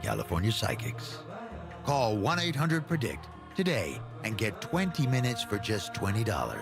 California psychics. Call 1-800-PREDICT today and get 20 minutes for just $20.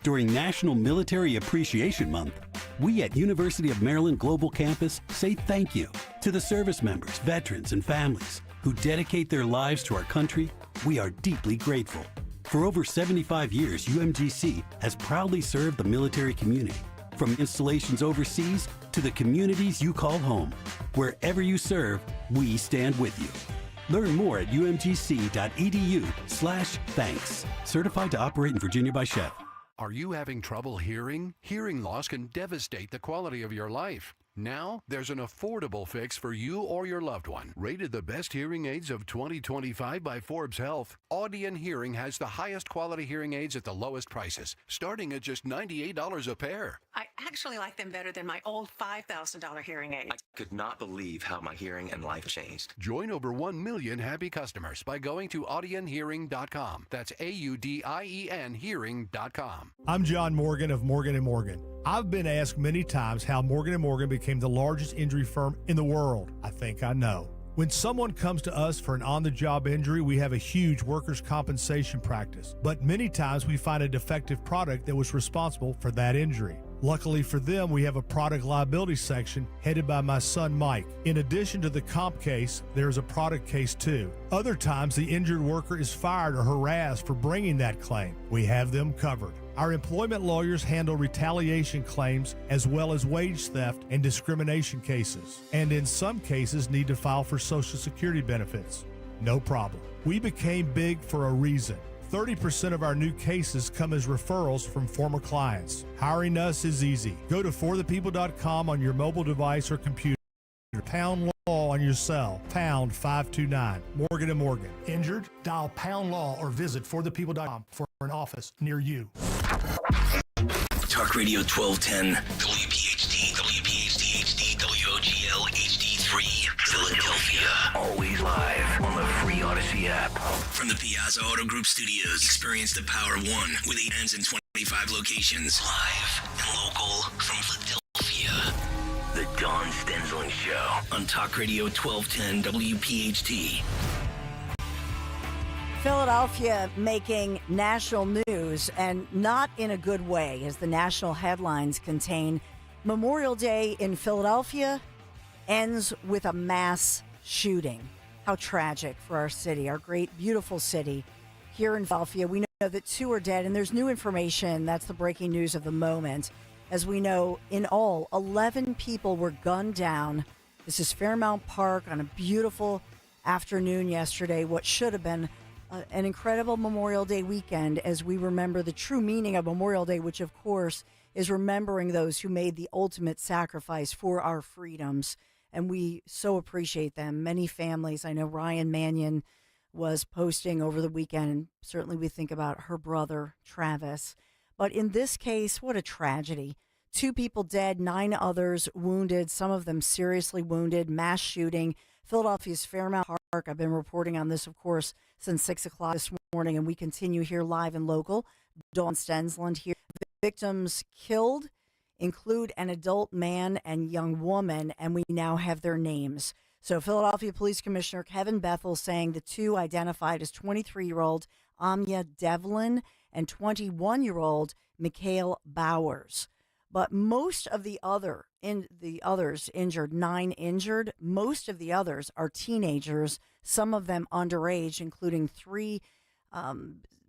During National Military Appreciation Month, we at University of Maryland Global Campus say thank you to the service members, veterans, and families who dedicate their lives to our country. We are deeply grateful. For over 75 years, UMGC has proudly served the military community, from installations overseas to the communities you call home. Wherever you serve, we stand with you. Learn more at umgc.edu/thanks. Certified to operate in Virginia by Chev. Are you having trouble hearing? Hearing loss can devastate the quality of your life. Now, there's an affordable fix for you or your loved one. Rated the best hearing aids of 2025 by Forbes Health, Audion Hearing has the highest quality hearing aids at the lowest prices, starting at just $98 a pair. I actually like them better than my old $5,000 hearing aid. I could not believe how my hearing and life changed. Join over 1 million happy customers by going to audionhearing.com. That's AUDIEN hearing.com. I'm John Morgan of Morgan & Morgan. I've been asked many times how Morgan & Morgan became the largest injury firm in the world. I think I know. When someone comes to us for an on-the-job injury, we have a huge workers' compensation practice. But many times we find a defective product that was responsible for that injury. Luckily for them, we have a product liability section headed by my son, Mike. In addition to the comp case, there's a product case too. Other times, the injured worker is fired or harassed for bringing that claim. We have them covered. Our employment lawyers handle retaliation claims as well as wage theft and discrimination cases, and in some cases need to file for Social Security benefits. No problem. We became big for a reason. 30% of our new cases come as referrals from former clients. Hiring us is easy. Go to forthepeople.com on your mobile device or computer. Pound Law on your cell, pound 529. Morgan & Morgan. Injured? Dial pound law or visit forthepeople.com for an office near you. Talk Radio 1210, WPHT, WPHT-HD, WOGL HD3, Philadelphia. Always live on the free Odyssey app. From the Piazza Auto Group Studios, experience the power of one with 8 ends and 25 locations. Live and local from Philadelphia. The Dawn Stensling Show on Talk Radio 1210 WPHT. Philadelphia making national news, and not in a good way, as the national headlines contain Memorial Day in Philadelphia ends with a mass shooting. How tragic for our city, our great, beautiful city here in Philadelphia. We know that 2 are dead, and there's new information. That's the breaking news of the moment. As we know, in all, 11 people were gunned down. This is Fairmount Park on a beautiful afternoon yesterday, what should have been an incredible Memorial Day weekend as we remember the true meaning of Memorial Day, which, of course, is remembering those who made the ultimate sacrifice for our freedoms. And we so appreciate them. Many families, I know Ryan Mannion was posting over the weekend, and certainly we think about her brother, Travis. But in this case, what a tragedy. 2 people dead, 9 others wounded, some of them seriously wounded, mass shooting. Philadelphia's Fairmount Park. I've been reporting on this, of course, since 6 o'clock this morning, and we continue here live and local. Dawn Stensland here. Victims killed include an adult man and young woman, and we now have their names. So Philadelphia Police Commissioner Kevin Bethel saying the 2 identified as 23-year-old Amya Devlin and 21-year-old Mikhail Bowers. But most of the others injured, 9 injured, most of the others are teenagers, some of them underage, including 3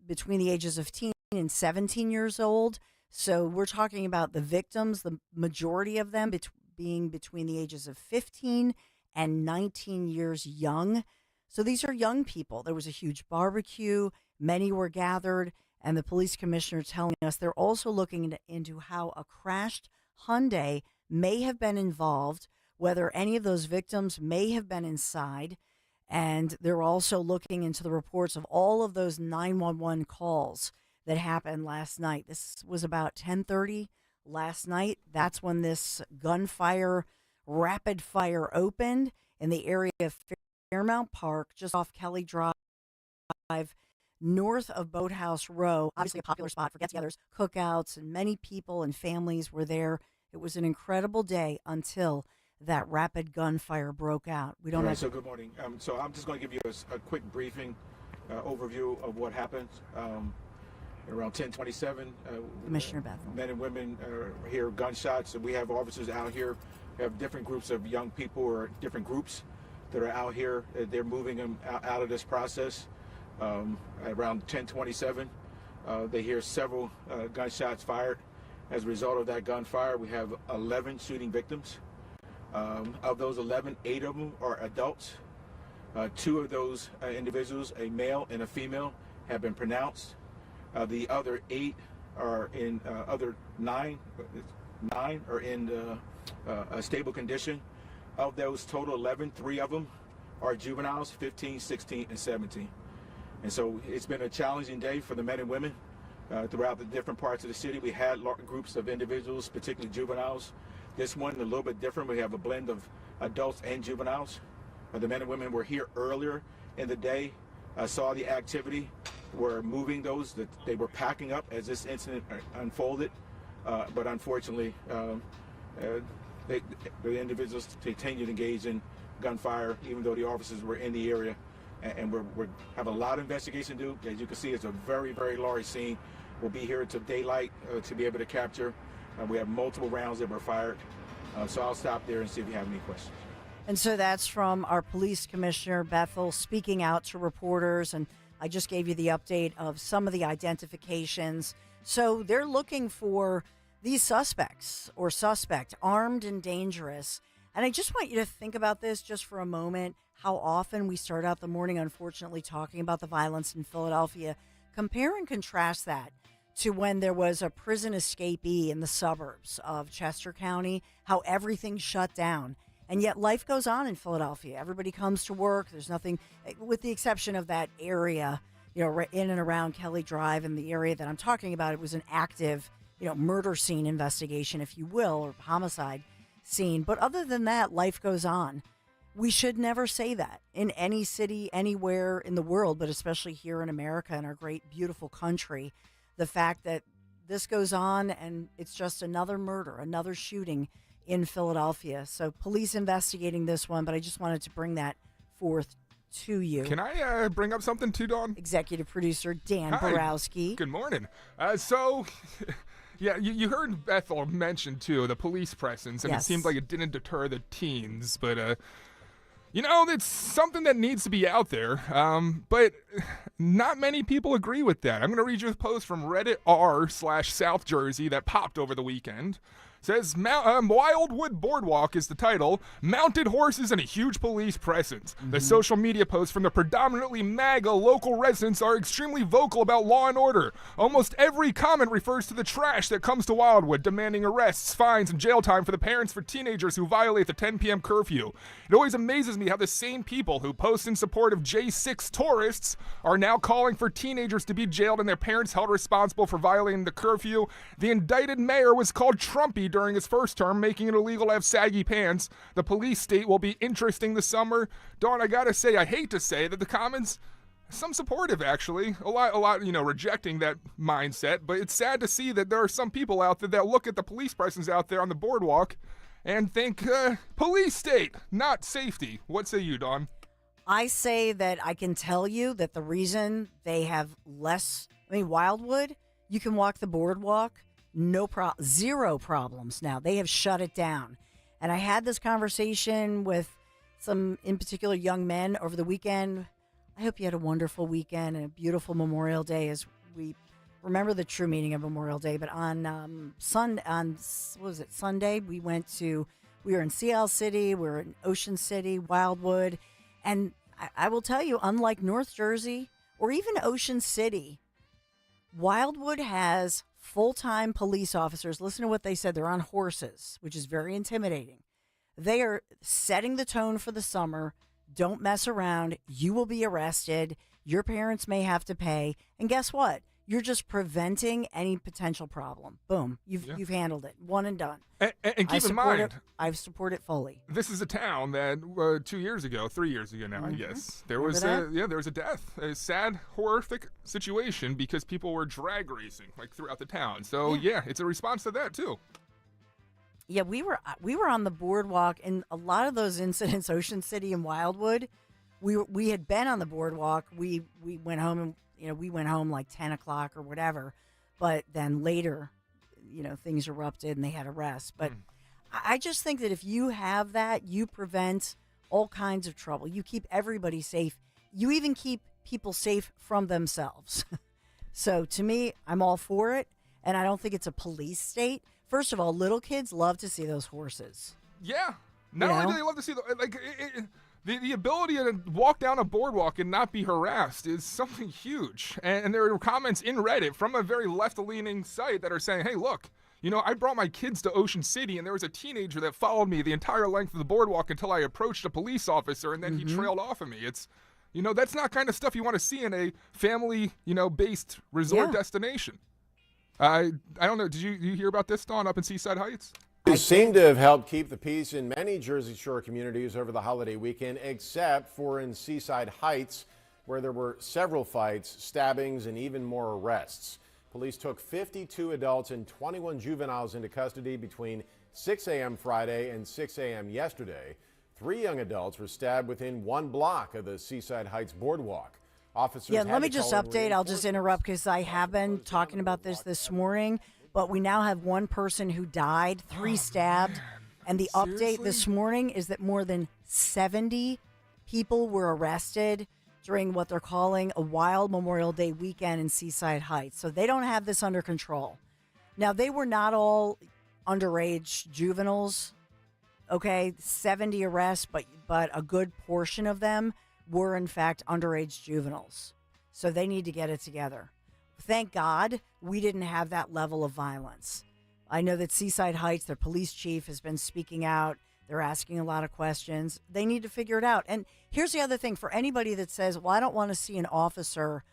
between the ages of 15 and 17 years old. So we're talking about the victims, the majority of them being between the ages of 15 and 19 years young. So these are young people. There was a huge barbecue. Many were gathered. And the police commissioner telling us they're also looking into how a crashed Hyundai may have been involved, whether any of those victims may have been inside. And they're also looking into the reports of all of those 911 calls that happened last night. This was about 10:30 last night. That's when this gunfire, rapid fire opened in the area of Fairmount Park, just off Kelly Drive, north of Boathouse Row. Obviously a popular spot for get-togethers, cookouts, and many people and families were there. It was an incredible day until that rapid gunfire broke out. We don't have So good morning. So I'm just going to give you a quick briefing overview of what happened. Around 10:27, Commissioner Bethel. men and women hear gunshots, and we have officers out here. We have different groups of young people or different groups that are out here. They're moving them out of this process. Around 10:27, they hear several gunshots fired. As a result of that gunfire, we have 11 shooting victims. Of those 11, 8 of them are adults. 2 of those individuals, a male and a female, have been pronounced. The other 8 are in nine are in a stable condition. Of those total 11, 3 of them are juveniles, 15, 16, and 17. And so it's been a challenging day for the men and women throughout the different parts of the city. We had groups of individuals, particularly juveniles. This one a little bit different. We have a blend of adults and juveniles. The men and women were here earlier in the day, saw the activity, were moving those, that they were packing up as this incident unfolded. But unfortunately, the individuals continued to engage in gunfire, even though the officers were in the area. And we have a lot of investigation to do. As you can see, it's a very, very large scene. We'll be here until daylight to be able to capture. We have multiple rounds that were fired. So I'll stop there and see if you have any questions. And so that's from our police commissioner, Bethel, speaking out to reporters. And I just gave you the update of some of the identifications. So they're looking for these suspects or suspect, armed and dangerous. And I just want you to think about this just for a moment, how often we start out the morning, unfortunately, talking about the violence in Philadelphia. Compare and contrast that to when there was a prison escapee in the suburbs of Chester County, how everything shut down. And yet life goes on in Philadelphia. Everybody comes to work. There's nothing, with the exception of that area, in and around Kelly Drive and the area that I'm talking about. It was an active, murder scene investigation, if you will, or homicide scene. But other than that, life goes on. We should never say that in any city, anywhere in the world, but especially here in America, in our great, beautiful country. The fact that this goes on and it's just another murder, another shooting in Philadelphia. So police investigating this one, but I just wanted to bring that forth to you. Can I bring up something too, Dawn? Executive producer Dan Hi. Borowski. Good morning. Yeah, you heard Bethel mention, too, the police presence, and Yes. It seemed like it didn't deter the teens, but, it's something that needs to be out there, but not many people agree with that. I'm going to read you a post from Reddit r/South Jersey that popped over the weekend. Says, Wildwood Boardwalk is the title. Mounted horses and a huge police presence. The social media posts from the predominantly MAGA local residents are extremely vocal about law and order. Almost every comment refers to the trash that comes to Wildwood, demanding arrests, fines, and jail time for the parents for teenagers who violate the 10 p.m. curfew. It always amazes me how the same people who post in support of J6 tourists are now calling for teenagers to be jailed and their parents held responsible for violating the curfew. The indicted mayor was called Trumpy during his first term, making it illegal to have saggy pants. The police state will be interesting this summer. Dawn, I gotta say, I hate to say that the comments, some supportive actually, a lot, rejecting that mindset, but it's sad to see that there are some people out there that look at the police presence out there on the boardwalk and think, police state, not safety. What say you, Dawn? I say that I can tell you that the reason they have Wildwood, you can walk the boardwalk, zero problems now. They have shut it down. And I had this conversation with some, in particular, young men over the weekend. I hope you had a wonderful weekend and a beautiful Memorial Day as we remember the true meaning of Memorial Day. But on Sunday, we were in Sea Isle City, we were in Ocean City, Wildwood. And I will tell you, unlike North Jersey or even Ocean City, Wildwood has full-time police officers. Listen to what they said. They're on horses, which is very intimidating. They are setting the tone for the summer. Don't mess around. You will be arrested. Your parents may have to pay. And guess what? You're just preventing any potential problem. Boom. You've handled it. One and done. And keep in mind, I support it fully. this is a town that 3 years ago now, I guess, there was a death, a sad, horrific situation because people were drag racing throughout the town. So yeah, it's a response to that too. Yeah, we were on the boardwalk, and a lot of those incidents, Ocean City and Wildwood, we had been on the boardwalk. We went home, and we went home like 10 o'clock or whatever, but then later, things erupted and they had arrests. But I just think that if you have that, you prevent all kinds of trouble. You keep everybody safe. You even keep people safe from themselves. So to me, I'm all for it, and I don't think it's a police state. First of all, little kids love to see those horses. Yeah. Not only do they love to see the ability to walk down a boardwalk and not be harassed is something huge. And there are comments in Reddit from a very left-leaning site that are saying, hey, look, I brought my kids to Ocean City, and there was a teenager that followed me the entire length of the boardwalk until I approached a police officer, and then he trailed off of me. It's, that's not kind of stuff you want to see in a family, based resort destination. I don't know. Did you hear about this, Dawn, up in Seaside Heights? It seemed to have helped keep the peace in many Jersey Shore communities over the holiday weekend, except for in Seaside Heights, where there were several fights, stabbings, and even more arrests. Police took 52 adults and 21 juveniles into custody between 6 a.m. Friday and 6 a.m. yesterday. 3 young adults were stabbed within 1 block of the Seaside Heights boardwalk. Officers let me just update. I'll just interrupt because I have been talking about this morning, but we now have one person who died, 3 stabbed, and the update this morning is that more than 70 people were arrested during what they're calling a wild Memorial Day weekend in Seaside Heights. So they don't have this under control. Now, they were not all underage juveniles, okay? 70 arrests, but a good portion of them were, in fact, underage juveniles. So they need to get it together. Thank God we didn't have that level of violence. I know that Seaside Heights, their police chief, has been speaking out. They're asking a lot of questions. They need to figure it out. And here's the other thing for anybody that says, well, I don't want to see an officer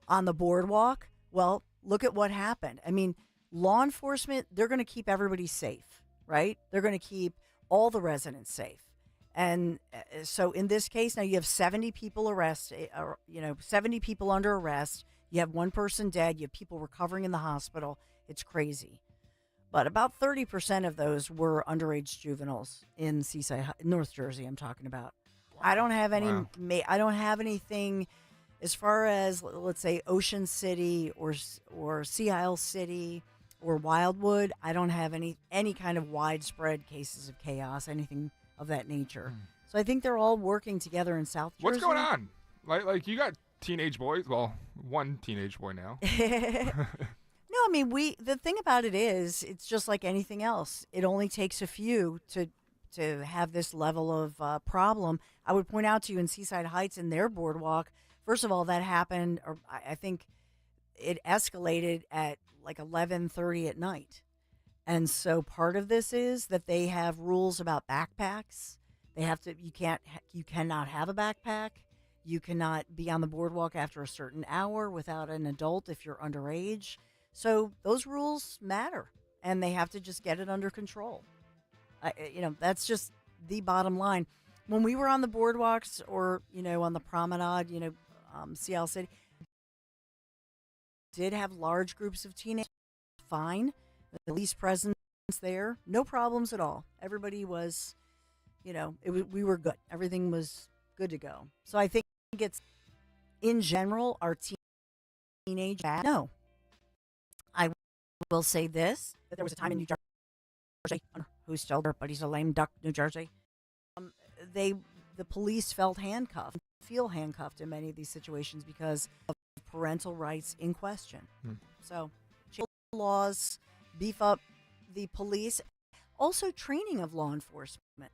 on the boardwalk. Well, look at what happened. I mean, law enforcement, they're going to keep everybody safe, right? They're going to keep all the residents safe. And so in this case, now you have 70 people arrested, 70 people under arrest. You have 1 person dead. You have people recovering in the hospital. It's crazy. But about 30% of those were underage juveniles in Seaside, North Jersey. I'm talking about. Wow. I don't have any. Wow. I don't have anything as far as, let's say, Ocean City or Sea Isle City or Wildwood. I don't have any kind of widespread cases of chaos, anything of that nature. So I think they're all working together in South Jersey. What's going on? Like you got teenage boys. Well, 1 teenage boy now. No, I mean, the thing about it is, it's just like anything else. It only takes a few to have this level of problem. I would point out to you in Seaside Heights in their boardwalk, first of all, that happened, or I think it escalated at like 11:30 at night. And so part of this is that they have rules about backpacks. They have to, you cannot have a backpack. You cannot be on the boardwalk after a certain hour without an adult if you're underage. So those rules matter, and they have to just get it under control. That's just the bottom line. When we were on the boardwalks or, on the promenade, Seattle City, did have large groups of teenagers, fine. The police presence there, no problems at all. Everybody was, we were good. Everything was good to go. So I think it's, in general, our teenage, no. I will say this, that there was a time in New Jersey, who's still there, but he's a lame duck, New Jersey. The police feel handcuffed in many of these situations because of parental rights in question. So, change laws, beef up the police, also training of law enforcement.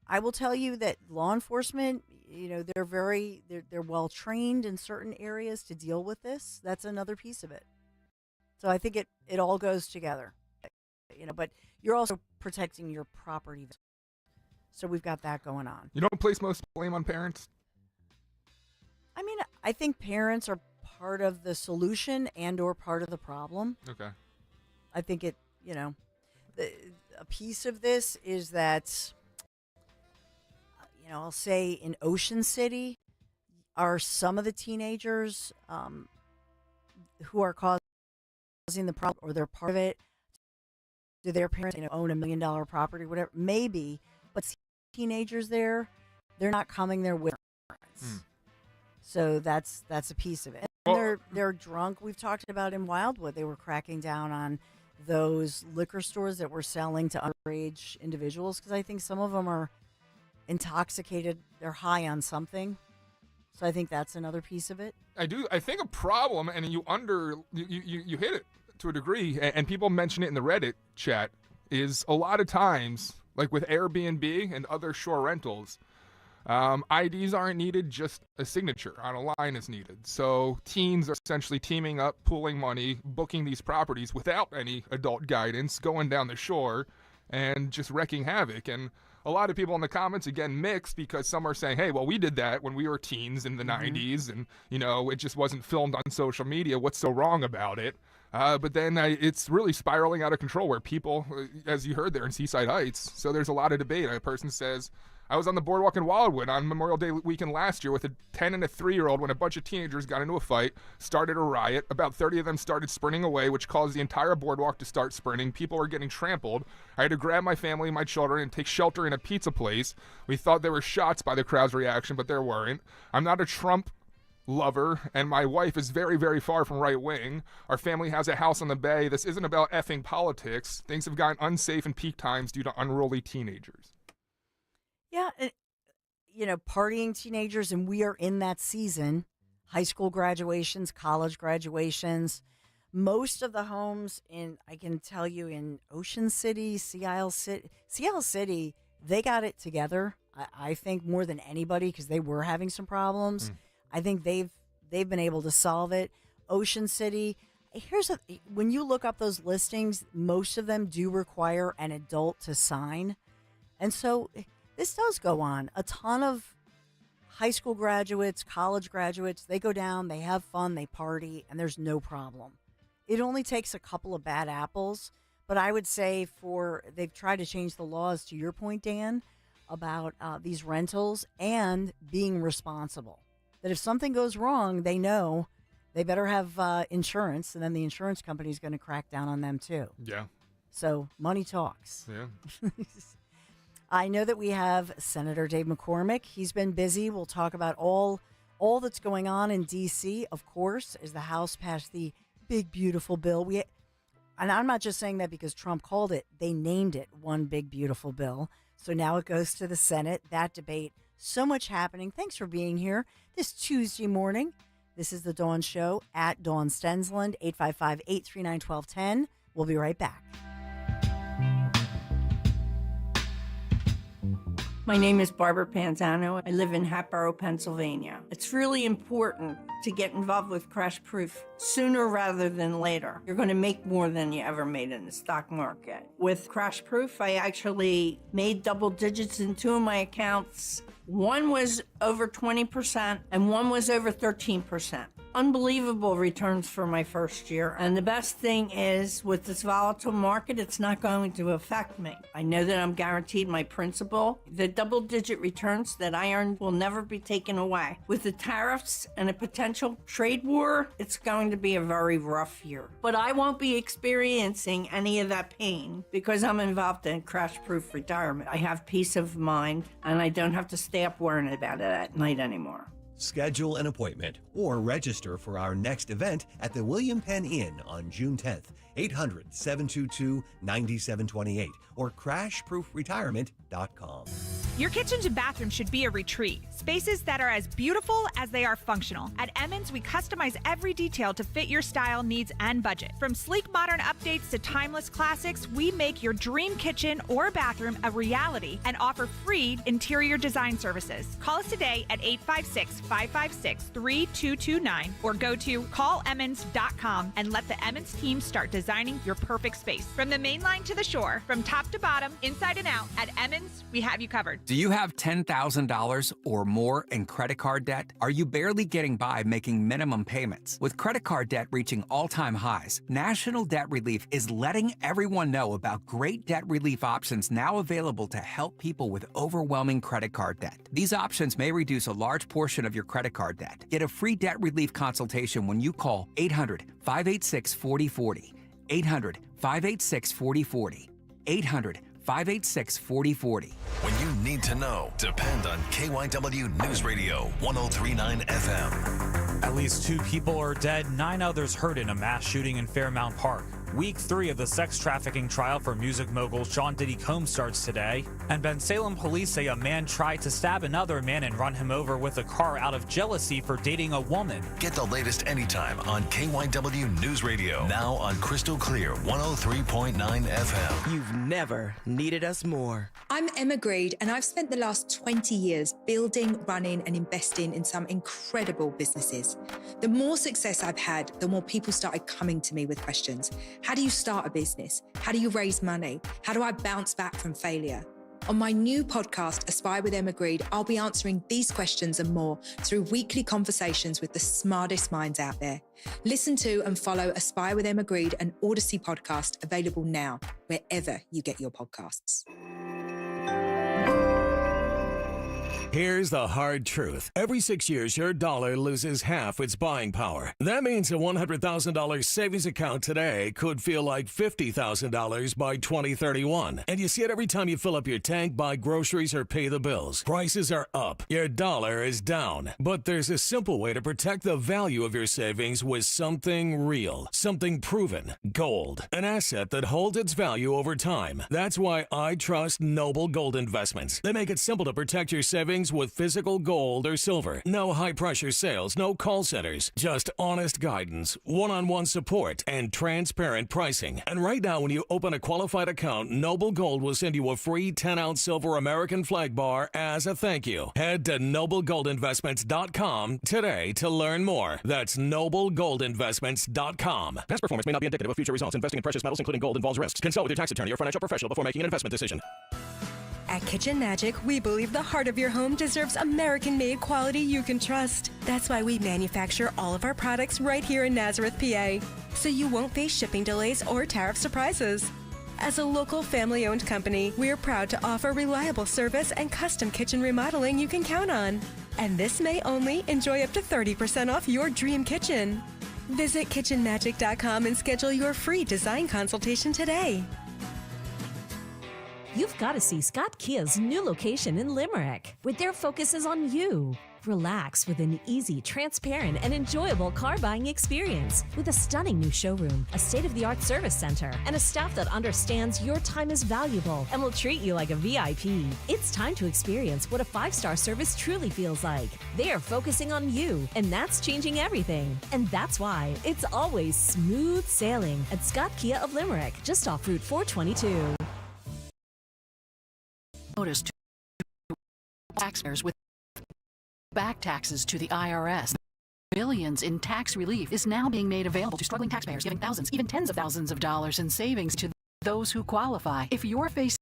I will tell you that law enforcement, they're well trained in certain areas to deal with this. That's another piece of it. So I think it all goes together, but you're also protecting your property. So we've got that going on. You don't place most blame on parents? I mean, I think parents are part of the solution and or part of the problem. Okay. I think a piece of this is that, I'll say in Ocean City are some of the teenagers who are causing the problem, or they're part of it. Do their parents, own $1 million property, whatever? Maybe, but teenagers there, they're not coming there with parents. So that's a piece of it. And they're drunk. We've talked about in Wildwood, they were cracking down on those liquor stores that were selling to underage individuals because I think some of them are intoxicated. They're high on something. So I think that's another piece of it. I think a problem, and you hit it to a degree, and people mention it in the Reddit chat, is a lot of times, like with Airbnb and other shore rentals, IDs aren't needed, just a signature on a line is needed. So teens are essentially teaming up, pooling money, booking these properties without any adult guidance, going down the shore and just wreaking havoc. And a lot of people in the comments, again, mixed, because some are saying, hey, well, we did that when we were teens in the 90s, and, it just wasn't filmed on social media. What's so wrong about it? But then it's really spiraling out of control where people, as you heard there in Seaside Heights, so there's a lot of debate. A person says, I was on the boardwalk in Wildwood on Memorial Day weekend last year with a 10 and a 3-year-old when a bunch of teenagers got into a fight, started a riot. About 30 of them started sprinting away, which caused the entire boardwalk to start sprinting. People were getting trampled. I had to grab my family and my children and take shelter in a pizza place. We thought there were shots by the crowd's reaction, but there weren't. I'm not a Trump lover, and my wife is very, very far from right wing. Our family has a house on the bay. This isn't about effing politics. Things have gotten unsafe in peak times due to unruly teenagers. Yeah, partying teenagers, and we are in that season. High school graduations, college graduations. Most of the homes I can tell you, in Ocean City, Seattle City, they got it together. I think more than anybody, because they were having some problems. I think they've been able to solve it. Ocean City, when you look up those listings, most of them do require an adult to sign, and so this does go on. A ton of high school graduates, college graduates, they go down, they have fun, they party, and there's no problem. It only takes a couple of bad apples, but I would say they've tried to change the laws, to your point, Dan, about these rentals and being responsible. That if something goes wrong, they know they better have insurance, and then the insurance company is going to crack down on them too. Yeah. So money talks. Yeah. I know that we have Senator Dave McCormick. He's been busy. We'll talk about all that's going on in D.C., of course, as the House passed the big, beautiful bill. And I'm not just saying that because Trump called it. They named it One Big, Beautiful Bill. So now it goes to the Senate. That debate, so much happening. Thanks for being here this Tuesday morning. This is The Dawn Show at Dawn Stensland, 855-839-1210. We'll be right back. My name is Barbara Panzano. I live in Hatboro, Pennsylvania. It's really important to get involved with Crash Proof sooner rather than later. You're going to make more than you ever made in the stock market. With Crash Proof, I actually made double digits in 2 of my accounts. One was over 20% and one was over 13%. Unbelievable returns for my first year. And the best thing is, with this volatile market, it's not going to affect me. I know that I'm guaranteed my principal. The double-digit returns that I earned will never be taken away. With the tariffs and a potential trade war, it's going to be a very rough year. But I won't be experiencing any of that pain because I'm involved in crash-proof retirement. I have peace of mind, and I don't have to stay up worrying about it at night anymore. Schedule an appointment or register for our next event at the William Penn Inn on June 10th, 800-722-9728 or crashproofretirement.com. Your kitchens and bathrooms should be a retreat. Spaces that are as beautiful as they are functional. At Emmons, we customize every detail to fit your style, needs, and budget. From sleek modern updates to timeless classics, we make your dream kitchen or bathroom a reality and offer free interior design services. Call us today at 856-556-3229 or go to callemmons.com and let the Emmons team start designing your perfect space. From the main line to the shore, from top to bottom, inside and out, at Emmons, we have you covered. Do you have $10,000 or more in credit card debt? Are you barely getting by making minimum payments? With credit card debt reaching all-time highs, National Debt Relief is letting everyone know about great debt relief options now available to help people with overwhelming credit card debt. These options may reduce a large portion of your credit card debt. Get a free debt relief consultation when you call 800-586-4040. 800-586-4040. 800-586-4040. When you need to know, depend on KYW News Radio 103.9 FM. At least 2 people are dead, 9 others hurt in a mass shooting in Fairmount Park. Week 3 of the sex trafficking trial for music mogul Sean Diddy Combs starts today. And Bensalem police say a man tried to stab another man and run him over with a car out of jealousy for dating a woman. Get the latest anytime on KYW News Radio. Now on Crystal Clear 103.9 FM. You've never needed us more. I'm Emma Greed, and I've spent the last 20 years building, running, and investing in some incredible businesses. The more success I've had, the more people started coming to me with questions. How do you start a business? How do you raise money? How do I bounce back from failure? On my new podcast, Aspire with Emma Greed, I'll be answering these questions and more through weekly conversations with the smartest minds out there. Listen to and follow Aspire with Emma Greed, an Odyssey podcast, available now, wherever you get your podcasts. Here's the hard truth. Every 6 years, your dollar loses half its buying power. That means a $100,000 savings account today could feel like $50,000 by 2031. And you see it every time you fill up your tank, buy groceries, or pay the bills. Prices are up. Your dollar is down. But there's a simple way to protect the value of your savings with something real, something proven. Gold, an asset that holds its value over time. That's why I trust Noble Gold Investments. They make it simple to protect your savings with physical gold or silver. No high-pressure sales, no call centers, just honest guidance, one-on-one support, and transparent pricing. And right now, when you open a qualified account, Noble Gold will send you a free 10-ounce silver American flag bar as a thank you. Head to noblegoldinvestments.com today to learn more. That's noblegoldinvestments.com. Past performance may not be indicative of future results. Investing in precious metals, including gold, involves risks. Consult with your tax attorney or financial professional before making an investment decision. At Kitchen Magic, we believe the heart of your home deserves American-made quality you can trust. That's why we manufacture all of our products right here in Nazareth, PA, so you won't face shipping delays or tariff surprises. As a local family-owned company, we're proud to offer reliable service and custom kitchen remodeling you can count on. And this May only, enjoy up to 30% off your dream kitchen. Visit kitchenmagic.com and schedule your free design consultation today. You've got to see Scott Kia's new location in Limerick, where their focus is on you. Relax with an easy, transparent, and enjoyable car buying experience with a stunning new showroom, a state-of-the-art service center, and a staff that understands your time is valuable and will treat you like a VIP. It's time to experience what a 5-star service truly feels like. They are focusing on you, and that's changing everything. And that's why it's always smooth sailing at Scott Kia of Limerick, just off Route 422. Notice to taxpayers with back taxes to the IRS. Billions in tax relief is now being made available to struggling taxpayers, giving thousands, even tens of thousands of dollars in savings to those who qualify. If you're facing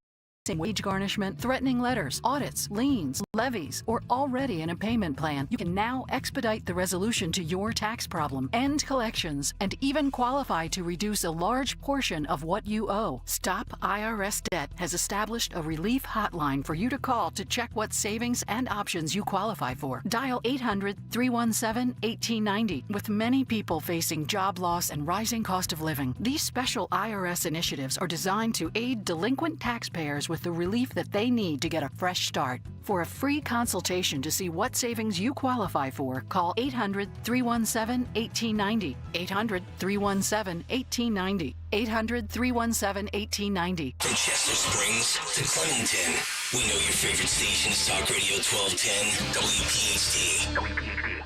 wage garnishment, threatening letters, audits, liens, levies, or already in a payment plan, you can now expedite the resolution to your tax problem, end collections, and even qualify to reduce a large portion of what you owe. Stop IRS Debt has established a relief hotline for you to call to check what savings and options you qualify for. Dial 800-317-1890. With many people facing job loss and rising cost of living, these special IRS initiatives are designed to aid delinquent taxpayers with the relief that they need to get a fresh start. For a free consultation to see what savings you qualify for, call 800-317-1890. 800-317-1890. 800-317-1890. From Chester Springs to Clemington, we know your favorite station is Talk Radio 1210, WPHT.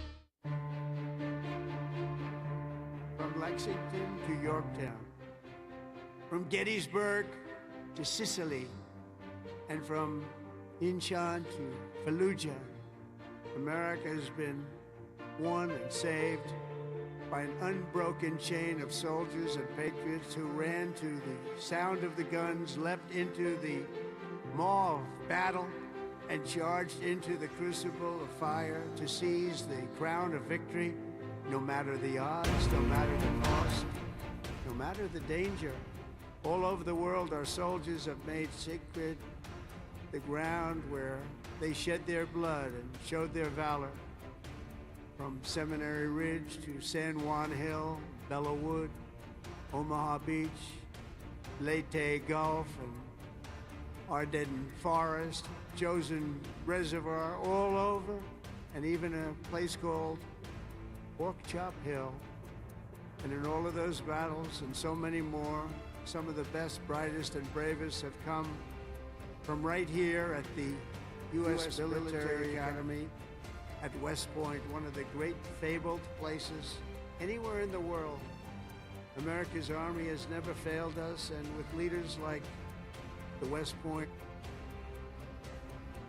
From Lexington to Yorktown, from Gettysburg to Sicily, and from Incheon to Fallujah, America has been won and saved by an unbroken chain of soldiers and patriots who ran to the sound of the guns, leapt into the maw of battle, and charged into the crucible of fire to seize the crown of victory, no matter the odds, no matter the cost, no matter the danger. All over the world, our soldiers have made sacred the ground where they shed their blood and showed their valor. From Seminary Ridge to San Juan Hill, Belleau Wood, Omaha Beach, Leyte Gulf, and Ardennes Forest, Chosin Reservoir, all over, and even a place called Pork Chop Hill. And in all of those battles and so many more, some of the best, brightest, and bravest have come from right here at the U.S. Military Academy at West Point, one of the great fabled places anywhere in the world. America's Army has never failed us, and with leaders like the West Point.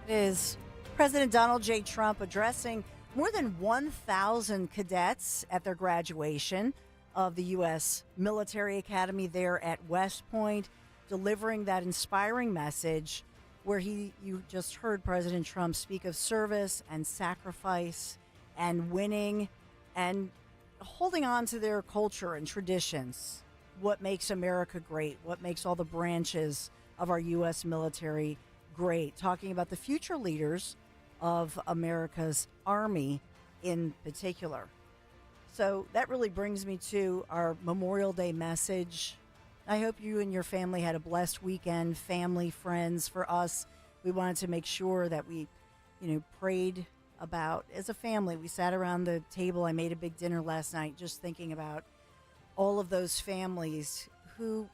It is President Donald J. Trump addressing more than 1,000 cadets at their graduation of the U.S. Military Academy there at West Point, delivering that inspiring message where you just heard President Trump speak of service and sacrifice and winning and holding on to their culture and traditions, what makes America great, what makes all the branches of our U.S. military great, talking about the future leaders of America's Army in particular. So that really brings me to our Memorial Day message. I hope you and your family had a blessed weekend, family, friends. For us, we wanted to make sure that we, prayed about, as a family, we sat around the table. I made a big dinner last night just thinking about all of those families who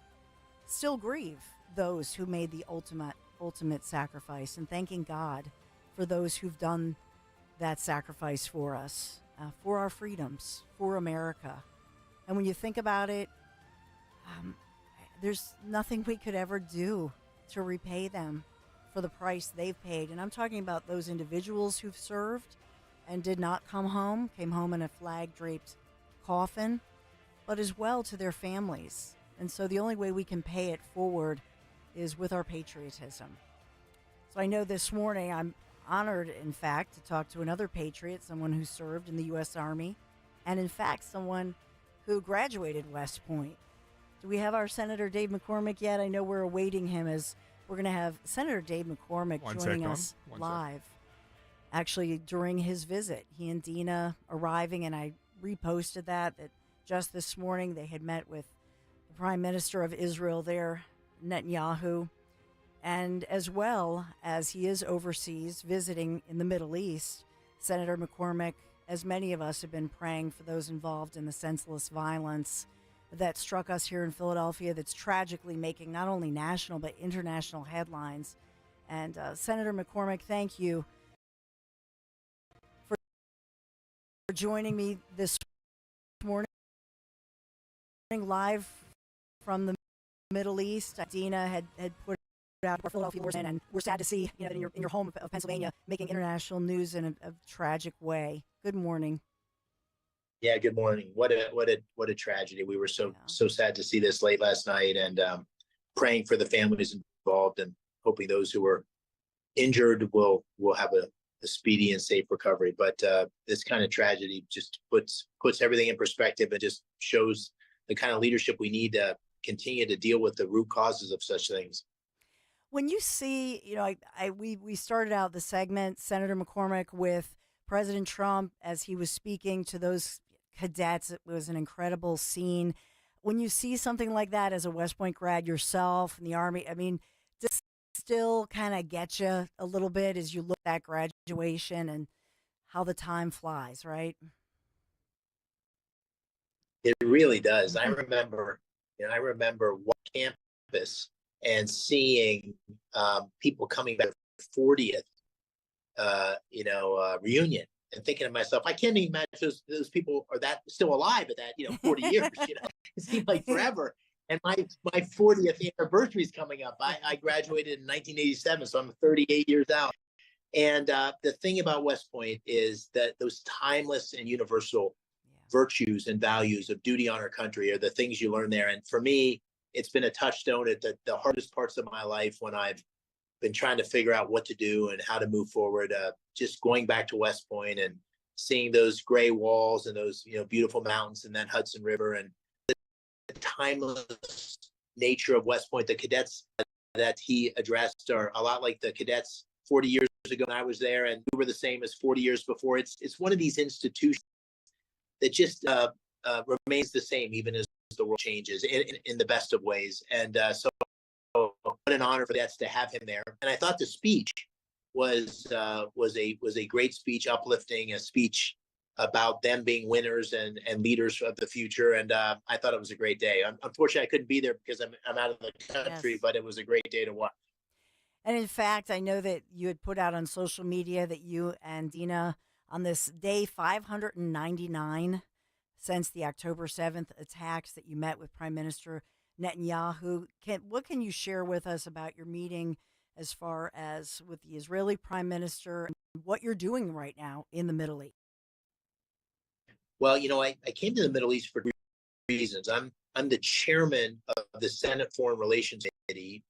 still grieve those who made the ultimate sacrifice, and thanking God for those who've done that sacrifice for us, for our freedoms, for America. And when you think about it, there's nothing we could ever do to repay them for the price they've paid. And I'm talking about those individuals who've served and did not come home, came home in a flag-draped coffin, but as well to their families. And so the only way we can pay it forward is with our patriotism. So I know this morning I'm honored, in fact, to talk to another patriot, someone who served in the U.S. Army, and in fact, someone who graduated West Point. Do we have our Senator Dave McCormick yet? I know we're awaiting him, as we're going to have Senator Dave McCormick joining us live. Actually, during his visit, he and Dina arriving, and I reposted that just this morning they had met with the Prime Minister of Israel there, Netanyahu, and as well as he is overseas visiting in the Middle East, Senator McCormick, as many of us have been praying for those involved in the senseless violence that struck us here in Philadelphia, that's tragically making not only national but international headlines. And Senator McCormick, thank you for joining me this morning live from the Middle East. Dina had put out our Philadelphia Warden, and we're sad to see in your home of Pennsylvania making international news in a tragic way. Good morning. Yeah, good morning. What a tragedy. We were so sad to see this late last night, and praying for the families involved and hoping those who were injured will have a speedy and safe recovery. But this kind of tragedy just puts everything in perspective and just shows the kind of leadership we need to continue to deal with the root causes of such things. When you see, we started out the segment, Senator McCormick, with President Trump as he was speaking to those cadets. It was an incredible scene. When you see something like that as a West Point grad yourself in the Army, I mean, does it still kind of get you a little bit as you look at graduation and how the time flies, right? It really does. I remember what campus and seeing people coming back for 40th, reunion, and thinking to myself, I can't even imagine those people are that still alive at that, 40 years. It seemed like forever. And my 40th anniversary is coming up. I graduated in 1987, so I'm 38 years out. And the thing about West Point is that those timeless and universal virtues and values of duty, honor, country are the things you learn there. And for me, it's been a touchstone at the hardest parts of my life when I've been trying to figure out what to do and how to move forward. Just going back to West Point and seeing those gray walls and those beautiful mountains and that Hudson River, and the timeless nature of West Point. The cadets that he addressed are a lot like the cadets 40 years ago when I was there, and we were the same as 40 years before. It's one of these institutions that just remains the same even as the world changes in the best of ways. And so what an honor for us to have him there. And I thought the speech was a great speech, uplifting, a speech about them being winners and leaders of the future. And I thought it was a great day. Unfortunately, I couldn't be there because I'm out of the country, Yes. but it was a great day to watch. And in fact, I know that you had put out on social media that you and Dina, on this day 599 since the October 7th attacks, that you met with Prime Minister Netanyahu. What can you share with us about your meeting as far as with the Israeli Prime Minister and what you're doing right now in the Middle East? Well, I came to the Middle East for three reasons. I'm the chairman of the Senate Foreign Relations Committee,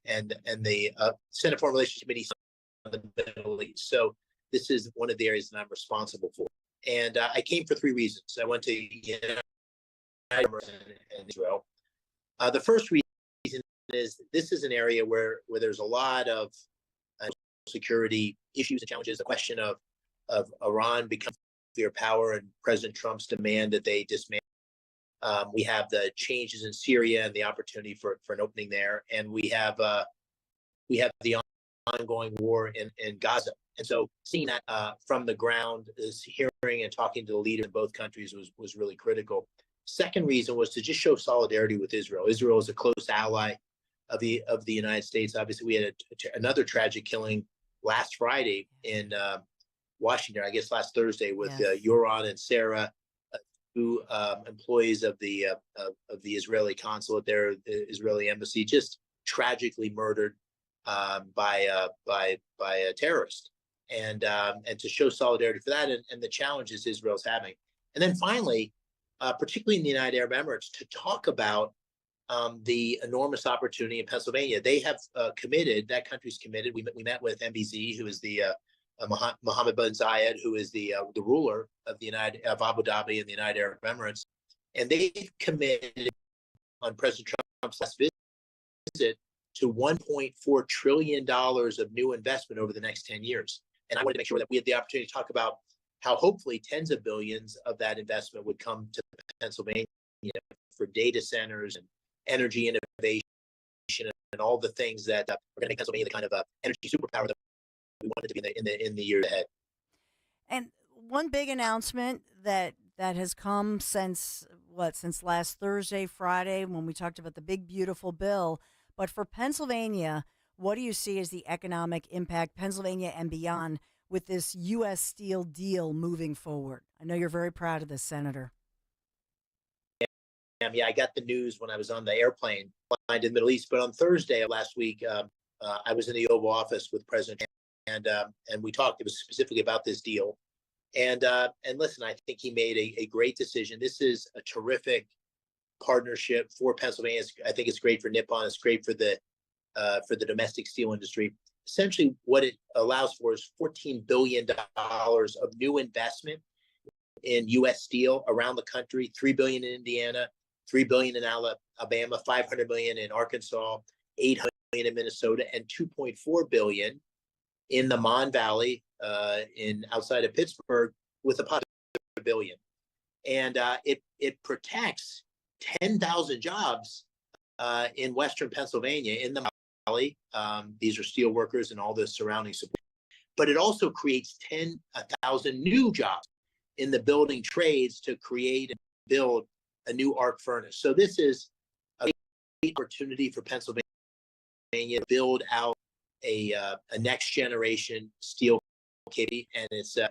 and the Senate Foreign Relations Committee on the Middle East. So this is one of the areas that I'm responsible for. And I came for three reasons. I went to United and Israel. The first reason is this is an area where there's a lot of security issues and challenges. The question of Iran becoming a nuclear power and President Trump's demand that they dismantle. We have the changes in Syria and the opportunity for an opening there, and we have the ongoing war in Gaza. And so seeing that from the ground, is hearing and talking to the leaders in both countries was really critical. Second reason was to just show solidarity with Israel. Israel is a close ally of the United States. Obviously, we had another tragic killing last Friday in Washington, I guess last Thursday, with Yoran and Sarah, two employees of the Israeli consulate there, the Israeli embassy, just tragically murdered by a terrorist, and to show solidarity for that and the challenges Israel's having. And then finally, particularly in the United Arab Emirates, to talk about the enormous opportunity in Pennsylvania. They have committed, that country's committed. We met with MBZ, who is the Mohammed bin Zayed, who is the ruler of Abu Dhabi and the United Arab Emirates, and they've committed on President Trump's last visit to $1.4 trillion of new investment over the next 10 years. And I wanted to make sure that we had the opportunity to talk about how hopefully tens of billions of that investment would come to Pennsylvania for data centers and energy innovation and all the things that are going to make Pennsylvania the kind of energy superpower that we wanted to be in the years ahead. And one big announcement that has come since last Thursday, Friday, when we talked about the big, beautiful bill. But for Pennsylvania, what do you see as the economic impact, Pennsylvania and beyond, with this U.S. Steel deal moving forward? I know you're very proud of this, Senator. Yeah, I got the news when I was on the airplane flying to the Middle East. But on Thursday of last week, I was in the Oval Office with President Trump, and we talked. It was specifically about this deal. And listen, I think he made a great decision. This is a terrific partnership for Pennsylvania. I think it's great for Nippon. It's great for the domestic steel industry. Essentially, what it allows for is $14 billion of new investment in U.S. steel around the country. $3 billion in Indiana, $3 billion in Alabama, $500 million in Arkansas, $800 million in Minnesota, and $2.4 billion in the Mon Valley, outside of Pittsburgh, with a possibility of $1 billion. And it protects 10,000 jobs in Western Pennsylvania in the Valley. These are steel workers and all the surrounding support. But it also creates 10,000 new jobs in the building trades to create and build a new arc furnace. So this is a great opportunity for Pennsylvania to build out a next generation steel capability, and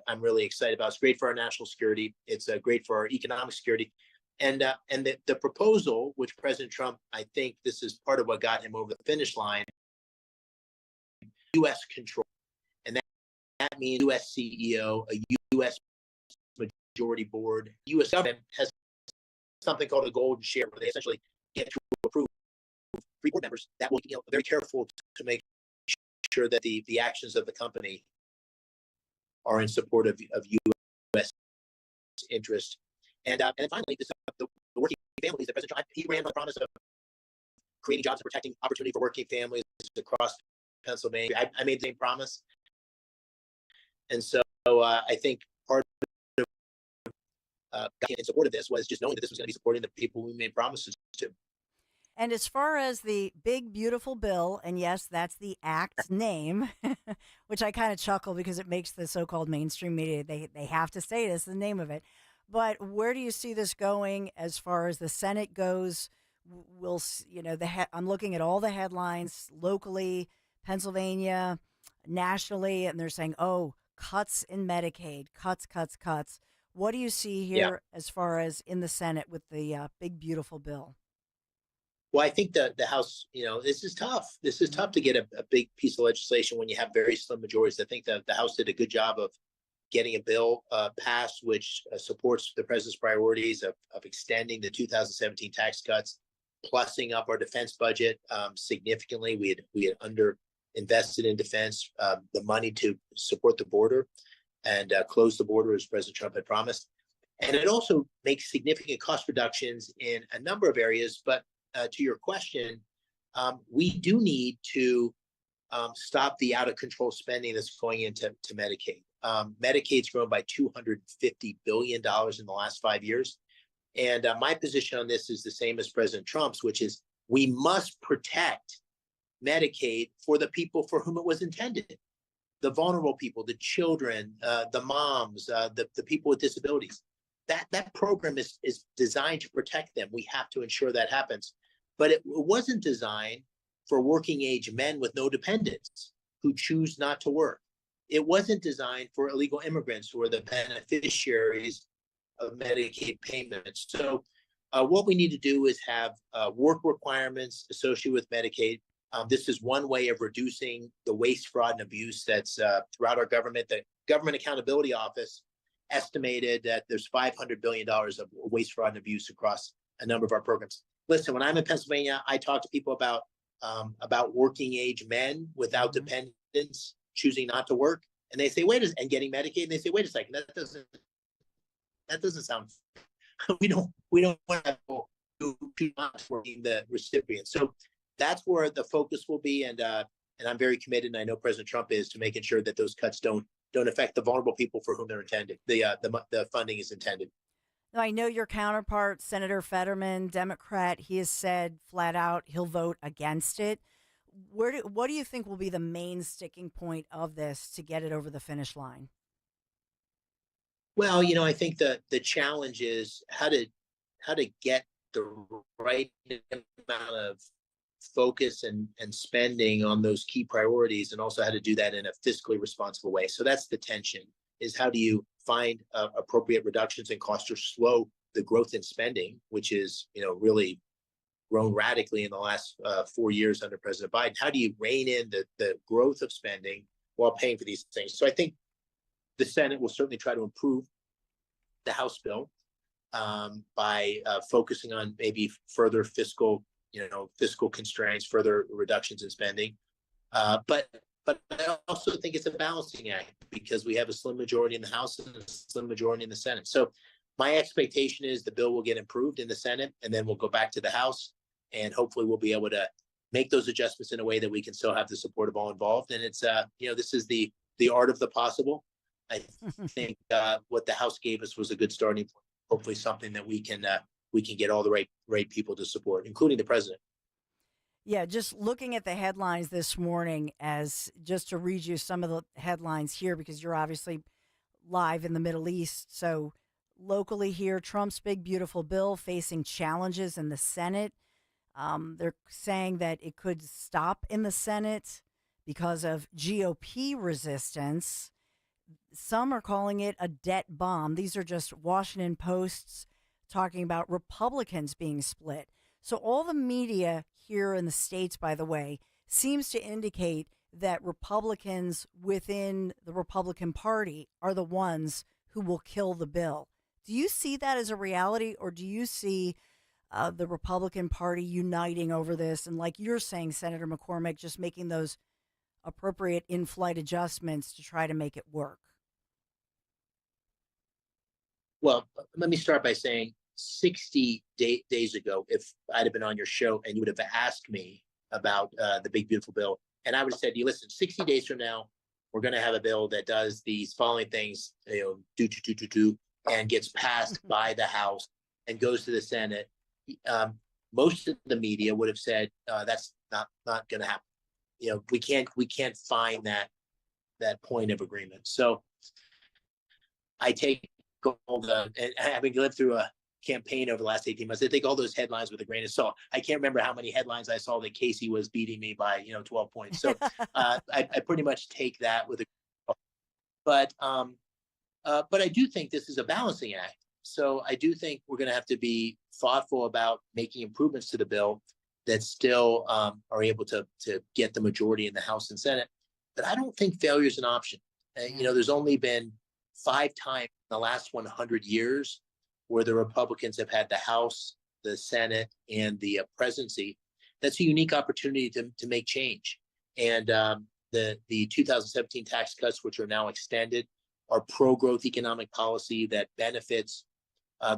I'm really excited about it. It's great for our national security. It's great for our economic security. And the proposal, which President Trump, I think this is part of what got him over the finish line, U.S. control. And that means U.S. CEO, a U.S. majority board. U.S. government has something called a golden share, where they essentially get to approve three board members that will be very careful to make sure that the actions of the company are in support of U.S. interest. And finally, the working families that President Trump, he ran on the promise of creating jobs and protecting opportunity for working families across Pennsylvania. I made the same promise. And so I think part of in support of this was just knowing that this was going to be supporting the people we made promises to. And as far as the big, beautiful bill, and yes, that's the act's name, which I kind of chuckle because it makes the so-called mainstream media, they have to say this, the name of it. But where do you see this going as far as the Senate goes? We'll, I'm looking at all the headlines locally, Pennsylvania, nationally, and they're saying, oh, cuts in Medicaid, cuts, cuts, cuts. What do you see here as far as in the Senate with the big, beautiful bill? Well, I think the House, this is tough. This is tough to get a big piece of legislation when you have very slim majorities. I think that the House did a good job of getting a bill passed, which supports the president's priorities of extending the 2017 tax cuts, plussing up our defense budget significantly. We had under invested in defense, the money to support the border and close the border as President Trump had promised. And it also makes significant cost reductions in a number of areas. But to your question, we do need to stop the out of control spending that's going into Medicaid. Medicaid's grown by $250 billion in the last 5 years. And my position on this is the same as President Trump's, which is we must protect Medicaid for the people for whom it was intended. The vulnerable people, the children, the moms, the people with disabilities. That program is designed to protect them. We have to ensure that happens. But it wasn't designed for working age men with no dependents who choose not to work. It wasn't designed for illegal immigrants who are the beneficiaries of Medicaid payments. So what we need to do is have work requirements associated with Medicaid. This is one way of reducing the waste, fraud, and abuse that's throughout our government. The Government Accountability Office estimated that there's $500 billion of waste, fraud, and abuse across a number of our programs. Listen, when I'm in Pennsylvania, I talk to people about working age men without dependents choosing not to work, and they say, and getting Medicaid, and they say, wait a second, that doesn't sound. we don't want to choose not to working the recipients. So that's where the focus will be, and I'm very committed, and I know President Trump is, to making sure that those cuts don't affect the vulnerable people for whom they're intended. The funding is intended. Now, I know your counterpart, Senator Fetterman, Democrat, he has said flat out he'll vote against it. What do you think will be the main sticking point of this to get it over the finish line? Well, I think the challenge is how to get the right amount of focus and spending on those key priorities, and also how to do that in a fiscally responsible way. So that's the tension, is how do you find appropriate reductions in costs or slow the growth in spending, which is, really grown radically in the last 4 years under President Biden. How do you rein in the growth of spending while paying for these things? So I think the Senate will certainly try to improve the House bill by focusing on maybe further fiscal constraints, further reductions in spending. But I also think it's a balancing act, because we have a slim majority in the House and a slim majority in the Senate. So my expectation is the bill will get improved in the Senate, and then we'll go back to the House, and hopefully we'll be able to make those adjustments in a way that we can still have the support of all involved. And it's this is the art of the possible. I think what the House gave us was a good starting point. Hopefully something that we can get all the right people to support, including the president. Yeah, just looking at the headlines this morning, as just to read you some of the headlines here, because you're obviously live in the Middle East. So locally here, Trump's big, beautiful bill facing challenges in the Senate. They're saying that it could stop in the Senate because of GOP resistance. Some are calling it a debt bomb. These are just Washington Posts talking about Republicans being split. So all the media here in the States, by the way, seems to indicate that Republicans within the Republican Party are the ones who will kill the bill. Do you see that as a reality, or do you see the Republican Party uniting over this? And like you're saying, Senator McCormick, just making those appropriate in-flight adjustments to try to make it work? Well, let me start by saying 60 days ago, if I'd have been on your show and you would have asked me about the big, beautiful bill, and I would have said to you, listen, 60 days from now, we're going to have a bill that does these following things, and gets passed by the House and goes to the Senate. most of the media would have said that's not going to happen. We can't find that point of agreement. So I take all and having lived through a campaign over the last 18 months, I take all those headlines with a grain of salt. I can't remember how many headlines I saw that Casey was beating me by 12 points. So I pretty much take that with a, but I do think this is a balancing act. So I do think we're going to have to be thoughtful about making improvements to the bill that still are able to get the majority in the House and Senate. But I don't think failure is an option. There's only been 5 times in the last 100 years where the Republicans have had the House, the Senate, and the presidency. That's a unique opportunity to make change. And the 2017 tax cuts, which are now extended, are pro-growth economic policy that benefits.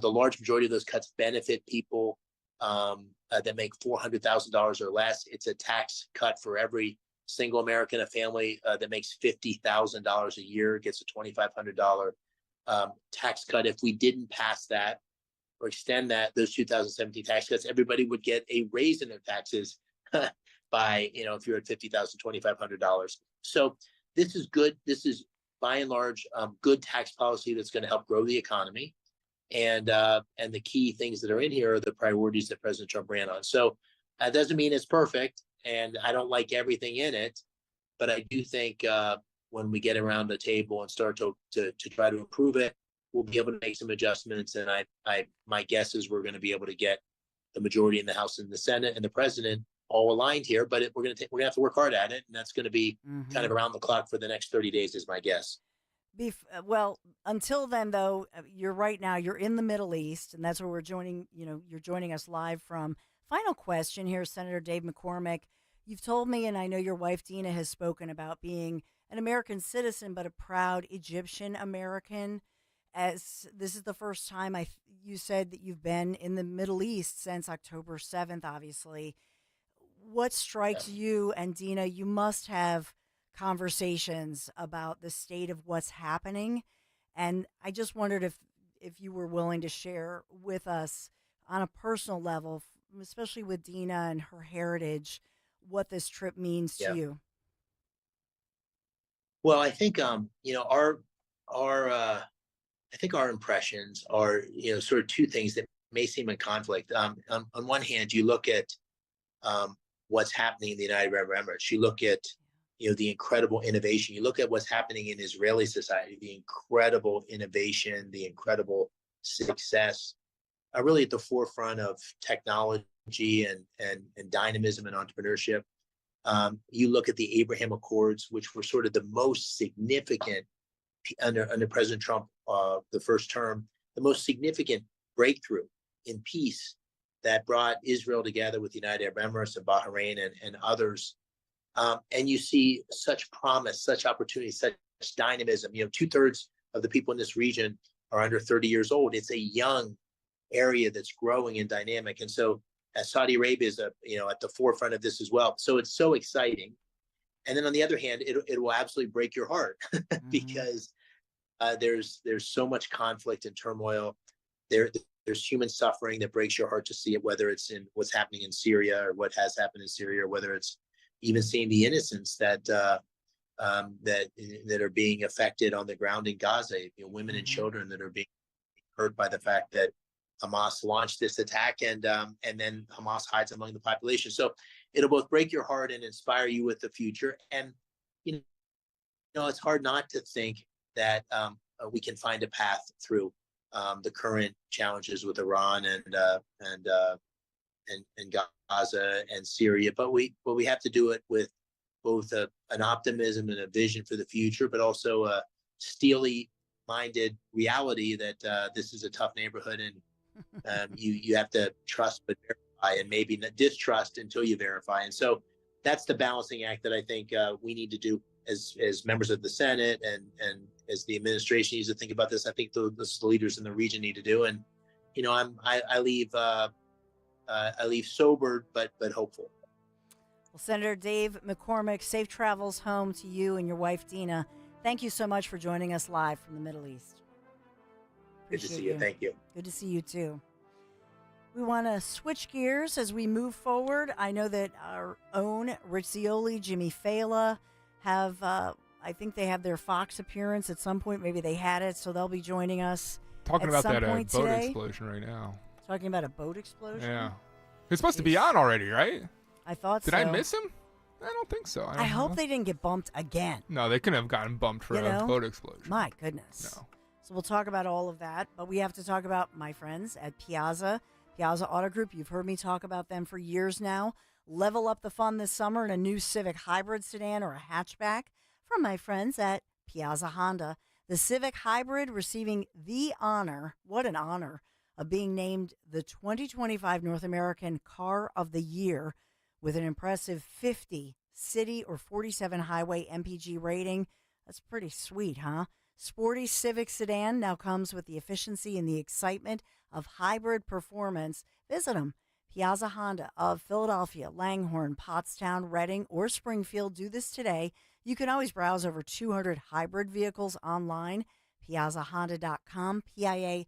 The large majority of those cuts benefit people that make $400,000 or less. It's a tax cut for every single American. A family that makes $50,000 a year gets a $2,500 tax cut. If we didn't pass that or extend those 2017 tax cuts, everybody would get a raise in their taxes by, if you're at $50,000, $2,500. So this is good. This is by and large good tax policy that's going to help grow the economy. And the key things that are in here are the priorities that President Trump ran on. So that doesn't mean it's perfect, and I don't like everything in it, but I do think when we get around the table and start to try to improve it, we'll be able to make some adjustments. And my guess is we're going to be able to get the majority in the House and the Senate and the president all aligned here. But we're going to have to work hard at it, and that's going to be kind of around the clock for the next 30 days, is my guess. Well, until then, though, you're right now. You're in the Middle East, and that's where we're joining. You're joining us live from. Final question here, Senator Dave McCormick. You've told me, and I know your wife Dina has spoken about being an American citizen, but a proud Egyptian American. As this is the first time you said that you've been in the Middle East since October 7th. Obviously, what strikes you and Dina? You must have conversations about the state of what's happening, and I just wondered if you were willing to share with us on a personal level, especially with Dina and her heritage, what this trip means to you. Well, I think our I think our impressions are sort of two things that may seem in conflict. On one hand, you look at what's happening in the United Arab Emirates. You look at the incredible innovation. You look at what's happening in Israeli society, the incredible innovation, the incredible success, really at the forefront of technology and dynamism and entrepreneurship. You look at the Abraham Accords, which were sort of the most significant under President Trump, the first term, the most significant breakthrough in peace that brought Israel together with the United Arab Emirates and Bahrain and others. And you see such promise, such opportunity, such dynamism. 2/3 of the people in this region are under 30 years old. It's a young area that's growing and dynamic. And so Saudi Arabia is at the forefront of this as well. So it's so exciting. And then on the other hand, it will absolutely break your heart because there's so much conflict and turmoil. There's human suffering that breaks your heart to see it, whether it's in what's happening in Syria or what has happened in Syria, or whether it's even seeing the innocents that are being affected on the ground in Gaza, women and children that are being hurt by the fact that Hamas launched this attack, and then Hamas hides among the population. So it'll both break your heart and inspire you with the future. And it's hard not to think that we can find a path through the current challenges with Iran and Gaza and Syria, but we have to do it with both an optimism and a vision for the future, but also a steely-minded reality that this is a tough neighborhood, and you have to trust but verify, and maybe not distrust until you verify. And so that's the balancing act that I think we need to do as members of the Senate and as the administration needs to think about this. I think the leaders in the region need to do. And I leave sobered but hopeful. Well, Senator Dave McCormick, safe travels home to you and your wife Dina. Thank you so much for joining us live from the Middle East. Good to see you. Thank you. Good to see you too. We want to switch gears as we move forward. I know that our own Rich Zioli, Jimmy Fallon have, I think they have their Fox appearance at some point. Maybe they had it, so they'll be joining us. Talking about that boat today. explosion right now. Talking about a boat explosion? Yeah. It's supposed to be on already, right? I thought so. Did I miss him? I don't think so. I hope they didn't get bumped again. No, they couldn't have gotten bumped for a boat explosion. My goodness. No. So we'll talk about all of that, but we have to talk about my friends at Piazza Auto Group. You've heard me talk about them for years now. Level up the fun this summer in a new Civic Hybrid sedan or a hatchback from my friends at Piazza Honda. The Civic Hybrid receiving the honor, what an honor, of being named the 2025 North American Car of the Year with an impressive 50 city or 47 highway MPG rating. That's pretty sweet, huh? Sporty Civic sedan now comes with the efficiency and the excitement of hybrid performance. Visit them. Piazza Honda of Philadelphia, Langhorne, Pottstown, Reading, or Springfield. Do this today. You can always browse over 200 hybrid vehicles online. PiazzaHonda.com, Piazza,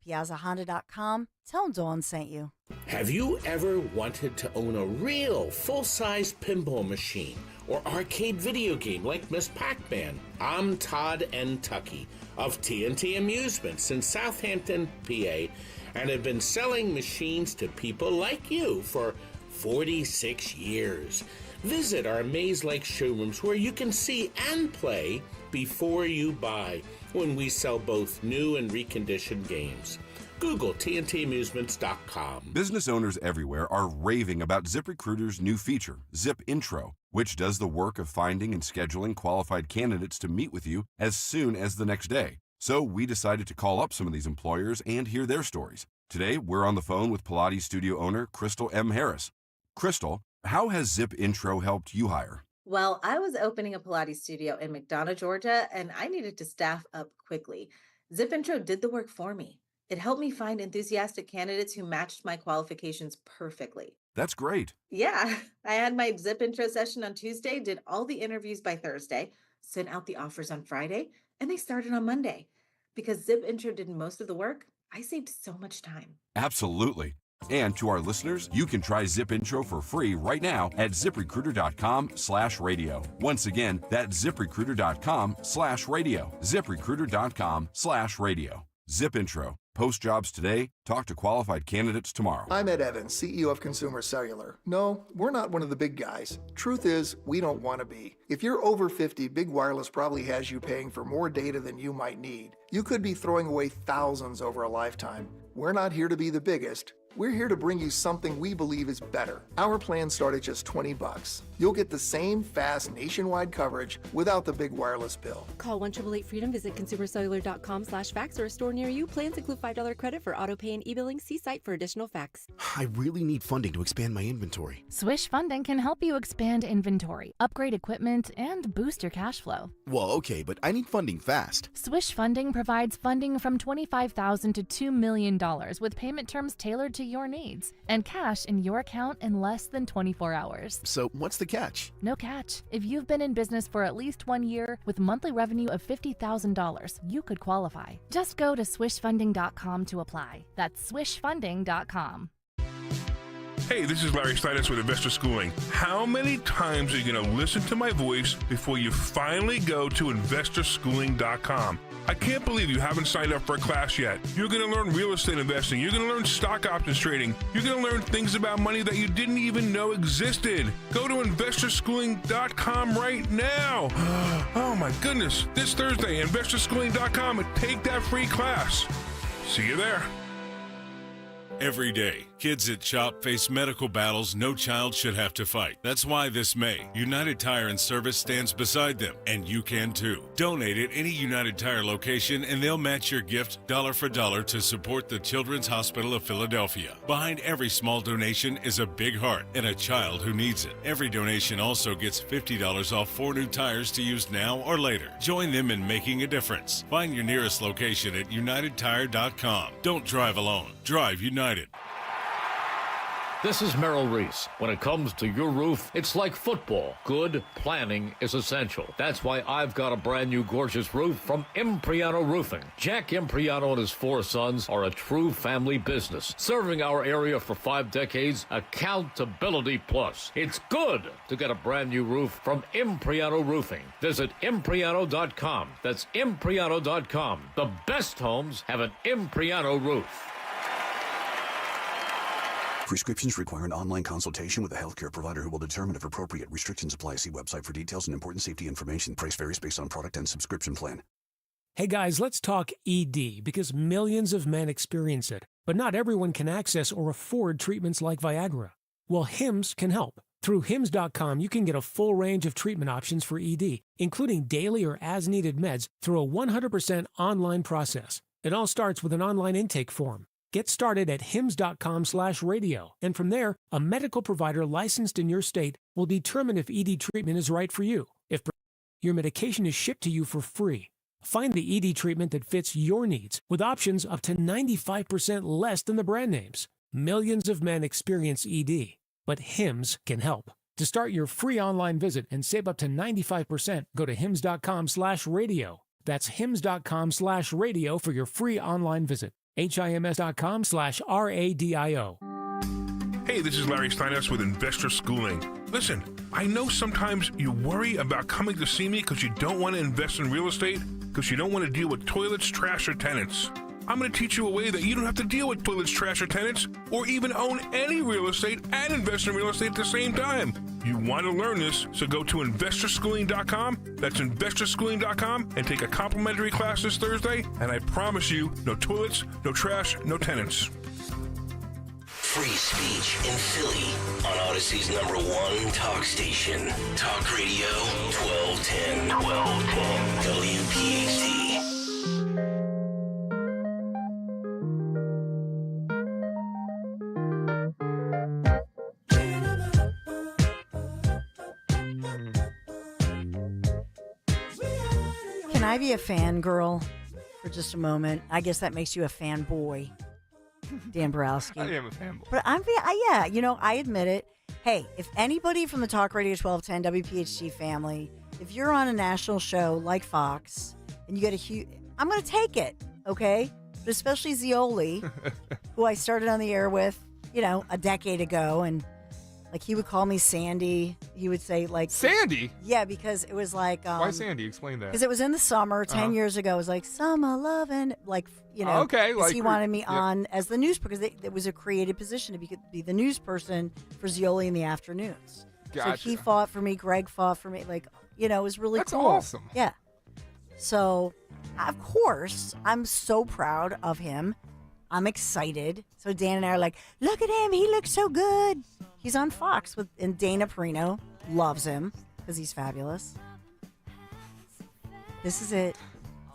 PiazzaHonda.com. Tell them Dawn sent you. Have you ever wanted to own a real full-size pinball machine or arcade video game like Miss Pac-Man? I'm Todd N. Tuckey of TNT Amusements in Southampton, PA, and have been selling machines to people like you for 46 years. Visit our maze-like showrooms where you can see and play before you buy when we sell both new and reconditioned games. Google TNTAmusements.com. Business owners everywhere are raving about ZipRecruiter's new feature, Zip Intro, which does the work of finding and scheduling qualified candidates to meet with you as soon as the next day. So we decided to call up some of these employers and hear their stories. Today, we're on the phone with Pilates studio owner Crystal M. Harris. Crystal, how has Zip Intro helped you hire? Well, I was opening a Pilates studio in McDonough, Georgia, and I needed to staff up quickly. Zip Intro did the work for me. It helped me find enthusiastic candidates who matched my qualifications perfectly. That's great. Yeah, I had my Zip Intro session on Tuesday, did all the interviews by Thursday, sent out the offers on Friday, and they started on Monday. Because Zip Intro did most of the work, I saved so much time. Absolutely. And to our listeners, you can try Zip Intro for free right now at ZipRecruiter.com/radio. Once again, that's ZipRecruiter.com/radio. ZipRecruiter.com/radio. Zip Intro. Post jobs today. Talk to qualified candidates tomorrow. I'm Ed Evans, CEO of Consumer Cellular. No, we're not one of the big guys. Truth is, we don't want to be. If you're over 50, Big Wireless probably has you paying for more data than you might need. You could be throwing away thousands over a lifetime. We're not here to be the biggest. We're here to bring you something we believe is better. Our plans start at just $20. You'll get the same fast nationwide coverage without the big wireless bill. Call 1-888-FREEDOM, visit consumercellular.com/facts or a store near you. Plans include $5 credit for auto pay and e-billing. See site for additional facts. I really need funding to expand my inventory. Swish Funding can help you expand inventory, upgrade equipment, and boost your cash flow. Well, okay, but I need funding fast. Swish Funding provides funding from $25,000 to $2 million with payment terms tailored to your needs and cash in your account in less than 24 hours. So what's the catch? No catch. If you've been in business for at least 1 year with monthly revenue of $50,000, you could qualify. Just go to swishfunding.com to apply. That's swishfunding.com. Hey, this is Larry Steinitz with Investor Schooling. How many times are you going to listen to my voice before you finally go to investorschooling.com? I can't believe you haven't signed up for a class yet. You're going to learn real estate investing. You're going to learn stock options trading. You're going to learn things about money that you didn't even know existed. Go to investorschooling.com right now. Oh my goodness. This Thursday, investorschooling.com, and take that free class. See you there. Every day, kids at CHOP face medical battles no child should have to fight. That's why this May, United Tire and Service stands beside them, and you can too. Donate at any United Tire location and they'll match your gift dollar for dollar to support the Children's Hospital of Philadelphia. Behind every small donation is a big heart and a child who needs it. Every donation also gets $50 off 4 new tires to use now or later. Join them in making a difference. Find your nearest location at unitedtire.com. Don't drive alone. Drive United. This is Merrill Reese. When it comes to your roof, it's like football. Good planning is essential. That's why I've got a brand new gorgeous roof from Impriano Roofing. Jack Impriano and his 4 sons are a true family business, serving our area for 5 decades. Accountability plus. It's good to get a brand new roof from Impriano Roofing. Visit Impriano.com. That's Impriano.com. The best homes have an Impriano roof. Prescriptions require an online consultation with a healthcare provider who will determine if appropriate. Restrictions apply. See website for details and important safety information. Price varies based on product and subscription plan. Hey guys, let's talk ED because millions of men experience it, but not everyone can access or afford treatments like Viagra. Well, Hims can help. Through Hims.com, you can get a full range of treatment options for ED, including daily or as-needed meds through a 100% online process. It all starts with an online intake form. Get started at hims.com/radio, and from there, a medical provider licensed in your state will determine if ED treatment is right for you. If your medication is shipped to you for free. Find the ED treatment that fits your needs with options up to 95% less than the brand names. Millions of men experience ED, but Hims can help. To start your free online visit and save up to 95%, go to hims.com/radio. That's hims.com/radio for your free online visit. HIMS.com/RADIO. Hey, this is Larry Steinhaus with Investor Schooling. Listen, I know sometimes you worry about coming to see me because you don't want to invest in real estate, because you don't want to deal with toilets, trash, or tenants. I'm going to teach you a way that you don't have to deal with toilets, trash, or tenants, or even own any real estate and invest in real estate at the same time. You want to learn this, so go to investorschooling.com. That's investorschooling.com and take a complimentary class this Thursday, and I promise you, no toilets, no trash, no tenants. Free speech in Philly on Odyssey's #1 talk station. Talk Radio 1210. WPHT. Can I be a fangirl for just a moment? I guess that makes you a fanboy, Dan Borowski. I am a fanboy. But yeah, I admit it. Hey, if anybody from the Talk Radio 1210 WPHT family, if you're on a national show like Fox and you get a huge, I'm going to take it, okay? But especially Zioli, who I started on the air with, a decade ago, and like he would call me Sandy. He would say like Sandy. Yeah, because it was like why Sandy? Explain that. Because it was in the summer 10 years ago. It was like summer loving, like okay, like he wanted me on as the news because it was a created position to be the news person for Zioli in the afternoons. Gotcha. So he fought for me. Greg fought for me. Like it was really That's cool. awesome. Yeah. So of course I'm so proud of him. I'm excited. So Dan and I are like, look at him. He looks so good. He's on Fox and Dana Perino loves him because he's fabulous. This is it.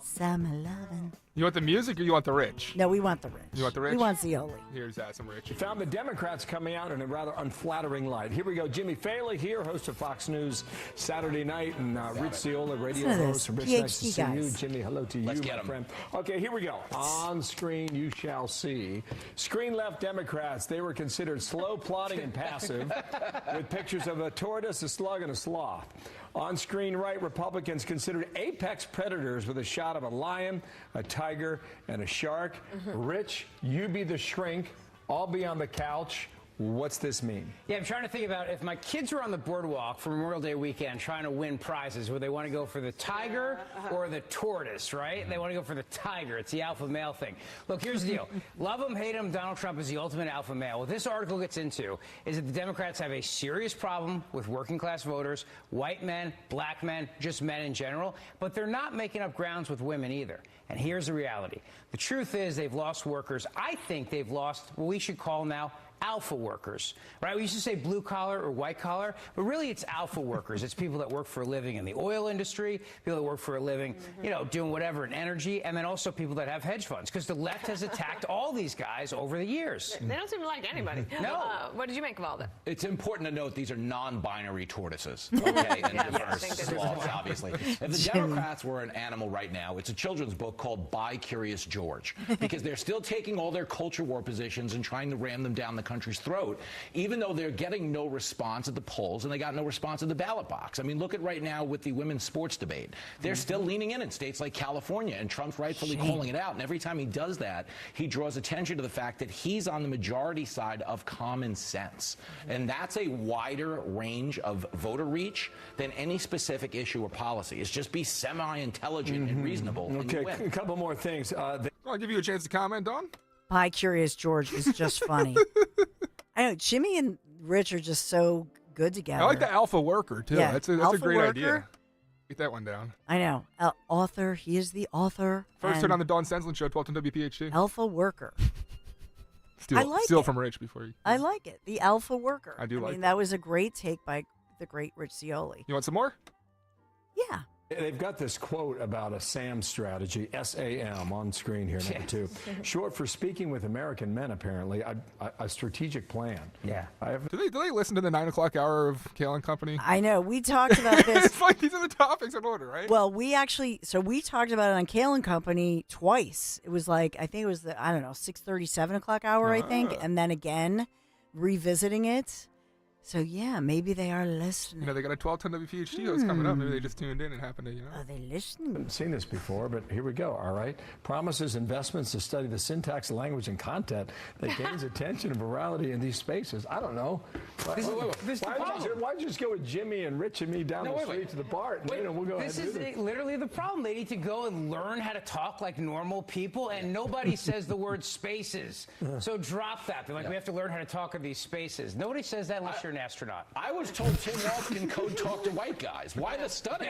Summer lovin'. You want the music or you want the rich? No, we want the rich. You want the rich? We want Zioli. Here's some rich. We found the Democrats coming out in a rather unflattering light. Here we go. Jimmy Faley here, host of Fox News Saturday Night, and Rich Ziola, radio host. Rich, nice to see you. Jimmy, hello to you, my friend. Okay, here we go. On screen, you shall see. Screen left Democrats. They were considered slow, plodding, and passive, with pictures of a tortoise, a slug, and a sloth. On screen right, Republicans considered apex predators with a shot of a lion, a tiger, and a shark. Rich, you be the shrink. I'll be on the couch. What's this mean? Yeah, I'm trying to think about if my kids were on the boardwalk for Memorial Day weekend trying to win prizes, would they want to go for the tiger or the tortoise, right? They want to go for the tiger. It's the alpha male thing. Look, here's the deal. Love him, hate him, Donald Trump is the ultimate alpha male. What this article gets into is that the Democrats have a serious problem with working class voters, white men, black men, just men in general, but they're not making up grounds with women either. And here's the reality. The truth is they've lost workers. I think they've lost what we should call now alpha workers, right? We used to say blue collar or white collar, but really it's alpha workers. It's people that work for a living in the oil industry, people that work for a living, doing whatever in energy, and then also people that have hedge funds, because the left has attacked all these guys over the years. They don't seem to like anybody. No. What did you make of all that? It's important to note these are non-binary tortoises, okay? And sloths, obviously. If the Democrats were an animal right now, it's a children's book called By Curious George, because they're still taking all their culture war positions and trying to ram them down the country's throat, even though they're getting no response at the polls and they got no response at the ballot box. I mean, look at right now with the women's sports debate. They're still leaning in states like California, and Trump's rightfully calling it out. And every time he does that, he draws attention to the fact that he's on the majority side of common sense. And that's a wider range of voter reach than any specific issue or policy. It's just be semi-intelligent and reasonable. Okay, a couple more things. I'll give you a chance to comment, Don. Hi, Curious George is just funny. I know Jimmy and Rich are just so good together. I like the alpha worker, too. Yeah, That's a great idea. Get that one down. I know. Author. He is the author. First turn on the Dawn Senslin Show, 1210 WPHT. Alpha worker. Steal from Rich before you. I like it. The alpha worker. I do like it. That was a great take by the great Rich Cioli. You want some more? Yeah. They've got this quote about a SAM strategy, S-A-M, on screen here, number 2. Short for speaking with American men, apparently, a strategic plan. Yeah. Do they listen to the 9 o'clock hour of Kale and Company? I know. We talked about this. It's like these are the topics in order, right? Well, we talked about it on Kale and Company twice. It was like, I think it was 6:30, 7 o'clock hour, I think. And then again, revisiting it. So, yeah, maybe they are listening. They got a 1210 WPHT that's coming up. Maybe they just tuned in and happened to, Are they listening? I haven't seen this before, but here we go, all right? Promises investments to study the syntax, language, and content that gains attention and virality in these spaces. I don't know. Why don't you just go with Jimmy and Rich and me down the street to the bar? And we'll go ahead This and do is literally the problem. They need to go and learn how to talk like normal people, and nobody says the word spaces. So drop that. They're like, we have to learn how to talk in these spaces. Nobody says that unless you're an astronaut. I was told Tim Walz can code talk to white guys. Why the study?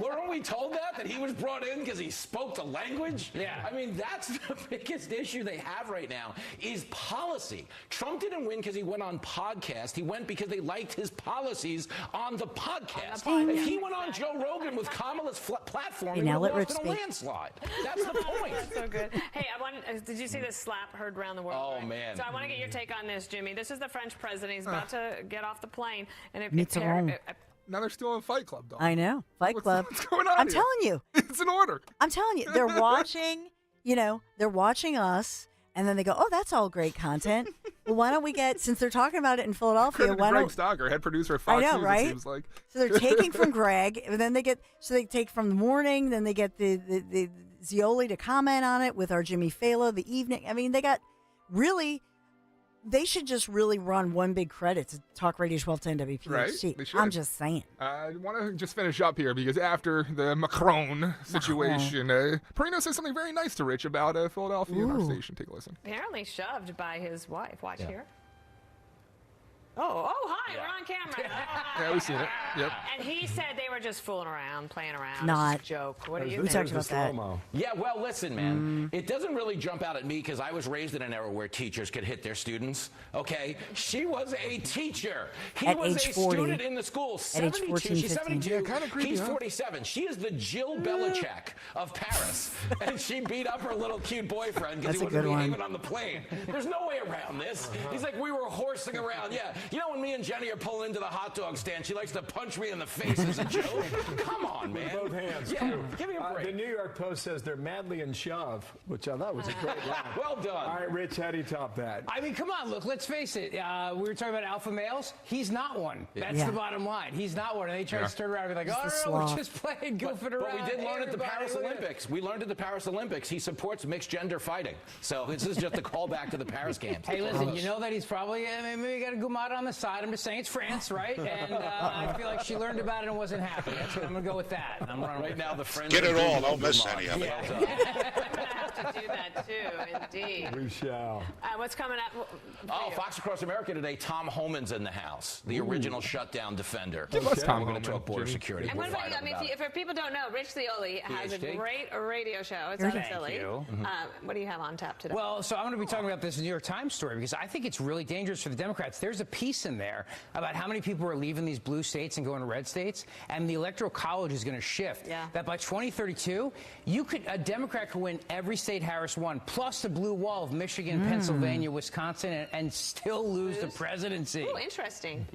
Weren't we told that he was brought in because he spoke the language? Yeah. I mean, that's the biggest issue they have right now is policy. Trump didn't win because he went on podcast. He went because they liked his policies on the podcast. If he went on Joe Rogan with Kamala's platform, he would have lost in a landslide. That's the point. That's so good. Hey, did you see this slap heard around the world? Oh, man. So I want to get your take on this, Jimmy. This is the French president. He's about to get off the plane. And now they're still in Fight Club, though. I know. Fight Club. What's going on I'm here? telling you. It's an order. I'm telling you. They're watching, they're watching us, and then they go, oh, that's all great content. Well, why don't we since they're talking about it in Philadelphia, Greg Stocker, head producer at Fox I know, News, right? it seems like. So they're taking from Greg, and then they take from the morning, then they get the Zioli to comment on it with our Jimmy Fallon, the evening. I mean, they should just really run one big credit to Talk Radio 1210 WPHT. Right? They should. I'm just saying. I want to just finish up here because after the Macron situation, Perino says something very nice to Rich about Philadelphia and our station. Take a listen. apparently shoved by his wife. Watch here. Oh, hi, we're on camera. Yeah, we've seen it. Yep. And he said they were just fooling around, playing around. Not. It's a joke. What do you We think? talked about that. Yeah, well, listen, man. It doesn't really jump out at me because I was raised in an era where teachers could hit their students. Okay? She was a teacher. He At was age a 40. student in the school. At 72. age 14, She's 15. 72. Yeah, kinda creepy, He's huh? 47. She is the Jill Belichick of Paris. And she beat up her little cute boyfriend because he That's a wasn't good one. behaving on the plane. There's no way around this. He's like, we were horsing around. Yeah. You know when me and Jenny are pulling into the hot dog stand, she likes to punch me in the face as a joke? Come on, man. With both hands. Yeah, give me a break. The New York Post says they're madly in shove, which I thought was a great line. Well done. All right, Rich, how do you top that? I mean, come on, look, let's face it. We were talking about alpha males. He's not one. That's the bottom line. He's not one. And they try to stir it around and be like, He's oh, the no, we're sloth. just playing, goofing around. But we did learn at the Everybody, Paris look at it. Olympics. We learned at the Paris Olympics he supports mixed gender fighting. So this is just a callback to the Paris Games. Hey, listen, you know that he's probably, maybe got a Gumata on the side. I'm just saying it's France, right? And I feel like she learned about it and wasn't happy. I'm going to go with that. I'm running Right now, the French Get it are all. doing Don't miss Vermont. any of it. have to do that too, indeed. We shall. What's coming up? Oh, Fox Across America today, Tom Homan's in the house, the original shutdown defender. Give us Tom We're going to Homan, talk border Jimmy. security. And We'll what about you? find I mean, out about if people don't know, Rich Cioli has a PhD? great radio show. It's Thank on Silly. you. What do you have on tap today? Well, so I'm going to be talking about this New York Times story because I think it's really dangerous for the Democrats. There's a piece in there about how many people are leaving these blue states and going to red states, and the Electoral College is going to shift. Yeah. That by 2032, a Democrat could win every state Harris won, plus the blue wall of Michigan, Pennsylvania, Wisconsin, and still lose the presidency. Oh, interesting.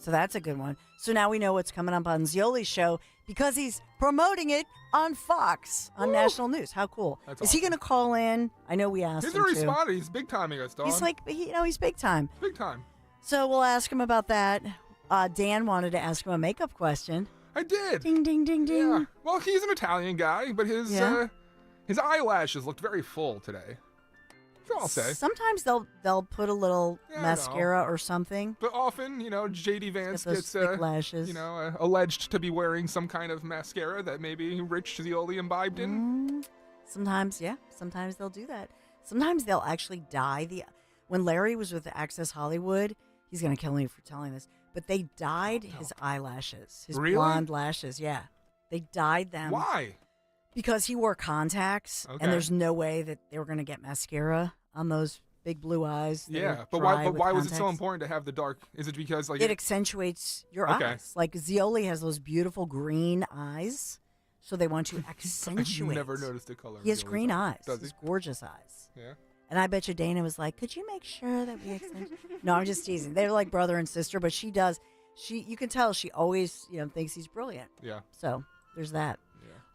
So that's a good one. So now we know what's coming up on Zioli's show because he's promoting it on Fox on national news. How cool. That's Is he going to call in? I know we asked He's him already to. responded. He's big timing us, Dawn. He's like, he's big time. Big time. So we'll ask him about that. Dan wanted to ask him a makeup question. I did. Ding, ding, ding, ding. Yeah. Well, he's an Italian guy, but his eyelashes looked very full today. That's all I'll say. Sometimes they'll put a little mascara or something. But often, J.D. Vance Get those gets thick lashes. alleged to be wearing some kind of mascara that maybe Rich Zioli imbibed in. Sometimes, yeah. Sometimes they'll do that. Sometimes they'll actually dye when Larry was with Access Hollywood, he's going to kill me for telling this, but they dyed his eyelashes, his blonde lashes, yeah. They dyed them. Why? Because he wore contacts, and there's no way that they were going to get mascara on those big blue eyes. Yeah, but why was it so important to have the dark? Is it because it accentuates your eyes? Like Zioli has those beautiful green eyes, so they want to accentuate. I've never noticed the color. He has green eyes. Does he? He has gorgeous eyes. Yeah. And I bet you Dana was like, "Could you make sure that we accentuate?" No, I'm just teasing. They're like brother and sister, but she does. You can tell she always, thinks he's brilliant. Yeah. So there's that.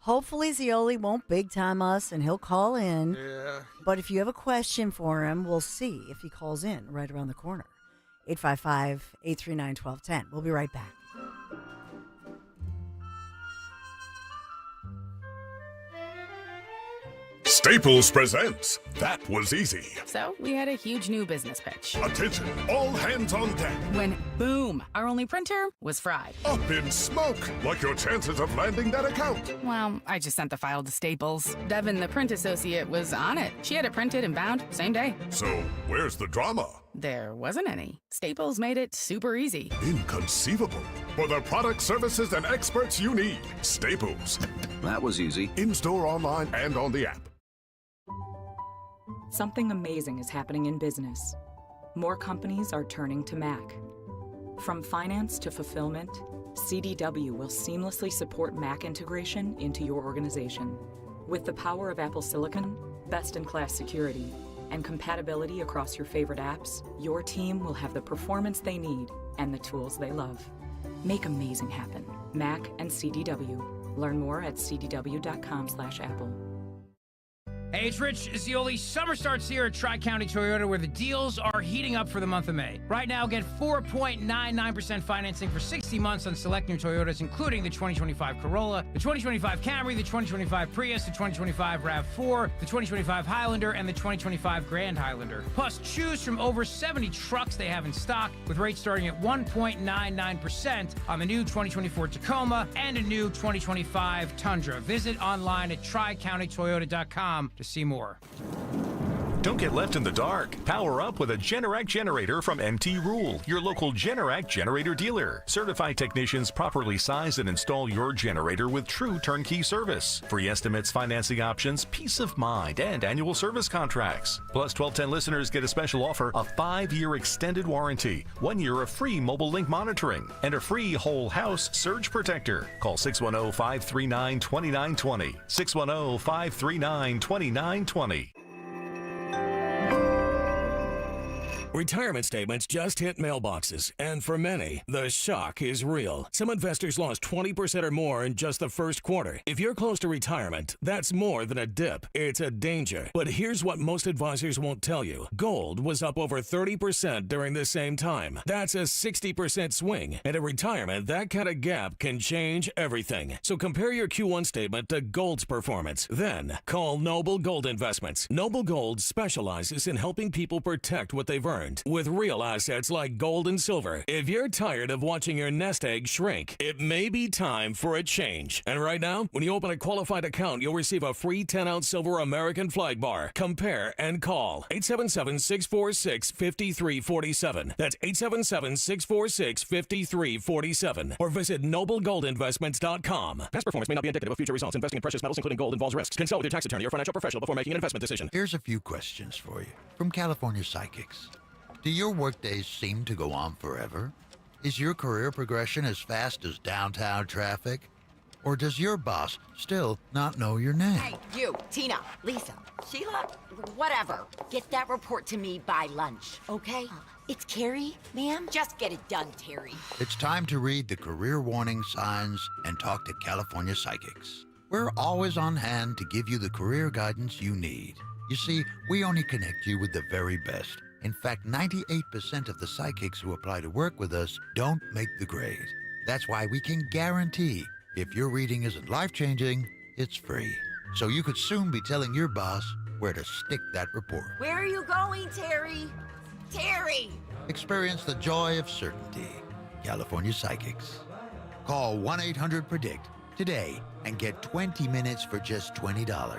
Hopefully Zioli won't big time us and he'll call in. Yeah. But if you have a question for him, we'll see if he calls in right around the corner. 855-839-1210. We'll be right back. Staples presents That Was Easy. So we had a huge new business pitch. Attention, all hands on deck. When, boom, our only printer was fried. Up in smoke, like your chances of landing that account. Well, I just sent the file to Staples. Devin, the print associate, was on it. She had it printed and bound same day. So, where's the drama? There wasn't any. Staples made it super easy. Inconceivable. For the products, services, and experts you need, Staples. That was easy. In-store, online, and on the app. Something amazing is happening in business. More companies are turning to Mac. From finance to fulfillment, CDW will seamlessly support Mac integration into your organization. With the power of Apple Silicon, best-in-class security, and compatibility across your favorite apps, your team will have the performance they need and the tools they love. Make amazing happen. Mac and CDW. Learn more at cdw.com/Apple. Hey, it's Rich Zioli. Summer starts here at Tri-County Toyota, where the deals are heating up for the month of May. Right now, get 4.99% financing for 60 months on select new Toyotas, including the 2025 Corolla, the 2025 Camry, the 2025 Prius, the 2025 RAV4, the 2025 Highlander, and the 2025 Grand Highlander. Plus, choose from over 70 trucks they have in stock, with rates starting at 1.99% on the new 2024 Tacoma and a new 2025 Tundra. Visit online at tricountytoyota.com to see more. Don't get left in the dark. Power up with a Generac generator from MT Rule, your local Generac generator dealer. Certified technicians properly size and install your generator with true turnkey service. Free estimates, financing options, peace of mind, and annual service contracts. Plus, 1210 listeners get a special offer, a 5-year extended warranty, 1 year of free mobile link monitoring, and a free whole house surge protector. Call 610-539-2920. 610-539-2920. Retirement statements just hit mailboxes, and for many, the shock is real. Some investors lost 20% or more in just the first quarter. If you're close to retirement, that's more than a dip. It's a danger. But here's what most advisors won't tell you. Gold was up over 30% during the same time. That's a 60% swing. And at retirement, that kind of gap can change everything. So compare your Q1 statement to gold's performance. Then call Noble Gold Investments. Noble Gold specializes in helping people protect what they've earned with real assets like gold and silver. If you're tired of watching your nest egg shrink, it may be time for a change. And right now, when you open a qualified account, you'll receive a free 10-ounce silver American flag bar. Compare and call 877-646-5347. That's 877-646-5347. Or visit noblegoldinvestments.com. Past performance may not be indicative of future results. Investing in precious metals, including gold, involves risks. Consult with your tax attorney or financial professional before making an investment decision. Here's a few questions for you from California Psychics. Do your workdays seem to go on forever? Is your career progression as fast as downtown traffic? Or does your boss still not know your name? Hey, you, Tina, Lisa, Sheila, whatever. Get that report to me by lunch, okay? It's Carrie, ma'am. Just get it done, Terry. It's time to read the career warning signs and talk to California Psychics. We're always on hand to give you the career guidance you need. You see, we only connect you with the very best. In fact, 98% of the psychics who apply to work with us don't make the grade. That's why we can guarantee if your reading isn't life-changing, it's free. So you could soon be telling your boss where to stick that report. Where are you going, Terry? Terry! Experience the joy of certainty. California Psychics. Call 1-800-PREDICT today and get 20 minutes for just $20.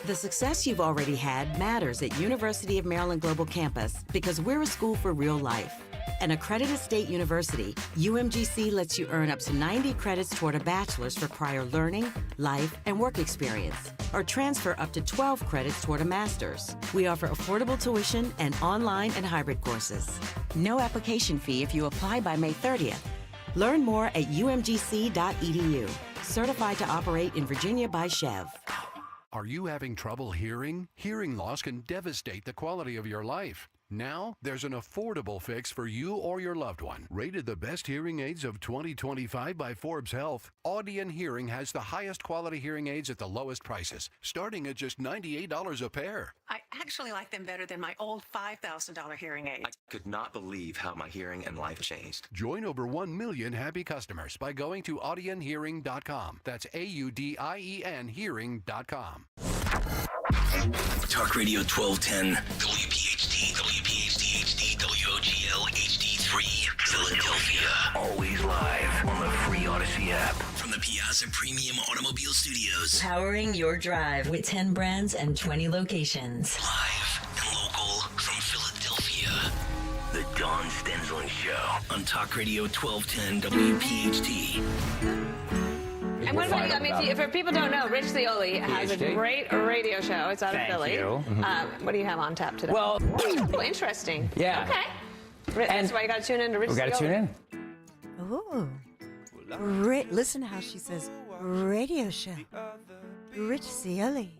The success you've already had matters at University of Maryland Global Campus because we're a school for real life. An accredited state university, UMGC lets you earn up to 90 credits toward a bachelor's for prior learning, life, and work experience, or transfer up to 12 credits toward a master's. We offer affordable tuition and online and hybrid courses. No application fee if you apply by May 30th. Learn more at umgc.edu. Certified to operate in Virginia by Chev. Are you having trouble hearing? Hearing loss can devastate the quality of your life. Now, there's an affordable fix for you or your loved one. Rated the best hearing aids of 2025 by Forbes Health, Audion Hearing has the highest quality hearing aids at the lowest prices, starting at just $98 a pair. I actually like them better than my old $5,000 hearing aid. I could not believe how my hearing and life changed. Join over 1 million happy customers by going to audionhearing.com. That's AUDIEN hearing.com. Talk Radio 1210, WPHT, WPHT HD, WOGL HD3, Philadelphia. Always live on the free Odyssey app. From the Piazza Premium Automobile Studios. Powering your drive with 10 brands and 20 locations. Live and local from Philadelphia. The Dawn Stensland Show on Talk Radio 1210, WPHT. And what about you? I mean, if people don't know, Rich Cioli has a great radio show. It's out of Philly. You. What do you have on tap today? Well, interesting. Yeah. Okay. That's why you got to tune in to Rich Cioli. We got to tune in. Ooh. Listen how she says, radio show. Rich Cioli.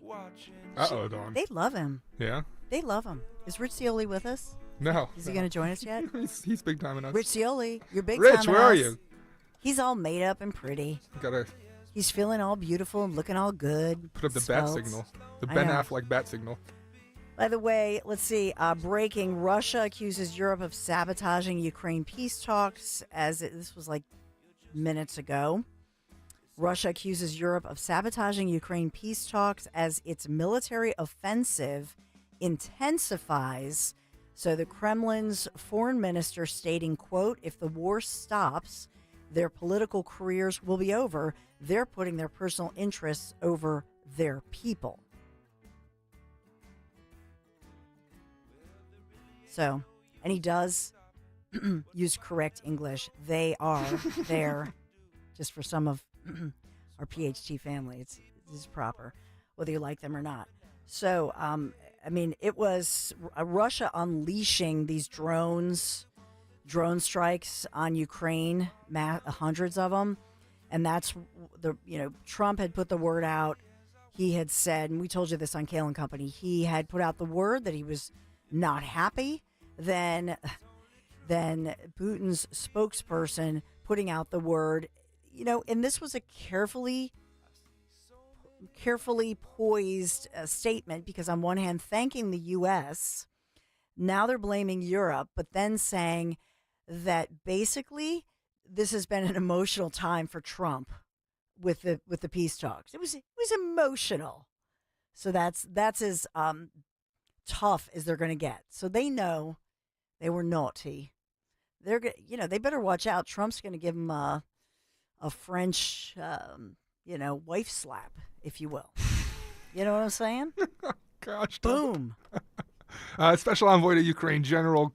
Uh-oh, Dawn. They love him. Yeah? They love him. Is Rich Cioli with us? No. Is he going to join us yet? He's big time enough. Rich Cioli, you're big Rich, time where are you? He's all made up and pretty. He's feeling all beautiful and looking all good. Put up the bat signal. The Ben Affleck bat signal. By the way, let's see. Breaking: Russia accuses Europe of sabotaging Ukraine peace talks. This was like minutes ago. Russia accuses Europe of sabotaging Ukraine peace talks as its military offensive intensifies. So the Kremlin's foreign minister stating, quote, if the war stops, their political careers will be over. They're putting their personal interests over their people. So, and he does use correct English. They are there, just for some of our PHT family. It's proper, whether you like them or not. So, I mean, it was Russia unleashing these drone strikes on Ukraine, hundreds of them. And that's Trump had put the word out. He had said, and we told you this on Kale and Company, he had put out the word that he was not happy. Then Putin's spokesperson putting out the word, and this was a carefully poised statement, because on one hand, thanking the U.S., now they're blaming Europe, but then saying that basically this has been an emotional time for Trump with the peace talks. It was emotional. So that's as tough as they're going to get. So they know they were naughty. They're they better watch out. Trump's going to give them a French wife slap, if you will. You know what I'm saying? Gosh. Boom. Special envoy to Ukraine, General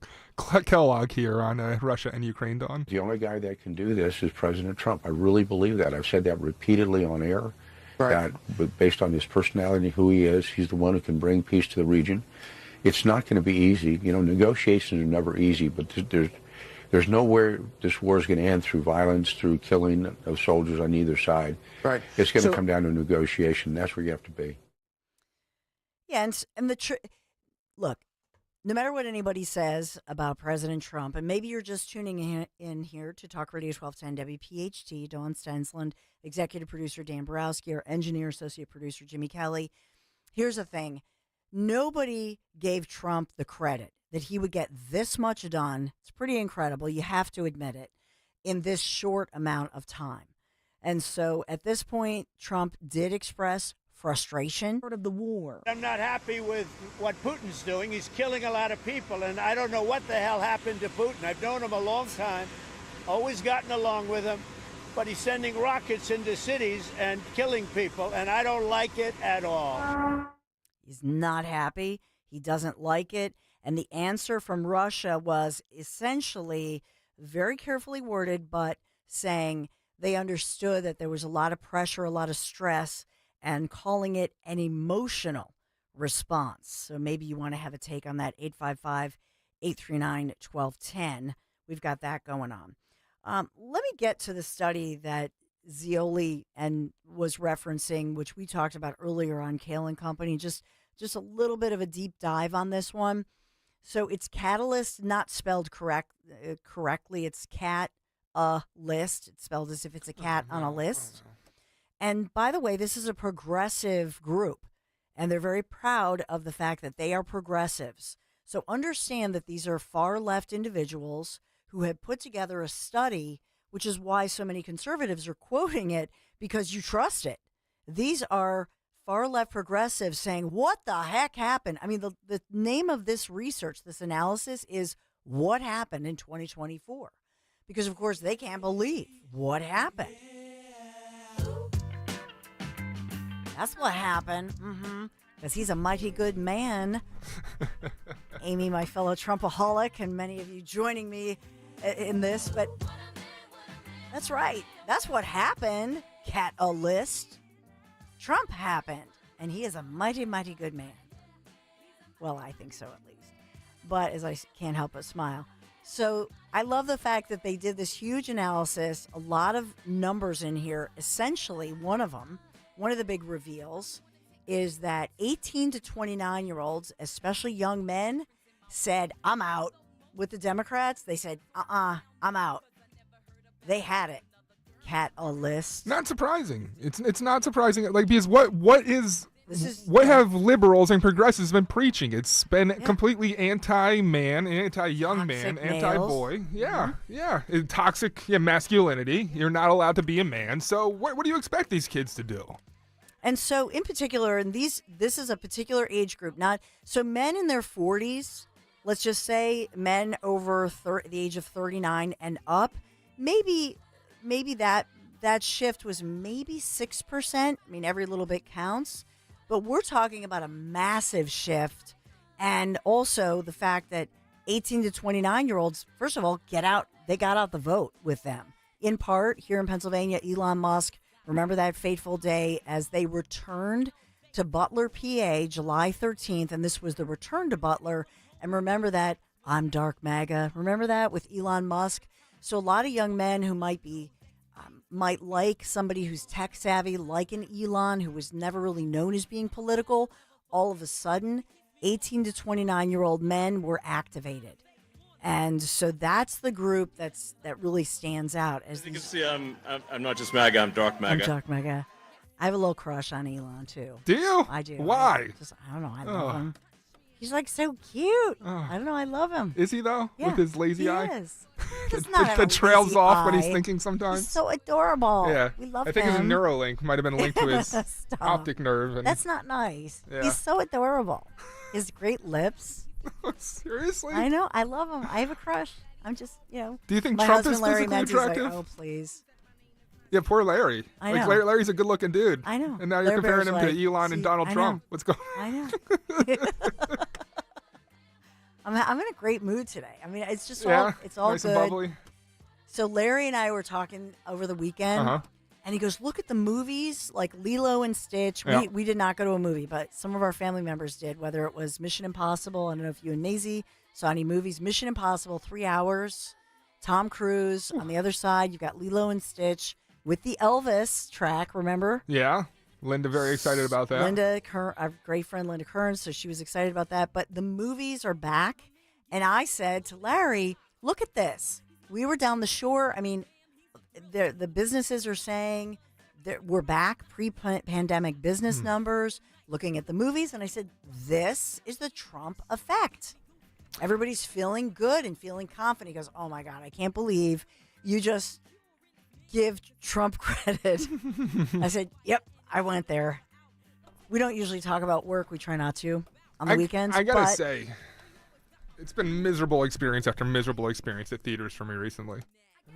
Kellogg here on Russia and Ukraine, Dawn. The only guy that can do this is President Trump. I really believe that. I've said that repeatedly on air. Right. But based on his personality, who he is, he's the one who can bring peace to the region. It's not going to be easy. Negotiations are never easy, but there's nowhere this war is going to end through violence, through killing of soldiers on either side. Right. It's going to come down to negotiation. That's where you have to be. Yeah, and look, no matter what anybody says about President Trump, and maybe you're just tuning in here to Talk Radio 1210 WPHT, Dawn Stensland, executive producer Dan Borowski, our engineer, associate producer Jimmy Kelly. Here's the thing. Nobody gave Trump the credit that he would get this much done. It's pretty incredible. You have to admit it, in this short amount of time. And so at this point, Trump did express frustration of the war. I'm not happy with what Putin's doing. He's killing a lot of people, and I don't know what the hell happened to Putin. I've known him a long time, always gotten along with him, but he's sending rockets into cities and killing people, and I don't like it at all. He's not happy. He doesn't like it. And the answer from Russia was essentially very carefully worded, but saying they understood that there was a lot of pressure, a lot of stress, and calling it an emotional response. So maybe you want to have a take on that. 855-839-1210. We've got that going on. Let me get to the study that Zeoli was referencing, which we talked about earlier on Kale and Company. Just a little bit of a deep dive on this one. So it's Catalyst, not spelled correctly. It's list. It's spelled as if it's a cat on a list. And by the way, this is a progressive group, and they're very proud of the fact that they are progressives. So understand that these are far left individuals who have put together a study, which is why so many conservatives are quoting it, because you trust it. These are far left progressives saying, what the heck happened? I mean, the name of this research, this analysis, is What Happened in 2024? Because, of course, they can't believe what happened. That's what happened. Because he's a mighty good man. Amy, my fellow Trumpaholic, and many of you joining me in this. But that's right. That's what happened. Catalyst. Trump happened. And he is a mighty, mighty good man. Well, I think so at least. But as I can't help but smile. So I love the fact that they did this huge analysis, a lot of numbers in here. Essentially, one of the big reveals is that 18 to 29-year-olds, especially young men, said, I'm out. With the Democrats, they said, I'm out. They had it. Catalyst. Not surprising. It's not surprising. Like, because what have liberals and progressives been preaching? It's been completely anti-man, anti-young man, anti-boy. Yeah. Toxic masculinity. You're not allowed to be a man. So what do you expect these kids to do? And so in particular, and this is a particular age group, so men in their 40s, let's just say men over the age of 39 and up, maybe that shift was maybe 6%. I mean, every little bit counts. But we're talking about a massive shift. And also the fact that 18 to 29-year-olds, first of all, they got out the vote with them. In part, here in Pennsylvania, Elon Musk, remember that fateful day as they returned to Butler, PA, July 13th. And this was the return to Butler. And remember that I'm Dark MAGA. Remember that with Elon Musk? So a lot of young men who might like somebody who's tech savvy, like an Elon, who was never really known as being political, all of a sudden, 18 to 29-year-old men were activated. And so that's the group that really stands out. As you can see, I'm not just MAGA, I'm Dark MAGA. I'm Dark MAGA. I have a little crush on Elon, too. Do you? I do. Why? I don't know. I love him. He's like so cute. I don't know. I love him. Is he though? Yeah, with his lazy eye? He is. That trails off when he's thinking sometimes. He's so adorable. Yeah. We love him. I think his Neuralink might have been linked to his optic nerve. That's not nice. Yeah. He's so adorable. His great lips. Seriously? I know. I love him. I have a crush. I'm just, Do you think my Trump husband, is Larry physically Menzies, attractive? like, oh, please. Yeah, poor Larry. I know. Larry's a good-looking dude. I know. And now you're comparing him to Elon and Donald Trump. What's going on? I know. I'm in a great mood today. I mean, it's just all nice good. And bubbly. So Larry and I were talking over the weekend, and he goes, "Look at the movies like Lilo and Stitch." Yeah. We did not go to a movie, but some of our family members did. Whether it was Mission Impossible, I don't know if you and Maisie saw any movies. Mission Impossible, 3 hours. Tom Cruise on the other side. You've got Lilo and Stitch with the Elvis track. Remember? Yeah. Linda very excited about that. Linda, our great friend Linda Kearns, so she was excited about that. But the movies are back, and I said to Larry, look at this. We were down the shore. I mean, the businesses are saying that we're back, pre-pandemic business numbers, looking at the movies, and I said, this is the Trump effect. Everybody's feeling good and feeling confident. He goes, oh, my God, I can't believe you just give Trump credit. I said, yep, I went there. We don't usually talk about work. We try not to on the weekends. I got to say, it's been miserable experience after miserable experience at theaters for me recently.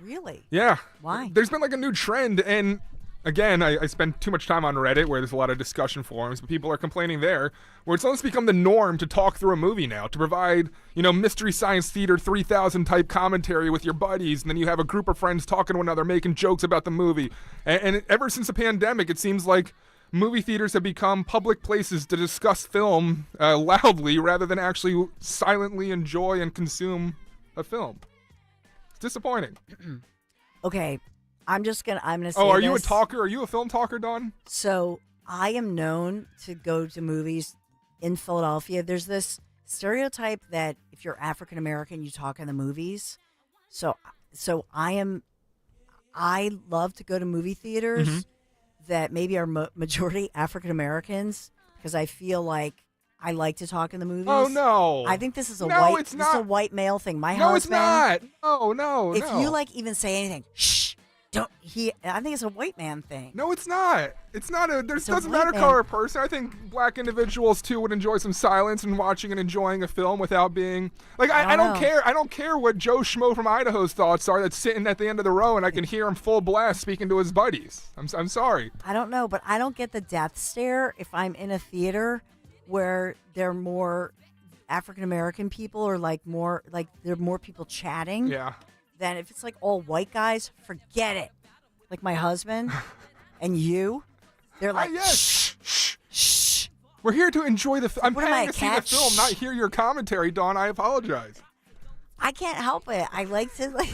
Really? Yeah. Why? There's been like a new trend, and again, I spend too much time on Reddit where there's a lot of discussion forums, but people are complaining there, where it's almost become the norm to talk through a movie now, to provide, Mystery Science Theater 3000 type commentary with your buddies, and then you have a group of friends talking to one another, making jokes about the movie. And ever since the pandemic, it seems like movie theaters have become public places to discuss film loudly rather than actually silently enjoy and consume a film. It's disappointing. Okay. I'm gonna say Oh, are this. you a talker? Are you a film talker, Dawn? So I am known to go to movies in Philadelphia. There's this stereotype that if you're African American, you talk in the movies. So I love to go to movie theaters that maybe are majority African Americans because I feel like I like to talk in the movies. Oh no! I think this is a This is a white male thing. My no, husband. it's not. No. If you even say anything, shh. I think it's a white man thing. No, it's not. It's not a. There doesn't white matter man. color of person. I think black individuals too would enjoy some silence and watching and enjoying a film without being like. I don't care. I don't care what Joe Schmo from Idaho's thoughts are. That's sitting at the end of the row and I can hear him full blast speaking to his buddies. I'm sorry. I don't know, but I don't get the death stare if I'm in a theater where there are more African American people or there are more people chatting. Yeah. Than if it's like all white guys. Forget it. Like my husband and you, they're like, shh. We're here to enjoy the film. I'm paying to see the film, not hear your commentary, Dawn. I apologize. I can't help it. I like to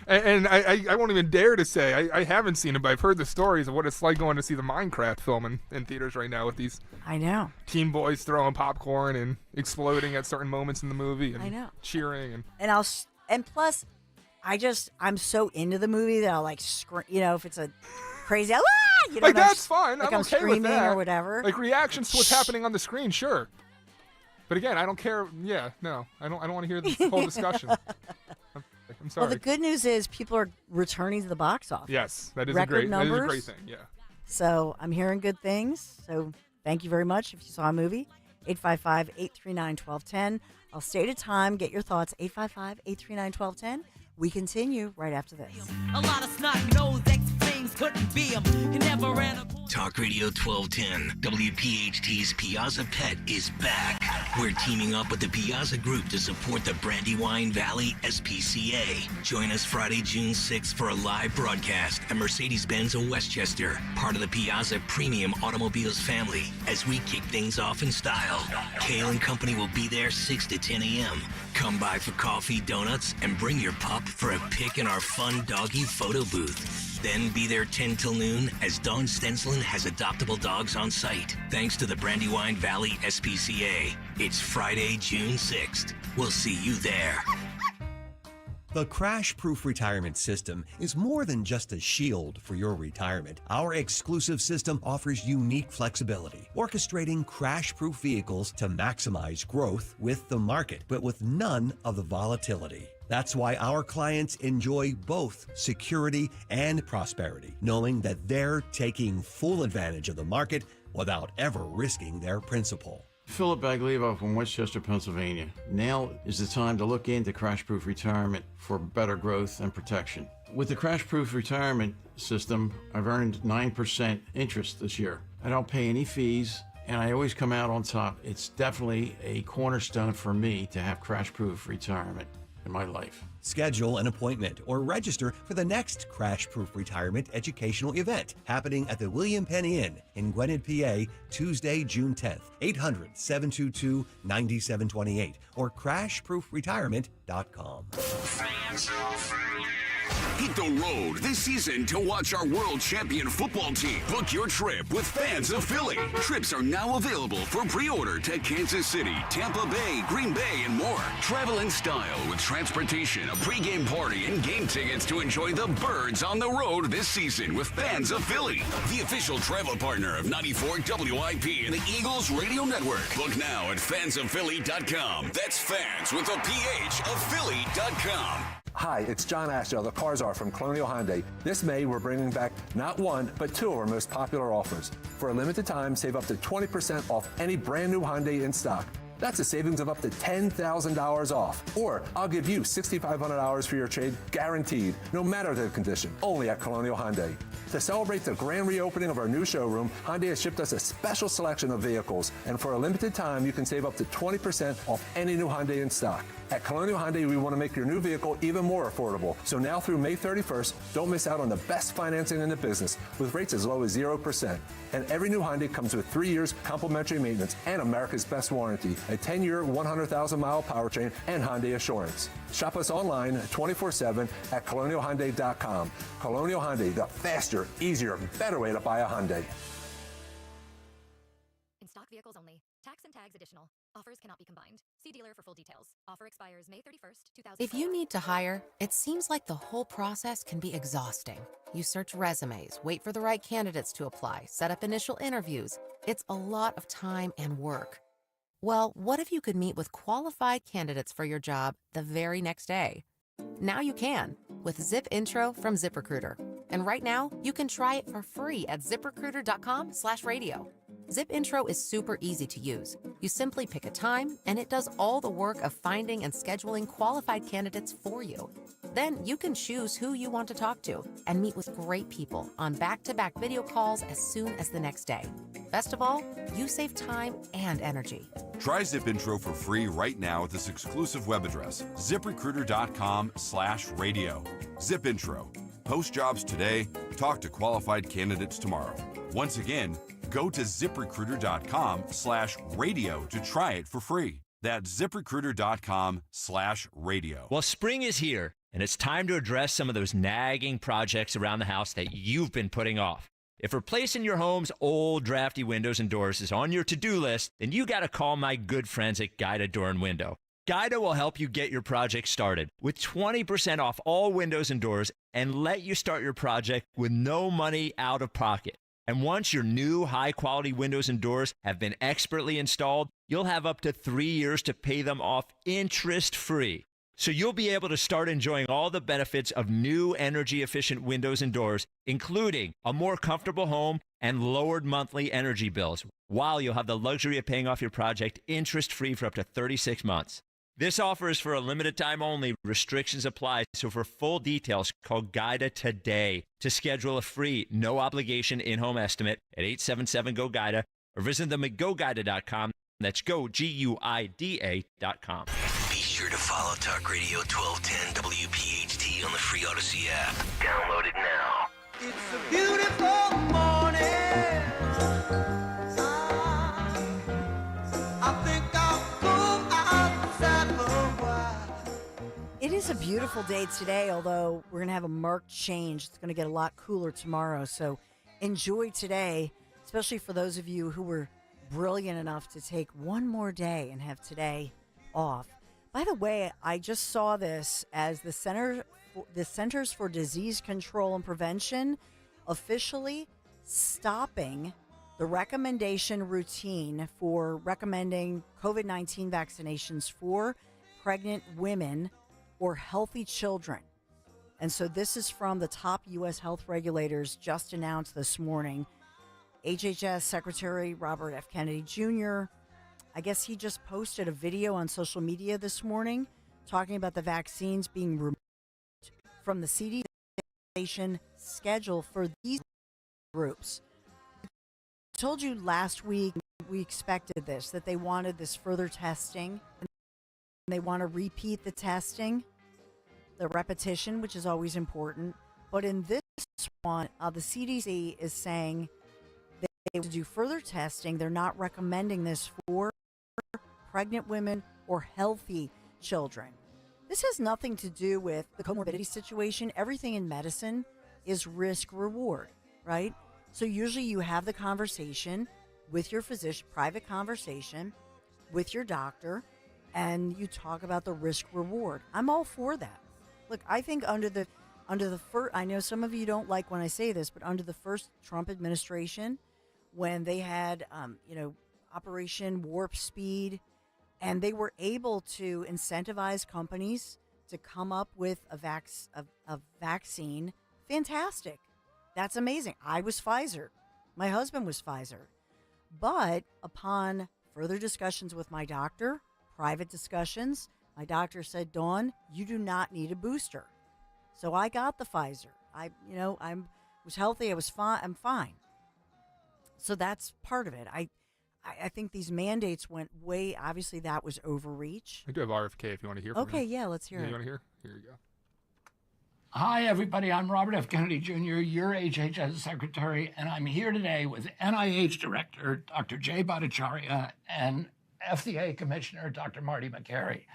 And I won't even dare to say I haven't seen it, but I've heard the stories of what it's like going to see the Minecraft film in theaters right now with these. I know. Teen boys throwing popcorn and exploding at certain moments in the movie. And I know. Cheering and plus. I'm so into the movie that I'll scream, if it's a crazy, that's fine. Like I'm okay with that. Or whatever. Like reactions to what's happening on the screen, sure. But again, I don't care. Yeah, no, I don't want to hear this whole discussion. I'm sorry. Well, the good news is people are returning to the box office. Yes, that is Record a numbers. great thing. Yeah. So I'm hearing good things. So thank you very much. If you saw a movie, 855-839-1210. I'll state a time. Get your thoughts. 855-839-1210. We continue right after this. A lot of snot-nosed ex-flames couldn't be him. He never ran a... Talk Radio 1210, WPHT's Piazza Pet is back. We're teaming up with the Piazza Group to support the Brandywine Valley SPCA. Join us Friday, June 6th for a live broadcast at Mercedes-Benz of Westchester, part of the Piazza Premium Automobiles family, as we kick things off in style. Kale and Company will be there 6 to 10 a.m. Come by for coffee, donuts, and bring your pup for a pic in our fun doggy photo booth. Then be there 10 till noon as Dawn Stenslin has adoptable dogs on site. Thanks to the Brandywine Valley SPCA. It's Friday, June 6th. We'll see you there. The Crash-Proof Retirement System is more than just a shield for your retirement. Our exclusive system offers unique flexibility, orchestrating crash-proof vehicles to maximize growth with the market, but with none of the volatility. That's why our clients enjoy both security and prosperity, knowing that they're taking full advantage of the market without ever risking their principal. Philip Baglivo from Westchester, Pennsylvania. Now is the time to look into Crash-Proof Retirement for better growth and protection. With the Crash-Proof Retirement system, I've earned 9% interest this year. I don't pay any fees, and I always come out on top. It's definitely a cornerstone for me to have Crash-Proof Retirement in my life. Schedule an appointment or register for the next Crash-Proof Retirement educational event happening at the William Penn Inn in Gwinnett, PA, Tuesday, June 10th, 800-722-9728 or crashproofretirement.com. Hit the road this season to watch our world champion football team. Book your trip with Fans of Philly. Trips are now available for pre-order to Kansas City, Tampa Bay, Green Bay, and more. Travel in style with transportation, a pregame party, and game tickets to enjoy the Birds on the road this season with Fans of Philly, the official travel partner of 94 WIP and the Eagles Radio Network. Book now at fansofphilly.com. That's fans with a PH of Philly.com. Hi, it's John Ashdale, the Car Czar from Colonial Hyundai. This May, we're bringing back not one, but two of our most popular offers. For a limited time, save up to 20% off any brand new Hyundai in stock. That's a savings of up to $10,000 off. Or I'll give you $6,500 for your trade, guaranteed, no matter the condition, only at Colonial Hyundai. To celebrate the grand reopening of our new showroom, Hyundai has shipped us a special selection of vehicles, and for a limited time, you can save up to 20% off any new Hyundai in stock. At Colonial Hyundai, we want to make your new vehicle even more affordable. So now through May 31st, don't miss out on the best financing in the business with rates as low as 0%. And every new Hyundai comes with 3 years complimentary maintenance and America's best warranty, a 10-year, 100,000-mile powertrain, and Hyundai Assurance. Shop us online 24/7 at colonialhyundai.com. Colonial Hyundai, the faster, easier, better way to buy a Hyundai. In stock vehicles only. Tax and tags additional. Offers cannot be combined. See dealer for full details. Offer expires May 31st, 2000. If you need to hire, it seems like the whole process can be exhausting. You search resumes, wait for the right candidates to apply, set up initial interviews. It's a lot of time and work. Well, what if you could meet with qualified candidates for your job the very next day? Now you can with Zip Intro from ZipRecruiter. And right now, you can try it for free at ziprecruiter.com/radio. Zip Intro is super easy to use. You simply pick a time, and it does all the work of finding and scheduling qualified candidates for you. Then you can choose who you want to talk to and meet with great people on back-to-back video calls as soon as the next day. Best of all, you save time and energy. Try Zip Intro for free right now at this exclusive web address, ziprecruiter.com/radio. Zip Intro. Post jobs today, talk to qualified candidates tomorrow. Once again, go to ziprecruiter.com/radio to try it for free. That's ziprecruiter.com/radio. Well, spring is here, and it's time to address some of those nagging projects around the house that you've been putting off. If replacing your home's old, drafty windows and doors is on your to-do list, then you got to call my good friends at Guida Door and Window. Guida will help you get your project started with 20% off all windows and doors and let you start your project with no money out of pocket. And once your new high-quality windows and doors have been expertly installed, you'll have up to 3 years to pay them off interest-free. So you'll be able to start enjoying all the benefits of new energy-efficient windows and doors, including a more comfortable home and lowered monthly energy bills, while you'll have the luxury of paying off your project interest-free for up to 36 months. This offer is for a limited time only. Restrictions apply. So for full details, call Guida today to schedule a free, no-obligation in-home estimate at 877-GO-GUIDA or visit them at GoGuida.com. That's go, GUIDA.com. Be sure to follow Talk Radio 1210 WPHT on the free Odyssey app. Download it now. It's a beautiful morning. I think I'll go outside for a while. It is a beautiful day today, although we're going to have a marked change. It's going to get a lot cooler tomorrow, so enjoy today, especially for those of you who were brilliant enough to take one more day and have today off. By the way, I just saw this as the Centers for Disease Control and Prevention officially stopping the recommendation routine for recommending COVID-19 vaccinations for pregnant women or healthy children. And so this is from the top U.S. health regulators just announced this morning. HHS Secretary Robert F. Kennedy Jr., I guess he just posted a video on social media this morning talking about the vaccines being removed from the CDC schedule for these groups. I told you last week we expected this, that they wanted this further testing, and they want to repeat the testing, the repetition, which is always important. But in this one, the CDC is saying they will do further testing. They're not recommending this for pregnant women or healthy children. This has nothing to do with the comorbidity situation. Everything in medicine is risk reward, right? So usually you have the conversation with your physician, private conversation with your doctor, and you talk about the risk reward. I'm all for that. Look, I think under the first, I know some of you don't like when I say this, but under the first Trump administration, when they had, Operation Warp Speed, and they were able to incentivize companies to come up with a vaccine, fantastic. That's amazing. I was Pfizer. My husband was Pfizer. But upon further discussions with my doctor, private discussions, my doctor said, Dawn, you do not need a booster. So I got the Pfizer. I was healthy. I was fine. I'm fine. So that's part of it. I think these mandates went way, obviously that was overreach. I do have RFK if you want to hear from Okay, him. yeah, let's hear it. You want to hear? Here you go. Hi, everybody. I'm Robert F. Kennedy Jr., your HHS Secretary, and I'm here today with NIH Director Dr. Jay Bhattacharya and FDA Commissioner Dr. Marty Makary.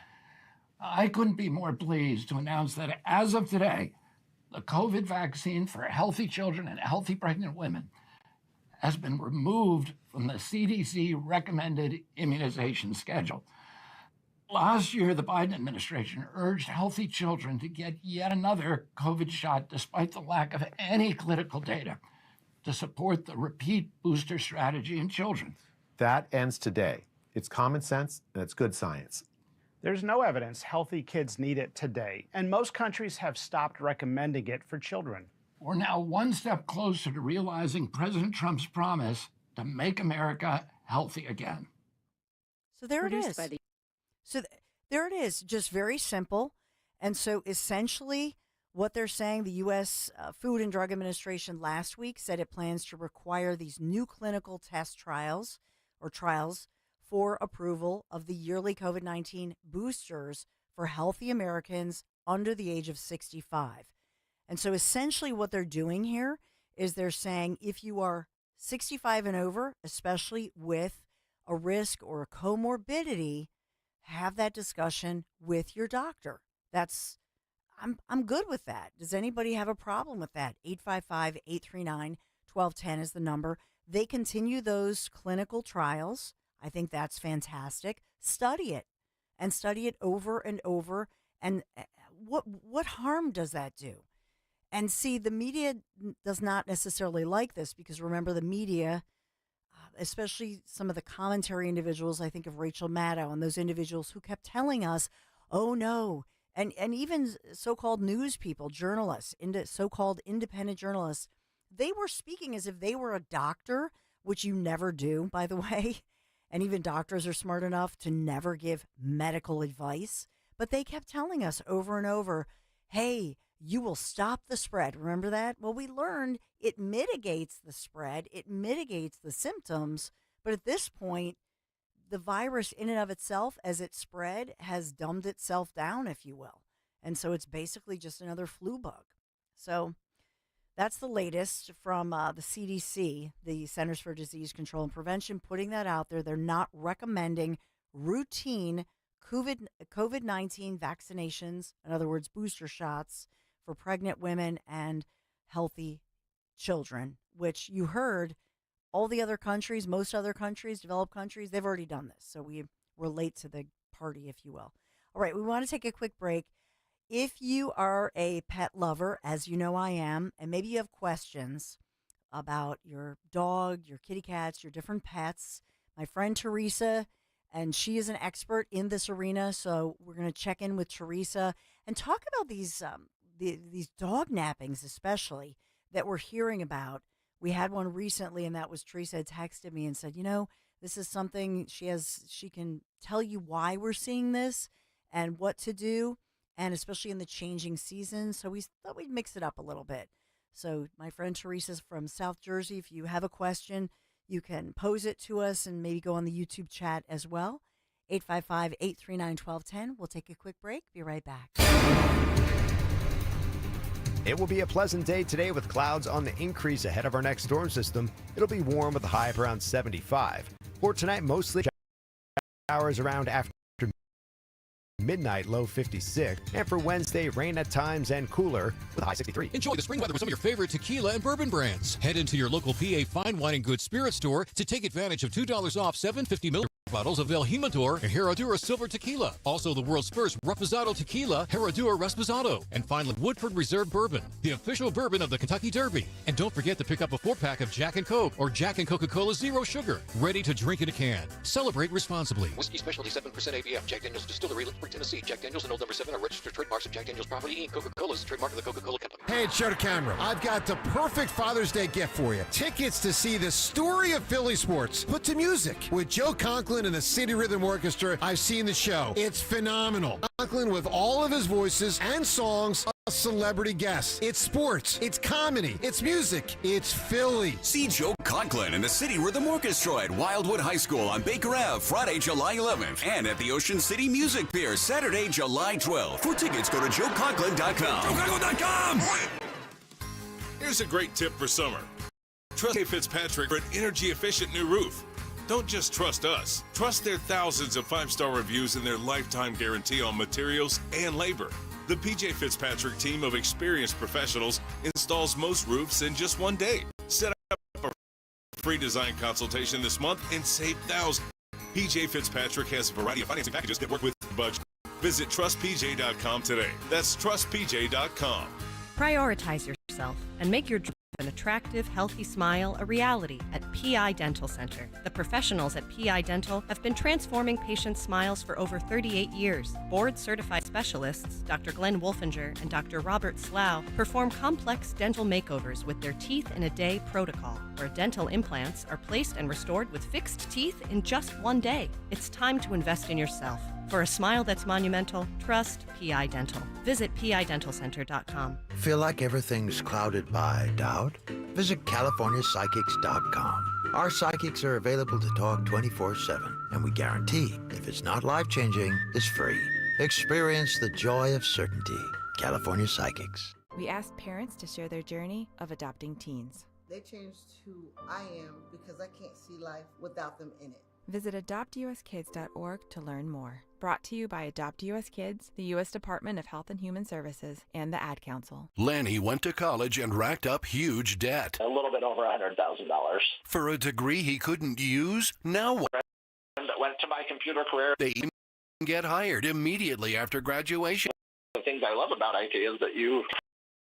I couldn't be more pleased to announce that as of today, the COVID vaccine for healthy children and healthy pregnant women has been removed from the CDC recommended immunization schedule. Last year, the Biden administration urged healthy children to get yet another COVID shot despite the lack of any clinical data to support the repeat booster strategy in children. That ends today. It's common sense and it's good science. There's no evidence healthy kids need it today, and most countries have stopped recommending it for children. We're now one step closer to realizing President Trump's promise to make America healthy again. So there it is. There it is, just very simple. And so essentially what they're saying, the U.S. Food and Drug Administration last week said it plans to require these new clinical test trials for approval of the yearly COVID-19 boosters for healthy Americans under the age of 65. And so essentially what they're doing here is they're saying if you are 65 and over, especially with a risk or a comorbidity, have that discussion with your doctor. I'm good with that. Does anybody have a problem with that? 855-839-1210 is the number. They continue those clinical trials. I think that's fantastic. Study it and study it over and over. And what harm does that do? And see, the media does not necessarily like this because remember the media, especially some of the commentary individuals, I think of Rachel Maddow and those individuals who kept telling us, oh no, and even so-called news people, journalists, so-called independent journalists, they were speaking as if they were a doctor, which you never do, by the way. And even doctors are smart enough to never give medical advice. But they kept telling us over and over, hey, you will stop the spread. Remember that? Well, we learned it mitigates the spread. It mitigates the symptoms. But at this point, the virus in and of itself, as it spread, has dumbed itself down, if you will. And so it's basically just another flu bug. So that's the latest from the CDC, the Centers for Disease Control and Prevention, putting that out there. They're not recommending routine COVID-19 vaccinations, in other words, booster shots for pregnant women and healthy children, which you heard all the other countries, most other countries, developed countries, they've already done this. So we're late to the party, if you will. All right, we want to take a quick break. If you are a pet lover, as you know I am, and maybe you have questions about your dog, your kitty cats, your different pets, my friend Teresa, and she is an expert in this arena, so we're going to check in with Teresa and talk about these dog nappings, especially that we're hearing about. We had one recently, and that was Teresa had texted me and said, this is something she can tell you why we're seeing this and what to do, and especially in the changing season. So we thought we'd mix it up a little bit. So my friend Teresa's from South Jersey. If you have a question, you can pose it to us and maybe go on the YouTube chat as well. 855-839-1210. We'll take a quick break. Be right back. It will be a pleasant day today with clouds on the increase ahead of our next storm system. It'll be warm with a high of around 75. For tonight, mostly showers around after Midnight, low 56. And for Wednesday, rain at times and cooler with a high 63. Enjoy the spring weather with some of your favorite tequila and bourbon brands. Head into your local PA Fine Wine and Good Spirit store to take advantage of $2 off 750 ml bottles of El Jimador and Herradura Silver Tequila. Also, the world's first Reposado Tequila, Herradura Reposado. And finally, Woodford Reserve Bourbon, the official bourbon of the Kentucky Derby. And don't forget to pick up a 4-pack of Jack and Coke or Jack and Coca-Cola Zero Sugar. Ready to drink in a can. Celebrate responsibly. Whiskey Specialty 7% ABF. Jack Daniel's Distillery, Lynchburg, Tennessee. Jack Daniel's and Old Number 7 are registered trademarks of Jack Daniel's Property Inc. Coca-Cola is a trademark of the Coca-Cola Company. Hey, it's Show to Camera. I've got the perfect Father's Day gift for you. Tickets to see the story of Philly sports put to music. With Joe Conklin and the City Rhythm Orchestra, I've seen the show. It's phenomenal. Conklin with all of his voices and songs, a celebrity guest. It's sports. It's comedy. It's music. It's Philly. See Joe Conklin and the City Rhythm Orchestra at Wildwood High School on Baker Ave, Friday, July 11th. And at the Ocean City Music Pier, Saturday, July 12th. For tickets, go to joeconklin.com. joeconklin.com! Here's a great tip for summer. Trust J. Fitzpatrick for an energy-efficient new roof. Don't just trust us. Trust their thousands of 5-star reviews and their lifetime guarantee on materials and labor. The PJ Fitzpatrick team of experienced professionals installs most roofs in just one day. Set up a free design consultation this month and save thousands. PJ Fitzpatrick has a variety of financing packages that work with your budget. Visit trustpj.com today. That's trustpj.com. Prioritize yourself and make your dream of an attractive, healthy smile a reality at PI Dental Center. The professionals at PI Dental have been transforming patients' smiles for over 38 years. Board-certified specialists, Dr. Glenn Wolfinger and Dr. Robert Slough, perform complex dental makeovers with their teeth-in-a-day protocol, where dental implants are placed and restored with fixed teeth in just one day. It's time to invest in yourself. For a smile that's monumental, trust PI Dental. Visit pidentalcenter.com. Feel like everything's clouded by doubt? Visit CaliforniaPsychics.com. Our psychics are available to talk 24/7, and we guarantee if it's not life-changing, it's free. Experience the joy of certainty. California Psychics. We asked parents to share their journey of adopting teens. They changed who I am because I can't see life without them in it. Visit adoptuskids.org to learn more. Brought to you by Adopt US Kids, the U.S. Department of Health and Human Services, and the Ad Council. Lanny went to college and racked up huge debt. A little bit over $100,000. For a degree he couldn't use? Now what? And went to my computer career. They even get hired immediately after graduation. The things I love about IT is that you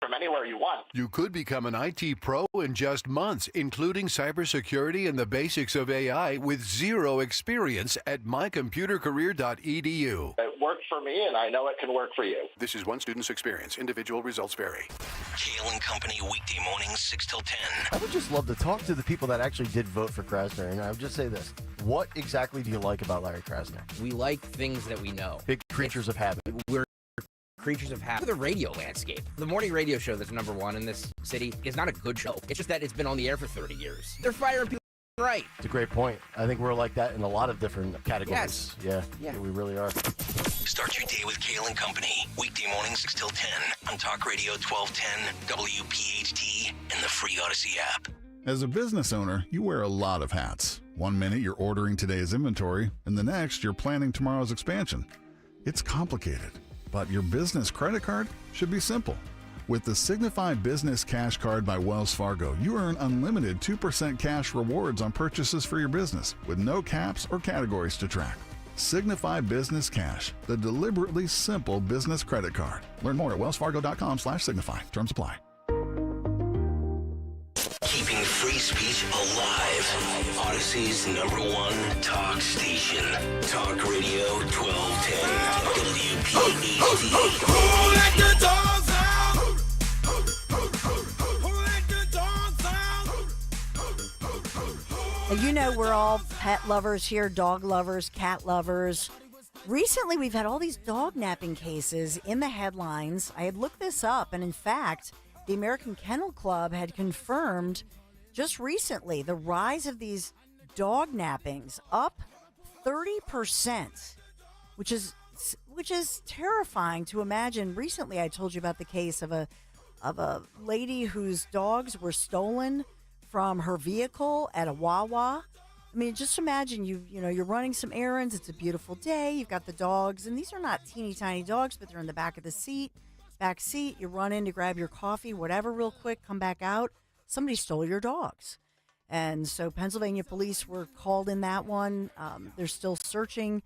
from anywhere you want. You could become an IT pro in just months, including cybersecurity and the basics of AI with zero experience at mycomputercareer.edu. It worked for me, and I know it can work for you. This is one student's experience. Individual results vary. Kale and Company, weekday mornings, 6 till 10. I would just love to talk to the people that actually did vote for Krasner, and I would just say this. What exactly do you like about Larry Krasner? We like things that we know. Big creatures of habit. We're creatures of habit. The radio landscape. The morning radio show that's #1 in this city is not a good show. It's just that it's been on the air for 30 years. They're firing people right. It's a great point. I think we're like that in a lot of different categories. Yes. Yeah, we really are. Start your day with Kale and Company, weekday mornings 6 till 10 on Talk Radio 1210, WPHT, and the free Odyssey app. As a business owner, you wear a lot of hats. One minute you're ordering today's inventory, and the next you're planning tomorrow's expansion. It's complicated. But your business credit card should be simple. With the Signify Business Cash Card by Wells Fargo, you earn unlimited 2% cash rewards on purchases for your business with no caps or categories to track. Signify Business Cash, the deliberately simple business credit card. Learn more at wellsfargo.com/signify. Terms apply. Keeping free speech alive. Odyssey's #1 talk station. Talk Radio 1210. WPHT. Who let the dogs out? Who let the dogs out? You know, we're all pet lovers here, dog lovers, cat lovers. Recently, we've had all these dog napping cases in the headlines. I had looked this up, and in fact, the American Kennel Club had confirmed just recently the rise of these dog nappings, up 30%, which is terrifying to imagine. Recently, I told you about the case of a lady whose dogs were stolen from her vehicle at a Wawa, I mean, just imagine you're running some errands. It's a beautiful day. You've got the dogs, and these are not teeny tiny dogs, but they're in the back of the back seat. You run in to grab your coffee, whatever, real quick. Come back out. Somebody stole your dogs, and so Pennsylvania police were called in that one. They're still searching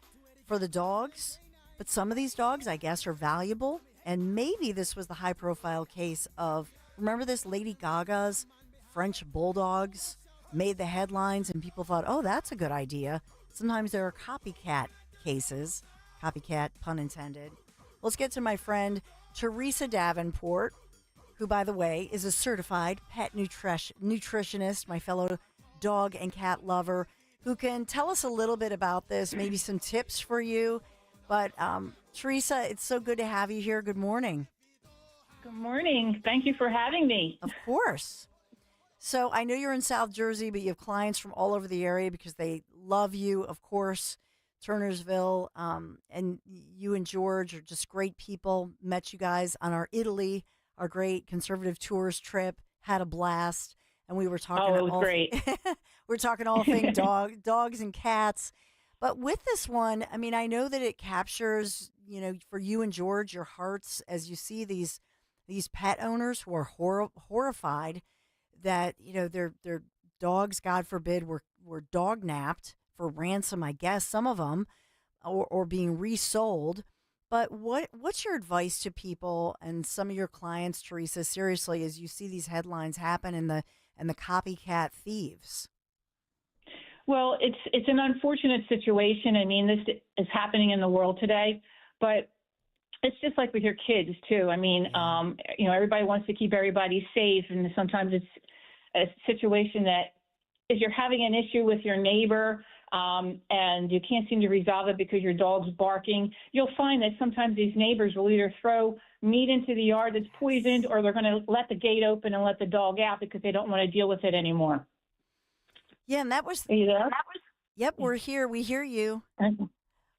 for the dogs, but some of these dogs, I guess, are valuable. And maybe this was the high-profile case of, remember this Lady Gaga's French bulldogs? Made the headlines and people thought, oh, that's a good idea. Sometimes there are copycat cases. Copycat, pun intended. Let's get to my friend Teresa Davenport, who, by the way, is a certified pet nutritionist, my fellow dog and cat lover, who can tell us a little bit about this, maybe some tips for you. But Teresa, it's so good to have you here. Good morning. Good morning. Thank you for having me. Of course. So I know you're in South Jersey, but you have clients from all over the area because they love you, of course, Turnersville, and you and George are just great people. Met you guys on our great conservative tours trip, had a blast, and we were talking. Oh, it was great. We're talking all things dogs and cats. But with this one, I mean, I know that it captures, for you and George, your hearts as you see these pet owners who are horrified that their dogs, God forbid, were dog napped for ransom, I guess, some of them, or being resold. But what's your advice to people and some of your clients, Teresa, seriously, as you see these headlines happen and the copycat thieves? Well, it's an unfortunate situation. I mean, this is happening in the world today, but it's just like with your kids too. I mean, everybody wants to keep everybody safe, and sometimes it's a situation that if you're having an issue with your neighbor and you can't seem to resolve it because your dog's barking, you'll find that sometimes these neighbors will either throw meat into the yard that's poisoned, or they're going to let the gate open and let the dog out because they don't want to deal with it anymore. Yeah, and that was. Are you there? Yep, we're here. We hear you.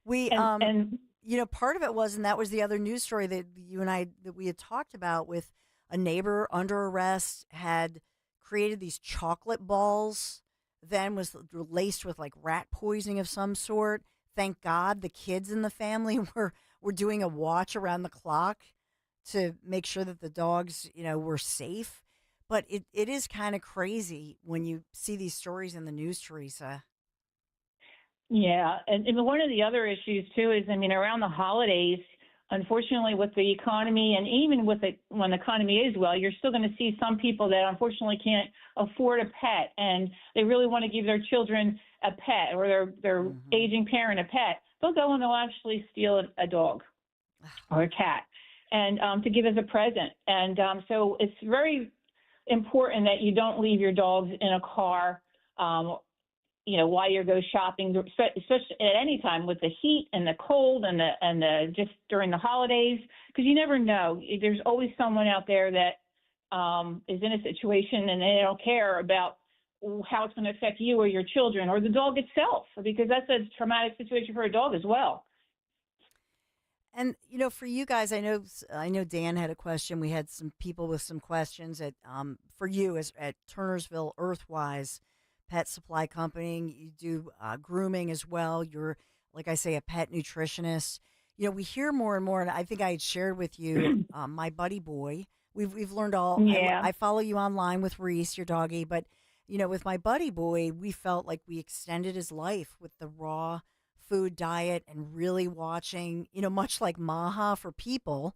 We part of it was, and that was the other news story that you and I that we had talked about, with a neighbor under arrest had created these chocolate balls, then was laced with like rat poisoning of some sort. Thank God the kids in the family were doing a watch around the clock to make sure that the dogs, were safe. But it is kind of crazy when you see these stories in the news, Teresa. Yeah, and one of the other issues too is, I mean, around the holidays, unfortunately, with the economy, and even when the economy is well, you're still going to see some people that unfortunately can't afford a pet, and they really want to give their children a pet, or their aging parent a pet. They'll go and they'll actually steal a dog or a cat, and to give as a present. And so it's very important that you don't leave your dogs in a car, while you go shopping, especially at any time with the heat and the cold and the just during the holidays, because you never know. There's always someone out there that is in a situation and they don't care about how it's going to affect you or your children or the dog itself, because that's a traumatic situation for a dog as well. And for you guys, I know Dan had a question. We had some people with some questions for you at Turnersville Earthwise Pet Supply Company. You do grooming as well. You're, like I say, a pet nutritionist. We hear more and more, and I think I had shared with you my buddy boy. We've learned all. Yeah. I follow you online with Reese, your doggy, but with my buddy boy, we felt like we extended his life with the raw food diet and really watching, much like Maha for people,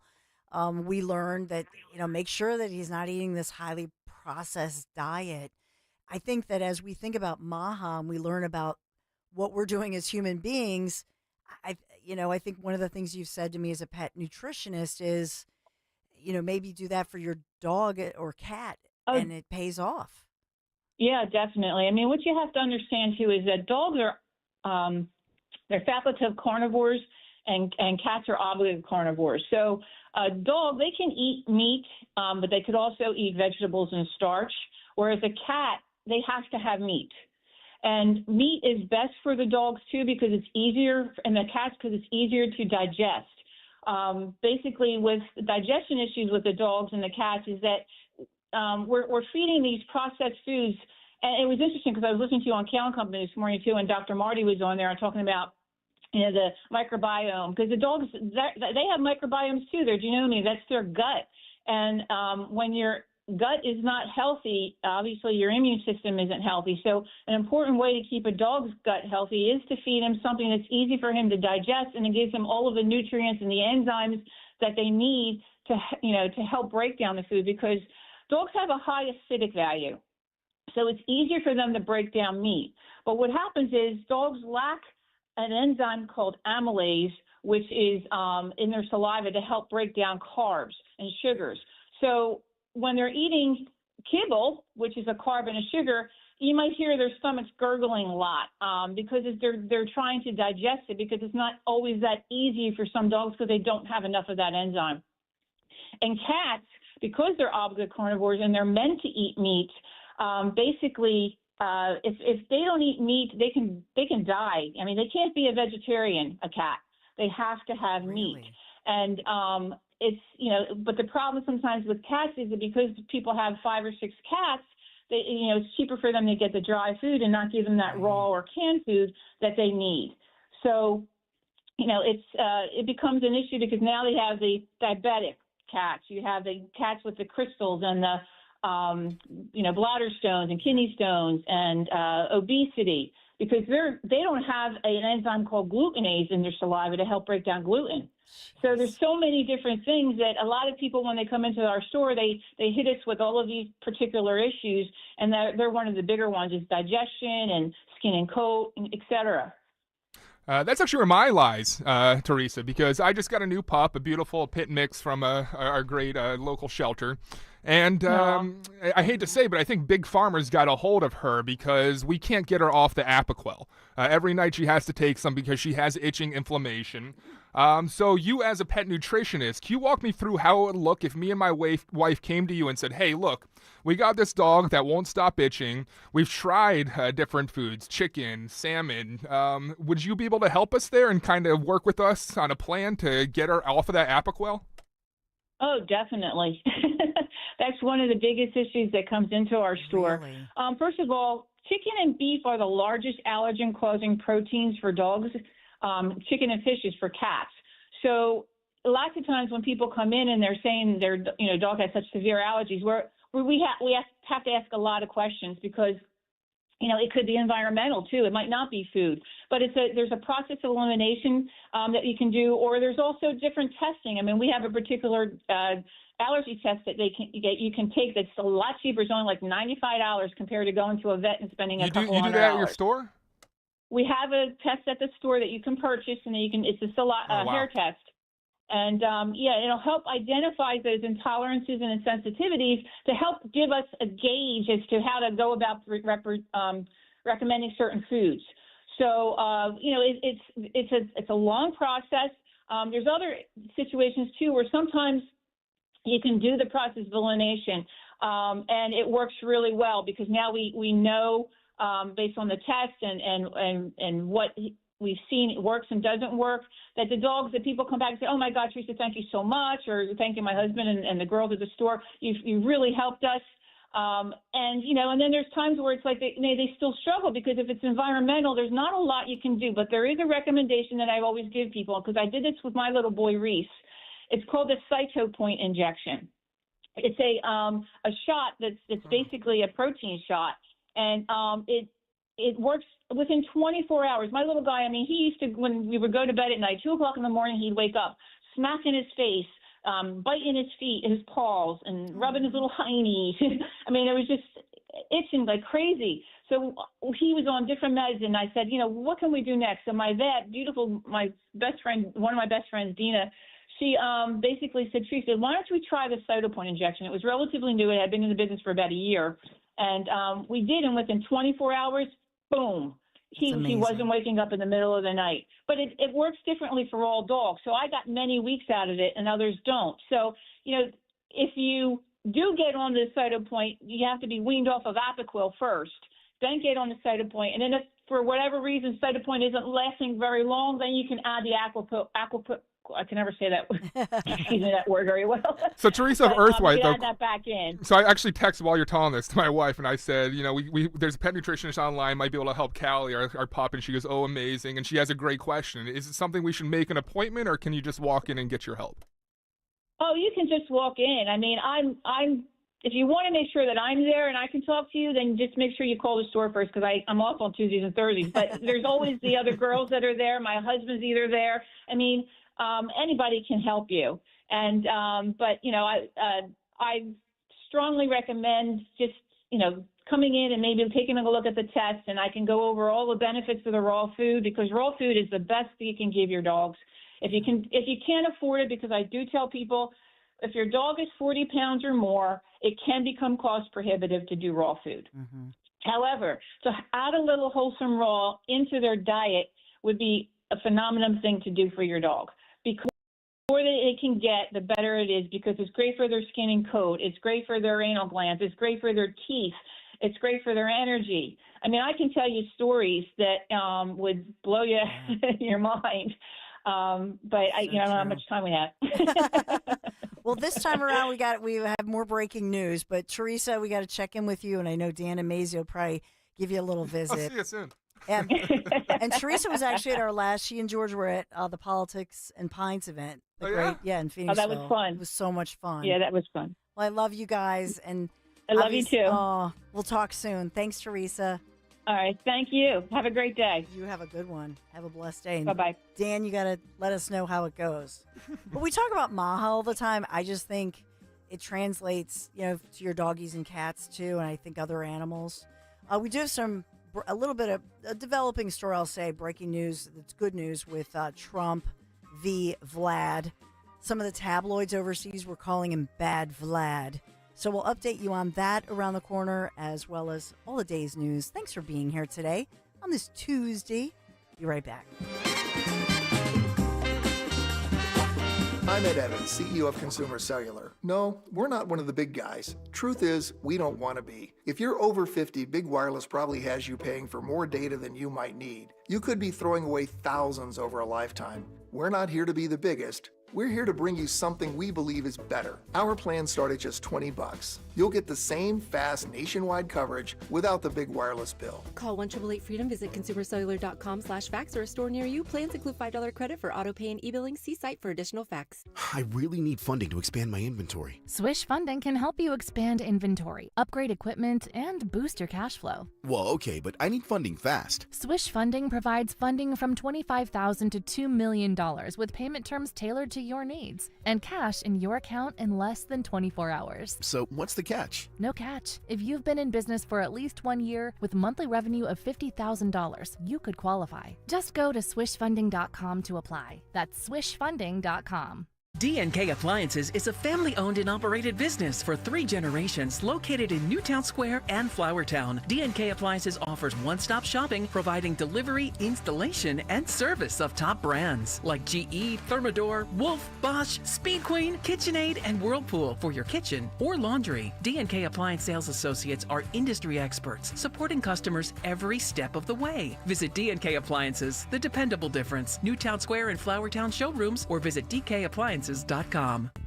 we learned that, make sure that he's not eating this highly processed diet. I think that as we think about Maha and we learn about what we're doing as human beings, I think one of the things you've said to me as a pet nutritionist is, maybe do that for your dog or cat, and it pays off. Yeah, definitely. I mean, what you have to understand too is that dogs are, they're facultative carnivores, and cats are obligative carnivores. So a dog, they can eat meat, but they could also eat vegetables and starch, whereas a cat, they have to have meat. And meat is best for the dogs too, because it's easier, and the cats because it's easier to digest. Basically, with digestion issues with the dogs and the cats is that we're feeding these processed foods And it was interesting because I was listening to you on Cow and Company this morning too, and Dr. Marty was on there and talking about the microbiome, because the dogs, they have microbiomes too. Their genome, that's their gut. And when your gut is not healthy, obviously your immune system isn't healthy. So an important way to keep a dog's gut healthy is to feed him something that's easy for him to digest, and it gives him all of the nutrients and the enzymes that they need to help break down the food, because dogs have a high acidic value. So it's easier for them to break down meat. But what happens is dogs lack an enzyme called amylase, which is in their saliva to help break down carbs and sugars. So when they're eating kibble, which is a carb and a sugar, you might hear their stomachs gurgling a lot because they're trying to digest it, because it's not always that easy for some dogs because they don't have enough of that enzyme. And cats, because they're obligate carnivores and they're meant to eat meat, basically, if they don't eat meat, they can die. I mean, they can't be a vegetarian, a cat. They have to have meat. And it's, but the problem sometimes with cats is that because people have 5 or 6 cats, it's cheaper for them to get the dry food and not give them that raw or canned food that they need. So, it becomes an issue because now they have the diabetic cats. You have the cats with the crystals and the bladder stones and kidney stones and obesity, because they don't have an enzyme called glutenase in their saliva to help break down gluten. So there's so many different things that a lot of people, when they come into our store, they hit us with all of these particular issues, and they're one of the bigger ones is digestion and skin and coat, et cetera. That's actually where mine lies, Teresa, because I just got a new pup, a beautiful pit mix from our great local shelter. And I hate to say, but I think Big Farmer's got a hold of her because we can't get her off the Apoquel. Every night she has to take some because she has itching inflammation. So you as a pet nutritionist, can you walk me through how it would look if me and my wife came to you and said, hey, look, we got this dog that won't stop itching. We've tried different foods, chicken, salmon. Would you be able to help us there and kind of work with us on a plan to get her off of that Apoquel? Oh, definitely. That's one of the biggest issues that comes into our store. Really? First of all, chicken and beef are the largest allergen-causing proteins for dogs. Chicken and fish is for cats. So lots of times when people come in and they're saying their dog has such severe allergies, we have to ask a lot of questions, because it could be environmental too. It might not be food, but there's a process of elimination that you can do, or there's also different testing. I mean, we have a particular allergy test that you can take that's a lot cheaper. It's only like $95 compared to going to a vet and spending a couple $100. You do that at your store? We have a test at the store that you can purchase, and it's a hair test. And it'll help identify those intolerances and sensitivities to help give us a gauge as to how to go about recommending certain foods. So it's a long process. There's other situations too where sometimes you can do the process of elimination, and it works really well, because now we know based on the test and what we've seen it works and doesn't work, that the dogs that people come back and say, oh my God, Teresa, thank you so much, or thank you, my husband and the girls at the store, you really helped us. And then there's times where it's like they still struggle, because if it's environmental, there's not a lot you can do. But there is a recommendation that I always give people, because I did this with my little boy Reese. It's called the Cytopoint injection. It's a shot that's basically a protein shot, and it works within 24 hours. My little guy, he used to, when we would go to bed at night, 2 o'clock in the morning, he'd wake up, smacking his face, biting his feet, his paws, and rubbing his little hiney. It was just itching like crazy. So he was on different meds, and I said, what can we do next? So my vet, my best friend, one of my best friends, Dina, she basically said, Teresa, why don't we try the Cytopoint injection? It was relatively new. It had been in the business for about a year. And we did, and within 24 hours, boom, he wasn't waking up in the middle of the night. But it works differently for all dogs. So I got many weeks out of it, and others don't. So, if you do get on the Cytopoint, you have to be weaned off of Apoquel first, then get on the Cytopoint. And then if for whatever reason Cytopoint isn't lasting very long, then you can add the Apoquel I can never say that. Excuse me, that word very well. So Teresa of But, Earthwhite, though. add that back in. So I actually texted while you're telling this to my wife, and I said, we there's a pet nutritionist online might be able to help Callie, our pup, and she goes, oh, amazing, and she has a great question. Is it something we should make an appointment, or can you just walk in and get your help? Oh, you can just walk in. I mean, I'm. If you want to make sure that I'm there and I can talk to you, then just make sure you call the store first, because I'm off on Tuesdays and Thursdays. But there's always the other girls that are there. My husband's either there. I mean, anybody can help you. And but I strongly recommend just coming in and maybe taking a look at the test, and I can go over all the benefits of the raw food, because raw food is the best that you can give your dogs. If you can't afford it, because I do tell people, if your dog is 40 pounds or more, it can become cost prohibitive to do raw food. Mm-hmm. However, to add a little wholesome raw into their diet would be a phenomenal thing to do for your dog. Because the more that it can get, the better it is, because it's great for their skin and coat. It's great for their anal glands. It's great for their teeth. It's great for their energy. I mean, I can tell you stories that would blow you your mind. But I don't know how much time we have. Well, this time around we have more breaking news. But Teresa, we got to check in with you, and I know Dan and Maisie will probably give you a little visit. I'll see you soon. And Teresa was actually at our last. She and George were at the Politics and Pints event. In Phoenixville. Oh, that was fun. It was so much fun. Yeah, that was fun. Well, I love you guys, and I love you too. Oh, we'll talk soon. Thanks, Teresa. All right. Thank you. Have a great day. You have a good one. Have a blessed day. Bye-bye. Dan, you got to let us know how it goes. But we talk about Maha all the time. I just think it translates, to your doggies and cats too, and I think other animals. We do have a little bit of a developing story, I'll say, breaking news. It's good news with Trump v. Vlad. Some of the tabloids overseas were calling him Bad Vlad. So we'll update you on that around the corner, as well as all the day's news. Thanks for being here today on this Tuesday. Be right back. I'm Ed Evans, CEO of Consumer Cellular. No, we're not one of the big guys. Truth is, we don't want to be. If you're over 50, Big Wireless probably has you paying for more data than you might need. You could be throwing away thousands over a lifetime. We're not here to be the biggest. We're here to bring you something we believe is better. Our plans start at just $20. You'll get the same fast nationwide coverage without the big wireless bill. Call 1-888-FREEDOM, visit consumercellular.com/facts or a store near you. Plans include $5 credit for auto pay and e-billing. See site for additional facts. I really need funding to expand my inventory. Swish Funding can help you expand inventory, upgrade equipment, and boost your cash flow. Well, okay, but I need funding fast. Swish Funding provides funding from $25,000 to $2 million with payment terms tailored to your needs and cash in your account in less than 24 hours. So what's the catch? No catch. If you've been in business for at least 1 year with monthly revenue of $50,000, you could qualify. Just go to swishfunding.com to apply. That's swishfunding.com. D&K Appliances is a family-owned and operated business for 3 generations located in Newtown Square and Flowertown. D&K Appliances offers one-stop shopping, providing delivery, installation, and service of top brands like GE, Thermador, Wolf, Bosch, Speed Queen, KitchenAid, and Whirlpool for your kitchen or laundry. D&K Appliance sales associates are industry experts, supporting customers every step of the way. Visit D&K Appliances, the dependable difference. Newtown Square and Flowertown showrooms, or visit DKAppliances.com.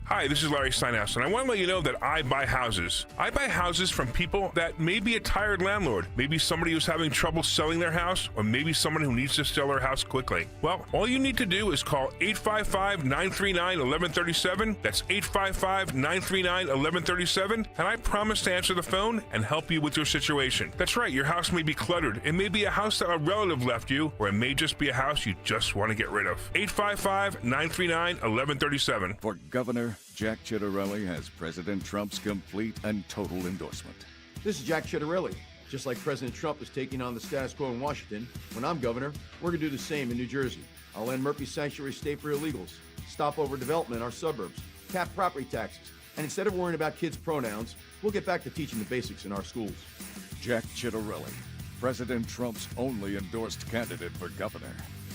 Hi, this is Larry Steinhaus, and I want to let you know that I buy houses. I buy houses from people that may be a tired landlord, maybe somebody who's having trouble selling their house, or maybe someone who needs to sell their house quickly. Well, all you need to do is call 855-939-1137. That's 855-939-1137, and I promise to answer the phone and help you with your situation. That's right, your house may be cluttered. It may be a house that a relative left you, or it may just be a house you just want to get rid of. 855-939-1137. For Governor, Jack Ciattarelli has President Trump's complete and total endorsement. This is Jack Ciattarelli. Just like President Trump is taking on the status quo in Washington, when I'm governor, we're going to do the same in New Jersey. I'll end Murphy Sanctuary State for illegals, stop overdevelopment in our suburbs, cap property taxes, and instead of worrying about kids' pronouns, we'll get back to teaching the basics in our schools. Jack Ciattarelli, President Trump's only endorsed candidate for governor.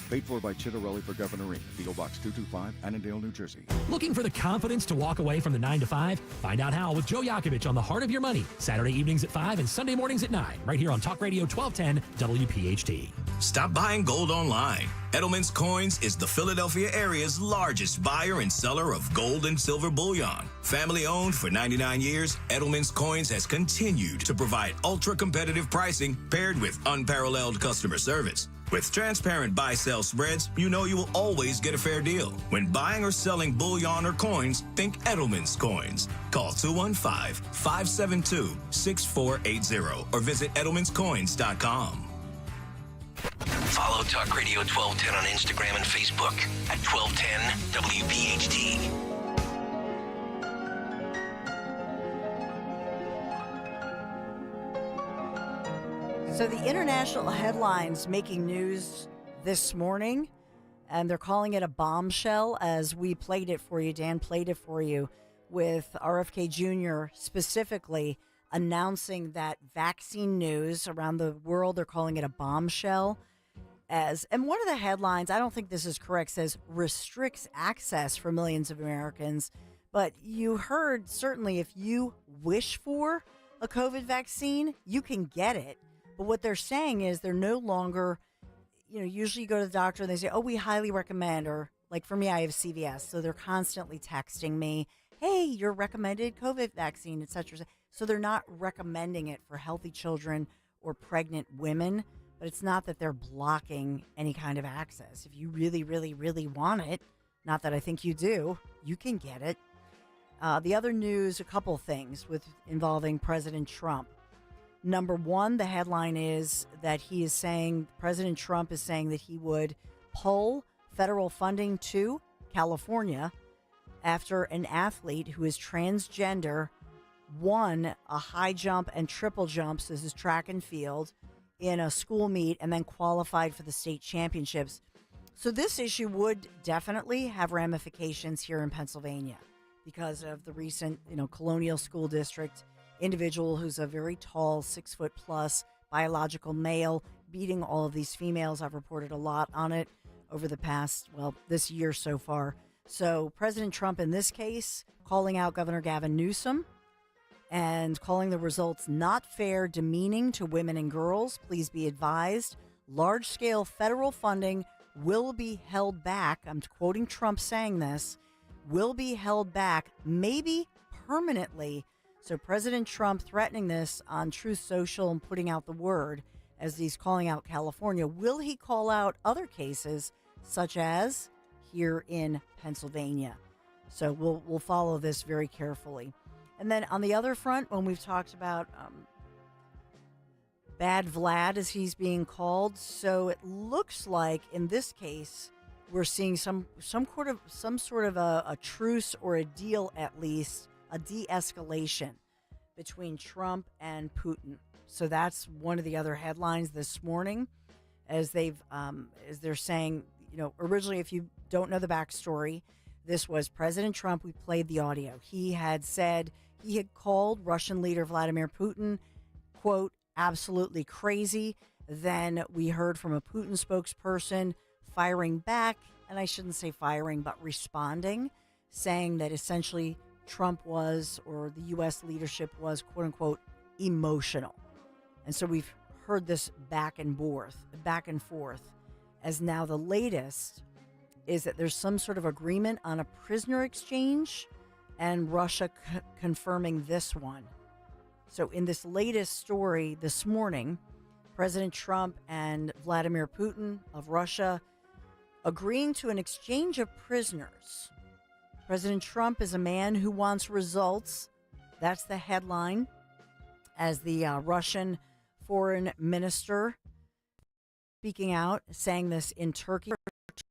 Paid for by Chitterelli for Governor Inc., P.O. Box 225, Annandale, New Jersey. Looking for the confidence to walk away from the 9 to 5? Find out how with Joe Yakovich on The Heart of Your Money, Saturday evenings at 5 and Sunday mornings at 9, right here on Talk Radio 1210 WPHT. Stop buying gold online. Edelman's Coins is the Philadelphia area's largest buyer and seller of gold and silver bullion. Family owned for 99 years, Edelman's Coins has continued to provide ultra-competitive pricing paired with unparalleled customer service. With transparent buy-sell spreads, you know you will always get a fair deal. When buying or selling bullion or coins, think Edelman's Coins. Call 215-572-6480 or visit edelmanscoins.com. Follow Talk Radio 1210 on Instagram and Facebook at 1210 WPHT. So the international headlines making news this morning, and they're calling it a bombshell as we played it for you. Dan played it for you with RFK Jr. specifically announcing that vaccine news around the world. They're calling it a bombshell. And one of the headlines, I don't think this is correct, says restricts access for millions of Americans. But you heard, certainly, if you wish for a COVID vaccine, you can get it. But what they're saying is they're no longer, usually you go to the doctor and they say, oh, we highly recommend, or like for me, I have CVS. So they're constantly texting me, hey, your recommended COVID vaccine, et cetera. So they're not recommending it for healthy children or pregnant women, but it's not that they're blocking any kind of access. If you really, really, really want it, not that I think you do, you can get it. The other news, a couple things involving President Trump. Number one, the headline is that President Trump is saying that he would pull federal funding to California after an athlete who is transgender won a high jump and triple jumps, this is track and field, in a school meet and then qualified for the state championships. So this issue would definitely have ramifications here in Pennsylvania because of the recent, Colonial School District individual who's a very tall, 6 foot plus biological male beating all of these females. I've reported a lot on it over the past, this year so far. So President Trump in this case calling out Governor Gavin Newsom and calling the results not fair, demeaning to women and girls. Please be advised, large-scale federal funding will be held back. I'm quoting Trump saying this, will be held back, maybe permanently. So President Trump threatening this on Truth Social and putting out the word as he's calling out California. Will he call out other cases such as here in Pennsylvania? So we'll follow this very carefully. And then on the other front, when we've talked about Bad Vlad, as he's being called, so it looks like in this case we're seeing some sort of a truce or a deal, at least a de-escalation between Trump and Putin. So that's one of the other headlines this morning, as they're saying, originally, if you don't know the backstory, this was President Trump. We played the audio. He had said he had called Russian leader Vladimir Putin, quote, absolutely crazy. Then we heard from a Putin spokesperson firing back, and I shouldn't say firing, but responding, saying that essentially Trump was, or the U.S. leadership was, quote unquote, emotional. And so we've heard this back and forth, as now the latest is that there's some sort of agreement on a prisoner exchange and Russia confirming this one. So in this latest story this morning, President Trump and Vladimir Putin of Russia agreeing to an exchange of prisoners. President Trump is a man who wants results. That's the headline, as the Russian foreign minister speaking out, saying this in Turkey.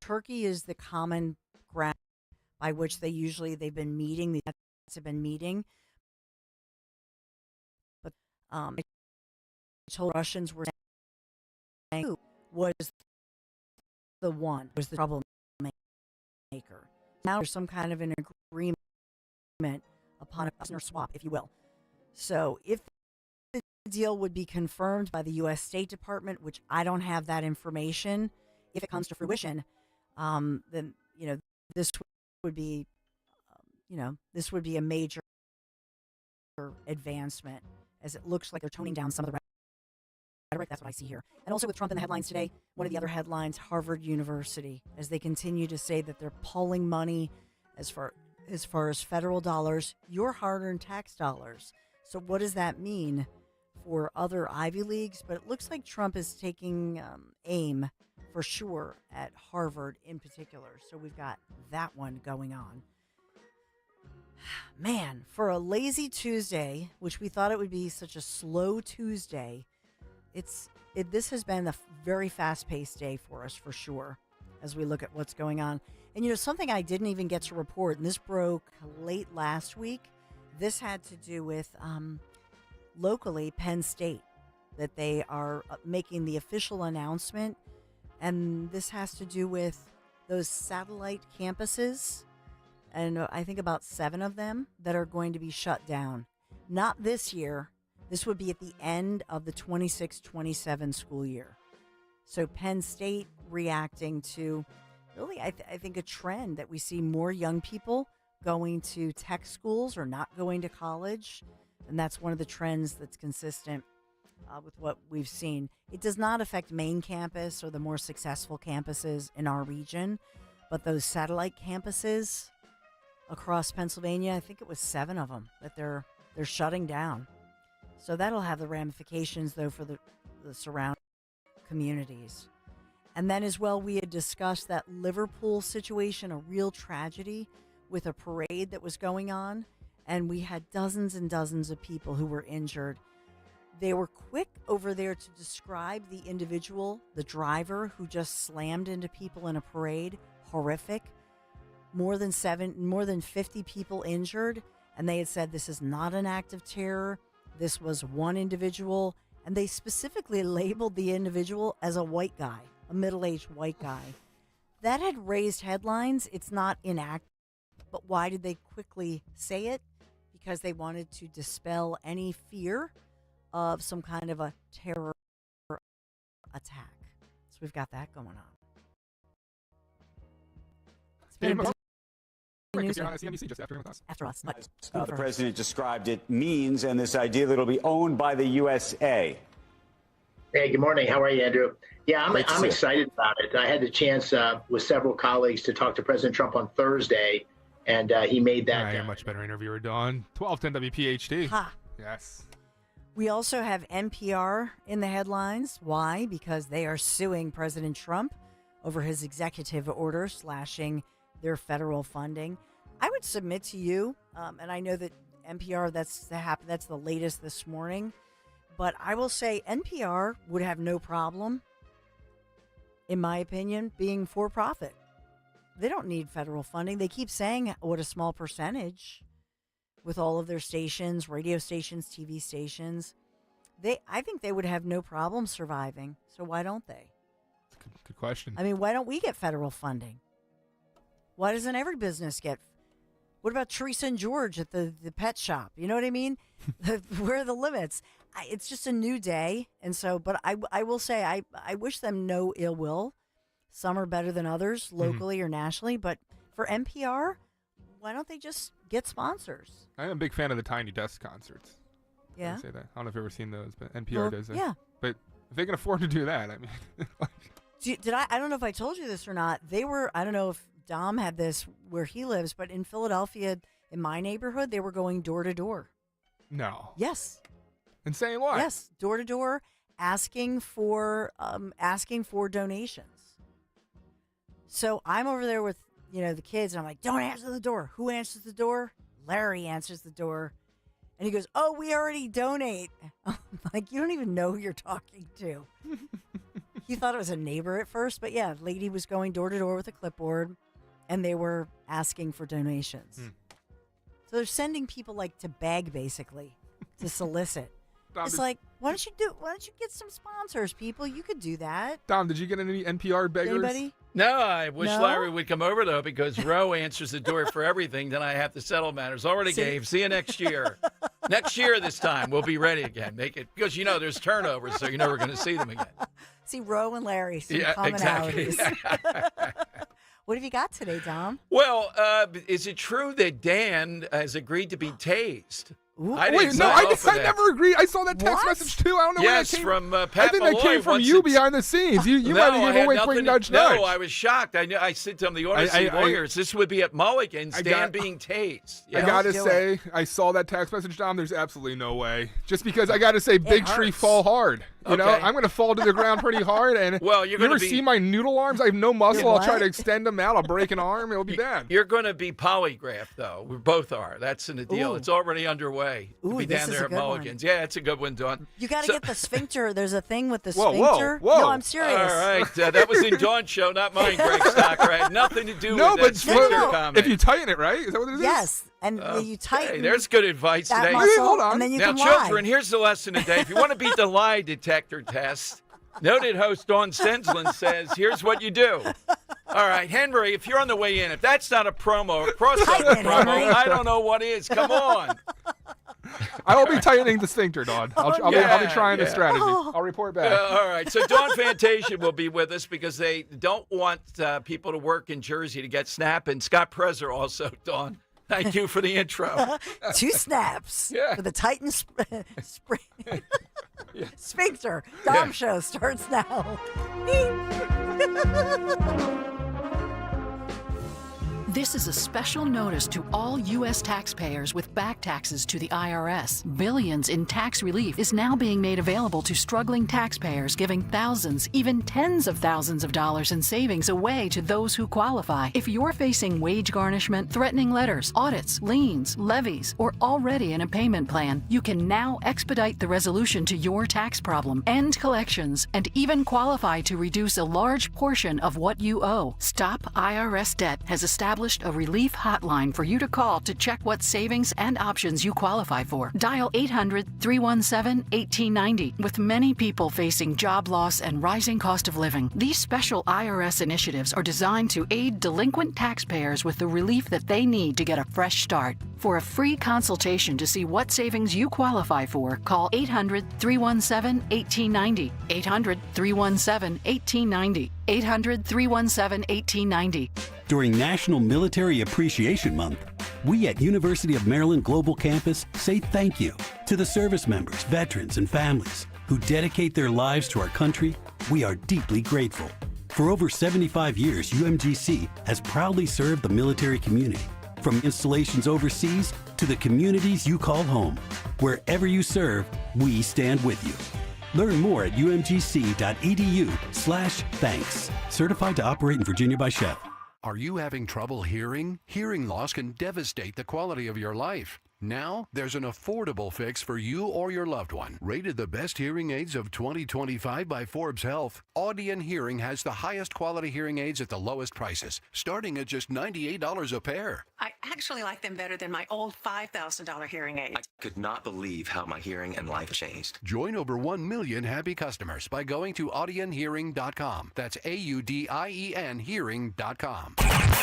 Turkey is the common ground by which they've been meeting. The have been meeting. But I told Russians were saying who was the troublemaker. Now there's some kind of an agreement upon a prisoner swap, if you will. So if the deal would be confirmed by the U.S. State Department, which I don't have that information, if it comes to fruition, then this would be, this would be a major advancement, as it looks like they're toning down some of the rhetoric. That's what I see here. And also with Trump in the headlines today, one of the other headlines, Harvard University, as they continue to say that they're pulling money as far as federal dollars, your hard-earned tax dollars. So what does that mean for other Ivy Leagues? But it looks like Trump is taking aim for sure at Harvard in particular. So we've got that one going on. Man, for a lazy Tuesday, which we thought it would be such a slow Tuesday, this has been a very fast-paced day for us for sure as we look at what's going on. And something I didn't even get to report, and this broke late last week, this had to do with locally Penn State, that they are making the official announcement, and this has to do with those satellite campuses, and I think about 7 of them that are going to be shut down. Not this year. This would be at the end of the 26-27 school year. So Penn State reacting to really, I think, a trend that we see more young people going to tech schools or not going to college. And that's one of the trends that's consistent with what we've seen. It does not affect main campus or the more successful campuses in our region, but those satellite campuses across Pennsylvania, I think it was 7 of them that they're shutting down. So that'll have the ramifications, though, for the surrounding communities. And then as well, we had discussed that Liverpool situation, a real tragedy with a parade that was going on. And we had dozens and dozens of people who were injured. They were quick over there to describe the individual, the driver who just slammed into people in a parade. Horrific. More than 50 people injured. And they had said this is not an act of terror. This was one individual. And they specifically labeled the individual as a white guy, a middle-aged white guy. That had raised headlines. It's not inactive. But why did they quickly say it? Because they wanted to dispel any fear of some kind of a terror attack. So we've got that going on. It's been News on CNBC just after us. After us. The president described it means, and this idea that it'll be owned by the USA. Hey, good morning. How are you, Andrew? Yeah, I'm excited about it. I had the chance with several colleagues to talk to President Trump on Thursday, and he made that. You're a much better interviewer, Dawn. 1210 WPHT. Ha. Yes. We also have NPR in the headlines. Why? Because they are suing President Trump over his executive order slashing their federal funding. I would submit to you, and I know that NPR, that's the latest this morning, but I will say NPR would have no problem, in my opinion, being for profit. They don't need federal funding. They keep saying what a small percentage with all of their stations, radio stations, TV stations. I think they would have no problem surviving. So why don't they? Good question. I mean, why don't we get federal funding? Why doesn't every business get? What about Teresa and George at the pet shop? You know what I mean? Where are the limits? It's just a new day. And so, but I will say, I wish them no ill will. Some are better than others, locally or nationally. But for NPR, why don't they just get sponsors? I'm a big fan of the Tiny Desk concerts. Yeah. I say that. I don't know if you've ever seen those, but NPR does it. Yeah. But if they can afford to do that, I mean. I don't know if I told you this or not. They were, I don't know if Dom had this where he lives, but in Philadelphia, in my neighborhood, they were going door to door. No. Yes. And saying what? Yes, door to door, asking for donations. So I'm over there with the kids, and I'm like, don't answer the door. Who answers the door? Larry answers the door, and he goes, "Oh, we already donate." I'm like, you don't even know who you're talking to. He thought it was a neighbor at first, but yeah, lady was going door to door with a clipboard, and they were asking for donations. So they're sending people to beg, basically, to solicit. Dom, it's like, why don't you get some sponsors, people? You could do that. Dom, did you get any NPR beggars? Anybody? No, I wish No? Larry would come over, though, because Roe answers the door for everything. Then I have to settle matters. Already gave. See you next year. Next year, this time, we'll be ready again. Make it because there's turnovers, so you're never going to see them again. See Roe and Larry, some Exactly. commonalities. What have you got today, Dom? Well, is it true that Dan has agreed to be tased? I never agreed. I saw that text message too. I don't know where that came from. Pat I think that Malloy came from you behind the scenes. You might have given away quick nudge. No, I was shocked. I said to him, the Odyssey lawyers, this would be at Mulligan's, Dan being tased. I gotta say, I saw that text message, Dom. There's absolutely no way. Just because I gotta say, big tree fall hard. You know, I'm gonna fall to the ground pretty hard. And well, you ever see my noodle arms? I have no muscle. I'll try to extend them out. I'll break an arm. It'll be bad. You're going to be polygraphed, though. We both are. That's in the deal. It's already underway. Ooh, be down there at Mulligan's. Yeah, it's a good one, Dawn. You got to get the sphincter. There's a thing with the whoa, sphincter. Whoa. No, I'm serious. All right. That was in Dawn's show, not mine, Greg Stocker. I had nothing to do with that sphincter comment. If you tighten it, right? Is that what it is? Yes. And you tighten. Hey, there's good advice that today. Muscle, hold on. And then you now, can children, lie. here's the lesson today. If you want to beat the lie detector test, noted host Dawn Stensland says, here's what you do. All right, Henry, if you're on the way in, if that's not a promo, a crossover promo, I don't know what is. Come on. I will be tightening the sphincter, Dawn. I'll be trying the strategy. I'll report back. All right. So Dawn Fantasia will be with us because they don't want people to work in Jersey to get snap. And Scott Prezer also, Dawn. Thank you for the intro. 2 snaps with a Titan sphincter. Dom show starts now. This is a special notice to all U.S. taxpayers with back taxes to the IRS. Billions in tax relief is now being made available to struggling taxpayers, giving thousands, even tens of thousands of dollars in savings away to those who qualify. If you're facing wage garnishment, threatening letters, audits, liens, levies, or already in a payment plan, you can now expedite the resolution to your tax problem, end collections, and even qualify to reduce a large portion of what you owe. Stop IRS Debt has established a relief hotline for you to call to check what savings and options you qualify for. Dial 800-317-1890. With many people facing job loss and rising cost of living, these special IRS initiatives are designed to aid delinquent taxpayers with the relief that they need to get a fresh start. For a free consultation to see what savings you qualify for, call 800-317-1890. 800-317-1890. 800-317-1890. During National Military Appreciation Month, we at University of Maryland Global Campus say thank you to the service members, veterans, and families who dedicate their lives to our country. We are deeply grateful. For over 75 years, UMGC has proudly served the military community, from installations overseas to the communities you call home. Wherever you serve, we stand with you. Learn more at umgc.edu/thanks. Certified to operate in Virginia by Chef. Are you having trouble hearing? Hearing loss can devastate the quality of your life. Now, there's an affordable fix for you or your loved one. Rated the best hearing aids of 2025 by Forbes Health, Audion Hearing has the highest quality hearing aids at the lowest prices, starting at just $98 a pair. I actually like them better than my old $5,000 hearing aid. I could not believe how my hearing and life changed. Join over 1 million happy customers by going to audionhearing.com. That's AUDIEN hearing.com.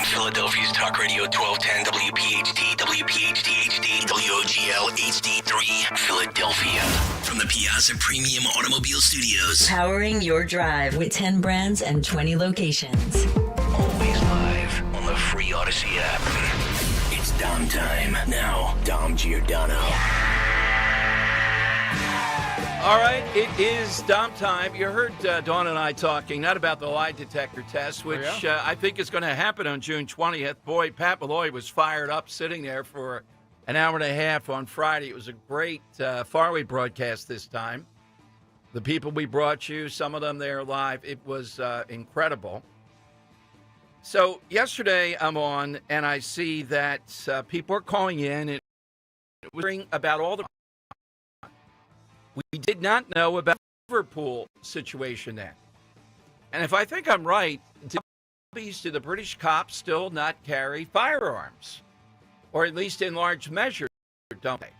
Philadelphia's Talk Radio 1210 WPHT, WPHT HD, WOGL HD3, Philadelphia. From the Piazza Premium Automobile Studios. Powering your drive with 10 brands and 20 locations. Always live on the free Odyssey app. It's Dom time. Now, Dom Giordano. All right, it is Dom time. You heard Dawn and I talking, not about the lie detector test, which I think is going to happen on June 20th. Boy, Pat Malloy was fired up sitting there for an hour and a half on Friday. It was a great Farley broadcast this time. The people we brought you, some of them there live, it was incredible. So yesterday I'm on and I see that people are calling in and worrying about all the... We did not know about the Liverpool situation then. And if I think I'm right, do the British cops still not carry firearms? Or at least in large measure, don't they?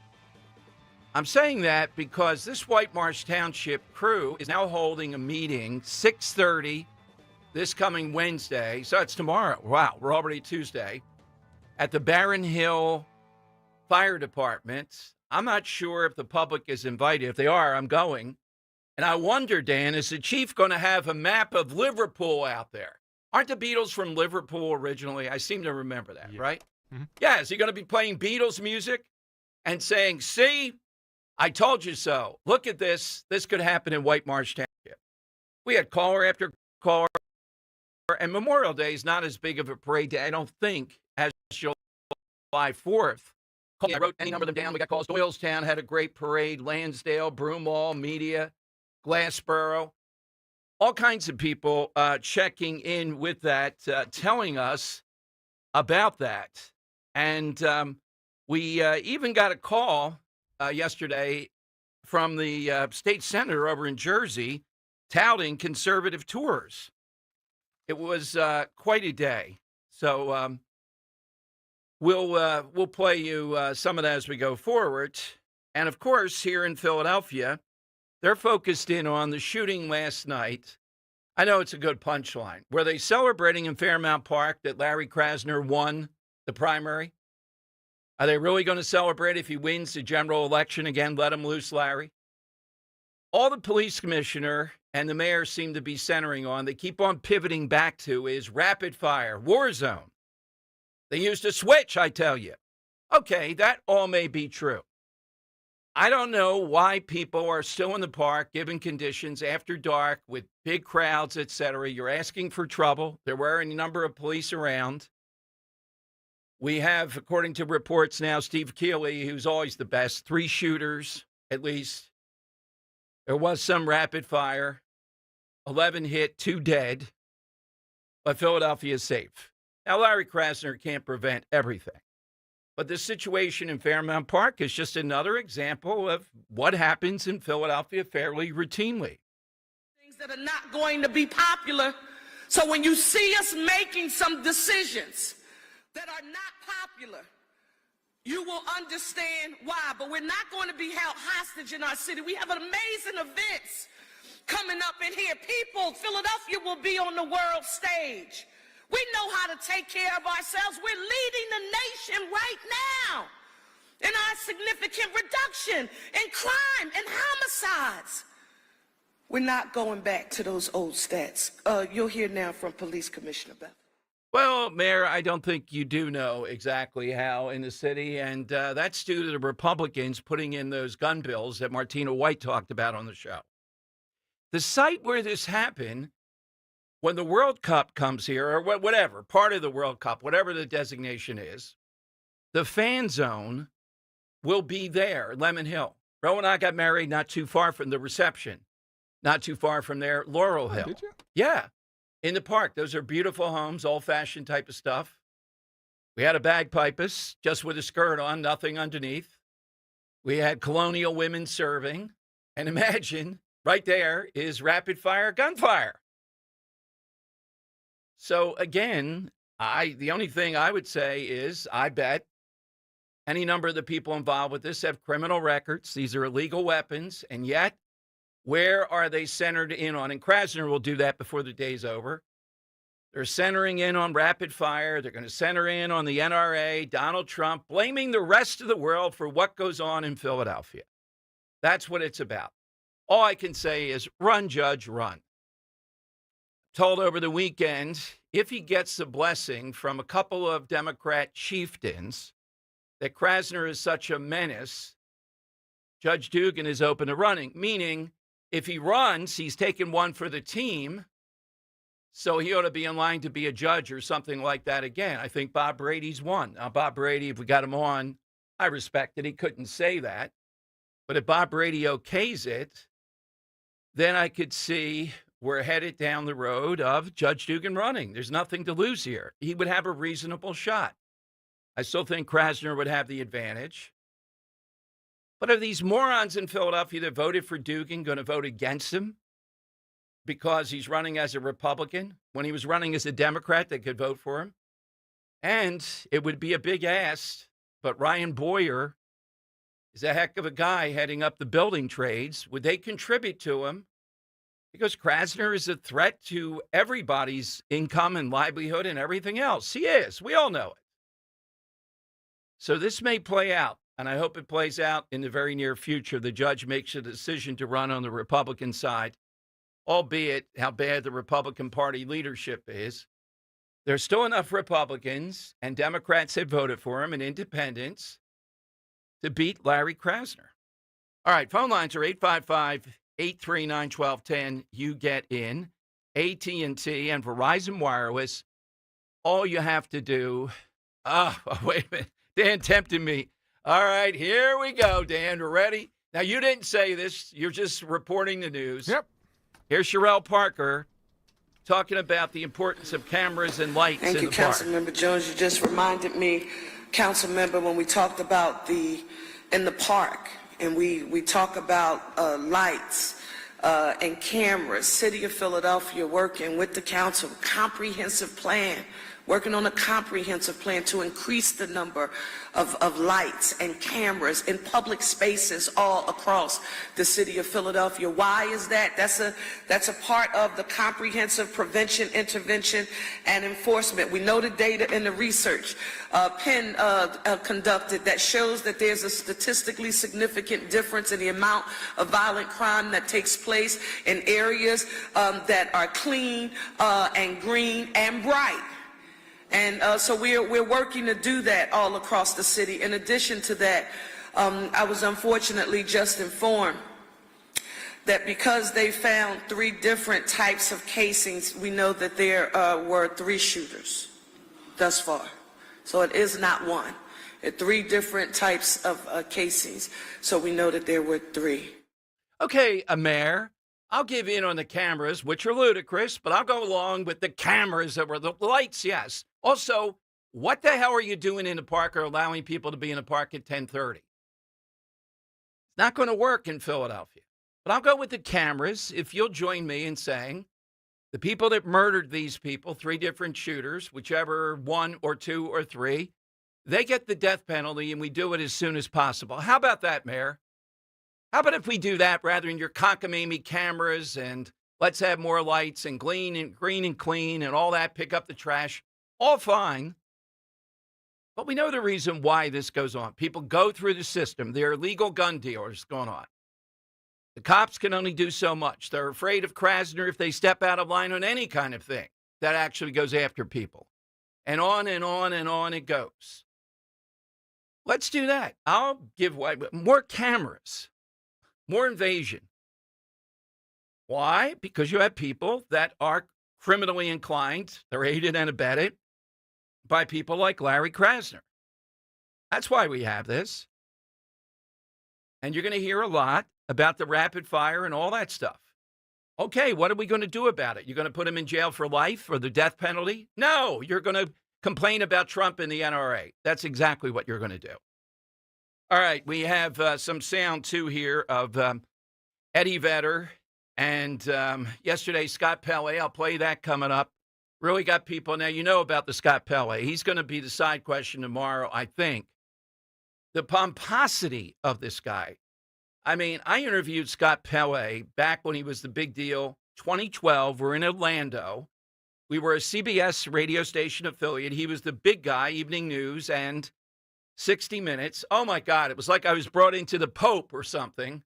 I'm saying that because this White Marsh Township crew is now holding a meeting 6:30 this coming Wednesday. So it's tomorrow. Wow, we're already Tuesday. At the Barron Hill Fire Department. I'm not sure if the public is invited. If they are, I'm going. And I wonder, Dan, is the chief going to have a map of Liverpool out there? Aren't the Beatles from Liverpool originally? I seem to remember that, right? Mm-hmm. Yeah, is he going to be playing Beatles music and saying, see, I told you so. Look at this. This could happen in White Marsh Township. We had caller after caller, and Memorial Day is not as big of a parade day, I don't think, as July 4th. I wrote any number of them down. We got calls. Doylestown had a great parade. Lansdale, Broomall, Media, Glassboro. All kinds of people checking in with that, telling us about that. And we even got a call yesterday from the state senator over in Jersey touting conservative tours. It was quite a day. So we'll play you some of that as we go forward. And, of course, here in Philadelphia, they're focused in on the shooting last night. I know it's a good punchline. Were they celebrating in Fairmount Park that Larry Krasner won the primary? Are they really going to celebrate if he wins the general election again? Let him loose, Larry. All the police commissioner and the mayor seem to be centering on, they keep on pivoting back to, is rapid fire, war zone. They used a switch, I tell you. Okay, that all may be true. I don't know why people are still in the park given conditions after dark with big crowds, etc. You're asking for trouble. There were a number of police around. We have, according to reports now, Steve Keeley, who's always the best, 3 shooters at least. There was some rapid fire, 11 hit, 2 dead, but Philadelphia is safe. Now, Larry Krasner can't prevent everything. But the situation in Fairmount Park is just another example of what happens in Philadelphia fairly routinely. Things that are not going to be popular. So when you see us making some decisions that are not popular, you will understand why. But we're not going to be held hostage in our city. We have amazing events coming up in here. Philadelphia will be on the world stage. We know how to take care of ourselves. We're leading the nation right now in our significant reduction in crime and homicides. We're not going back to those old stats. You'll hear now from Police Commissioner Beth. Well, Mayor, I don't think you do know exactly how in the city, and that's due to the Republicans putting in those gun bills that Martina White talked about on the show. The site where this happened, when the World Cup comes here, or whatever, part of the World Cup, whatever the designation is, the fan zone will be there, Lemon Hill. Ro and I got married not too far from the reception, not too far from there, Laurel Hill. Did you? Yeah, in the park. Those are beautiful homes, old-fashioned type of stuff. We had a bagpipist just with a skirt on, nothing underneath. We had colonial women serving. And imagine, right there is rapid-fire gunfire. So, again, the only thing I would say is I bet any number of the people involved with this have criminal records. These are illegal weapons. And yet, where are they centered in on? And Krasner will do that before the day's over. They're centering in on rapid fire. They're going to center in on the NRA, Donald Trump, blaming the rest of the world for what goes on in Philadelphia. That's what it's about. All I can say is run, Judge, run. Told over the weekend, if he gets the blessing from a couple of Democrat chieftains that Krasner is such a menace, Judge Dugan is open to running, meaning if he runs, he's taken one for the team, so he ought to be in line to be a judge or something like that again. I think Bob Brady's won. Now, Bob Brady, if we got him on, I respect that he couldn't say that. But if Bob Brady okays it, then I could see we're headed down the road of Judge Dugan running. There's nothing to lose here. He would have a reasonable shot. I still think Krasner would have the advantage. But are these morons in Philadelphia that voted for Dugan going to vote against him because he's running as a Republican? When he was running as a Democrat, they could vote for him. And it would be a big ask, but Ryan Boyer is a heck of a guy heading up the building trades. Would they contribute to him? Because Krasner is a threat to everybody's income and livelihood and everything else. He is. We all know it. So this may play out. and I hope it plays out in the very near future. The judge makes a decision to run on the Republican side, albeit how bad the Republican Party leadership is. There's still enough Republicans, and Democrats have voted for him, and independents, to beat Larry Krasner. All right, phone lines are 855-839-1210. You get in. AT&T and Verizon Wireless. All you have to do... Oh, wait a minute. Dan tempted me. All right, here we go, Dan. We're ready? Now, you didn't say this. You're just reporting the news. Yep. Here's Sherelle Parker talking about the importance of cameras and lights Thank in you, the park. Councilmember Jones. You just reminded me, Councilmember, when we talked about in the park, and we talk about lights and cameras. City of Philadelphia working with the council, comprehensive plan, working on a comprehensive plan to increase the number of lights and cameras in public spaces all across the city of Philadelphia. Why is that? That's a part of the comprehensive prevention, intervention, and enforcement. We know the data and the research Penn conducted that shows that there's a statistically significant difference in the amount of violent crime that takes place in areas that are clean and green and bright. And so we're working to do that all across the city. In addition to that, I was unfortunately just informed that because they found 3 different types of casings, we know that there were 3 shooters thus far. So it is not one. 3 different types of casings. So we know that there were 3. Okay, Mayor, I'll give in on the cameras, which are ludicrous, but I'll go along with the cameras that were the lights, yes. Also, what the hell are you doing in the park or allowing people to be in the park at 10:30? It's not going to work in Philadelphia. But I'll go with the cameras if you'll join me in saying the people that murdered these people, 3 different shooters, whichever 1 or 2 or 3, they get the death penalty and we do it as soon as possible. How about that, Mayor? How about if we do that rather than your cockamamie cameras and let's have more lights and green and clean and all that, pick up the trash? All fine. But we know the reason why this goes on. People go through the system. There are illegal gun dealers going on. The cops can only do so much. They're afraid of Krasner if they step out of line on any kind of thing that actually goes after people. And on and on and on it goes. Let's do that. I'll give away more cameras, more invasion. Why? Because you have people that are criminally inclined. They're aided and abetted by people like Larry Krasner. That's why we have this. And you're going to hear a lot about the rapid fire and all that stuff. Okay, what are we going to do about it? You're going to put him in jail for life or the death penalty? No, you're going to complain about Trump and the NRA. That's exactly what you're going to do. All right, we have some sound, too, here of Eddie Vedder and yesterday Scott Pelley. I'll play that coming up. Really got people. Now, you know about the Scott Pelley. He's going to be the side question tomorrow, I think. The pomposity of this guy. I mean, I interviewed Scott Pelley back when he was the big deal, 2012. We're in Orlando. We were a CBS radio station affiliate. He was the big guy, Evening News and 60 Minutes. Oh, my God. It was like I was brought into the Pope or something.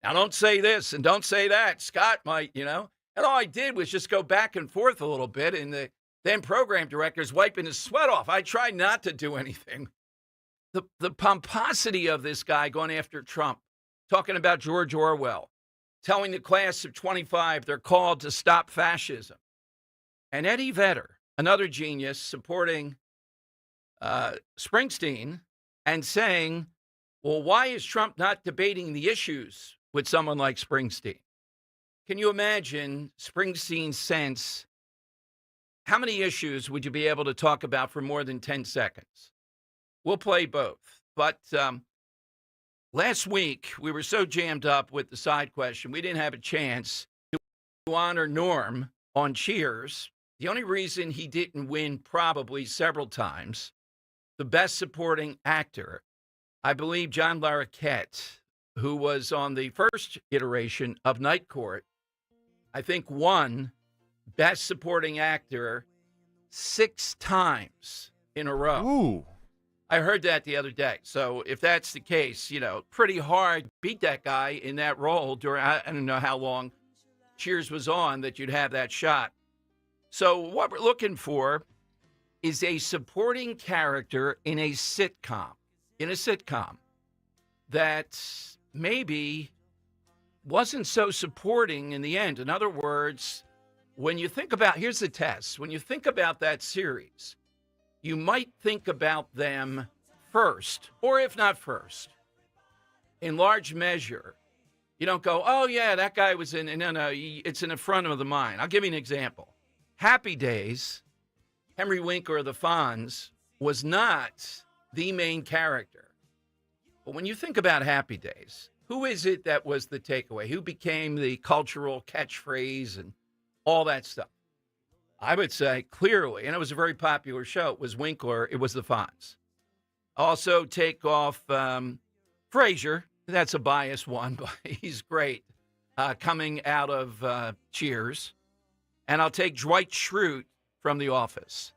Now, don't say this and don't say that. Scott might, you know. And all I did was just go back and forth a little bit, and the then program director's wiping his sweat off. I tried not to do anything. The pomposity of this guy going after Trump, talking about George Orwell, telling the class of 25 they're called to stop fascism. And Eddie Vedder, another genius, supporting Springsteen and saying, well, why is Trump not debating the issues with someone like Springsteen? Can you imagine Springsteen's sense? How many issues would you be able to talk about for more than 10 seconds? We'll play both. But last week, we were so jammed up with the side question, we didn't have a chance to honor Norm on Cheers. The only reason he didn't win probably several times, the best supporting actor, I believe John Larroquette, who was on the first iteration of Night Court, I think won Best Supporting Actor 6 times in a row. Ooh. I heard that the other day. So if that's the case, pretty hard beat that guy in that role during, I don't know how long Cheers was on that you'd have that shot. So what we're looking for is a supporting character in a sitcom, that maybe wasn't so supporting in the end. In other words, when you think about, here's the test. When you think about that series, you might think about them first, or if not first, in large measure. You don't go, oh, yeah, that guy was in, no, it's in the front of the mind. I'll give you an example. Happy Days, Henry Winkler of the Fonz was not the main character. But when you think about Happy Days, who is it that was the takeaway? Who became the cultural catchphrase and all that stuff? I would say clearly, and it was a very popular show, it was Winkler, it was the Fonz. Also take off Frasier. That's a biased one, but he's great coming out of Cheers. And I'll take Dwight Schrute from The Office.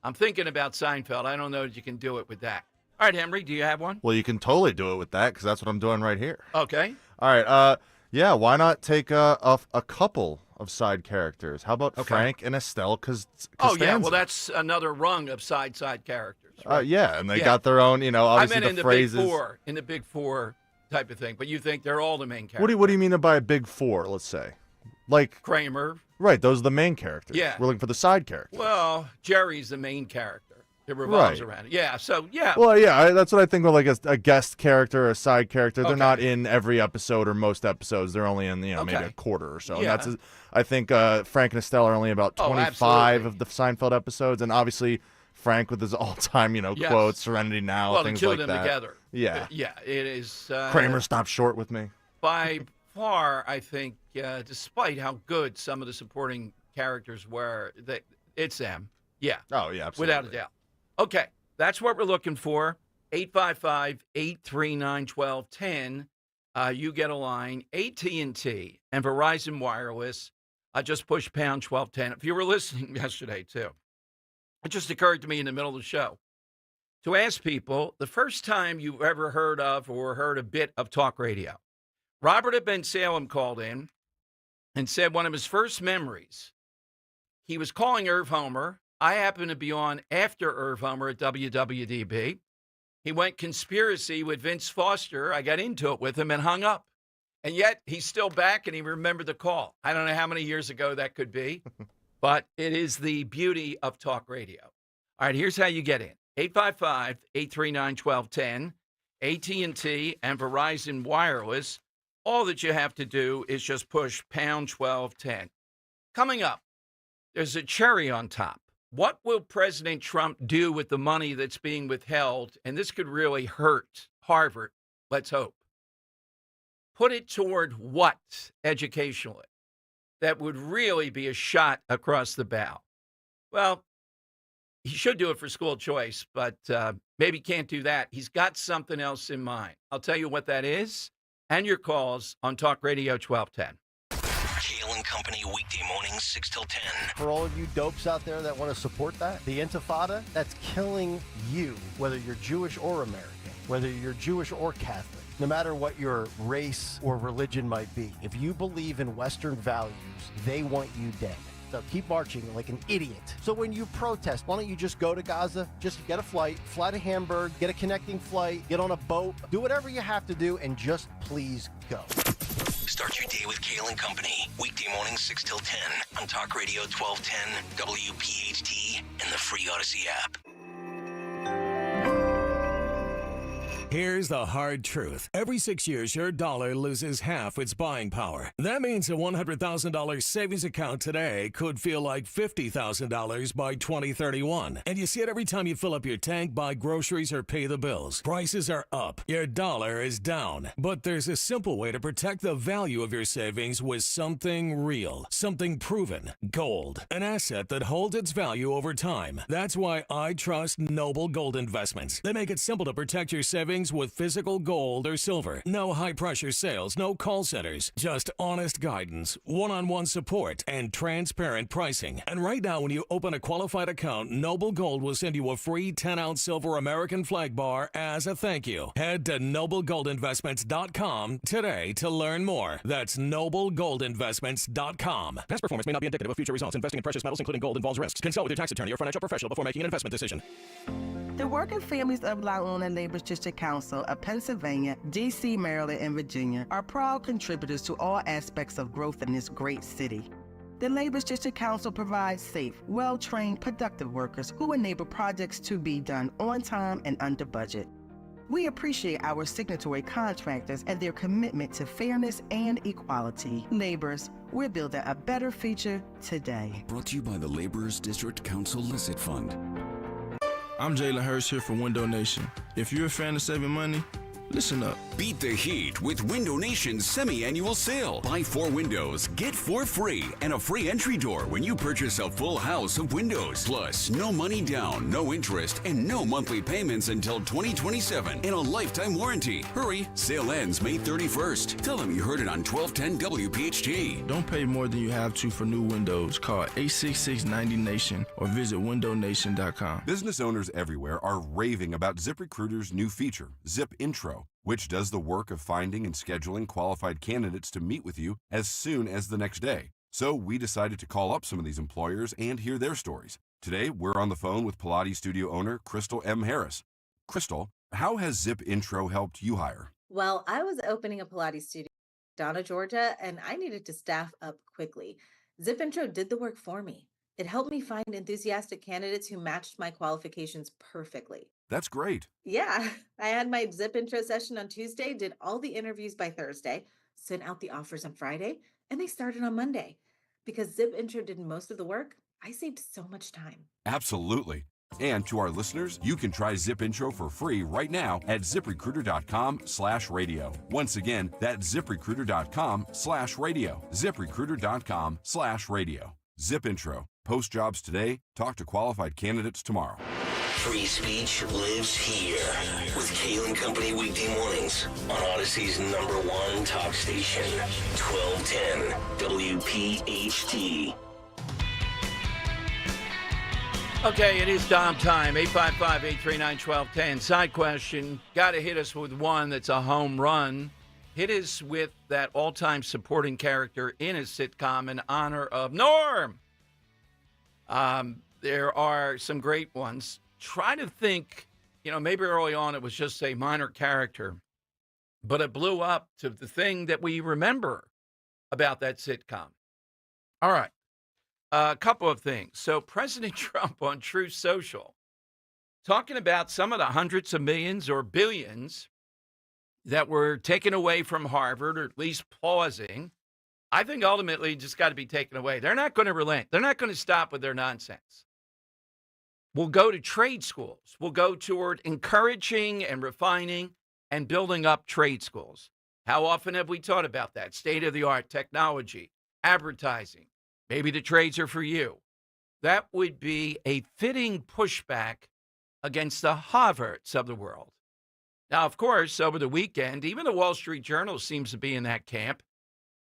I'm thinking about Seinfeld. I don't know if you can do it with that. All right, Henry, do you have one? Well, you can totally do it with that because that's what I'm doing right here. Okay. All right. Yeah, why not take a couple of side characters? How about Frank and Estelle Costanza? Oh, yeah, well, that's another rung of side characters. Right? Yeah, and they got their own, obviously I meant the phrases. in the big four type of thing, but you think they're all the main characters. What do you mean by a big four, let's say? Like Kramer. Right, those are the main characters. Yeah. We're looking for the side characters. Well, Jerry's the main character. It revolves around it. Yeah, so, yeah. Well, yeah, that's what I think of, like a guest character or a side character. They're not in every episode or most episodes. They're only in, maybe a quarter or so. Yeah. And I think Frank and Estelle are only about 25 of the Seinfeld episodes. And obviously, Frank with his all-time, quotes, Serenity Now, things like that. Well, the two of them together. Yeah. Yeah, it is. Kramer, stop short with me. By far, I think, despite how good some of the supporting characters were, it's them. Yeah. Oh, yeah, absolutely. Without a doubt. Okay, that's what we're looking for. 855-839-1210. You get a line. AT&T and Verizon Wireless. Just push pound 1210. If you were listening yesterday, too, it just occurred to me in the middle of the show to ask people the first time you ever heard of or heard a bit of talk radio. Robert at Ben Salem called in and said one of his first memories, he was calling Irv Homer. I happened to be on after Irv Homer at WWDB. He went conspiracy with Vince Foster. I got into it with him and hung up. And yet he's still back and he remembered the call. I don't know how many years ago that could be, but it is the beauty of talk radio. All right, here's how you get in. 855-839-1210, AT&T and Verizon Wireless. All that you have to do is just push pound 1210. Coming up, there's a cherry on top. What will President Trump do with the money that's being withheld? And this could really hurt Harvard, let's hope. Put it toward what educationally? That would really be a shot across the bow. Well, he should do it for school choice, but maybe can't do that. He's got something else in mind. I'll tell you what that is and your calls on Talk Radio 1210. Kale and Company, weekday mornings, 6 till 10. For all of you dopes out there that want to support that, the Intifada, that's killing you, whether you're Jewish or American, whether you're Jewish or Catholic, no matter what your race or religion might be. If you believe in Western values, they want you dead. So keep marching like an idiot. So when you protest, why don't you just go to Gaza, just get a flight, fly to Hamburg, get a connecting flight, get on a boat, do whatever you have to do, and just please go. Start your day with Kale and Company, weekday mornings 6 till 10 on Talk Radio 1210, WPHT, and the free Odyssey app. Here's the hard truth. Every 6 years, your dollar loses half its buying power. That means a $100,000 savings account today could feel like $50,000 by 2031. And you see it every time you fill up your tank, buy groceries, or pay the bills. Prices are up. Your dollar is down. But there's a simple way to protect the value of your savings with something real, something proven. Gold, an asset that holds its value over time. That's why I trust Noble Gold Investments. They make it simple to protect your savings earnings with physical gold or silver. No high-pressure sales, no call centers, just honest guidance, one-on-one support, and transparent pricing. And right now, when you open a qualified account, Noble Gold will send you a free 10-ounce silver American flag bar as a thank you. Head to noblegoldinvestments.com today to learn more. That's noblegoldinvestments.com. Past performance may not be indicative of future results. Investing in precious metals, including gold, involves risks. Consult with your tax attorney or financial professional before making an investment decision. The working families of La Una Labor District Council of Pennsylvania, D.C., Maryland, and Virginia are proud contributors to all aspects of growth in this great city. The Labor District Council provides safe, well-trained, productive workers who enable projects to be done on time and under budget. We appreciate our signatory contractors and their commitment to fairness and equality. Laborers, we're building a better future today. Brought to you by the Laborers District Council Licit Fund. I'm Jalen Hurst here for Window Nation. If you're a fan of saving money, listen up. Beat the heat with Window Nation's semi-annual sale. Buy 4 windows, get 4 free, and a free entry door when you purchase a full house of windows. Plus, no money down, no interest, and no monthly payments until 2027 and a lifetime warranty. Hurry, sale ends May 31st. Tell them you heard it on 1210 WPHT. Don't pay more than you have to for new windows. Call 866-90-NATION or visit windownation.com. Business owners everywhere are raving about ZipRecruiter's new feature, Zip Intro, which does the work of finding and scheduling qualified candidates to meet with you as soon as the next day. So we decided to call up some of these employers and hear their stories. Today, we're on the phone with Pilates studio owner Crystal M. Harris. Crystal, how has Zip Intro helped you hire? Well, I was opening a Pilates studio in Giordano, Georgia, and I needed to staff up quickly. Zip Intro did the work for me. It helped me find enthusiastic candidates who matched my qualifications perfectly. That's great. Yeah, I had my Zip Intro session on Tuesday, did all the interviews by Thursday, sent out the offers on Friday, and they started on Monday. Because Zip Intro did most of the work, I saved so much time. Absolutely. And to our listeners, you can try Zip Intro for free right now at ZipRecruiter.com/radio. Once again, that's ZipRecruiter.com/radio. ZipRecruiter.com/radio. Zip Intro. Post jobs today. Talk to qualified candidates tomorrow. Free speech lives here with Kale and Company weekday mornings on Odyssey's #1 talk station, 1210 WPHT. Okay, it is Dom time. 855-839-1210. Side question. Got to hit us with one that's a home run. Hit us with that all-time supporting character in a sitcom in honor of Norm. There are some great ones. Try to think, maybe early on it was just a minor character, but it blew up to the thing that we remember about that sitcom. All right. A couple of things. So President Trump on Truth Social, talking about some of the hundreds of millions or billions that were taken away from Harvard, or at least pausing. I think ultimately just got to be taken away. They're not going to relent. They're not going to stop with their nonsense. We'll go to trade schools. We'll go toward encouraging and refining and building up trade schools. How often have we taught about that? State-of-the-art technology, advertising. Maybe the trades are for you. That would be a fitting pushback against the Harvards of the world. Now, of course, over the weekend, even the Wall Street Journal seems to be in that camp,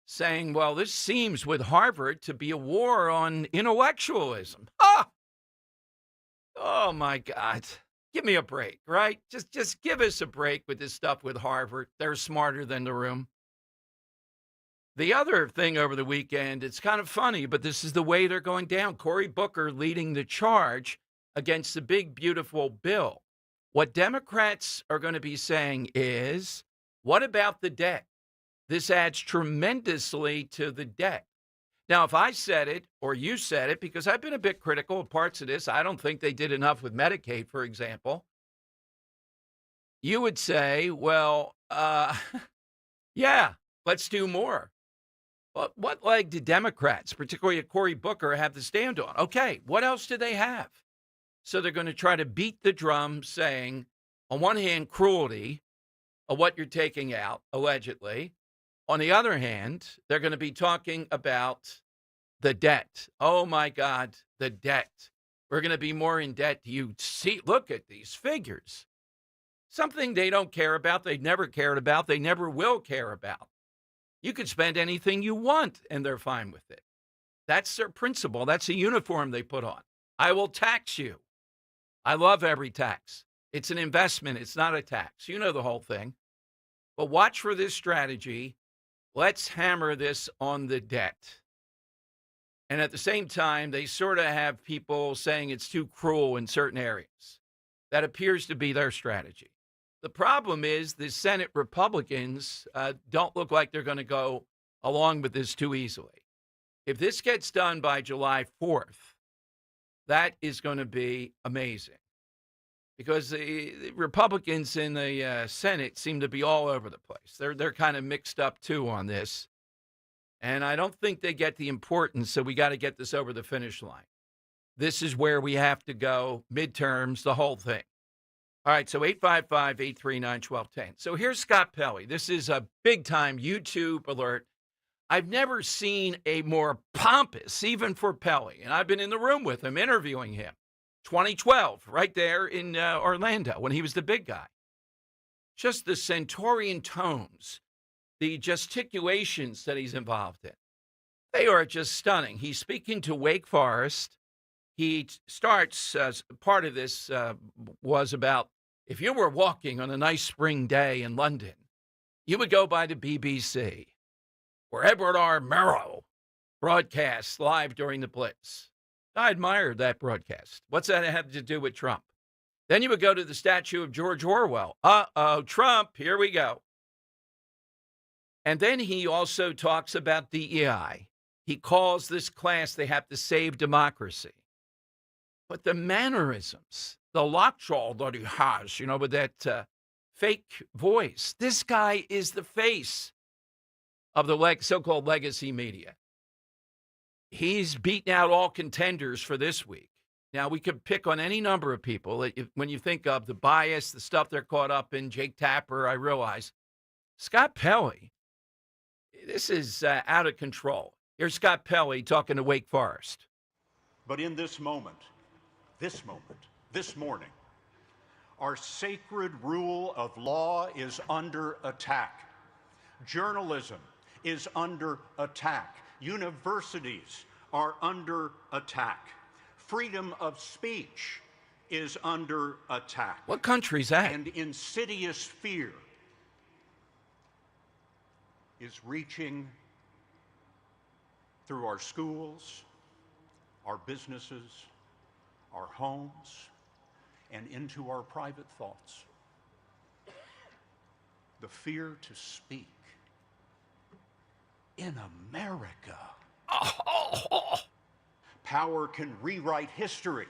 saying, well, this seems with Harvard to be a war on intellectualism. Oh, my God. Give me a break, right? Just give us a break with this stuff with Harvard. They're smarter than the room. The other thing over the weekend, it's kind of funny, but this is the way they're going down. Cory Booker leading the charge against the big, beautiful bill. What Democrats are going to be saying is, what about the debt? This adds tremendously to the debt. Now, if I said it or you said it, because I've been a bit critical of parts of this, I don't think they did enough with Medicaid, for example. You would say, well, yeah, let's do more. But what leg did Democrats, particularly Cory Booker, have to stand on? Okay, what else do they have? So they're going to try to beat the drum saying, on one hand, cruelty of what you're taking out, allegedly. On the other hand, they're going to be talking about the debt. Oh, my God, the debt. We're going to be more in debt. You see, look at these figures. Something they don't care about, they never cared about, they never will care about. You could spend anything you want, and they're fine with it. That's their principle. That's a uniform they put on. I will tax you. I love every tax. It's an investment. It's not a tax. You know the whole thing. But watch for this strategy. Let's hammer this on the debt. And at the same time, they sort of have people saying it's too cruel in certain areas. That appears to be their strategy. The problem is the Senate Republicans don't look like they're going to go along with this too easily. If this gets done by July 4th, that is going to be amazing. Because the Republicans in the Senate seem to be all over the place. They're kind of mixed up, too, on this. And I don't think they get the importance, so we got to get this over the finish line. This is where we have to go, midterms, the whole thing. All right, so 855-839-1210. So here's Scott Pelley. This is a big-time YouTube alert. I've never seen a more pompous, even for Pelley, and I've been in the room with him, interviewing him. 2012, right there in Orlando, when he was the big guy. Just the stentorian tones, the gesticulations that he's involved in. They are just stunning. He's speaking to Wake Forest. He starts, part of this was about, if you were walking on a nice spring day in London, you would go by the BBC, where Edward R. Murrow broadcasts live during the Blitz. I admired that broadcast. What's that have to do with Trump? Then you would go to the statue of George Orwell. Uh-oh, Trump, here we go. And then he also talks about DEI. He calls this class, they have to save democracy. But the mannerisms, the lockjaw that he has, with that fake voice. This guy is the face of the so-called legacy media. He's beaten out all contenders for this week. Now, we could pick on any number of people. When you think of the bias, the stuff they're caught up in, Jake Tapper, I realize. Scott Pelley, this is out of control. Here's Scott Pelley talking to Wake Forest. But in this moment, this morning, our sacred rule of law is under attack. Journalism is under attack. Universities are under attack. Freedom of speech is under attack. What country's that? And insidious fear is reaching through our schools, our businesses, our homes, and into our private thoughts. The fear to speak in America. Power can rewrite history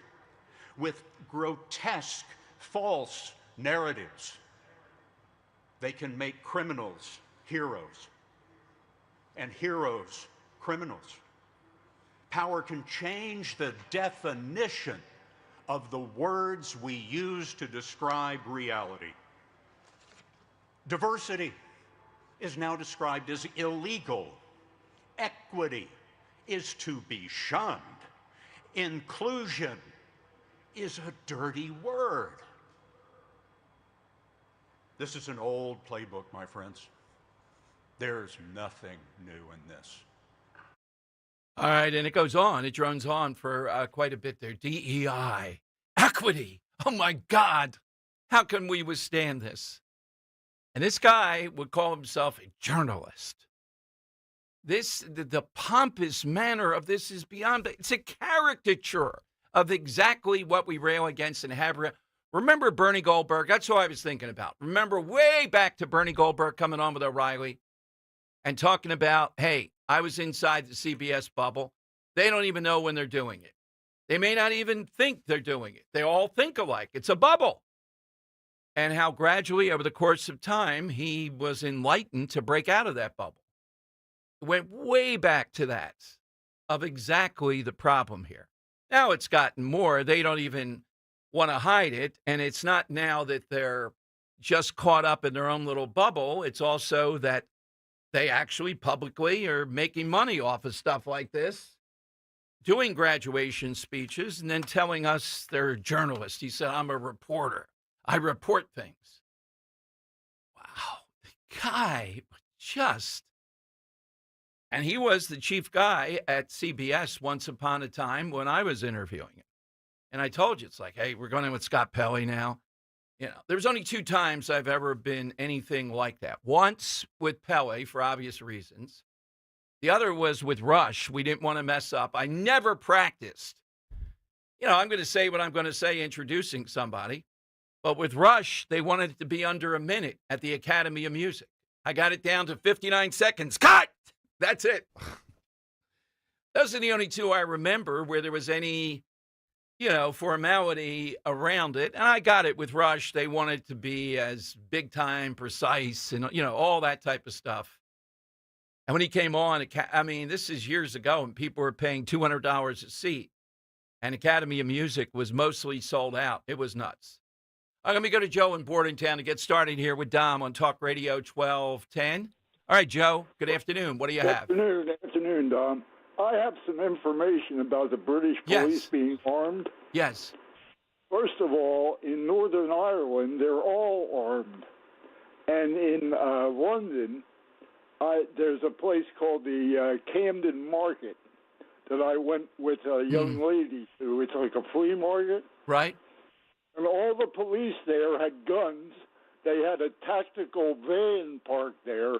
with grotesque, false narratives. They can make criminals heroes and heroes criminals. Power can change the definition of the words we use to describe reality. Diversity is now described as illegal. Equity is to be shunned. Inclusion is a dirty word. This is an old playbook, my friends. There's nothing new in this. All right, and it goes on. It drones on for quite a bit there. DEI, equity. Oh, my God. How can we withstand this? And this guy would call himself a journalist. The pompous manner of this is beyond, it's a caricature of exactly what we rail against and have. Remember Bernie Goldberg? That's who I was thinking about. Remember way back to Bernie Goldberg coming on with O'Reilly and talking about, hey, I was inside the CBS bubble. They don't even know when they're doing it. They may not even think they're doing it. They all think alike. It's a bubble. And how gradually over the course of time, he was enlightened to break out of that bubble. It went way back to that, of exactly the problem here. Now it's gotten more. They don't even want to hide it. And it's not now that they're just caught up in their own little bubble. It's also that they actually publicly are making money off of stuff like this, doing graduation speeches, and then telling us they're journalists. He said, I'm a reporter. I report things. guy just, and he was the chief guy at CBS once upon a time when I was interviewing him. And I told you, it's like, hey, we're going in with Scott Pelley now. You know, there's only 2 times I've ever been anything like that. Once with Pelley for obvious reasons. The other was with Rush. We didn't want to mess up. I never practiced. You know, I'm going to say what I'm going to say introducing somebody. But with Rush, they wanted it to be under a minute at the Academy of Music. I got it down to 59 seconds. Cut! That's it. Those are the only 2 I remember where there was any, you know, formality around it. And I got it with Rush. They wanted to be as big time, precise, and, you know, all that type of stuff. And when he came on, I mean, this is years ago, and people were paying $200 a seat. And Academy of Music was mostly sold out. It was nuts. Let me go to Joe in Bordentown to get started here with Dom on Talk Radio 1210. All right, Joe, good afternoon. What do you have? Afternoon, Dom. I have some information about the British police being armed. Yes. First of all, in Northern Ireland, they're all armed. And in London, there's a place called the Camden Market that I went with a young lady to. It's like a flea market. Right. And all the police there had guns. They had a tactical van parked there.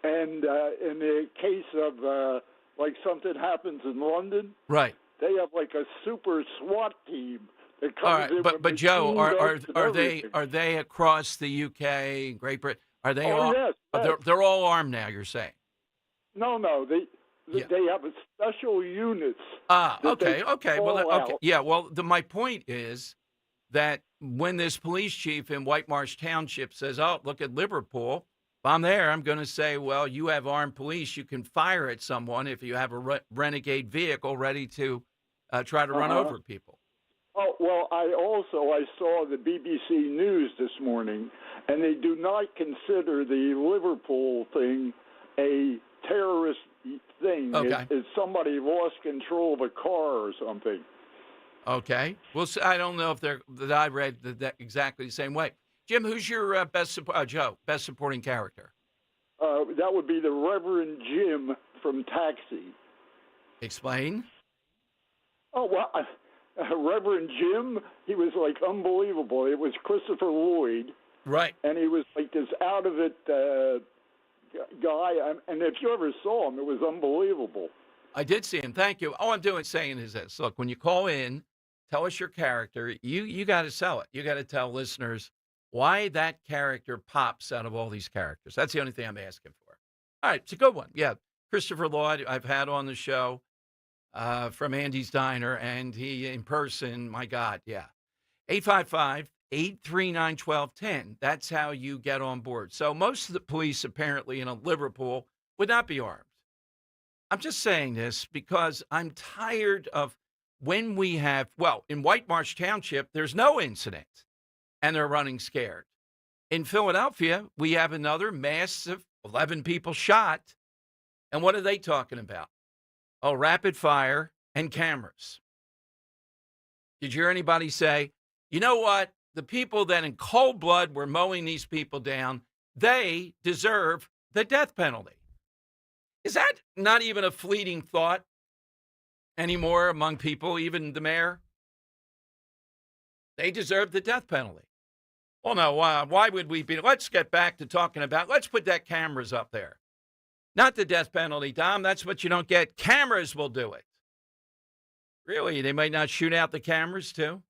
And in the case of, like, something happens in London, right, they have, like, a super SWAT team that comes all right, in but with Joe, machine guns are they across the UK, Great Britain? Are they all? Yes, yes. They're all armed now. You're saying? No, they have a special units. Okay. Well, okay. Out. Yeah. Well, my point is that when this police chief in White Marsh Township says, "Oh, look at Liverpool," if I'm there, I'm going to say, "Well, you have armed police. You can fire at someone if you have a renegade vehicle ready to try to run over people." Oh, well, I saw the BBC News this morning, and they do not consider the Liverpool thing a terrorist thing. Okay. It's somebody lost control of a car or something. Okay. Well, I don't know if I read that exactly the same way. Jim, who's your best supporting character? That would be the Reverend Jim from Taxi. Explain. Oh, well, Reverend Jim, he was, like, unbelievable. It was Christopher Lloyd. Right. And he was, like, this out-of-it guy. And if you ever saw him, it was unbelievable. I did see him. Thank you. All I'm saying is this. Look, when you call in, tell us your character. You got to sell it. You got to tell listeners why that character pops out of all these characters. That's the only thing I'm asking for. All right. It's a good one. Yeah. Christopher Lloyd, I've had on the show from Andy's Diner, and he in person, my God, yeah. 855-839-1210. That's how you get on board. So most of the police apparently in Liverpool would not be armed. I'm just saying this because I'm tired of when we have, well, in White Marsh Township, there's no incident, and they're running scared. In Philadelphia, we have another massive 11 people shot, and what are they talking about? Oh, rapid fire and cameras. Did you hear anybody say, you know what? The people that in cold blood were mowing these people down, they deserve the death penalty. Is that not even a fleeting thought anymore among people, even the mayor? They deserve the death penalty. Well, no, why would we be? Let's get back to talking about, let's put that cameras up there. Not the death penalty, Dom. That's what you don't get. Cameras will do it. Really, they might not shoot out the cameras, too,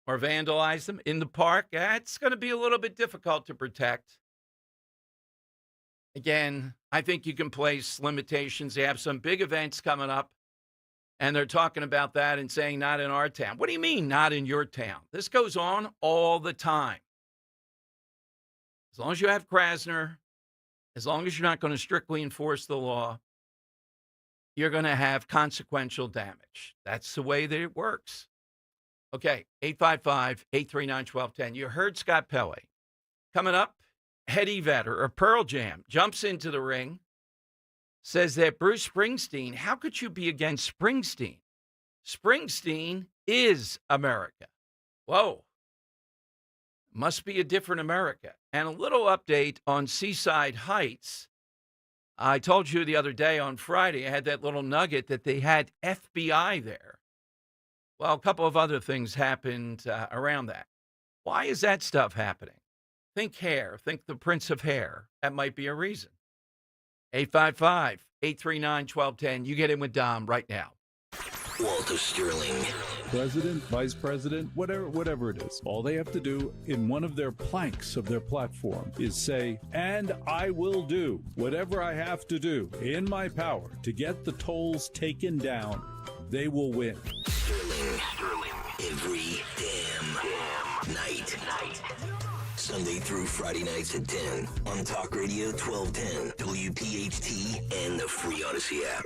or vandalize them in the park. It's going to be a little bit difficult to protect. Again, I think you can place limitations. They have some big events coming up, and they're talking about that and saying not in our town. What do you mean not in your town? This goes on all the time. As long as you have Krasner, as long as you're not going to strictly enforce the law, you're going to have consequential damage. That's the way that it works. Okay, 855-839-1210. You heard Scott Pelley. Coming up, Eddie Vedder of Pearl Jam jumps into the ring, says that Bruce Springsteen, how could you be against Springsteen? Springsteen is America. Whoa. Must be a different America. And a little update on Seaside Heights. I told you the other day on Friday, I had that little nugget that they had FBI there. Well, a couple of other things happened around that. Why is that stuff happening? Think hair. Think the Prince of Hair. That might be a reason. 855-839-1210. You get in with Dom right now. Walter Sterling. President, vice president, whatever it is. All they have to do in one of their planks of their platform is say, and I will do whatever I have to do in my power to get the tolls taken down. They will win. Sterling. Every damn night. Sunday through Friday nights at 10 on Talk Radio 1210, WPHT, and the free Odyssey app.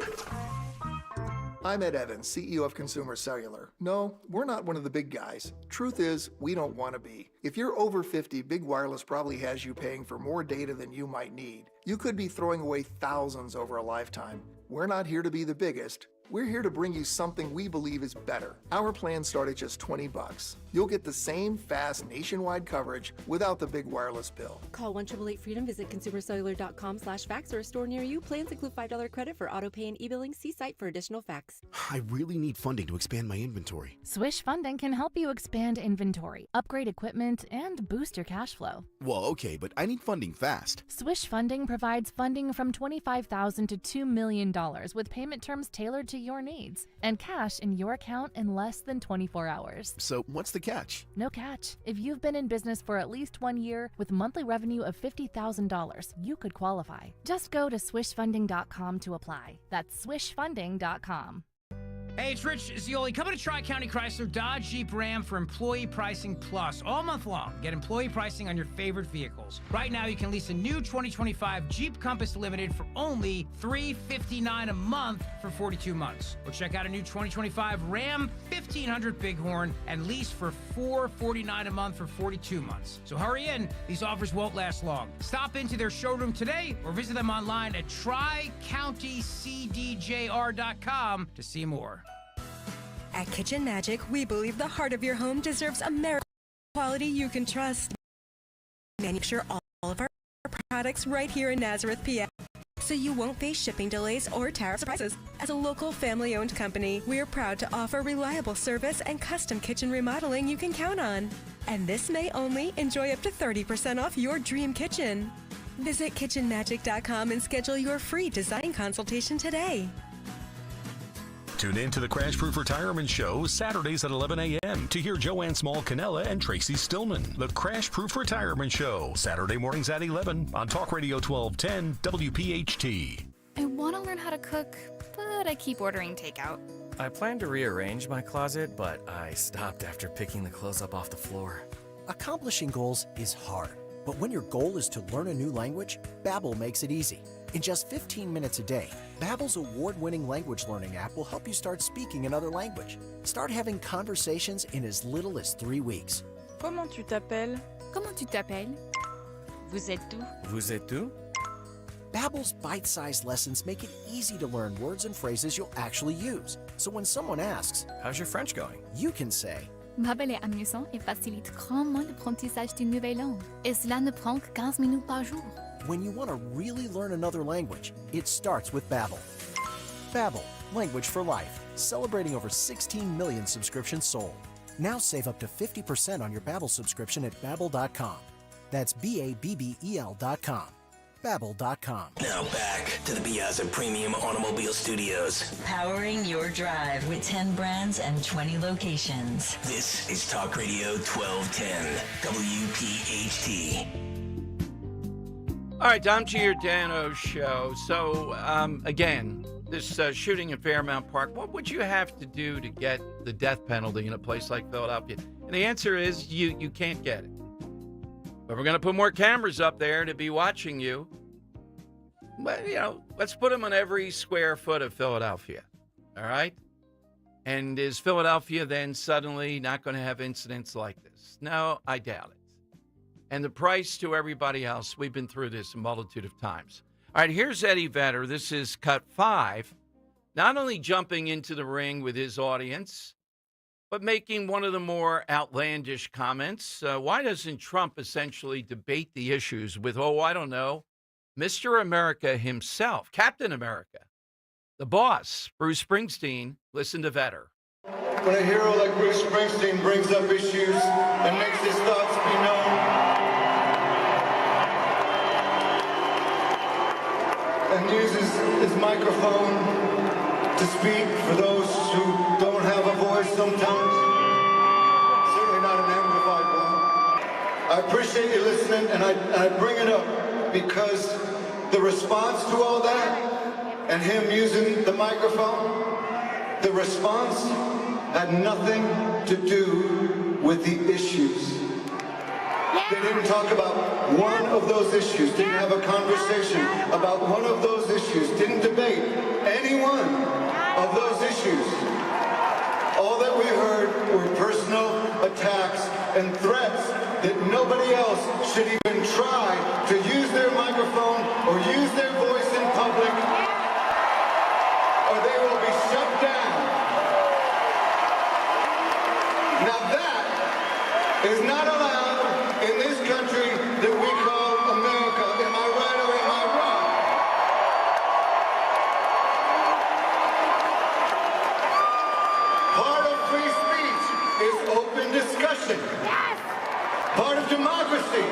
I'm Ed Evans, CEO of Consumer Cellular. No, we're not one of the big guys. Truth is, we don't want to be. If you're over 50, Big Wireless probably has you paying for more data than you might need. You could be throwing away thousands over a lifetime. We're not here to be the biggest. We're here to bring you something we believe is better. Our plans start at just $20. You'll get the same fast nationwide coverage without the big wireless bill. Call 1-888-FREEDOM, visit consumercellular.com/facts or a store near you. Plans include $5 credit for auto pay and e-billing. See site for additional facts. I really need funding to expand my inventory. Swish Funding can help you expand inventory, upgrade equipment, and boost your cash flow. Well, okay, but I need funding fast. Swish Funding provides funding from $25,000 to $2 million with payment terms tailored to your needs and cash in your account in less than 24 hours. So what's the catch? No catch. If you've been in business for at least 1 year with monthly revenue of $50,000, you could qualify. Just go to swishfunding.com to apply. That's swishfunding.com. Hey, it's Rich Zioli. Coming to Tri-County Chrysler Dodge Jeep Ram for Employee Pricing Plus all month long. Get employee pricing on your favorite vehicles. Right now, you can lease a new 2025 Jeep Compass Limited for only $359 a month for 42 months. Or check out a new 2025 Ram 1500 Bighorn and lease for $449 a month for 42 months. So hurry in. These offers won't last long. Stop into their showroom today or visit them online at TriCountyCDJR.com to see more. At Kitchen Magic, we believe the heart of your home deserves American quality you can trust. We manufacture all of our products right here in Nazareth, PA, so you won't face shipping delays or tariff surprises. As a local family-owned company, we're proud to offer reliable service and custom kitchen remodeling you can count on. And this May only, enjoy up to 30% off your dream kitchen. Visit kitchenmagic.com and schedule your free design consultation today. Tune in to the Crash Proof Retirement Show Saturdays at 11 a.m. to hear Joanne Small-Canella and Tracy Stillman. The Crash Proof Retirement Show, Saturday mornings at 11 on Talk Radio 1210 WPHT. I want to learn how to cook, but I keep ordering takeout. I plan to rearrange my closet, but I stopped after picking the clothes up off the floor. Accomplishing goals is hard, but when your goal is to learn a new language, Babbel makes it easy. In just 15 minutes a day, Babbel's award-winning language learning app will help you start speaking another language. Start having conversations in as little as 3 weeks. Comment tu t'appelles? Comment tu t'appelles? Vous êtes où? Vous êtes où? Babbel's bite-sized lessons make it easy to learn words and phrases you'll actually use. So when someone asks, "How's your French going?" you can say, Babbel est amusant et facilite grandement l'apprentissage d'une nouvelle langue. Et cela ne prend que 15 minutes par jour. When you want to really learn another language, it starts with Babbel. Babbel, language for life, celebrating over 16 million subscriptions sold. Now save up to 50% on your Babbel subscription at Babbel.com. That's Babbel.com. Babbel.com. Now back to the Piazza Premium Automobile Studios. Powering your drive with 10 brands and 20 locations. This is Talk Radio 1210 WPHT. All right, Dom Giordano show. So, again, this shooting in Fairmount Park, what would you have to do to get the death penalty in a place like Philadelphia? And the answer is you can't get it. But we're going to put more cameras up there to be watching you. But, let's put them on every square foot of Philadelphia. All right? And is Philadelphia then suddenly not going to have incidents like this? No, I doubt it. And the price to everybody else, we've been through this a multitude of times. All right, here's Eddie Vedder. This is cut 5. Not only jumping into the ring with his audience, but making one of the more outlandish comments. Why doesn't Trump essentially debate the issues with, I don't know, Mr. America himself, Captain America, the boss, Bruce Springsteen? Listen to Vetter. When a hero like Bruce Springsteen brings up issues and makes his thoughts be known, and uses his microphone to speak for those who don't have a voice sometimes, certainly not an amplified one. I appreciate you listening, and I bring it up because the response to all that and him using the microphone, the response had nothing to do with the issues. They didn't talk about one of those issues, didn't have a conversation about one of those issues, didn't debate any one of those issues. All that we heard were personal attacks and threats that nobody else should even try to use their microphone or use their voice in public, or they will be shut down. Now that is not allowed in this country that we call America. Am I right or am I wrong? Part of free speech is open discussion. Yes. Part of democracy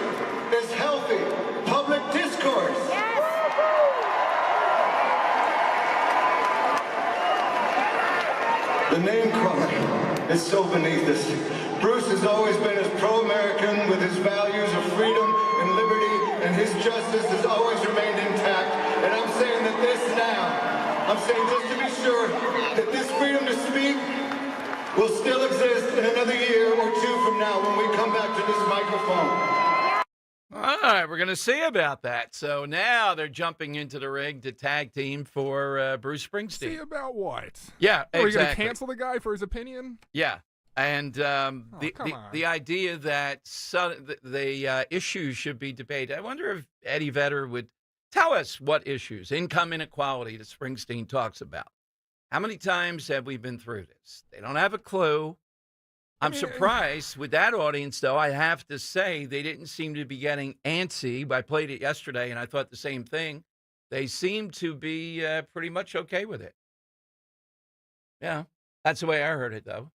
is healthy public discourse. Yes. The name calling is so beneath us. Bruce has always been as pro-American with his values of freedom and liberty, and his justice has always remained intact. And I'm saying that this now, I'm saying just to be sure that this freedom to speak will still exist in another year or two from now when we come back to this microphone. All right, we're going to see about that. So now they're jumping into the ring to tag team for Bruce Springsteen. See about what? Yeah, exactly. Are you going to cancel the guy for his opinion? Yeah. And the idea that the issues should be debated. I wonder if Eddie Vedder would tell us what issues, income inequality that Springsteen talks about. How many times have we been through this? They don't have a clue. I'm surprised with that audience, though. I have to say they didn't seem to be getting antsy. I played it yesterday, and I thought the same thing. They seem to be pretty much okay with it. Yeah, that's the way I heard it, though.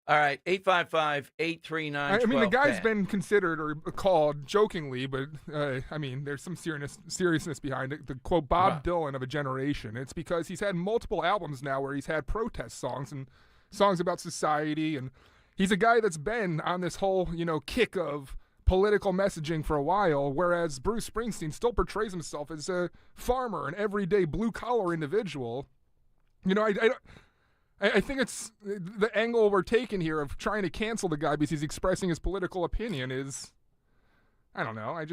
All right, 855-839-1210. I mean, the guy's been considered or called jokingly, but I mean, there's some seriousness behind it. The quote, Bob Dylan of a generation. It's because he's had multiple albums now where he's had protest songs and songs about society, and he's a guy that's been on this whole, kick of political messaging for a while, whereas Bruce Springsteen still portrays himself as a farmer, an everyday blue-collar individual. I think it's the angle we're taking here of trying to cancel the guy because he's expressing his political opinion is, I don't know. I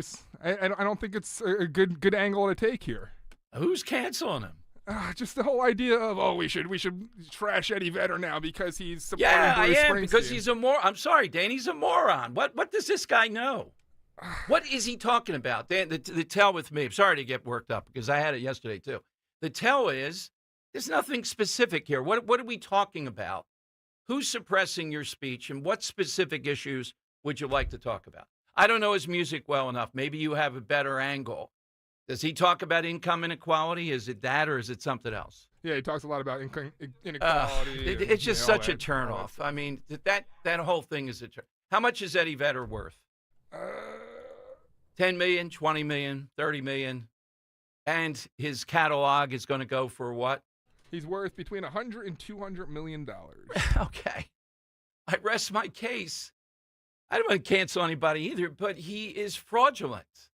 don't think it's a good angle to take here. Who's canceling him? Just the whole idea of we should trash Eddie Vedder now because he's supporting Bruce Springsteen. Because he's a moron. I'm sorry, Dan. He's a moron. What does this guy know? What is he talking about? Dan, the tell with me. I'm sorry to get worked up because I had it yesterday too. The tell is. There's nothing specific here. What are we talking about? Who's suppressing your speech, and what specific issues would you like to talk about? I don't know his music well enough. Maybe you have a better angle. Does he talk about income inequality? Is it that, or is it something else? Yeah, he talks a lot about income inequality. It's just such a turnoff. I mean, that whole thing is a turn. How much is Eddie Vedder worth? 10 million, 20 million, 30 million. And his catalog is going to go for what? He's worth between $100 and $200 million. Okay. I rest my case. I don't want to cancel anybody either, but he is fraudulent.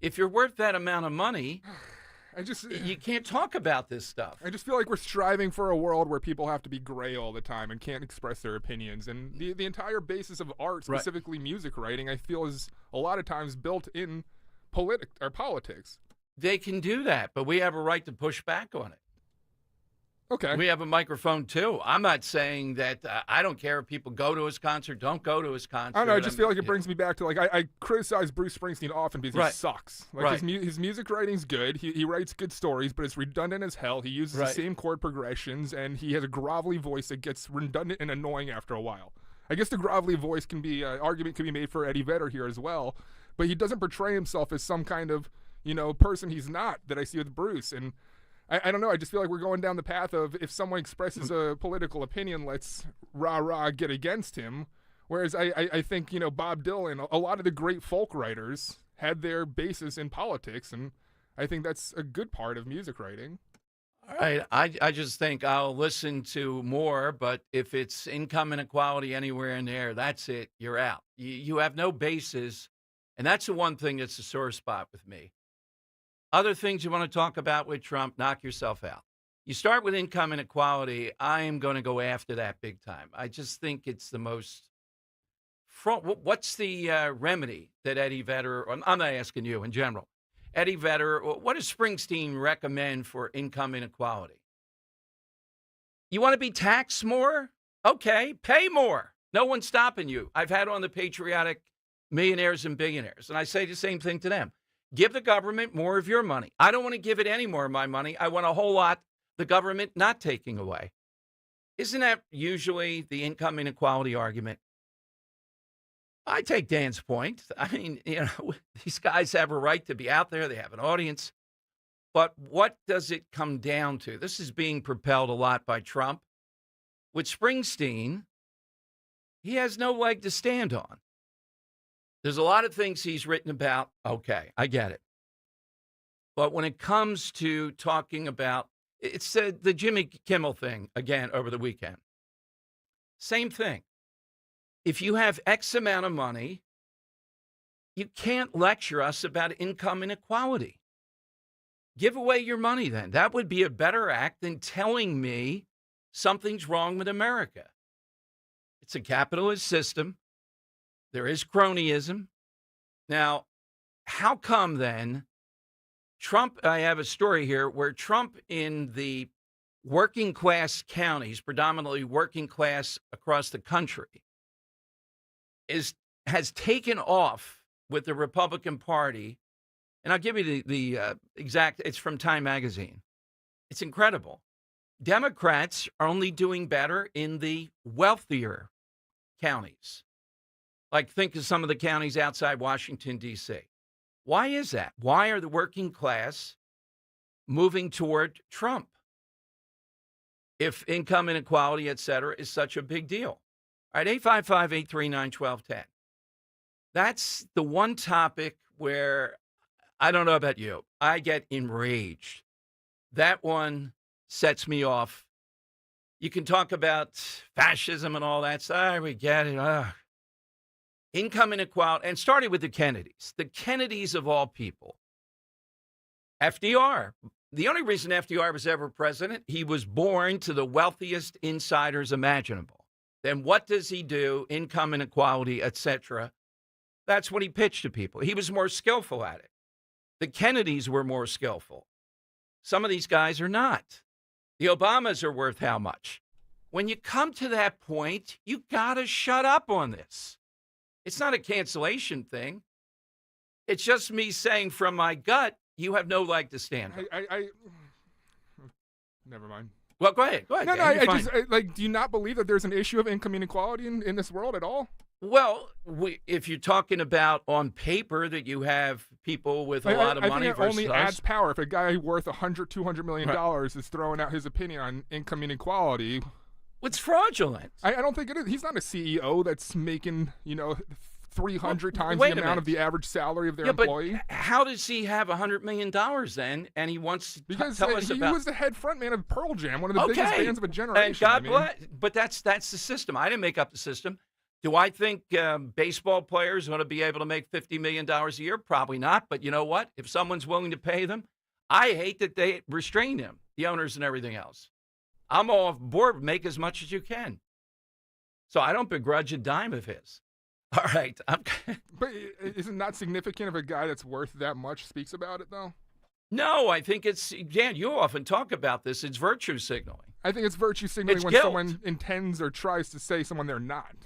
If you're worth that amount of money, you can't talk about this stuff. I just feel like we're striving for a world where people have to be gray all the time and can't express their opinions. And the entire basis of art, specifically music writing, I feel is a lot of times built in politics. They can do that, but we have a right to push back on it. Okay. We have a microphone, too. I'm not saying that I don't care if people go to his concert, don't go to his concert. I don't know. I just feel like it brings me back to, like, I criticize Bruce Springsteen often because he sucks. Like, his music writing's good. He writes good stories, but it's redundant as hell. He uses the same chord progressions, and he has a grovelly voice that gets redundant and annoying after a while. I guess the grovelly voice can be, argument can be made for Eddie Vedder here as well, but he doesn't portray himself as some kind of, person he's not that I see with Bruce. And I don't know. I just feel like we're going down the path of if someone expresses a political opinion, let's rah-rah get against him. Whereas I think, Bob Dylan, a lot of the great folk writers had their basis in politics, and I think that's a good part of music writing. All right. I just think I'll listen to more, but if it's income inequality anywhere in there, that's it. You're out. You have no basis, and that's the one thing that's a sore spot with me. Other things you want to talk about with Trump, knock yourself out. You start with income inequality, I am going to go after that big time. I just think it's the most what's the remedy that Eddie Vedder, I'm not asking you in general, Eddie Vedder, what does Springsteen recommend for income inequality? You want to be taxed more? Okay, pay more. No one's stopping you. I've had on the patriotic millionaires and billionaires, and I say the same thing to them. Give the government more of your money. I don't want to give it any more of my money. I want a whole lot the government not taking away. Isn't that usually the income inequality argument? I take Dan's point. I mean, these guys have a right to be out there. They have an audience. But what does it come down to? This is being propelled a lot by Trump. With Springsteen, he has no leg to stand on. There's a lot of things he's written about. Okay, I get it. But when it comes to talking about, it's the Jimmy Kimmel thing again over the weekend. Same thing. If you have X amount of money, you can't lecture us about income inequality. Give away your money then. That would be a better act than telling me something's wrong with America. It's a capitalist system. There is cronyism. Now, how come then Trump, I have a story here where Trump in the working class counties, predominantly working class across the country, has taken off with the Republican Party. And I'll give you the exact, it's from Time Magazine. It's incredible. Democrats are only doing better in the wealthier counties. Like, think of some of the counties outside Washington, D.C. Why is that? Why are the working class moving toward Trump if income inequality, et cetera, is such a big deal? All right, 855-839-1210. That's the one topic where, I don't know about you, I get enraged. That one sets me off. You can talk about fascism and all that stuff. We get it. Income inequality, and starting with the Kennedys of all people. FDR, the only reason FDR was ever president, he was born to the wealthiest insiders imaginable. Then what does he do? Income inequality, etc. That's what he pitched to people. He was more skillful at it. The Kennedys were more skillful. Some of these guys are not. The Obamas are worth how much? When you come to that point, you got to shut up on this. It's not a cancellation thing. It's just me saying from my gut, you have no leg to stand on. Never mind. Well, go ahead. No, I do you not believe that there's an issue of income inequality in this world at all? Well, if you're talking about on paper that you have people with a lot of money think it versus only us. adds power if a guy worth $100-200 million is throwing out his opinion on income inequality. It's fraudulent. I don't think it is. He's not a CEO that's making, 300 times the amount of the average salary of their employee. But how does he have $100 million then? And he wants to tell us about. He was the head frontman of Pearl Jam, one of the biggest bands of a generation. And God bless. But that's the system. I didn't make up the system. Do I think baseball players ought to be able to make $50 million a year? Probably not. But you know what? If someone's willing to pay them, I hate that they restrain them, the owners and everything else. I'm all board, make as much as you can. So I don't begrudge a dime of his. All right. But isn't that significant if a guy that's worth that much speaks about it, though? No, I think it's, Dan, you often talk about this. It's virtue signaling. I think it's virtue signaling It's when guilt. someone intends or tries to say someone they're not,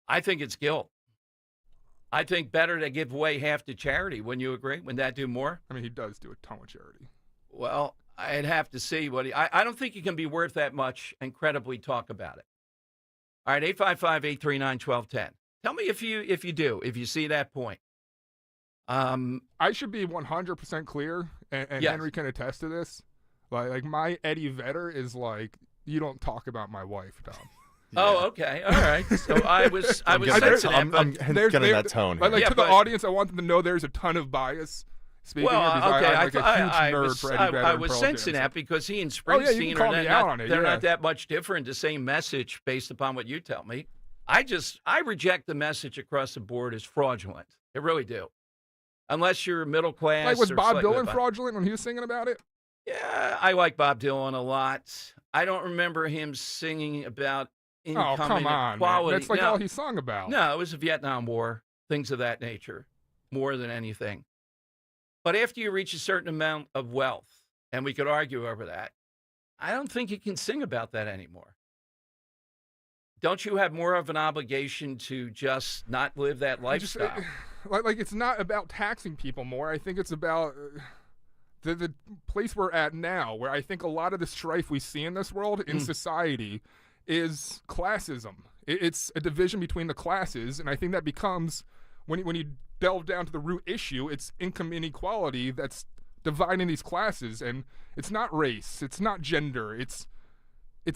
I think it's guilt. I think better to give away half to charity. Wouldn't you agree? Wouldn't that do more? I mean, he does do a ton of charity. Well, I'd have to see what I don't think you can be worth that much and credibly talk about it. All right, 855-839-1210. Tell me if you see that point. I should be 100% clear, and Yes. Henry can attest to this. Like my Eddie Vedder is like, you don't talk about my wife, Tom. Oh, okay. All right. So I was sensitive. I'm getting that tone here. Like to the audience, I want them to know there's a ton of bias. Speaking Well, of, because okay, I'm like a huge nerd for Eddie Vedder I and was Pearl sensing Jam, that so- because he and Oh, yeah, you Springsteen can call me out on it, they're yeah. not that much different. The same message based upon what you tell me. I reject the message across the board as fraudulent. I really do. Unless you're middle class. Like, was or Bob slightly Dylan above. fraudulent when he was singing about it? Yeah, I like Bob Dylan a lot. I don't remember him singing about income Oh, come on, inequality. man. That's like No. all he sung about. No, it was the Vietnam War, things of that nature, more than anything. But after you reach a certain amount of wealth, and we could argue over that, I don't think you can sing about that anymore. Don't you have more of an obligation to just not live that lifestyle? Like it's not about taxing people more. I think it's about the place we're at now, where I think a lot of the strife we see in this world, in society, is classism. It's a division between the classes, and I think that becomes, when you delve down to the root issue, it's income inequality that's dividing these classes, and it's not race, it's not gender, it's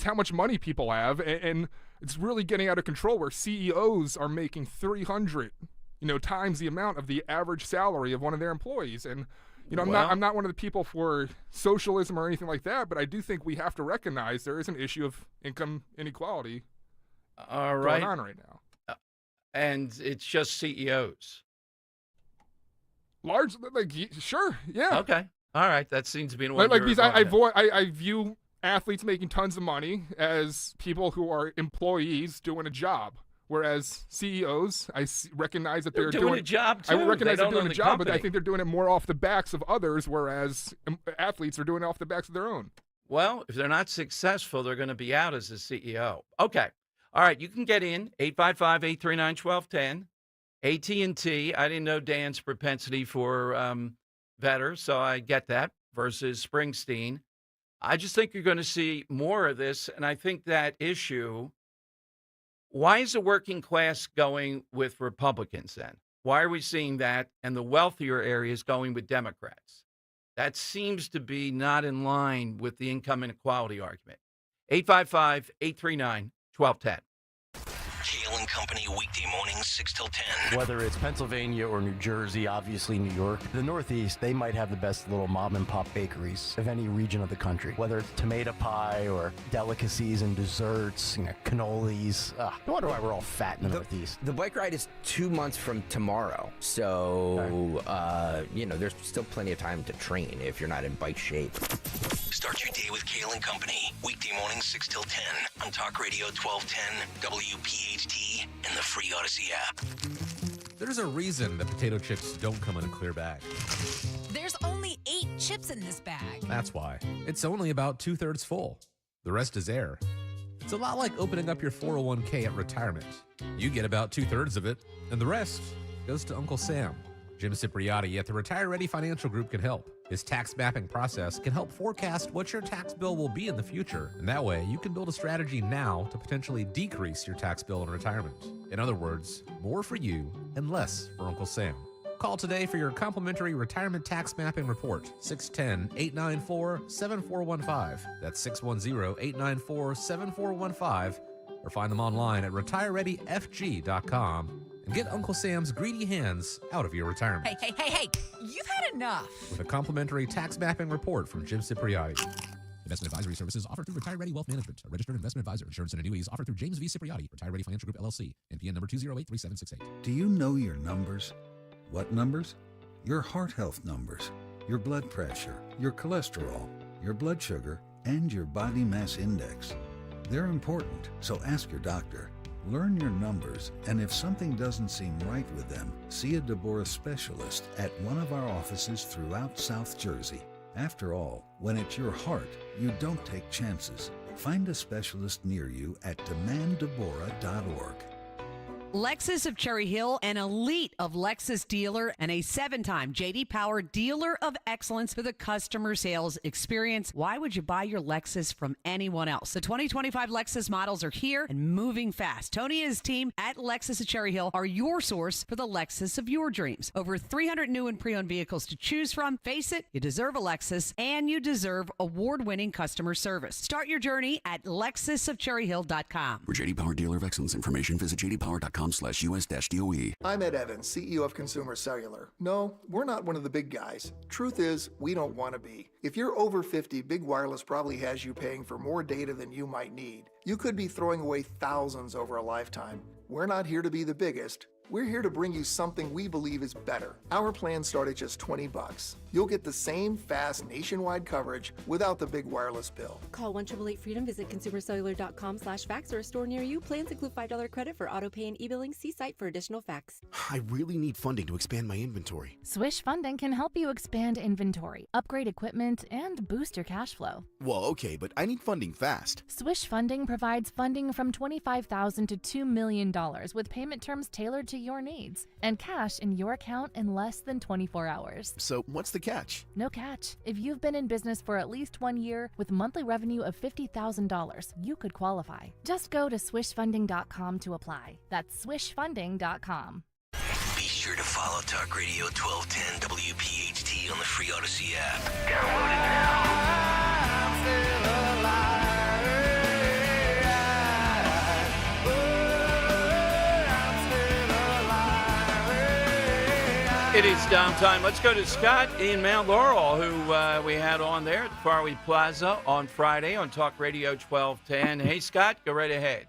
how much money people have, and it's really getting out of control, where CEOs are making 300 times the amount of the average salary of one of their employees. And I'm not one of the people for socialism or anything like that, but I do think we have to recognize there is an issue of income inequality going on right now. And it's just CEOs. Largely, sure, yeah. Okay, all right. That seems to be the one. Because I view athletes making tons of money as people who are employees doing a job. Whereas CEOs, recognize that they're doing a job too. I recognize They they're don't doing own a the job, but I company. think they're doing it more off the backs of others, whereas athletes are doing it off the backs of their own. Well, if they're not successful, they're going to be out as a CEO. Okay. All right. You can get in 855-839-1210. AT&T. I didn't know Dan's propensity for Vedder, so I get that, versus Springsteen. I just think you're going to see more of this, and I think that issue. Why is the working class going with Republicans then? Why are we seeing that and the wealthier areas going with Democrats? That seems to be not in line with the income inequality argument. 855-839-1210. Kale and Company weekday mornings 6 till 10. Whether it's Pennsylvania or New Jersey, obviously New York, the Northeast, they might have the best little mom and pop bakeries of any region of the country. Whether it's tomato pie or delicacies and desserts, cannolis. No wonder why we're all fat in the Northeast. The bike ride is 2 months from tomorrow, so there's still plenty of time to train if you're not in bike shape. Start your day with Kale and Company weekday mornings 6 till 10 on Talk Radio 1210, WPHT, and the free Odyssey app. There's a reason that potato chips don't come in a clear bag. There's only 8 chips in this bag. That's why. It's only about 2/3 full. The rest is air. It's a lot like opening up your 401k at retirement. You get about 2/3 of it, and the rest goes to Uncle Sam. Jim Cipriotti at the Retire Ready Financial Group can help. His tax mapping process can help forecast what your tax bill will be in the future, and that way you can build a strategy now to potentially decrease your tax bill in retirement. In other words, more for you and less for Uncle Sam. Call today for your complimentary retirement tax mapping report, 610-894-7415. That's 610-894-7415, or find them online at retirereadyfg.com. And get Uncle Sam's greedy hands out of your retirement. Hey, you've had enough. With a complimentary tax mapping report from Jim Cipriotti. Investment advisory services offered through Retire Ready Wealth Management, a registered investment advisor. Insurance and annuities offered through James V. Cipriotti, Retire Ready Financial Group, LLC, NPN number 2083768. Do you know your numbers? What numbers? Your heart health numbers, your blood pressure, your cholesterol, your blood sugar, and your body mass index. They're important, so ask your doctor. Learn your numbers, and if something doesn't seem right with them, see a Deborah specialist at one of our offices throughout South Jersey. After all, when it's your heart, you don't take chances. Find a specialist near you at demanddeborah.org. Lexus of Cherry Hill, an elite of Lexus dealer and a 7-time J.D. Power Dealer of Excellence for the customer sales experience. Why would you buy your Lexus from anyone else? The 2025 Lexus models are here and moving fast. Tony and his team at Lexus of Cherry Hill are your source for the Lexus of your dreams. Over 300 new and pre-owned vehicles to choose from. Face it, you deserve a Lexus, and you deserve award-winning customer service. Start your journey at lexusofcherryhill.com. For J.D. Power Dealer of Excellence information, visit jdpower.com/US-DOE. I'm Ed Evans, CEO of Consumer Cellular. No, we're not one of the big guys. Truth is, we don't want to be. If you're over 50, Big Wireless probably has you paying for more data than you might need. You could be throwing away thousands over a lifetime. We're not here to be the biggest. We're here to bring you something we believe is better. Our plans start at just $20. You'll get the same fast nationwide coverage without the big wireless bill. Call 1-888-FREEDOM, visit consumercellular.com/fax or a store near you. Plans include $5 credit for auto pay and e-billing. See site for additional facts. I really need funding to expand my inventory. Swish Funding can help you expand inventory, upgrade equipment, and boost your cash flow. Well, okay, but I need funding fast. Swish Funding provides funding from $25,000 to $2 million with payment terms tailored to your needs and cash in your account in less than 24 hours. So what's the catch? No catch. If you've been in business for at least 1 year with monthly revenue of $50,000, you could qualify. Just go to swishfunding.com to apply. That's swishfunding.com. Be sure to follow Talk Radio 1210 WPHT on the free Odyssey app. Download it now. It is downtime. Let's go to Scott in Mount Laurel, who we had on there at the Farley Plaza on Friday on Talk Radio 1210. Hey, Scott, go right ahead.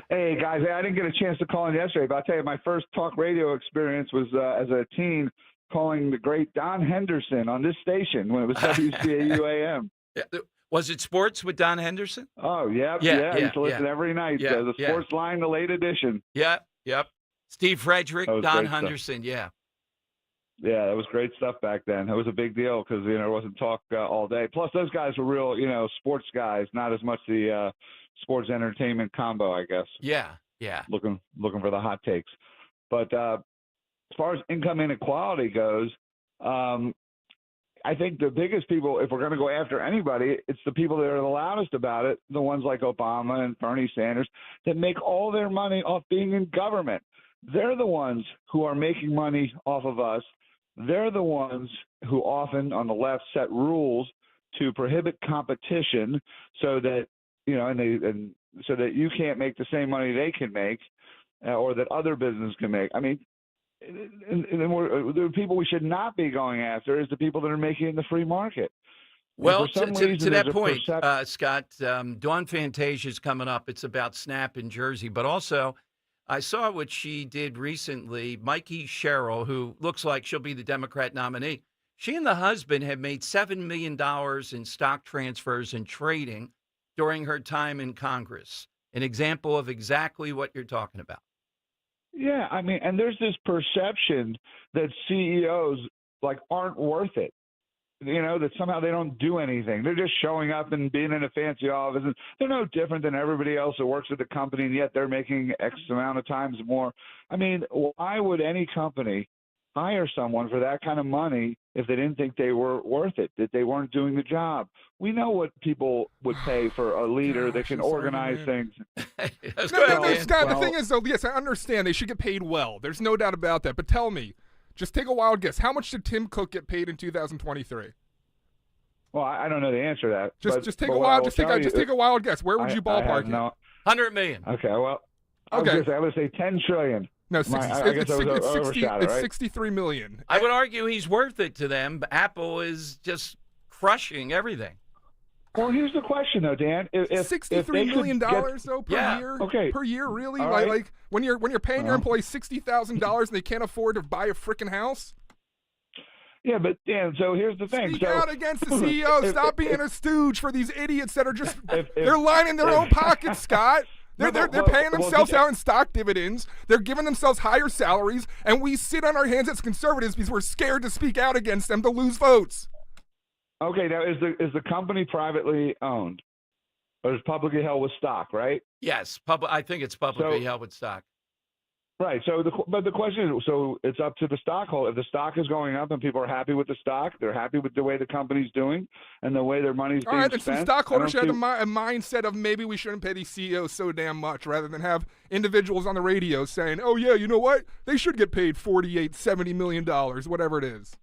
Hey, guys, I didn't get a chance to call in yesterday, but I'll tell you, my first talk radio experience was as a teen calling the great Don Henderson on this station when it was WCAU AM. Was it sports with Don Henderson? Oh, yeah. I used to listen every night. The Sports Line, the late edition. Yep. Steve Frederick, Don Henderson, Yeah, that was great stuff back then. It was a big deal because, it wasn't talk all day. Plus, those guys were real, sports guys, not as much the sports entertainment combo, I guess. Yeah. Looking for the hot takes. But as far as income inequality goes, I think the biggest people, if we're going to go after anybody, it's the people that are the loudest about it, the ones like Obama and Bernie Sanders, that make all their money off being in government. They're the ones who are making money off of us. They're the ones who often on the left set rules to prohibit competition so that, and so that you can't make the same money they can make or that other businesses can make. I mean, and the people we should not be going after is the people that are making it in the free market. Well, to that point, Scott, Dawn Fantasia is coming up. It's about Snap in Jersey, but also I saw what she did recently. Mikey Sherrill, who looks like she'll be the Democrat nominee, she and the husband have made $7 million in stock transfers and trading during her time in Congress. An example of exactly what you're talking about. Yeah, I mean, and there's this perception that CEOs aren't worth it. That somehow they don't do anything. They're just showing up and being in a fancy office. And they're no different than everybody else that works at the company, and yet they're making X amount of times more. I mean, why would any company hire someone for that kind of money if they didn't think they were worth it, that they weren't doing the job? We know what people would pay for a leader that can organize things. Scott, the thing is, though, yes, I understand they should get paid well. There's no doubt about that. But tell me, just take a wild guess. How much did Tim Cook get paid in 2023? Well, I don't know the answer to that. Just take a wild guess. Where would you ballpark it? $100 million. Okay, well, I would say $10 trillion. No, it's 63 million. I would argue he's worth it to them. Apple is just crushing everything. Well, here's the question, though, Dan. If $63 million though per year. Okay. Per year, really? Right. Like when you're paying your employees $60,000 and they can't afford to buy a freaking house. Yeah, but Dan, so here's the thing. Speak out against the CEO. Stop being a stooge for these idiots that are just they're lining their own pockets, Scott. They're paying themselves out in stock dividends. They're giving themselves higher salaries, and we sit on our hands as conservatives because we're scared to speak out against them to lose votes. Okay, now is the company privately owned, or is publicly held with stock? Right? Yes, I think it's publicly held with stock. Right. So, but the question is, so it's up to the stockholder. If the stock is going up and people are happy with the stock, they're happy with the way the company's doing and the way their money's being spent. All right, and some stockholders should have a mindset of maybe we shouldn't pay these CEOs so damn much, rather than have individuals on the radio saying, "Oh yeah, you know what? They should get paid $48, $70 million, whatever it is."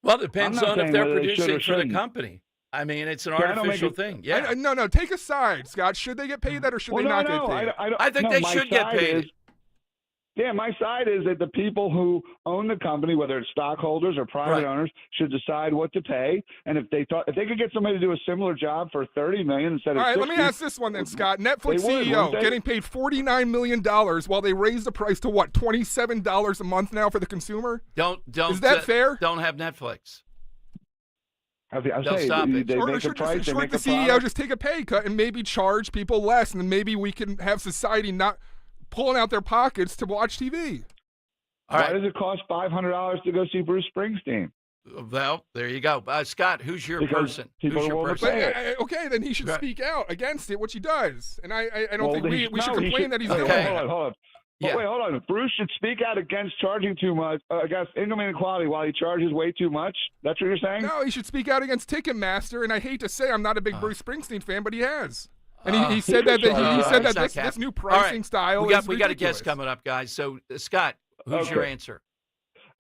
Well, it depends on if they're producing for the company. I mean, it's an artificial thing. Yeah. No, take a side, Scott. Should they get paid that, or should they not get paid? I think they should get paid. Yeah, my side is that the people who own the company, whether it's stockholders or private owners, should decide what to pay. And if they could get somebody to do a similar job for $30 million instead of $60 million. Let me ask this one then, Scott. Netflix CEO getting paid $49 million while they raised the price to what, $27 a month now for the consumer? Is that fair? Don't have Netflix. They'll stop it. Or should the CEO just take a pay cut and maybe charge people less, and then maybe we can have society not pulling out their pockets to watch TV. Why does it cost $500 to go see Bruce Springsteen? Well, there you go. Scott, who's your person? Who's your person? Okay, then he should speak out against it, which he does. And I don't think we should complain that he's doing it. Hold on. Yeah. Wait, hold on. Bruce should speak out against charging too much, against income inequality while he charges way too much? That's what you're saying? No, he should speak out against Ticketmaster, and I hate to say I'm not a big Bruce Springsteen fan, but he has. And he said that this new pricing style is we got a guest coming up, guys. So, Scott, who's your answer?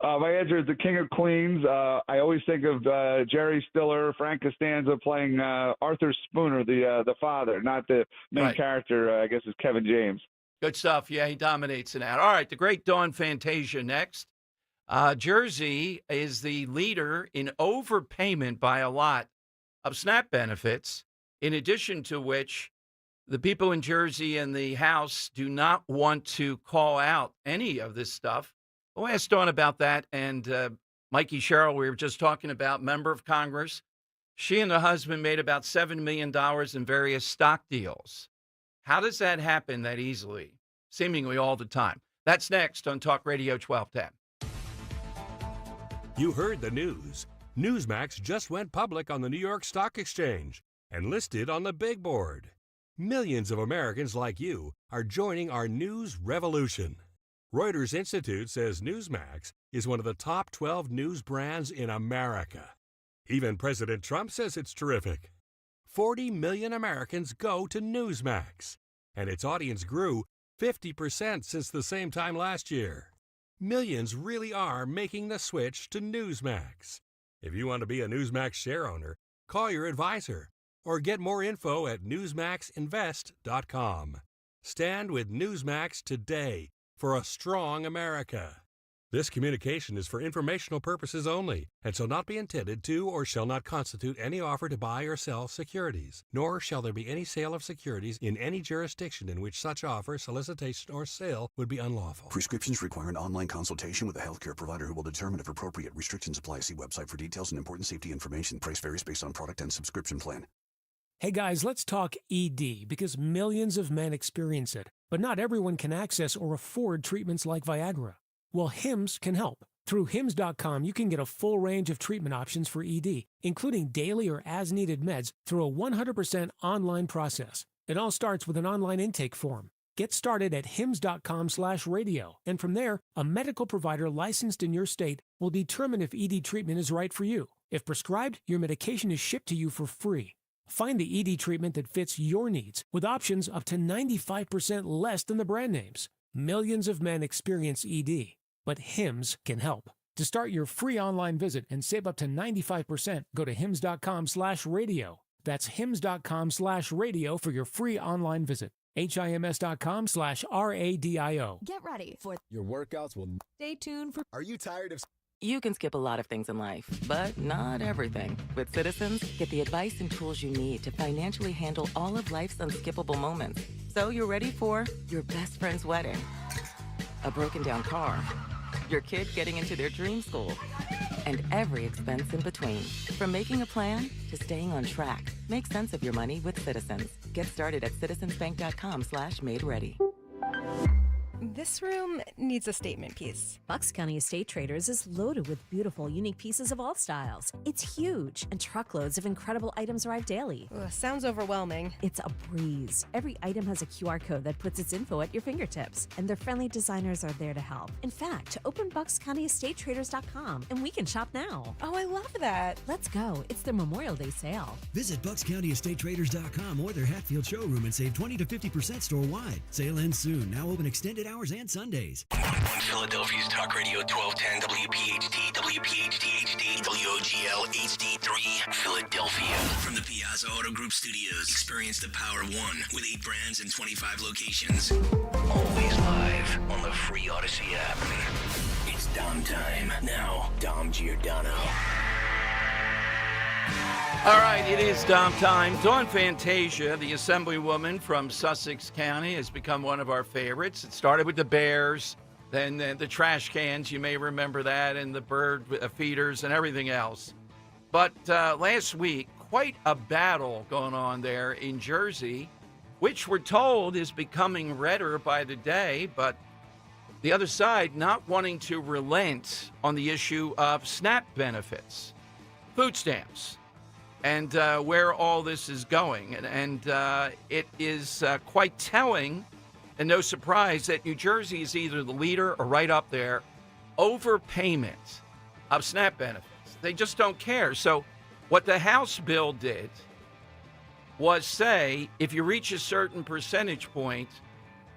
My answer is the King of Queens. I always think of Jerry Stiller, Frank Costanza playing Arthur Spooner, the father, not the main character. I guess is Kevin James. Good stuff. Yeah, he dominates in that. All right, the great Dawn Fantasia next. Jersey is the leader in overpayment by a lot of SNAP benefits. In addition to which, the people in Jersey and the House do not want to call out any of this stuff. We'll ask Dawn about that. And Mikey Sherrill, we were just talking about, member of Congress. She and her husband made about $7 million in various stock deals. How does that happen that easily? Seemingly all the time. That's next on Talk Radio 1210. You heard the news. Newsmax just went public on the New York Stock Exchange and listed on the big board. Millions of Americans like you are joining our news revolution. Reuters Institute says Newsmax is one of the top 12 news brands in America. Even President Trump says it's terrific. 40 million Americans go to Newsmax, and its audience grew 50% since the same time last year. Millions really are making the switch to Newsmax. If you want to be a Newsmax share owner, call your advisor or get more info at newsmaxinvest.com. Stand with Newsmax today for a strong America. This communication is for informational purposes only and shall not be intended to or shall not constitute any offer to buy or sell securities, nor shall there be any sale of securities in any jurisdiction in which such offer, solicitation, or sale would be unlawful. Prescriptions require an online consultation with a healthcare provider who will determine if appropriate. Restrictions apply. See website for details and important safety information. Price varies based on product and subscription plan. Hey guys, let's talk ED because millions of men experience it, but not everyone can access or afford treatments like Viagra. Well, Hims can help. Through Hims.com, you can get a full range of treatment options for ED, including daily or as-needed meds through a 100% online process. It all starts with an online intake form. Get started at hims.com/radio, and from there, a medical provider licensed in your state will determine if ED treatment is right for you. If prescribed, your medication is shipped to you for free. Find the ED treatment that fits your needs with options up to 95% less than the brand names. Millions of men experience ED, but Hims can help. To start your free online visit and save up to 95%, go to hims.com/radio. That's hims.com/radio for your free online visit. HIMS.com/RADIO. Get ready for your workouts will stay tuned for. Are you tired of? You can skip a lot of things in life, but not everything. With Citizens, get the advice and tools you need to financially handle all of life's unskippable moments. So you're ready for your best friend's wedding, a broken down car, your kid getting into their dream school, and every expense in between. From making a plan to staying on track, make sense of your money with Citizens. Get started at citizensbank.com/made-ready. This room needs a statement piece. Bucks County Estate Traders is loaded with beautiful, unique pieces of all styles. It's huge, and truckloads of incredible items arrive daily. Ugh, sounds overwhelming. It's a breeze. Every item has a QR code that puts its info at your fingertips, and their friendly designers are there to help. In fact, open BucksCountyEstateTraders.com, and we can shop now. Oh, I love that. Let's go. It's their Memorial Day sale. Visit BucksCountyEstateTraders.com or their Hatfield showroom and save 20 to 50% store-wide. Sale ends soon. Now open extended hours and Sundays. On Philadelphia's Talk Radio 1210 WPHT, WPHT HD, WOGL HD3, Philadelphia. From the Piazza Auto Group Studios, experience the power of one with 8 brands and 25 locations. Always live on the free Odyssey app. It's Dom time. Now, Dom Giordano. All right, it is Dom time. Dawn Fantasia, the Assemblywoman from Sussex County, has become one of our favorites. It started with the bears, then the trash cans, you may remember that, and the bird feeders and everything else. But last week, quite a battle going on there in Jersey, which we're told is becoming redder by the day, but the other side not wanting to relent on the issue of SNAP benefits, food stamps, and where all this is going. And it is quite telling, and no surprise, that New Jersey is either the leader or right up there, overpayment of SNAP benefits. They just don't care. So what the House bill did was say, if you reach a certain percentage point,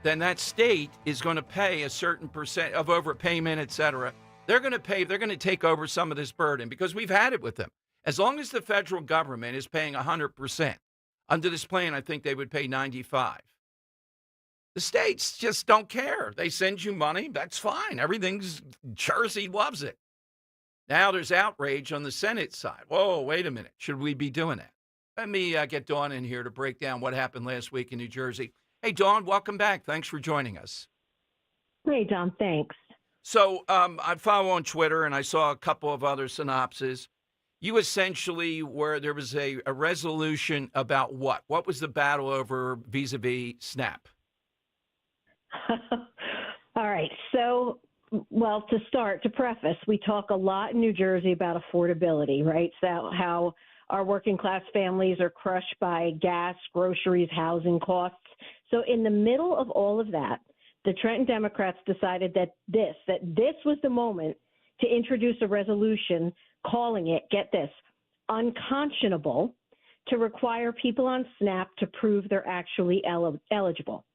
then that state is going to pay a certain percent of overpayment, et cetera. They're going to pay, they're going to take over some of this burden because we've had it with them. As long as the federal government is paying 100%, under this plan, I think they would pay 95%. The states just don't care. They send you money, that's fine. Jersey loves it. Now there's outrage on the Senate side. Whoa, wait a minute. Should we be doing that? Let me get Dawn in here to break down what happened last week in New Jersey. Hey, Dawn, welcome back. Thanks for joining us. Hey, Dom, thanks. So I follow on Twitter, and I saw a couple of other synopses. You essentially there was a resolution about what? What was the battle over vis-a-vis SNAP? All right. So, well, to preface, we talk a lot in New Jersey about affordability, right? So how our working class families are crushed by gas, groceries, housing costs. So in the middle of all of that, the Trenton Democrats decided that this was the moment to introduce a resolution calling it, get this, unconscionable to require people on SNAP to prove they're actually eligible.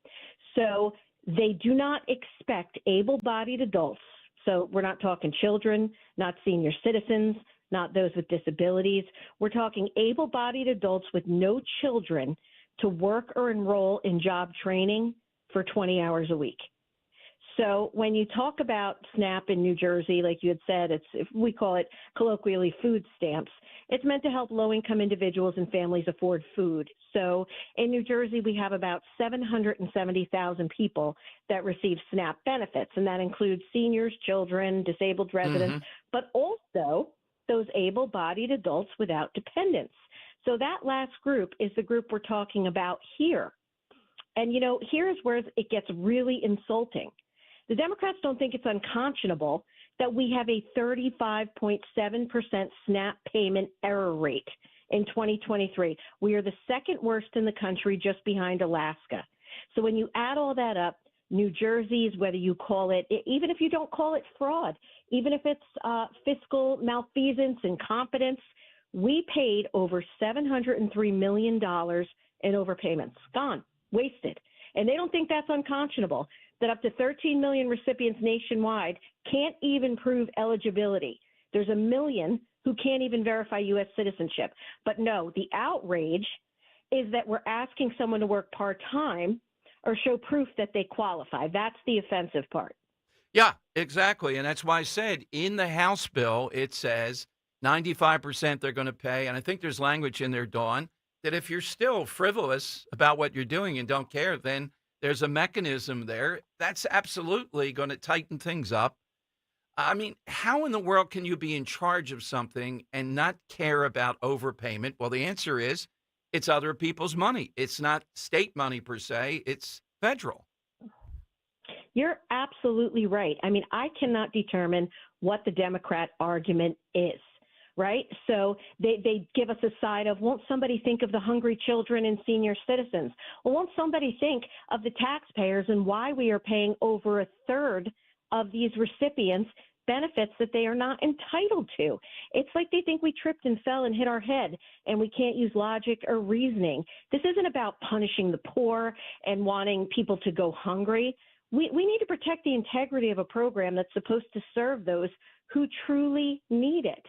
So they do not expect able-bodied adults, so we're not talking children, not senior citizens, not those with disabilities. We're talking able-bodied adults with no children to work or enroll in job training for 20 hours a week. So when you talk about SNAP in New Jersey, like you had said, we call it colloquially food stamps. It's meant to help low-income individuals and families afford food. So in New Jersey, we have about 770,000 people that receive SNAP benefits, and that includes seniors, children, disabled residents, but also those able-bodied adults without dependents. So that last group is the group we're talking about here. And, here's where it gets really insulting. The Democrats don't think it's unconscionable that we have a 35.7% SNAP payment error rate in 2023. We are the second worst in the country, just behind Alaska. So when you add all that up, New Jersey's, whether you call it, even if you don't call it fraud, even if it's fiscal malfeasance, incompetence, we paid over $703 million in overpayments. Gone, wasted. And they don't think that's unconscionable, that up to 13 million recipients nationwide can't even prove eligibility. There's 1 million who can't even verify U.S. citizenship. But no, the outrage is that we're asking someone to work part-time or show proof that they qualify. That's the offensive part. Yeah, exactly. And that's why I said in the House bill, it says 95% they're going to pay. And I think there's language in there, Dawn, that if you're still frivolous about what you're doing and don't care, then there's a mechanism there that's absolutely going to tighten things up. I mean, how in the world can you be in charge of something and not care about overpayment? Well, the answer is it's other people's money. It's not state money per se. It's federal. You're absolutely right. I mean, I cannot determine what the Democrat argument is, right? So they give us a side of, won't somebody think of the hungry children and senior citizens? Well, won't somebody think of the taxpayers and why we are paying over a third of these recipients benefits that they are not entitled to? It's like they think we tripped and fell and hit our head and we can't use logic or reasoning. This isn't about punishing the poor and wanting people to go hungry. We need to protect the integrity of a program that's supposed to serve those who truly need it.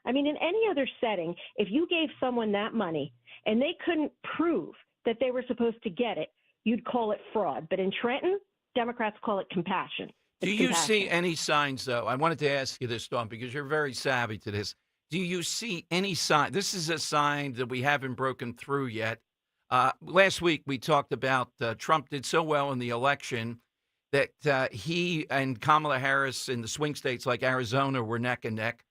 I mean, in any other setting, if you gave someone that money and they couldn't prove that they were supposed to get it, you'd call it fraud. But in Trenton, Democrats call it compassion. Do you see any signs, though? I wanted to ask you this, Dawn, because you're very savvy to this. Do you see any sign? This is a sign that we haven't broken through yet. Last week, we talked about Trump did so well in the election that he and Kamala Harris in the swing states like Arizona were neck and neck.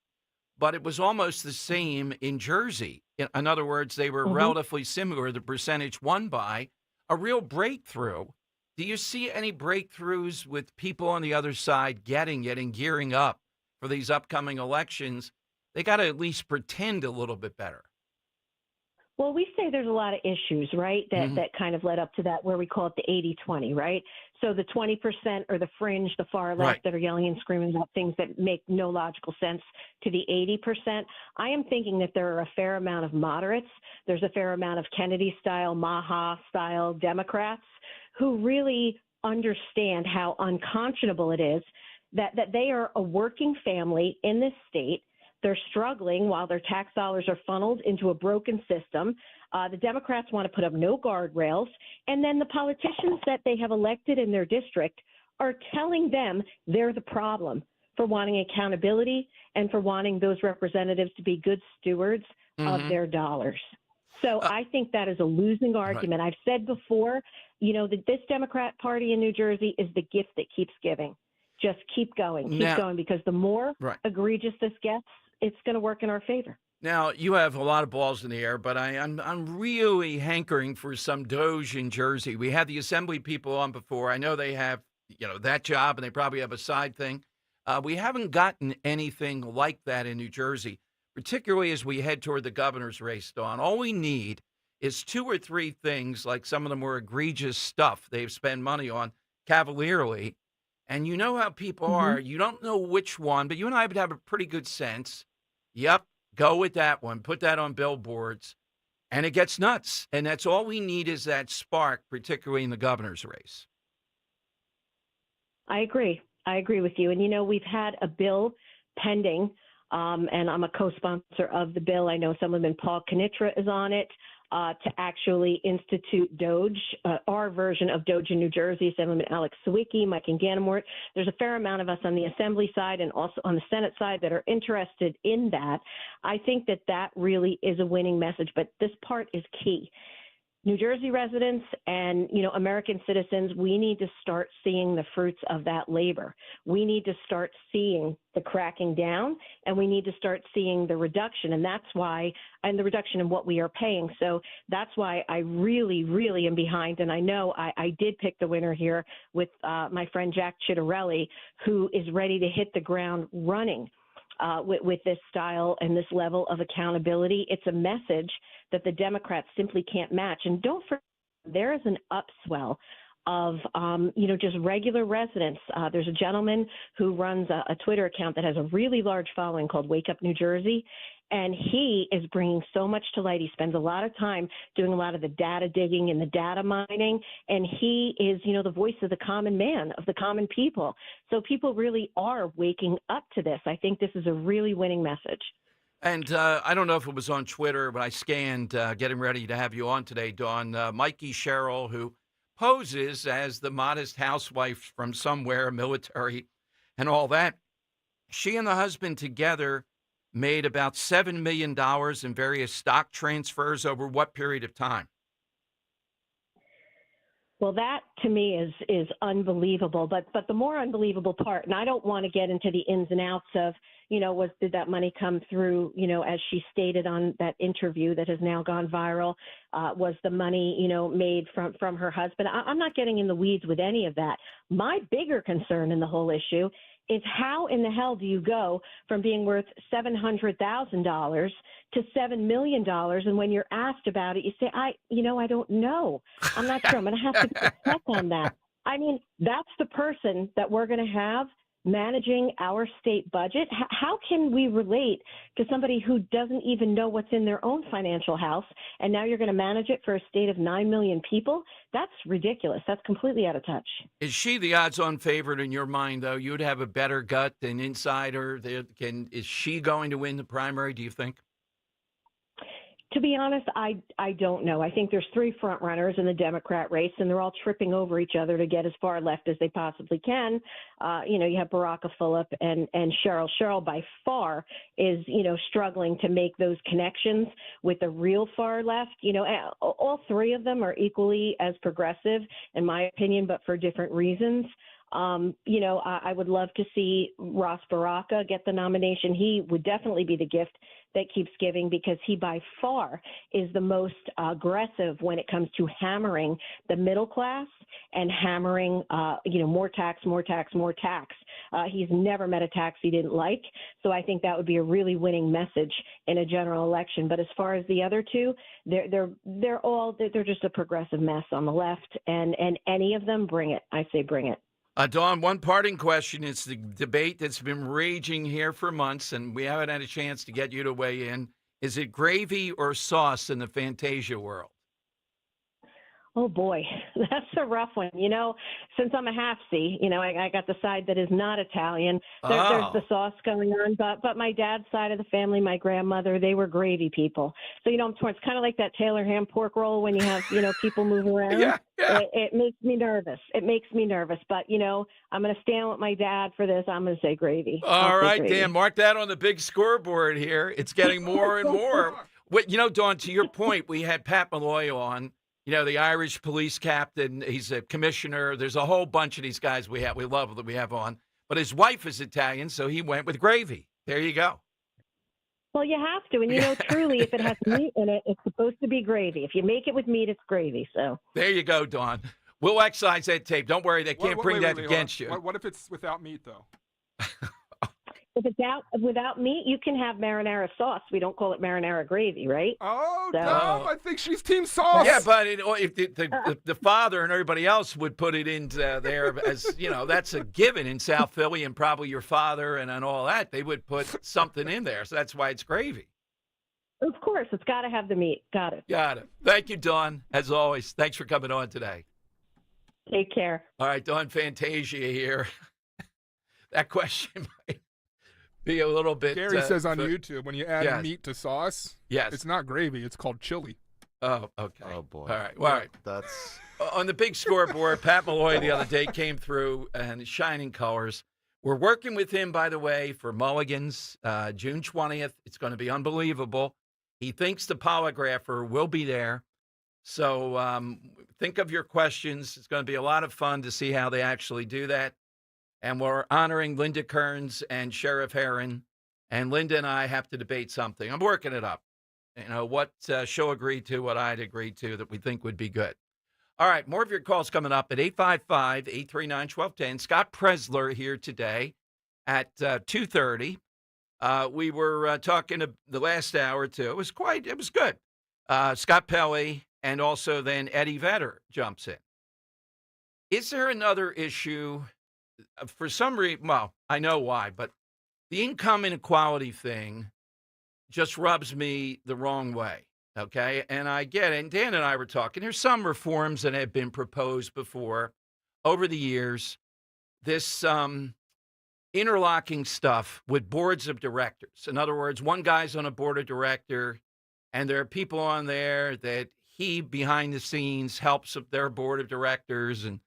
But it was almost the same in Jersey. In other words, they were relatively similar. The percentage won by a real breakthrough. Do you see any breakthroughs with people on the other side getting it and gearing up for these upcoming elections? They got to at least pretend a little bit better. Well, we say there's a lot of issues, right, that kind of led up to that, where we call it the 80-20, right? So the 20% or the fringe, the far left that are yelling and screaming about things that make no logical sense, to the 80%. I am thinking that there are a fair amount of moderates. There's a fair amount of Kennedy-style, Maha-style Democrats who really understand how unconscionable it is that they are a working family in this state. They're struggling while their tax dollars are funneled into a broken system. The Democrats want to put up no guardrails. And then the politicians that they have elected in their district are telling them they're the problem for wanting accountability and for wanting those representatives to be good stewards of their dollars. So I think that is a losing argument. I've said before, that this Democrat Party in New Jersey is the gift that keeps giving. Just keep going, going, because the more egregious this gets, it's going to work in our favor. Now, you have a lot of balls in the air, but I'm really hankering for some Doge in Jersey. We had the assembly people on before. I know they have, that job, and they probably have a side thing. We haven't gotten anything like that in New Jersey, particularly as we head toward the governor's race, Dawn. All we need is 2 or 3 things, like some of the more egregious stuff they've spent money on cavalierly. And you know how people are. You don't know which one, but you and I would have a pretty good sense. Yep, go with that one. Put that on billboards. And it gets nuts. And that's all we need, is that spark, particularly in the governor's race. I agree. I agree with you. And, we've had a bill pending, and I'm a co-sponsor of the bill. I know Assemblyman Paul Knitra is on it, to actually institute Doge, our version of Doge in New Jersey. Assemblyman Alex Sawicki, Mike Ganamort. There's a fair amount of us on the Assembly side and also on the Senate side that are interested in that. I think that really is a winning message, but this part is key. New Jersey residents and, American citizens, we need to start seeing the fruits of that labor. We need to start seeing the cracking down, and we need to start seeing the reduction. And that's why, and the reduction in what we are paying. So that's why I really, really am behind. And I know I did pick the winner here with my friend Jack Chittarelli, who is ready to hit the ground running. With this style and this level of accountability. It's a message that the Democrats simply can't match. And don't forget, there is an upswell of, just regular residents. There's a gentleman who runs a Twitter account that has a really large following called Wake Up New Jersey. And he is bringing so much to light. He spends a lot of time doing a lot of the data digging and the data mining. And he is, the voice of the common man, of the common people. So people really are waking up to this. I think this is a really winning message. And I don't know if it was on Twitter, but I scanned getting ready to have you on today, Dawn. Mikey Sherrill, who poses as the modest housewife from somewhere, military and all that. She and the husband together made about $7 million in various stock transfers over what period of time? Well, that to me is unbelievable. But the more unbelievable part, and I don't want to get into the ins and outs of, did that money come through, as she stated on that interview that has now gone viral? Was the money, made from her husband? I'm not getting in the weeds with any of that. My bigger concern in the whole issue is how in the hell do you go from being worth $700,000 to $7 million? And when you're asked about it, you say, I don't know. I'm not sure. I'm going to have to check on that. I mean, that's the person that we're going to have managing our state budget. How can we relate to somebody who doesn't even know what's in their own financial house, and now you're going to manage it for a state of 9 million people? That's ridiculous. That's completely out of touch. Is she the odds-on favorite in your mind, though? You would have a better gut than insider. Is she going to win the primary, do you think? To be honest, I don't know. I think there's 3 front runners in the Democrat race, and they're all tripping over each other to get as far left as they possibly can. You have Baraka Phillip and Cheryl. Cheryl, by far, is, struggling to make those connections with the real far left. All 3 of them are equally as progressive, in my opinion, but for different reasons. I would love to see Ross Baraka get the nomination. He would definitely be the gift that keeps giving, because he by far is the most aggressive when it comes to hammering the middle class and hammering, more tax. He's never met a tax he didn't like. So I think that would be a really winning message in a general election. But as far as the other 2, they're just a progressive mess on the left, and any of them, bring it. I say bring it. Dawn, one parting question. It's the debate that's been raging here for months, and we haven't had a chance to get you to weigh in. Is it gravy or sauce in the Fantasia world? Oh, boy, that's a rough one. Since I'm a half-C, I got the side that is not Italian. There's the sauce going on. But my dad's side of the family, my grandmother, they were gravy people. So, I'm torn. It's kind of like that Taylor ham pork roll when you have, people move around. Yeah. It makes me nervous. But, I'm going to stand with my dad for this. I'm going to say gravy. All right, Dan, mark that on the big scoreboard here. It's getting more and more. Dawn, to your point, we had Pat Malloy on. The Irish police captain, he's a commissioner. There's a whole bunch of these guys we love that we have on. But his wife is Italian, so he went with gravy. There you go. Well, you have to. And, truly, if it has meat in it, it's supposed to be gravy. If you make it with meat, it's gravy. So there you go, Dawn. We'll excise that tape. Don't worry. They can't bring that against you. What if it's without meat, though? If it's without meat, you can have marinara sauce. We don't call it marinara gravy, right? Oh, no, I think she's team sauce. Yeah, but if the father and everybody else would put it in there as, that's a given in South Philly, and probably your father and all that, they would put something in there. So that's why it's gravy. Of course. It's got to have the meat. Got it. Thank you, Dawn. As always, thanks for coming on today. Take care. All right, Dawn Fantasia here. That question might be a little bit. Gary says on YouTube, when you add meat to sauce, yes, it's not gravy, it's called chili. Oh, okay. Oh, boy. All right. That's on the big scoreboard. Pat Malloy the other day came through and shining colors. We're working with him, by the way, for Mulligan's, June 20th. It's going to be unbelievable. He thinks the polygrapher will be there. So think of your questions. It's going to be a lot of fun to see how they actually do that. And we're honoring Linda Kearns and Sheriff Herron. And Linda and I have to debate something. I'm working it up. What she'll agree to, what I'd agree to that we think would be good. All right, more of your calls coming up at 855-839-1210. Scott Presler here today at 2:30. We were talking the last hour or two. It was good. Scott Pelley and also then Eddie Vedder jumps in. Is there another issue? For some reason, well, I know why, but the income inequality thing just rubs me the wrong way, okay? And I get it. And Dan and I were talking. There's some reforms that have been proposed before over the years. This interlocking stuff with boards of directors. In other words, one guy's on a board of director, and there are people on there that he, behind the scenes, helps their board of directors, and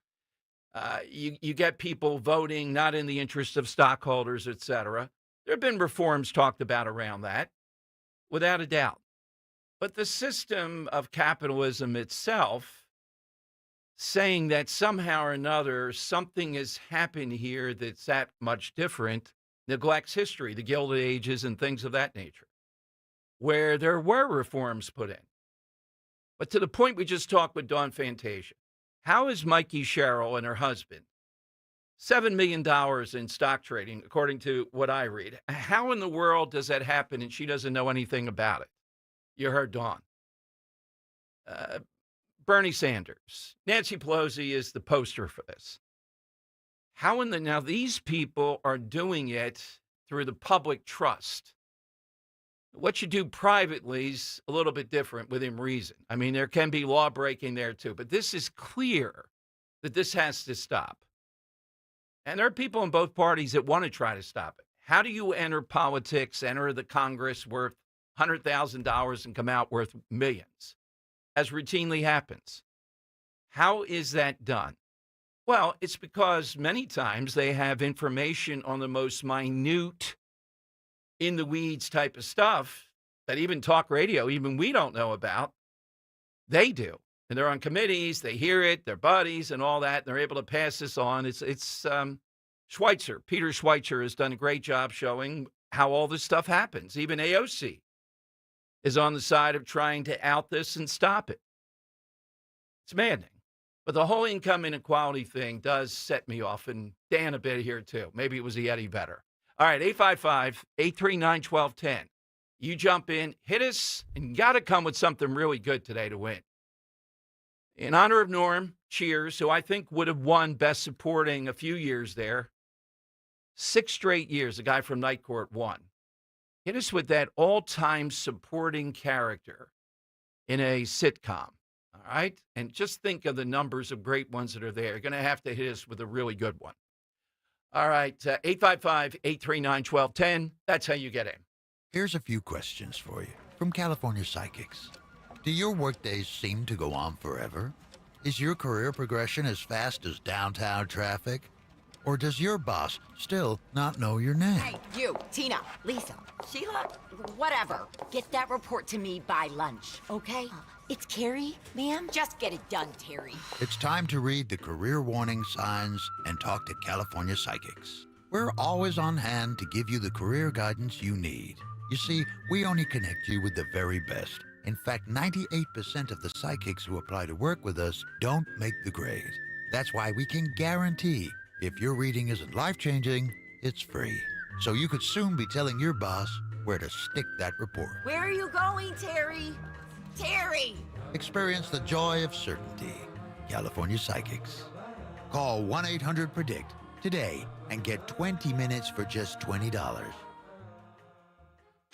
you get people voting not in the interest of stockholders, et cetera. There have been reforms talked about around that, without a doubt. But the system of capitalism itself saying that somehow or another something has happened here that's that much different, neglects history, the Gilded Ages and things of that nature, where there were reforms put in. But to the point we just talked with Dawn Fantasia, how is Mikey Sherrill and her husband, $7 million in stock trading, according to what I read, how in the world does that happen and she doesn't know anything about it? You heard Dawn. Bernie Sanders. Nancy Pelosi is the poster for this. Now these people are doing it through the public trust. What you do privately is a little bit different within reason. I mean, there can be law breaking there too, but this is clear that this has to stop. And there are people in both parties that want to try to stop it. How do you enter politics, enter the Congress worth $100,000 and come out worth millions, as routinely happens? How is that done? Well, it's because many times they have information on the most minute, in the weeds type of stuff that even talk radio, even we don't know about. They do. And they're on committees, they hear it, they're buddies and all that, and they're able to pass this on. It's Schweitzer. Peter Schweitzer has done a great job showing how all this stuff happens. Even AOC is on the side of trying to out this and stop it. It's maddening. But the whole income inequality thing does set me off, and Dan a bit here too. Maybe it was the Yeti better. All right, 855-839-1210. You jump in, hit us, and you got to come with something really good today to win. In honor of Norm Cheers, who I think would have won Best Supporting a few years there, 6 straight years, a guy from Night Court won. Hit us with that all-time supporting character in a sitcom, all right? And just think of the numbers of great ones that are there. You're going to have to hit us with a really good one. All right, 855-839-1210. That's how you get in. Here's a few questions for you from California Psychics. Do your workdays seem to go on forever? Is your career progression as fast as downtown traffic? Or does your boss still not know your name? Hey, you, Tina, Lisa, Sheila, whatever. Get that report to me by lunch, okay? It's Carrie, ma'am. Just get it done, Terry. It's time to read the career warning signs and talk to California Psychics. We're always on hand to give you the career guidance you need. You see, we only connect you with the very best. In fact, 98% of the psychics who apply to work with us don't make the grade. That's why we can guarantee if your reading isn't life-changing, it's free. So you could soon be telling your boss where to stick that report. Where are you going, Terry? Terry! Experience the joy of certainty. California Psychics. Call 1-800-PREDICT today and get 20 minutes for just $20.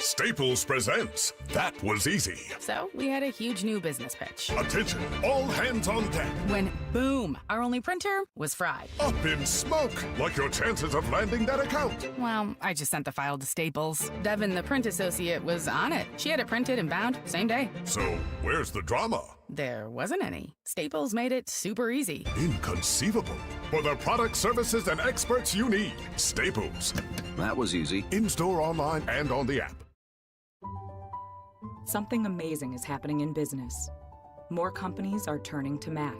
Staples presents That Was Easy. So we had a huge new business pitch. Attention, all hands on deck. When, boom, our only printer was fried. Up in smoke, like your chances of landing that account. Well, I just sent the file to Staples. Devin, the print associate, was on it. She had it printed and bound same day. So where's the drama? There wasn't any. Staples made it super easy. Inconceivable. For the product, services, and experts you need, Staples. That was easy. In-store, online, and on the app. Something amazing is happening in business. More companies are turning to Mac.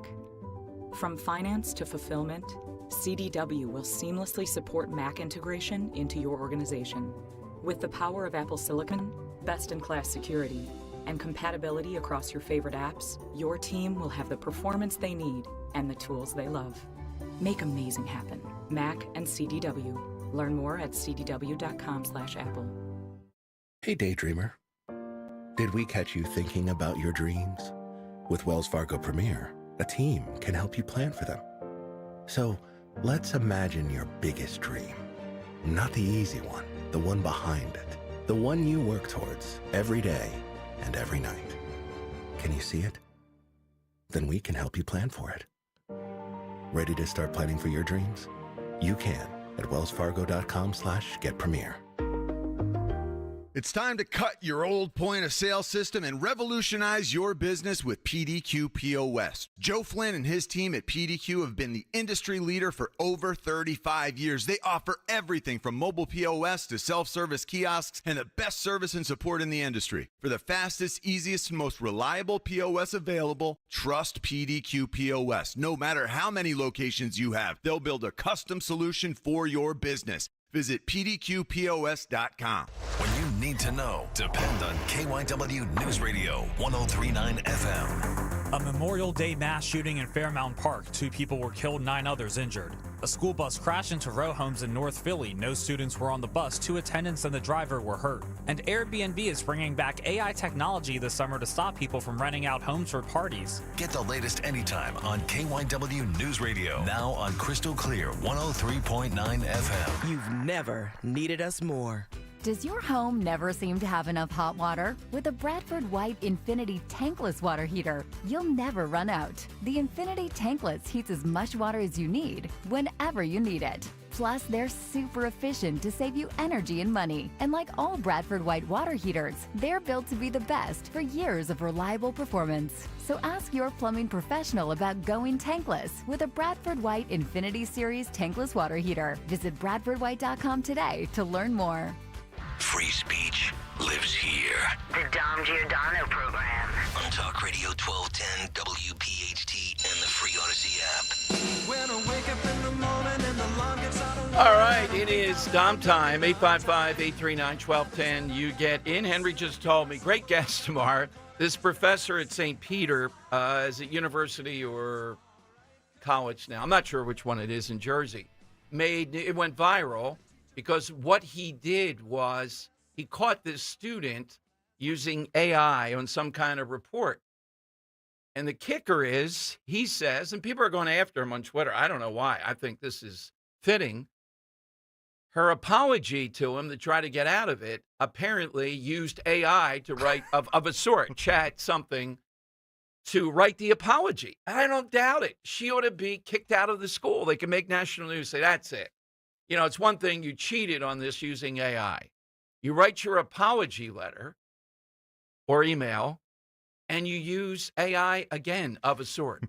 From finance to fulfillment, CDW will seamlessly support Mac integration into your organization. With the power of Apple Silicon, best-in-class security, and compatibility across your favorite apps, your team will have the performance they need and the tools they love. Make amazing happen. Mac and CDW. Learn more at cdw.com/Apple. Hey, Daydreamer. Did we catch you thinking about your dreams? With Wells Fargo Premier, a team can help you plan for them. So let's imagine your biggest dream. Not the easy one, the one behind it. The one you work towards every day and every night. Can you see it? Then we can help you plan for it. Ready to start planning for your dreams? You can at wellsfargo.com/getpremier. It's time to cut your old point of sale system and revolutionize your business with PDQ POS. Joe Flynn and his team at PDQ have been the industry leader for over 35 years. They offer everything from mobile POS to self-service kiosks and the best service and support in the industry. For the fastest, easiest, and most reliable POS available, trust PDQ POS. No matter how many locations you have, they'll build a custom solution for your business. Visit pdqpos.com. When you need to know, depend on KYW News Radio 103.9 FM. A Memorial Day mass shooting in Fairmount Park. 2 people were killed, 9 others injured. A school bus crashed into row homes in North Philly. No students were on the bus. 2 attendants and the driver were hurt. And Airbnb is bringing back AI technology this summer to stop people from renting out homes for parties. Get the latest anytime on KYW News Radio. Now on Crystal Clear 103.9 FM. You've never needed us more. Does your home never seem to have enough hot water? With a Bradford White Infinity Tankless Water Heater, you'll never run out. The Infinity Tankless heats as much water as you need, whenever you need it. Plus, they're super efficient to save you energy and money. And like all Bradford White water heaters, they're built to be the best for years of reliable performance. So ask your plumbing professional about going tankless with a Bradford White Infinity Series Tankless Water Heater. Visit BradfordWhite.com today to learn more. Free speech lives here. The Dom Giordano program. On Talk Radio 1210, WPHT, and the free Odyssey app. When I wake up in the morning and the alarm gets out of All right, it is Dom time. 855-839-1210. You get in. Henry just told me. Great guest tomorrow. This professor at St. Peter is at university or college now. I'm not sure which one it is in Jersey. It went viral. Because what he did was he caught this student using AI on some kind of report. And the kicker is, he says, and people are going after him on Twitter. I don't know why. I think this is fitting. Her apology to him to try to get out of it apparently used AI to write, of a sort, chat something, to write the apology. I don't doubt it. She ought to be kicked out of the school. They can make national news, say, that's it. You know, it's one thing you cheated on this using AI. You write your apology letter or email, and you use AI again of a sort.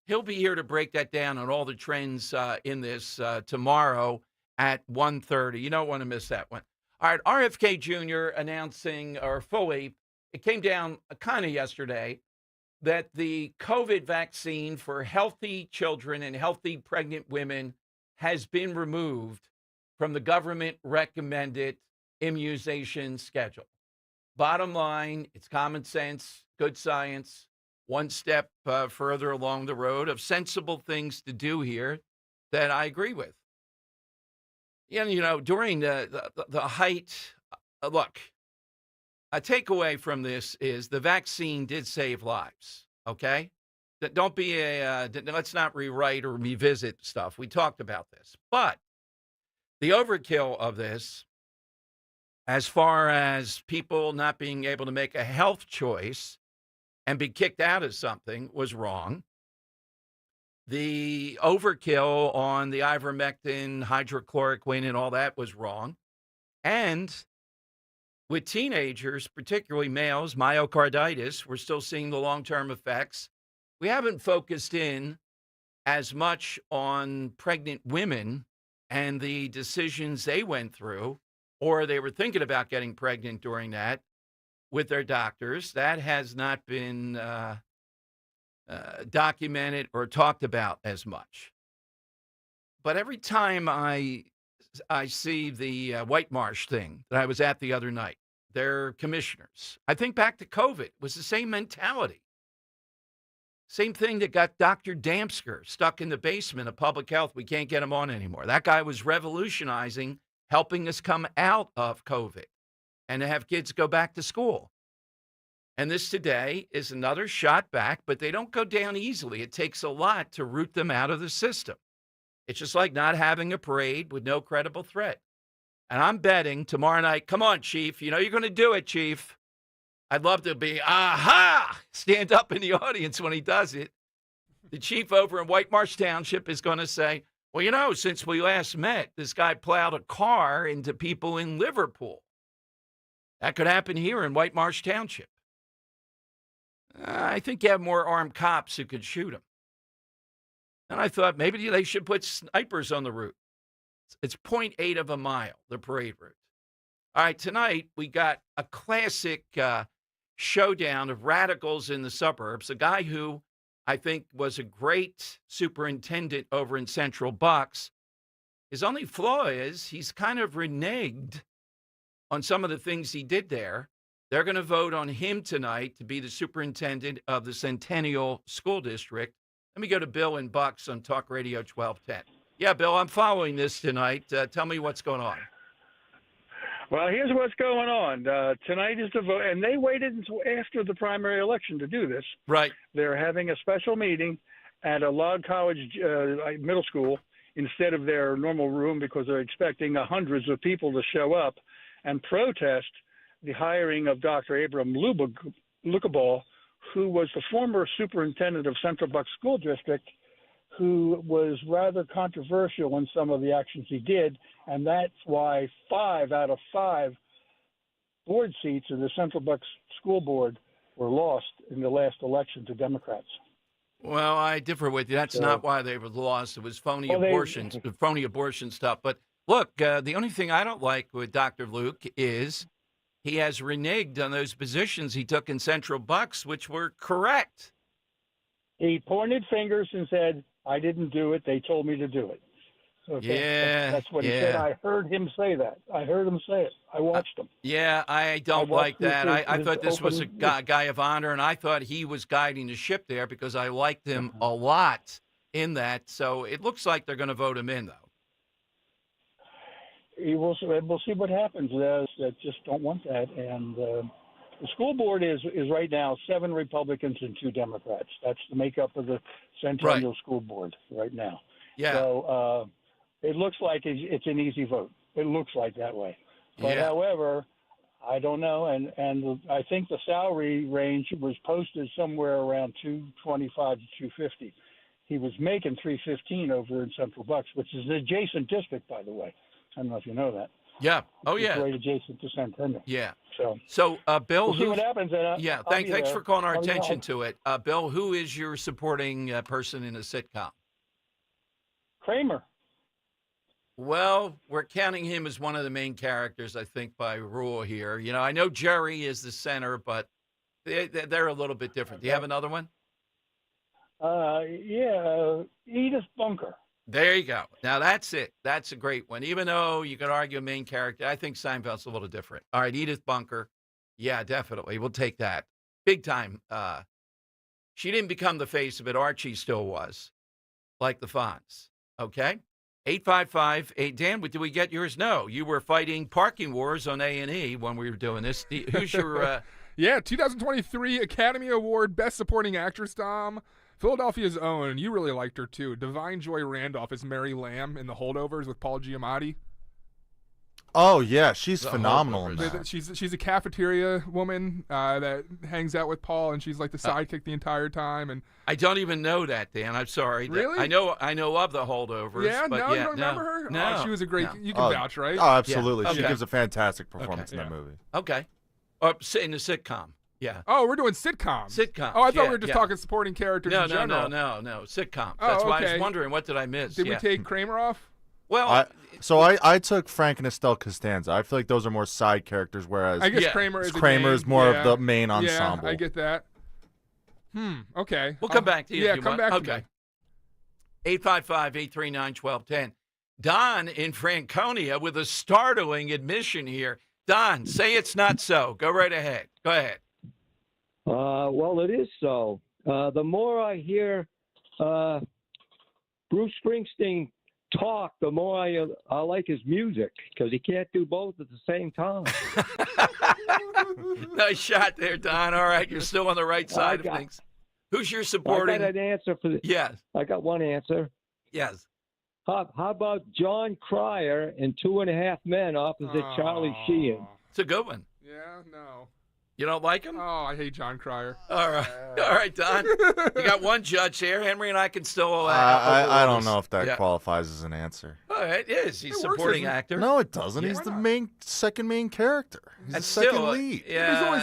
He'll be here to break that down on all the trends in this tomorrow at 1:30. You don't want to miss that one. All right, RFK Jr. announcing, or fully, it came down kind of yesterday, that the COVID vaccine for healthy children and healthy pregnant women has been removed from the government-recommended immunization schedule. Bottom line, it's common sense, good science, one step further along the road of sensible things to do here that I agree with. Yeah, you know, during the height, look, a takeaway from this is the vaccine did save lives, okay? Don't be let's not rewrite or revisit stuff. We talked about this. But the overkill of this, as far as people not being able to make a health choice and be kicked out of something, was wrong. The overkill on the ivermectin, hydrochloroquine, and all that was wrong. And with teenagers, particularly males, myocarditis, we're still seeing the long-term effects. We haven't focused in as much on pregnant women and the decisions they went through, or they were thinking about getting pregnant during that with their doctors. That has not been documented or talked about as much. But every time I see the White Marsh thing that I was at the other night, their commissioners, I think back to COVID. It was the same mentality. Same thing that got Dr. Damsker stuck in the basement of public health. We can't get him on anymore. That guy was revolutionizing, helping us come out of COVID and to have kids go back to school. And this today is another shot back, but they don't go down easily. It takes a lot to root them out of the system. It's just like not having a parade with no credible threat. And I'm betting tomorrow night, come on, Chief. You know you're going to do it, Chief. I'd love to be, stand up in the audience when he does it. The chief over in White Marsh Township is going to say, well, you know, since we last met, this guy plowed a car into people in Liverpool. That could happen here in White Marsh Township. I think you have more armed cops who could shoot him. And I thought maybe they should put snipers on the route. It's 0.8 of a mile, the parade route. All right, tonight we got a classic showdown of radicals in the suburbs. A guy who I think was a great superintendent over in Central Bucks. His only flaw is he's kind of reneged on some of the things he did there. They're going to vote on him tonight to be the superintendent of the Centennial School District. Let me go to Bill in Bucks on Talk Radio 1210. Yeah, Bill, I'm following this tonight. Tell me what's going on. Well, here's what's going on. Tonight is the vote, and they waited until after the primary election to do this. Right. They're having a special meeting at a Log College middle school instead of their normal room because they're expecting hundreds of people to show up and protest the hiring of Dr. Abram Lukaball, who was the former superintendent of Central Bucks School District, who was rather controversial in some of the actions he did, and that's why 5 out of 5 board seats in the Central Bucks School Board were lost in the last election to Democrats. Well, I differ with you. That's not why they were lost. It was phony abortion stuff. But look, the only thing I don't like with Dr. Luke is he has reneged on those positions he took in Central Bucks, which were correct. He pointed fingers and said, I didn't do it. They told me to do it. Okay? That's what he said. I heard him say that. I heard him say it. I watched him. Yeah, I don't like that. I thought this was a guy of honor, and I thought he was guiding the ship there because I liked him a lot in that. So it looks like they're going to vote him in, though. We'll see what happens. That just don't want that. And the school board is right now 7 Republicans and 2 Democrats. That's the makeup of the Centennial School Board right now. Yeah. So it looks like it's an easy vote. It looks like that way. But however, I don't know, and I think the salary range was posted somewhere around $225 to $250. He was making $315 over in Central Bucks, which is an adjacent district, by the way. I don't know if you know that. Yeah. Oh, it's right adjacent to Centennial. Yeah. So Bill, we'll see what happens. Thanks for calling our attention to it. Bill, who is your supporting person in a sitcom? Kramer. Well, we're counting him as one of the main characters, I think, by rule here. You know, I know Jerry is the center, but they're a little bit different. Do you have another one? Edith Bunker. There you go. Now, that's it. That's a great one. Even though you could argue a main character, I think Seinfeld's a little different. All right, Edith Bunker. Yeah, definitely. We'll take that. Big time. She didn't become the face of it. Archie still was, like the Fonz. Okay? 855-8. Dan, did we get yours? No. You were fighting parking wars on A&E when we were doing this. Who's your... 2023 Academy Award Best Supporting Actress, Tom. Philadelphia's own. You really liked her, too. Divine Joy Randolph is Mary Lamb in The Holdovers with Paul Giamatti. Oh, yeah. She's phenomenal in that. She's a cafeteria woman that hangs out with Paul, and she's like the sidekick the entire time. And I don't even know that, Dan. I'm sorry. Really? I know of The Holdovers. Yeah, but you don't remember her? No. Oh, she was a great... You can vouch, right? Oh, absolutely. Yeah. She gives a fantastic performance in that movie. Okay. In the sitcom. Yeah. Oh, we're doing sitcoms. Sitcoms. Oh, I thought we were just talking supporting characters in general. No. Sitcoms. That's why I was wondering, what did I miss? Did we take Kramer off? Well, I took Frank and Estelle Costanza. I feel like those are more side characters, whereas I guess Kramer is more of the main ensemble. Yeah, I get that. Okay. We'll come back to you. Yeah, come back to me. 855-839-1210. Don in Franconia with a startling admission here. Don, say it's not so. Go right ahead. Go ahead. Well, it is so. The more I hear Bruce Springsteen talk, the more I like his music, because he can't do both at the same time. Nice shot there, Don. All right, you're still on the right side of things. Who's your supporting? I got an answer for this. Yes. I got one answer. Yes. How about John Cryer in 2.5 Men opposite Charlie Sheen? It's a good one. Yeah, no. You don't like him? Oh, I hate John Cryer. All right, Don. You got one judge here. Henry and I can still. I don't know if that qualifies as an answer. Oh, it is. He's a supporting actor. No, it doesn't. He's the second main character. He's the second lead. Yeah, he's always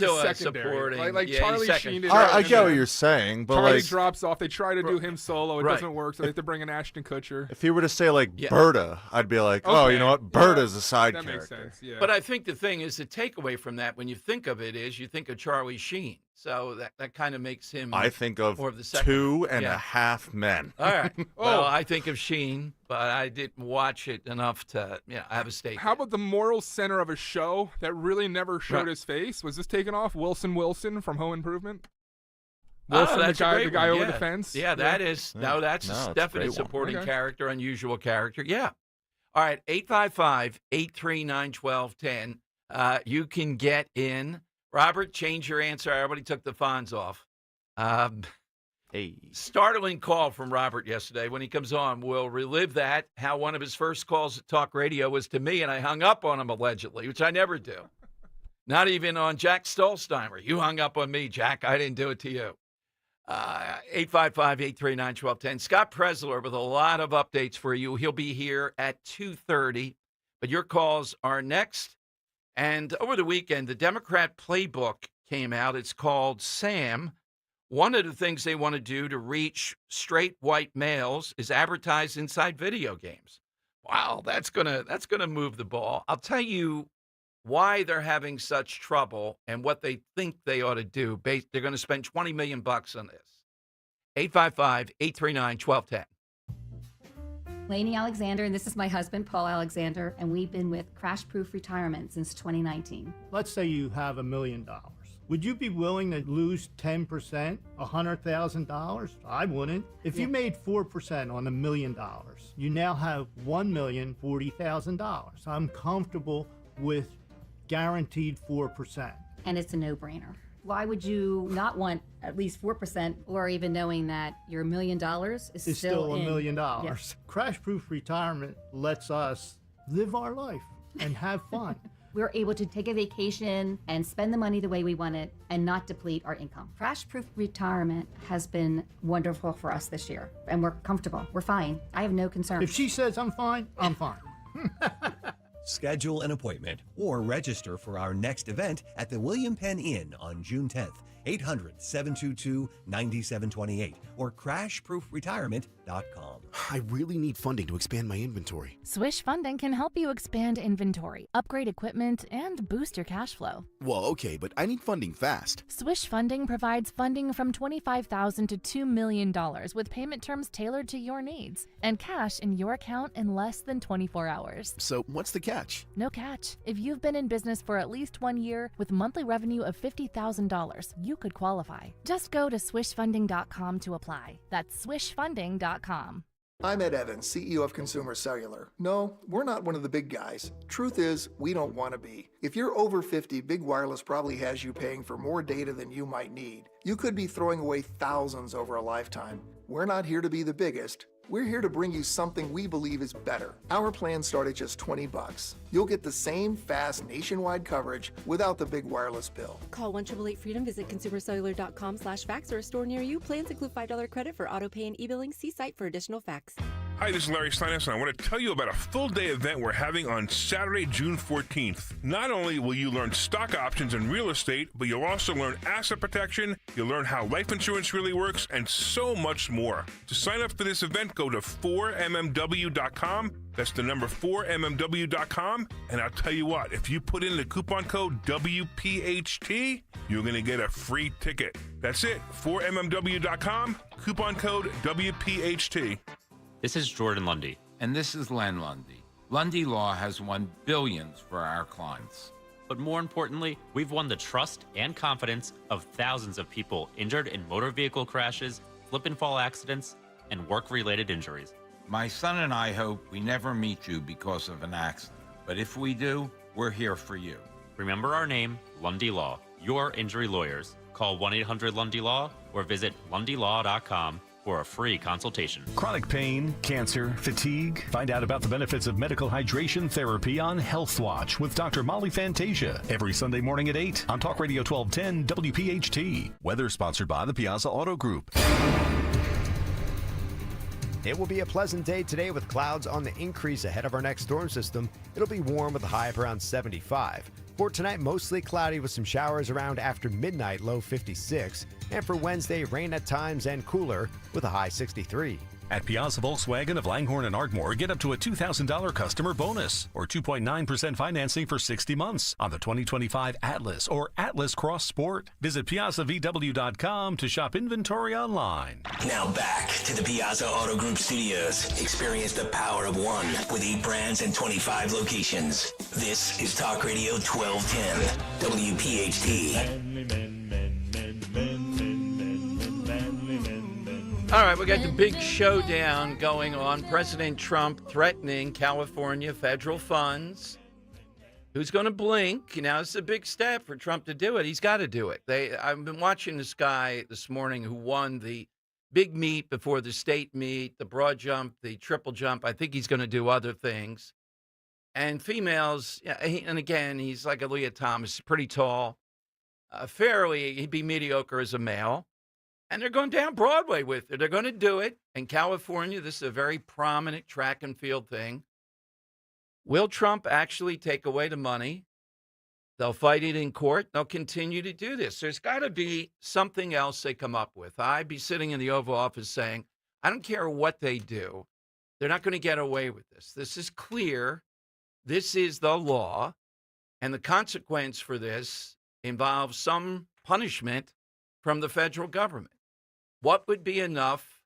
a secondary. Supporting. Like Charlie Sheen did. I get what you're saying, but Charlie like drops off. They try to do him solo. It Right. doesn't work, so they have to bring in Ashton Kutcher. if he were to say like Berta, I'd be like, oh, you know what? Berta's a side that character. makes sense. Yeah. But I think the thing is, the takeaway from that, when you think of it, is you think of Charlie Sheen. So that kind of makes him. I think of more of the second. 2.5 men. All right. Well, I think of Sheen, but I didn't watch it enough to have a stake. How about the moral center of a show that really never showed his face? Was this taken off? Wilson from Home Improvement? Wilson, that's the guy over yeah. the fence? Yeah, that is. No, that's a definite supporting character, unusual character. Yeah. All right, 855-839-1210. You can get in. Robert, change your answer. I already took the Fonz off. Startling call from Robert yesterday. When he comes on, we'll relive that, how one of his first calls at Talk Radio was to me, and I hung up on him allegedly, which I never do. Not even on Jack Stolzheimer. You hung up on me, Jack. I didn't do it to you. 855-839-1210. Scott Presler with a lot of updates for you. He'll be here at 2:30, but your calls are next. And over the weekend, the Democrat playbook came out. It's called SAM. One of the things they want to do to reach straight white males is advertise inside video games. Wow, that's gonna move the ball. I'll tell you why they're having such trouble and what they think they ought to do. They're going to spend $20 million on this. 855-839-1210. Lainey Alexander, and this is my husband, Paul Alexander, and we've been with Crash Proof Retirement since 2019. Let's say you have $1 million. Would you be willing to lose 10%, $100,000? I wouldn't. If you made 4% on $1 million, you now have $1,040,000. I'm comfortable with guaranteed 4%. And it's a no-brainer. Why would you not want at least 4%, or even knowing that your $1 million is still $1 million? Yes. Crash Proof Retirement lets us live our life and have fun. We're able to take a vacation and spend the money the way we want it and not deplete our income. Crash Proof Retirement has been wonderful for us this year, and we're comfortable. We're fine. I have no concerns. If she says I'm fine, I'm fine. Schedule an appointment or register for our next event at the William Penn Inn on June 10th. 800-722-9728 or crashproofretirement.com. I really need funding to expand my inventory. Swish Funding can help you expand inventory, upgrade equipment, and boost your cash flow. Well, okay, but I need funding fast. Swish Funding provides funding from $25,000 to $2 million with payment terms tailored to your needs and cash in your account in less than 24 hours. So what's the catch? No catch. If you've been in business for at least 1 year with monthly revenue of $50,000, you could qualify. Just go to swishfunding.com to apply. That's swishfunding.com. I'm Ed Evans, CEO of Consumer Cellular. No, we're not one of the big guys. Truth is, we don't want to be. If you're over 50, Big Wireless probably has you paying for more data than you might need. You could be throwing away thousands over a lifetime. We're not here to be the biggest. We're here to bring you something we believe is better. Our plans start at just $20. You'll get the same fast nationwide coverage without the big wireless bill. Call 1-888-FREEDOM, visit consumercellular.com/facts or a store near you. Plans include $5 credit for auto pay and e-billing. See site for additional facts. Hi, this is Larry Steinhaus, and I want to tell you about a full-day event we're having on Saturday, June 14th. Not only will you learn stock options and real estate, but you'll also learn asset protection, you'll learn how life insurance really works, and so much more. To sign up for this event, go to 4mmw.com. That's the number 4mmw.com. And I'll tell you what, if you put in the coupon code WPHT, you're going to get a free ticket. That's it, 4mmw.com, coupon code WPHT. This is Jordan Lundy. And this is Len Lundy. Lundy Law has won billions for our clients. But more importantly, we've won the trust and confidence of thousands of people injured in motor vehicle crashes, slip and fall accidents, and work-related injuries. My son and I hope we never meet you because of an accident. But if we do, we're here for you. Remember our name, Lundy Law, your injury lawyers. Call 1-800-LUNDY-LAW or visit lundylaw.com for a free consultation. Chronic pain, cancer, fatigue. Find out about the benefits of medical hydration therapy on Health Watch with Dr. Molly Fantasia every Sunday morning at 8 on Talk Radio 1210 WPHT. Weather sponsored by the Piazza Auto Group. It will be a pleasant day today with clouds on the increase ahead of our next storm system. It'll be warm with a high of around 75. For tonight, mostly cloudy with some showers around after midnight, low 56. And for Wednesday, rain at times and cooler with a high 63. At Piazza Volkswagen of Langhorne and Ardmore, get up to a $2,000 customer bonus or 2.9% financing for 60 months on the 2025 Atlas or Atlas Cross Sport. Visit PiazzaVW.com to shop inventory online. Now back to the Piazza Auto Group studios. Experience the power of one with 8 brands and 25 locations. This is Talk Radio 1210, WPHT. All right, we got the big showdown going on. President Trump threatening California federal funds. Who's going to blink? Now, this is a big step for Trump to do it. He's got to do it. I've been watching this guy this morning who won the big meet before the state meet, the broad jump, the triple jump. I think he's going to do other things. And females, and again, he's like a Leah Thomas, pretty tall. He'd be mediocre as a male. And they're going down Broadway with it. They're going to do it. In California, this is a very prominent track and field thing. Will Trump actually take away the money? They'll fight it in court. They'll continue to do this. There's got to be something else they come up with. I'd be sitting in the Oval Office saying, I don't care what they do. They're not going to get away with this. This is clear. This is the law. And the consequence for this involves some punishment from the federal government. What would be enough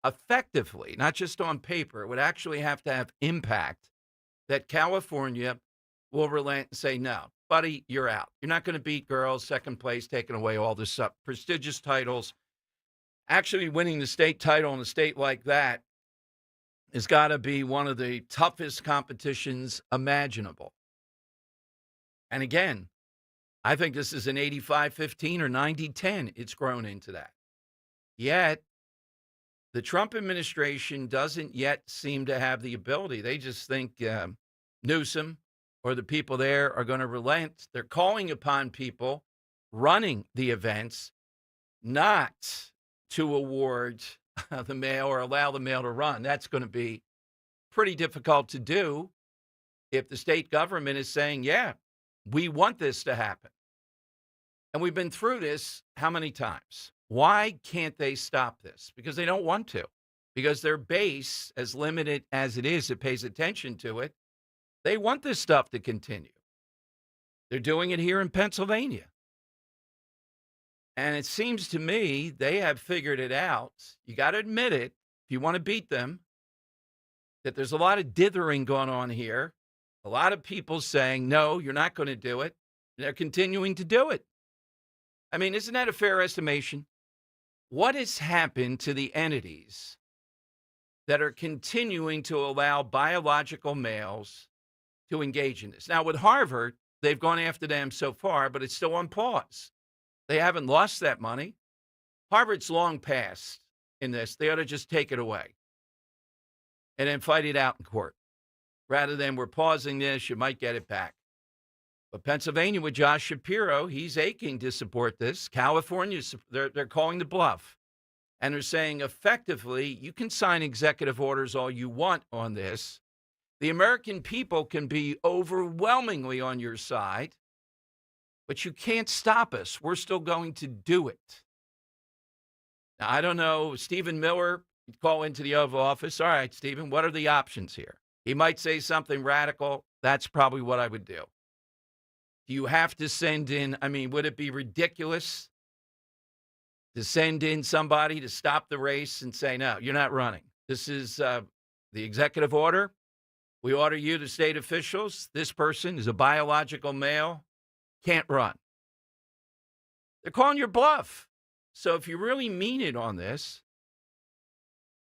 effectively, not just on paper, it would actually have to have impact that California will relent and say, no, buddy, you're out. You're not going to beat girls, second place, taking away all this prestigious titles. Actually winning the state title in a state like that has got to be one of the toughest competitions imaginable. And again, I think this is an 85-15 or 90-10. It's grown into that. Yet, the Trump administration doesn't yet seem to have the ability. They just think Newsom or the people there are going to relent. They're calling upon people running the events not to award the mail or allow the mail to run. That's going to be pretty difficult to do if the state government is saying, yeah, we want this to happen. And we've been through this how many times? Why can't they stop this? Because they don't want to. Because their base, as limited as it is, that pays attention to it, they want this stuff to continue. They're doing it here in Pennsylvania. And it seems to me they have figured it out. You got to admit it, if you want to beat them, that there's a lot of dithering going on here. A lot of people saying, no, you're not going to do it. They're continuing to do it. I mean, isn't that a fair estimation? What has happened to the entities that are continuing to allow biological males to engage in this? Now, with Harvard, they've gone after them so far, but it's still on pause. They haven't lost that money. Harvard's long past in this. They ought to just take it away and then fight it out in court. Rather than we're pausing this, you might get it back. But Pennsylvania with Josh Shapiro, he's aching to support this. California, they're calling the bluff. And they're saying effectively, you can sign executive orders all you want on this. The American people can be overwhelmingly on your side, but you can't stop us. We're still going to do it. Now, I don't know, Stephen Miller, you'd call into the Oval Office. All right, Stephen, what are the options here? He might say something radical. That's probably what I would do. Do you have to send in, I mean, would it be ridiculous to send in somebody to stop the race and say, no, you're not running? This is the executive order. We order you, the state officials. This person is a biological male, can't run. They're calling your bluff. So if you really mean it on this,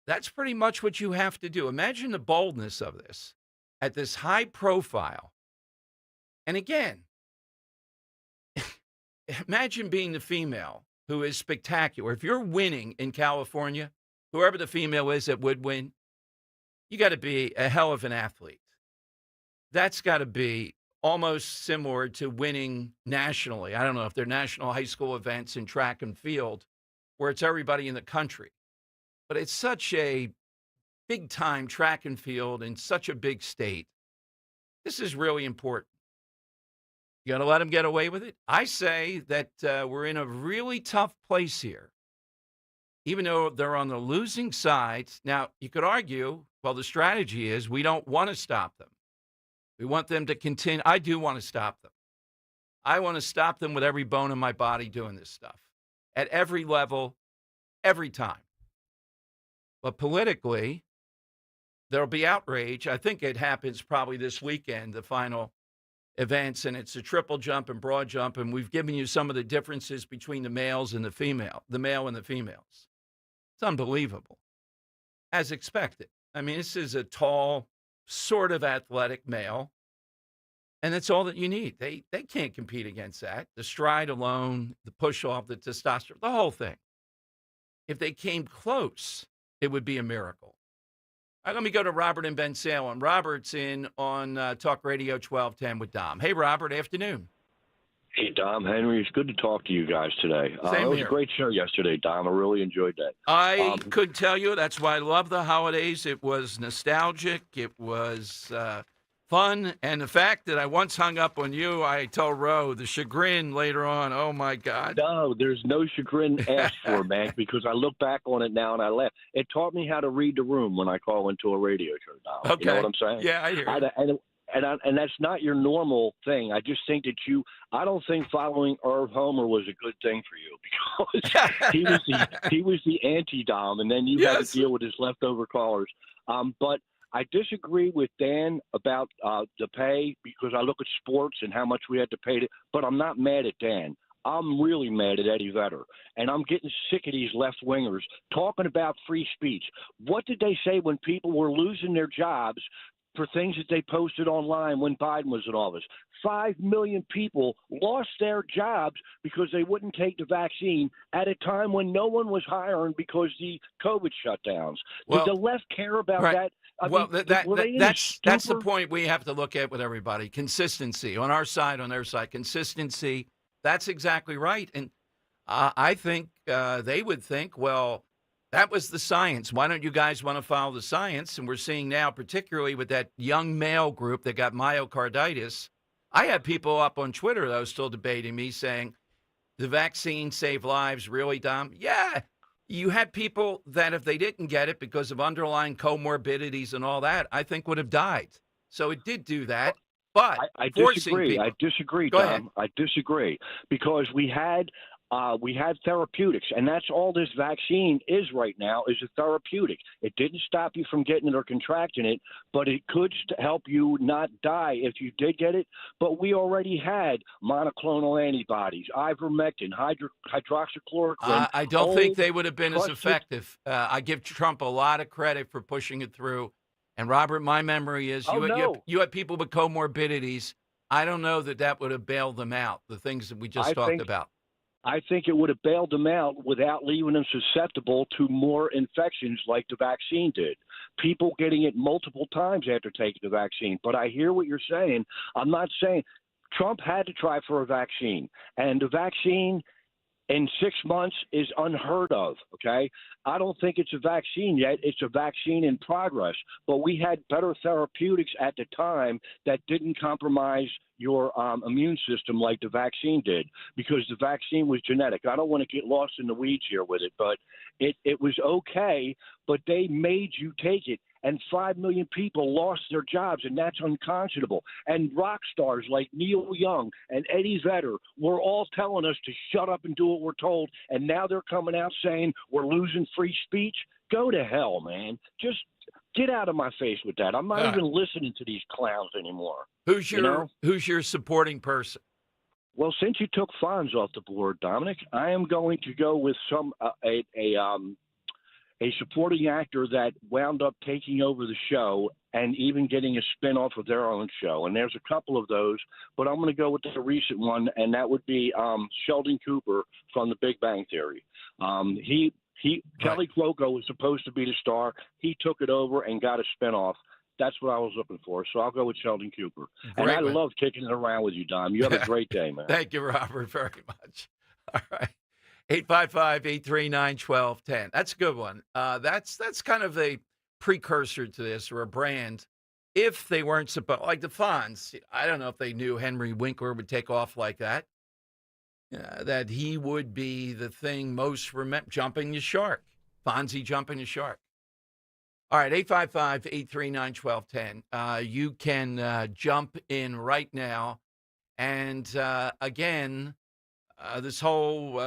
that's pretty much what you have to do. Imagine the boldness of this at this high profile. And again, imagine being the female who is spectacular. If you're winning in California, whoever the female is that would win, you got to be a hell of an athlete. That's got to be almost similar to winning nationally. I don't know if they're national high school events in track and field where it's everybody in the country, but it's such a big time track and field in such a big state. This is really important. You got to let them get away with it. I say that we're in a really tough place here, even though they're on the losing side. Now, you could argue, well, the strategy is we don't want to stop them. We want them to continue. I do want to stop them. I want to stop them with every bone in my body doing this stuff at every level, every time. But politically, there'll be outrage. I think it happens probably this weekend, the final events, and it's a triple jump and broad jump, and we've given you some of the differences between the males and the male and the females. It's unbelievable, as expected. I mean, this is a tall, sort of athletic male, and that's all that you need. They can't compete against that. The stride alone, the push-off, the testosterone, the whole thing. If they came close, it would be a miracle. All right, let me go to Robert in Ben Salem. Robert's in on Talk Radio 1210 with Dom. Hey, Robert, afternoon. Hey, Dom, Henry, it's good to talk to you guys today. Same it was here. a great show yesterday, Dom. I really enjoyed that. I could tell you that's why I love the holidays. It was nostalgic. It was fun. And the fact that I once hung up on you, I told Ro, the chagrin later on, oh, my God. No, there's no chagrin asked for, man, because I look back on it now and I laugh. It taught me how to read the room when I call into a radio show, Dom. Okay. You know what I'm saying? Yeah, I hear you. And that's not your normal thing. I just think that I don't think following Irv Homer was a good thing for you because he was the anti-Dom, and then you had to deal with his leftover callers. But I disagree with Dan about the pay because I look at sports and how much we had to pay but I'm not mad at Dan. I'm really mad at Eddie Vedder, and I'm getting sick of these left-wingers talking about free speech. What did they say when people were losing their jobs for things that they posted online when Biden was in office? 5 million people lost their jobs because they wouldn't take the vaccine at a time when no one was hiring because the COVID shutdowns. Did the left care about that? That's the point we have to look at with everybody. Consistency on our side, on their side. Consistency. That's exactly right. And I think they would think, well, that was the science. Why don't you guys want to follow the science? And we're seeing now, particularly with that young male group that got myocarditis. I had people up on Twitter, though, still debating me, saying, the vaccine saved lives, really, Dom? Yeah. You had people that if they didn't get it because of underlying comorbidities and all that, I think would have died. So it did do that. But I disagree. I disagree, Go Tom. ahead. I disagree because we had therapeutics, and that's all this vaccine is right now is a therapeutic. It didn't stop you from getting it or contracting it, but it could help you not die if you did get it. But we already had monoclonal antibodies, ivermectin, hydroxychloroquine. I don't think they would have been as effective. I give Trump a lot of credit for pushing it through. And, Robert, my memory is you had people with comorbidities. I don't know that would have bailed them out, the things that we just talked about. I think it would have bailed them out without leaving them susceptible to more infections like the vaccine did. People getting it multiple times after taking the vaccine. But I hear what you're saying. I'm not saying Trump had to try for a vaccine. And the vaccine in 6 months is unheard of, okay? I don't think it's a vaccine yet. It's a vaccine in progress. But we had better therapeutics at the time that didn't compromise your immune system like the vaccine did because the vaccine was genetic. I don't want to get lost in the weeds here with it, but it was okay, but they made you take it. And 5 million people lost their jobs, and that's unconscionable. And rock stars like Neil Young and Eddie Vedder were all telling us to shut up and do what we're told, and now they're coming out saying we're losing free speech. Go to hell, man. Just get out of my face with that. I'm not even listening to these clowns anymore. Who's your supporting person? Well, since you took Fonz off the board, Dominic, I am going to go with a supporting actor that wound up taking over the show and even getting a spin-off of their own show. And there's a couple of those, but I'm going to go with the recent one, and that would be Sheldon Cooper from The Big Bang Theory. Kelly Cuoco was supposed to be the star. He took it over and got a spinoff. That's what I was looking for. So I'll go with Sheldon Cooper. And I love kicking it around with you, Dom. You have a great day, man. Thank you, Robert, very much. All right. 855-839-1210. That's a good one. That's kind of a precursor to this, or a brand. If they weren't supposed, like the Fonz, I don't know if they knew Henry Winkler would take off like that. That he would be the thing most jumping the shark. Fonzie jumping the shark. All right, 855-839-1210. You can jump in right now. And again, this whole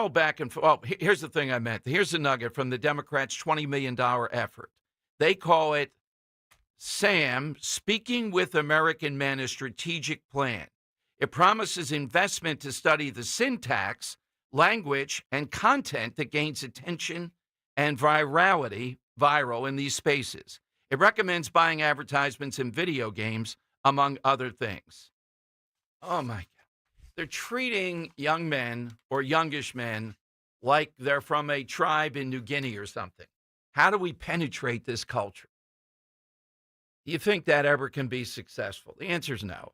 back and forth. Well, here's the thing I meant. Here's the nugget from the Democrats' $20 million effort. They call it SAM, Speaking with American Men, a Strategic Plan. It promises investment to study the syntax, language, and content that gains attention and viral in these spaces. It recommends buying advertisements in video games, among other things. Oh, my God. They're treating young men or youngish men like they're from a tribe in New Guinea or something. How do we penetrate this culture? Do you think that ever can be successful? The answer is no.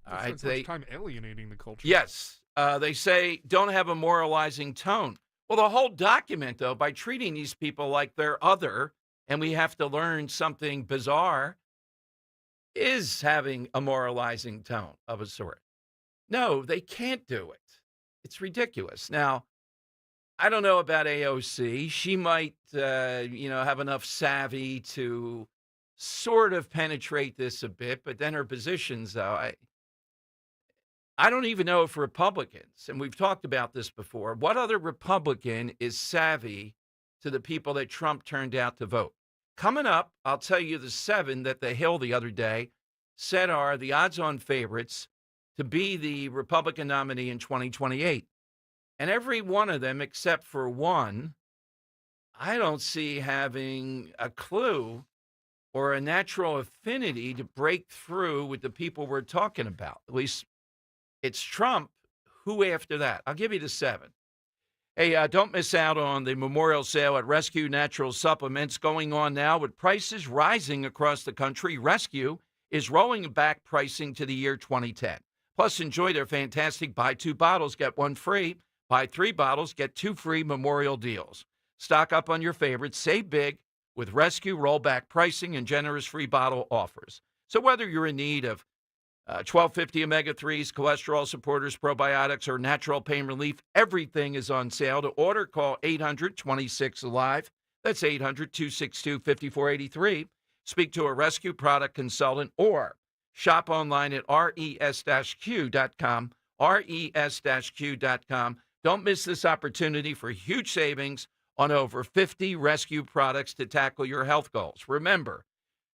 All right, much time alienating the culture. Yes. They say don't have a moralizing tone. Well, the whole document, though, by treating these people like they're other and we have to learn something bizarre, is having a moralizing tone of a sort. No, they can't do it. It's ridiculous. Now, I don't know about AOC. She might, have enough savvy to sort of penetrate this a bit, but then her positions, though, I don't even know if Republicans, and we've talked about this before, what other Republican is savvy to the people that Trump turned out to vote? Coming up, I'll tell you the 7 that The Hill the other day said are the odds-on favorites to be the Republican nominee in 2028. And every one of them, except for one, I don't see having a clue or a natural affinity to break through with the people we're talking about. At least it's Trump. Who after that? I'll give you the 7. Hey, don't miss out on the memorial sale at Rescue Natural Supplements going on now with prices rising across the country. Rescue is rolling back pricing to the year 2010. Plus, enjoy their fantastic buy 2 bottles, get 1 free, buy 3 bottles, get 2 free memorial deals. Stock up on your favorites, save big with Rescue rollback pricing and generous free bottle offers. So whether you're in need of 1250 omega-3s, cholesterol supporters, probiotics, or natural pain relief, everything is on sale. To order, call 800-26-ALIVE. That's 800-262-5483. Speak to a Rescue product consultant or shop online at res-q.com, res-q.com. Don't miss this opportunity for huge savings on over 50 Rescue products to tackle your health goals. Remember,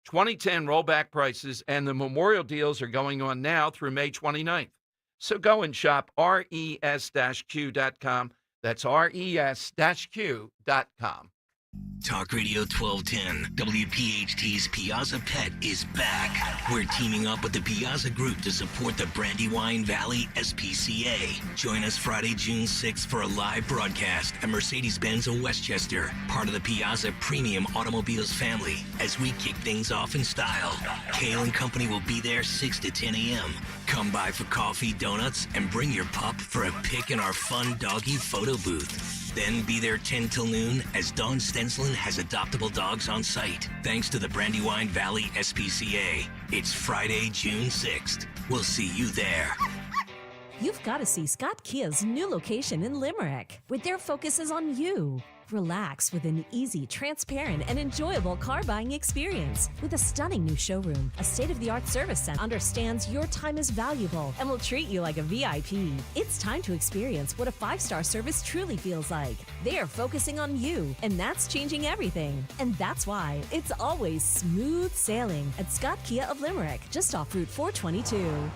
2010 rollback prices and the memorial deals are going on now through May 29th. So go and shop res-q.com. That's res-q.com. Talk Radio 1210, WPHT's Piazza Pet is back. We're teaming up with the Piazza Group to support the Brandywine Valley SPCA. Join us Friday, June 6th for a live broadcast at Mercedes-Benz of Westchester, part of the Piazza Premium Automobiles family, as we kick things off in style. Kale and Company will be there 6 to 10 a.m. Come by for coffee, donuts, and bring your pup for a pic in our fun doggy photo booth. Then be there 10 till noon as Dawn Stenslin has adoptable dogs on site. Thanks to the Brandywine Valley SPCA. It's Friday, June 6th. We'll see you there. You've got to see Scott Kia's new location in Limerick, where their focus is on you. Relax with an easy, transparent, and enjoyable car buying experience. With a stunning new showroom, a state-of-the-art service center understands your time is valuable and will treat you like a VIP. It's time to experience what a 5-star service truly feels like. They are focusing on you, and that's changing everything. And that's why it's always smooth sailing at Scott Kia of Limerick, just off Route 422.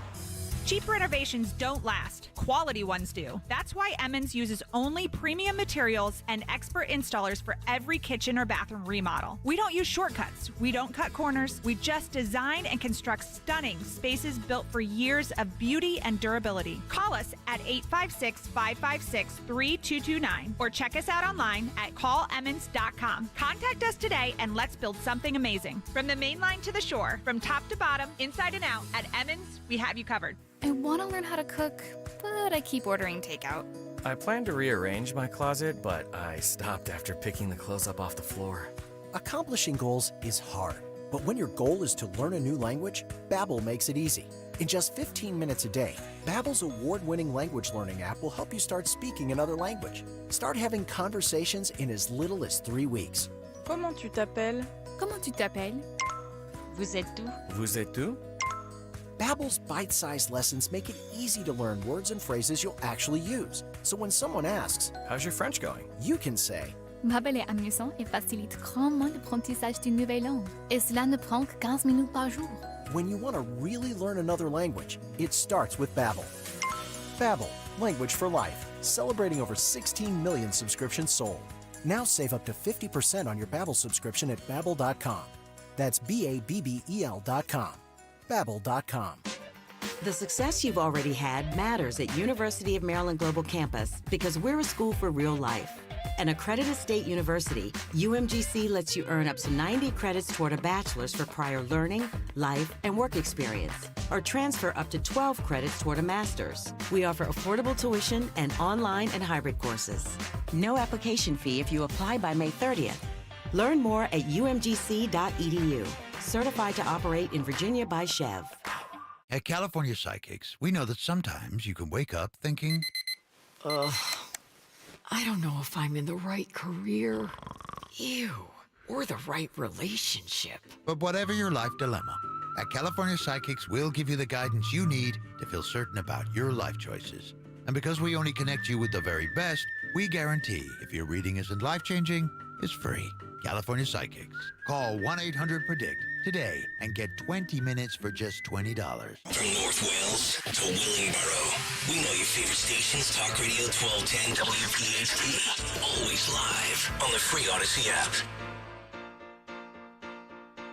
Cheap renovations don't last. Quality ones do. That's why Emmons uses only premium materials and expert installers for every kitchen or bathroom remodel. We don't use shortcuts. We don't cut corners. We just design and construct stunning spaces built for years of beauty and durability. Call us at 856-556-3229 or check us out online at callemmons.com. Contact us today and let's build something amazing. From the main line to the shore, from top to bottom, inside and out, at Emmons, we have you covered. I want to learn how to cook, but I keep ordering takeout. I plan to rearrange my closet, but I stopped after picking the clothes up off the floor. Accomplishing goals is hard, but when your goal is to learn a new language, Babbel makes it easy. In just 15 minutes a day, Babbel's award-winning language learning app will help you start speaking another language. Start having conversations in as little as 3 weeks. Comment tu t'appelles? Comment tu t'appelles? Vous êtes où? Vous êtes où? Babbel's bite-sized lessons make it easy to learn words and phrases you'll actually use. So when someone asks, "How's your French going?" you can say, Babbel est amusant et facilite grandement l'apprentissage d'une nouvelle langue. Et cela ne prend que 15 minutes par jour. when you want to really learn another language, it starts with Babbel. Babbel, language for life, celebrating over 16 million subscriptions sold. Now save up to 50% on your Babbel subscription at Babbel.com. That's Babbel.com. Babbel.com. The success you've already had matters at University of Maryland Global Campus because we're a school for real life. An accredited state university, UMGC lets you earn up to 90 credits toward a bachelor's for prior learning, life, and work experience, or transfer up to 12 credits toward a master's. We offer affordable tuition and online and hybrid courses. No application fee if you apply by May 30th. Learn more at umgc.edu. Certified to operate in Virginia by Chev. At California Psychics, we know that sometimes you can wake up thinking, I don't know if I'm in the right career, or the right relationship. but whatever your life dilemma, at California Psychics, we'll give you the guidance you need to feel certain about your life choices. And because we only connect you with the very best, we guarantee if your reading isn't life-changing, it's free. California Psychics. Call 1-800-PREDICT today and get 20 minutes for just $20. From North Wales to Willingboro, we know your favorite stations, Talk Radio 1210 WPHT. Always live on the free Odyssey app.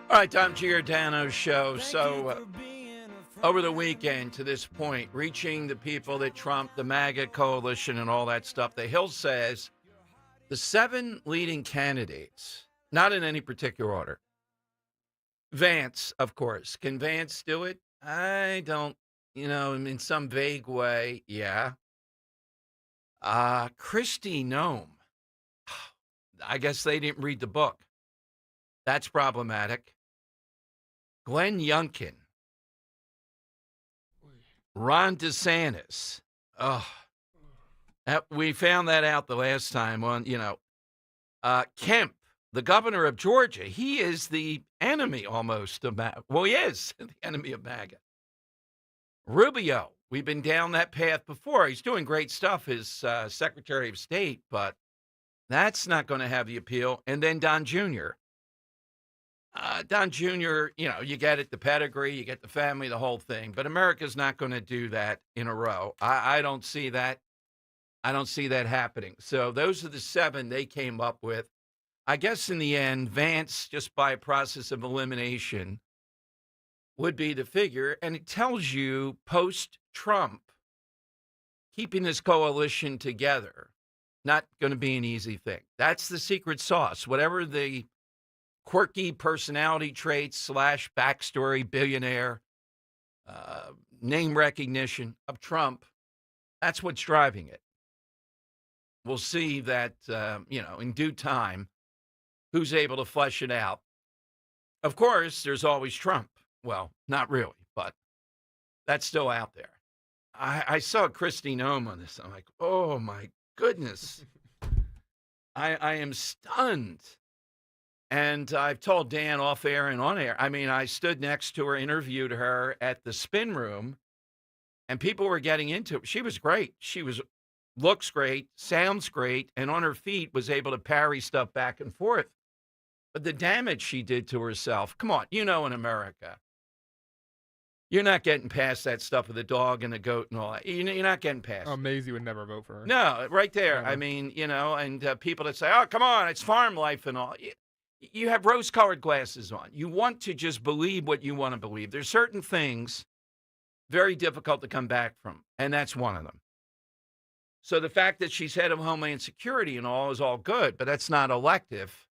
All right, Tom Giordano show. So, over the weekend to this point, reaching the people that Trump, the MAGA coalition, and all that stuff, the Hill says the 7 leading candidates, not in any particular order. Vance, of course. Can Vance do it? I don't, in some vague way, yeah. Kristi Noem. I guess they didn't read the book. That's problematic. Glenn Youngkin. Ron DeSantis. We found that out the last time on, Kemp, the governor of Georgia. He is the enemy almost of MAGA. Well, he is the enemy of MAGA. Rubio, we've been down that path before. He's doing great stuff as Secretary of State, but that's not going to have the appeal. And then Don Jr. Don Jr., you get it, the pedigree, you get the family, the whole thing. But America's not going to do that in a row. I don't see that. I don't see that happening. So those are the 7 they came up with. I guess in the end, Vance, just by a process of elimination, would be the figure. And it tells you post-Trump, keeping this coalition together, not going to be an easy thing. That's the secret sauce. Whatever the quirky personality traits / backstory, billionaire, name recognition of Trump, that's what's driving it. We'll see that, in due time, who's able to flesh it out. Of course, there's always Trump. Well, not really, but that's still out there. I saw Kristi Noem on this. I'm like, oh, my goodness. I am stunned. And I've told Dan off air and on air. I mean, I stood next to her, interviewed her at the spin room, and people were getting into it. She was great. Looks great, sounds great, and on her feet was able to parry stuff back and forth. But the damage she did to herself, come on, in America, You're not getting past that stuff with the dog and the goat and all that. You're not getting past it. Maisie would never vote for her. No, right there. Never. I mean, and people that say, oh, come on, it's farm life and all. You have rose-colored glasses on. You want to just believe what you want to believe. There's certain things very difficult to come back from, and that's one of them. So the fact that she's head of Homeland Security and all is all good, but that's not elective.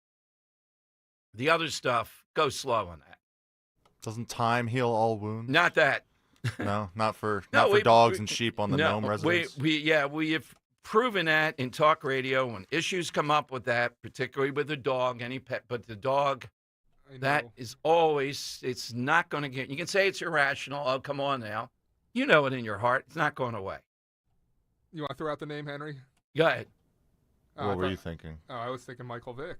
The other stuff, go slow on that. Doesn't time heal all wounds? Not that. No, not for No, dogs and sheep on the Nome residence. We have proven that in talk radio when issues come up with that, particularly with the dog, any pet, but the dog, that is always, it's not going to get, you can say it's irrational. Oh, come on now. You know it in your heart. It's not going away. You want to throw out the name, Henry? Go ahead. What were you thinking? Oh, I was thinking Michael Vick.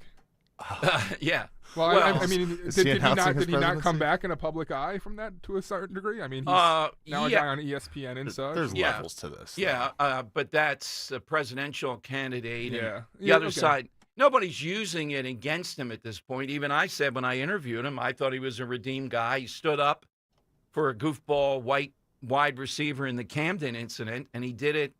Yeah. Well, I mean, did he not come presidency? back in a public eye from that to a certain degree? I mean, he's now a yeah. guy on ESPN Inside. There's levels to this. Yeah, but that's a presidential candidate. Yeah. And the Yeah, other okay. side, nobody's using it against him at this point. Even I said when I interviewed him, I thought he was a redeemed guy. He stood up for a goofball white wide receiver in the Camden incident, and he did it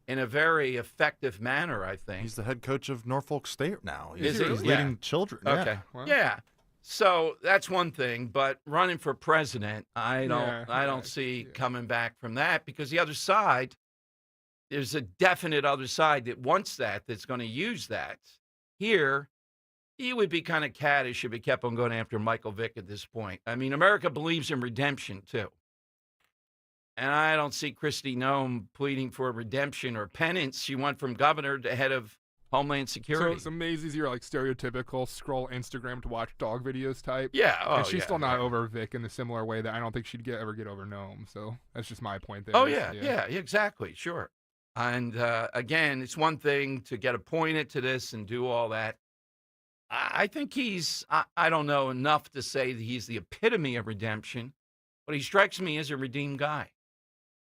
in a very effective manner, I think. He's the head coach of Norfolk State now. Is He's he? leading Yeah. children. Okay. Yeah. Yeah. So that's one thing, but running for president, I don't see coming back from that, because the other side, there's a definite other side that wants that, that's going to use that. Here, he would be kind of caddish if he kept on going after Michael Vick at this point. I mean, America believes in redemption, too. And I don't see Kristi Noem pleading for redemption or penance. She went from governor to head of Homeland Security. So Maisie's your like stereotypical scroll Instagram to watch dog videos type. Yeah, and she's still not over Vic in the similar way that I don't think she'd ever get over Noam. So that's just my point there. Oh, yeah, exactly, sure. And again, it's one thing to get appointed to this and do all that. I think he's, I don't know enough to say that he's the epitome of redemption, but he strikes me as a redeemed guy.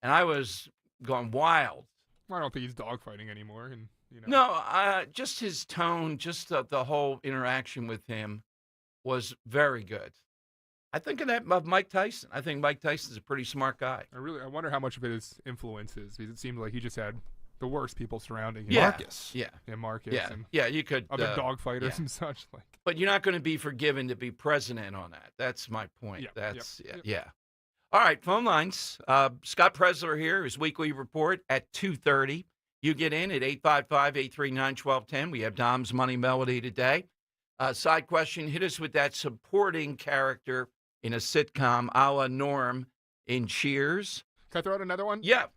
And I was going wild. I don't think he's dogfighting anymore. And No, just his tone, just the whole interaction with him was very good. I think of Mike Tyson. I think Mike Tyson's a pretty smart guy. I wonder how much of it is influences, because it seemed like he just had the worst people surrounding him. Yeah. Marcus. Yeah. Yeah, Marcus. Yeah, And yeah, you could. other dogfighters and such. Like. But you're not going to be forgiven to be president on that. That's my point. Yeah. All right, phone lines. Scott Presler here, his weekly report at 2:30. You get in at 855-839-1210. We have Dom's Money Melody today. Side question, hit us with that supporting character in a sitcom a la Norm in Cheers. Can I throw out another one? Yeah.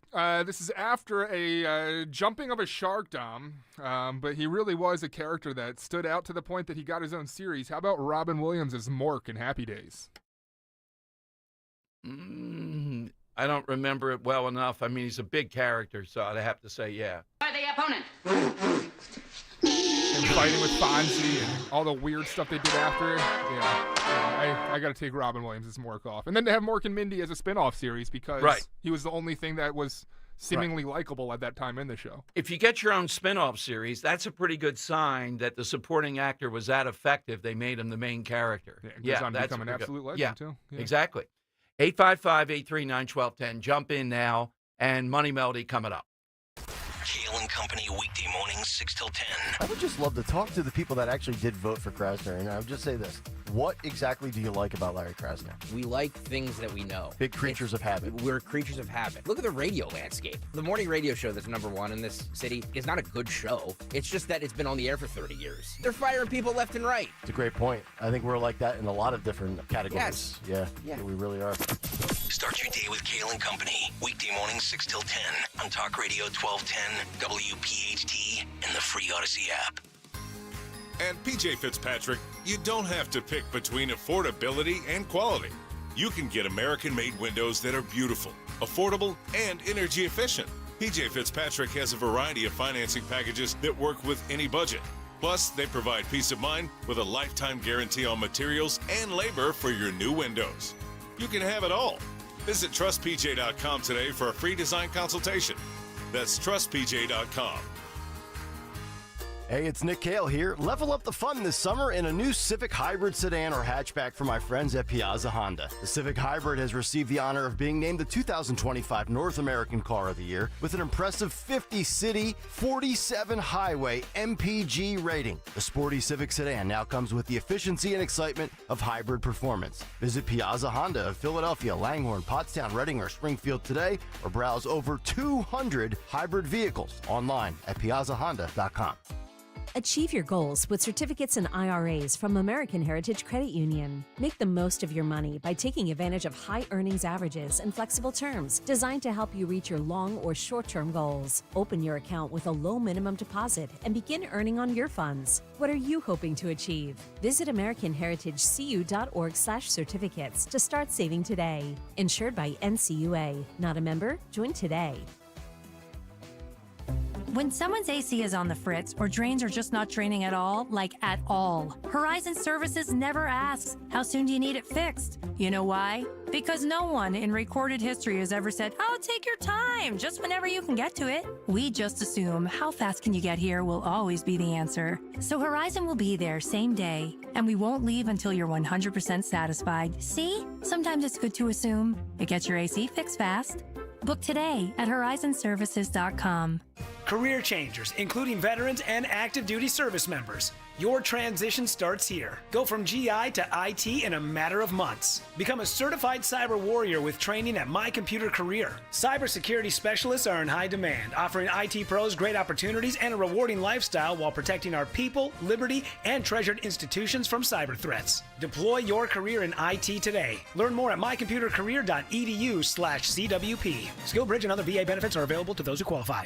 This is after a jumping of a shark, Dom, but he really was a character that stood out to the point that he got his own series. How about Robin Williams as Mork in Happy Days? I don't remember it well enough. I mean, he's a big character, so I'd have to say yeah. Are the opponent? And fighting with Fonzie and all the weird stuff they did after it. Yeah, I got to take Robin Williams as Mork off. And then to have Mork and Mindy as a spin-off series because he was the only thing that was seemingly likable at that time in the show. If you get your own spin-off series, that's a pretty good sign that the supporting actor was that effective. They made him the main character. Yeah, on become an absolute legend, too. Yeah. Exactly. 855-839-1210. Jump in now, and Money Melody coming up. Kale and Company, weekday mornings, 6 till 10. I would just love to talk to the people that actually did vote for Krasner, and I would just say this. What exactly do you like about Larry Krasner? We like things that we know. Big creatures of habit. We're creatures of habit. Look at the radio landscape. The morning radio show that's #1 in this city is not a good show. It's just that it's been on the air for 30 years. They're firing people left and right. It's a great point. I think we're like that in a lot of different categories. Yes. Yeah, we really are. Start your day with Kale and Company, weekday mornings, 6 till 10 on Talk Radio 1210, WPHT, and the free Odyssey app. At PJ Fitzpatrick, you don't have to pick between affordability and quality. You can get American-made windows that are beautiful, affordable, and energy efficient. PJ Fitzpatrick has a variety of financing packages that work with any budget. Plus, they provide peace of mind with a lifetime guarantee on materials and labor for your new windows. You can have it all. Visit TrustPJ.com today for a free design consultation. That's TrustPJ.com. Hey, it's Nick Kale here. Level up the fun this summer in a new Civic Hybrid sedan or hatchback from my friends at Piazza Honda. The Civic Hybrid has received the honor of being named the 2025 North American Car of the Year with an impressive 50 city, 47 highway MPG rating. The sporty Civic sedan now comes with the efficiency and excitement of hybrid performance. Visit Piazza Honda of Philadelphia, Langhorne, Pottstown, Reading, or Springfield today, or browse over 200 hybrid vehicles online at piazzahonda.com. Achieve your goals with certificates and IRAs from American Heritage Credit Union. Make the most of your money by taking advantage of high earnings averages and flexible terms designed to help you reach your long or short-term goals. Open your account with a low minimum deposit and begin earning on your funds. What are you hoping to achieve? Visit AmericanHeritageCU.org/certificates to start saving today. Insured by NCUA. Not a member? Join today. When someone's AC is on the fritz or drains are just not draining at all, like at all, Horizon Services never asks, how soon do you need it fixed? You know why? Because no one in recorded history has ever said, oh, take your time, just whenever you can get to it. We just assume how fast can you get here will always be the answer. So Horizon will be there same day, and we won't leave until you're 100% satisfied. See? Sometimes it's good to assume. It gets your AC fixed fast. Book today at horizonservices.com. Career changers, including veterans and active duty service members. Your transition starts here. Go from GI to IT in a matter of months. Become a certified cyber warrior with training at My Computer Career. Cybersecurity specialists are in high demand, offering IT pros great opportunities and a rewarding lifestyle while protecting our people, liberty, and treasured institutions from cyber threats. Deploy your career in IT today. Learn more at mycomputercareer.edu/CWP. SkillBridge and other VA benefits are available to those who qualify.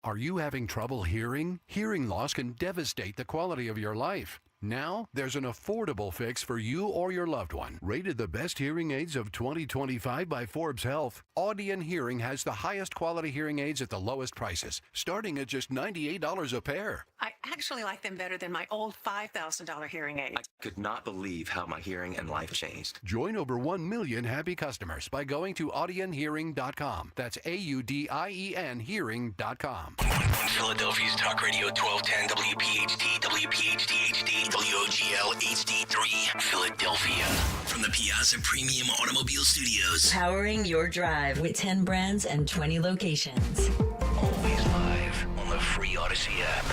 Are you having trouble hearing? Hearing loss can devastate the quality of your life. Now, there's an affordable fix for you or your loved one. Rated the best hearing aids of 2025 by Forbes Health, Audion Hearing has the highest quality hearing aids at the lowest prices, starting at just $98 a pair. I actually like them better than my old $5,000 hearing aid. I could not believe how my hearing and life changed. Join over 1 million happy customers by going to audionhearing.com. That's AUDIEN hearing.com. Philadelphia's Talk Radio 1210 WPHT, WPHT HD, WOGL HD3, Philadelphia. From the Piazza Premium Automobile Studios. Powering your drive with 10 brands and 20 locations. Always live on the free Odyssey app.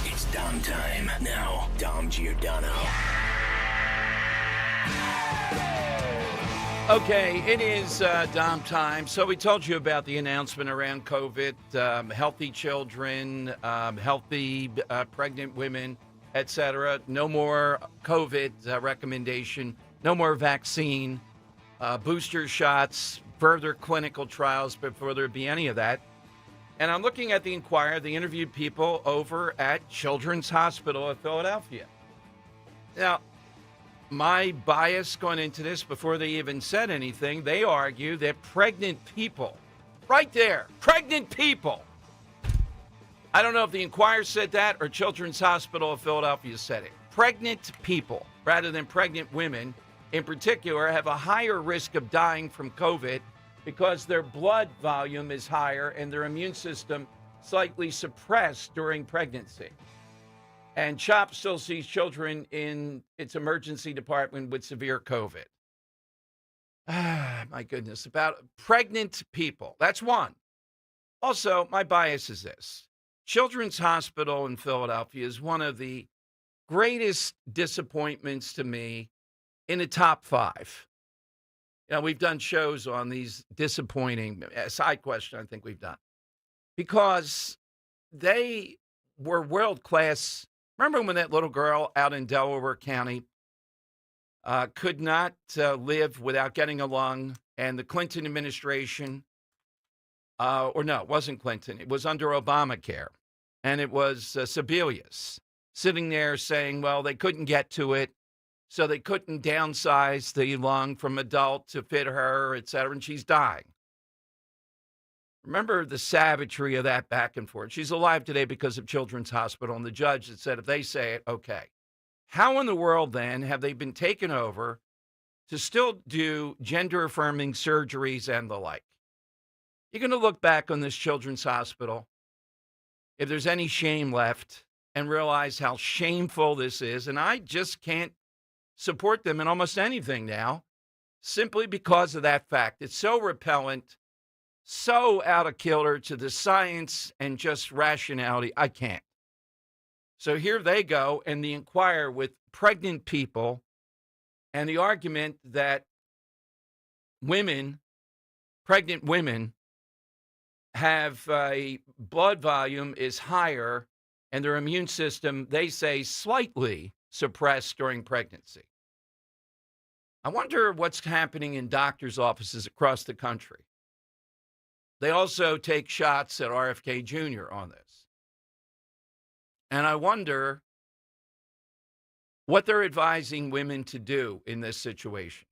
It's Dom time. Now, Dom Giordano. Okay, it is Dom time. So we told you about the announcement around COVID, healthy children, healthy pregnant women, etc. No more COVID recommendation, no more vaccine, booster shots, further clinical trials before there be any of that. And I'm looking at the Inquirer. They interviewed people over at Children's Hospital of Philadelphia. Now, my bias going into this, before they even said anything, they argue that pregnant people, right there, pregnant people. I don't know if the Inquirer said that or Children's Hospital of Philadelphia said it. Pregnant people, rather than pregnant women, in particular, have a higher risk of dying from COVID because their blood volume is higher and their immune system slightly suppressed during pregnancy. And CHOP still sees children in its emergency department with severe COVID. My goodness, about pregnant people. That's one. Also, my bias is this. Children's Hospital in Philadelphia is one of the greatest disappointments to me in the top 5. You know, we've done shows on these disappointing, side question I think we've done. Because they were world-class. Remember when that little girl out in Delaware County could not live without getting a lung, and the Clinton administration, or no, it wasn't Clinton. It was under Obamacare, and it was Sebelius sitting there saying, well, they couldn't get to it, so they couldn't downsize the lung from adult to fit her, et cetera, and she's dying. Remember the savagery of that back and forth. She's alive today because of Children's Hospital, and the judge that said if they say it, okay. How in the world, then, have they been taken over to still do gender-affirming surgeries and the like? You're going to look back on this Children's Hospital, if there's any shame left, and realize how shameful this is. And I just can't support them in almost anything now simply because of that fact. It's so repellent, so out of kilter to the science and just rationality. I can't. So here they go, and the Inquirer with pregnant people and the argument that pregnant women have a blood volume is higher and their immune system, they say, slightly suppressed during pregnancy. I wonder what's happening in doctors' offices across the country. They also take shots at RFK Jr. on this. And I wonder what they're advising women to do in this situation.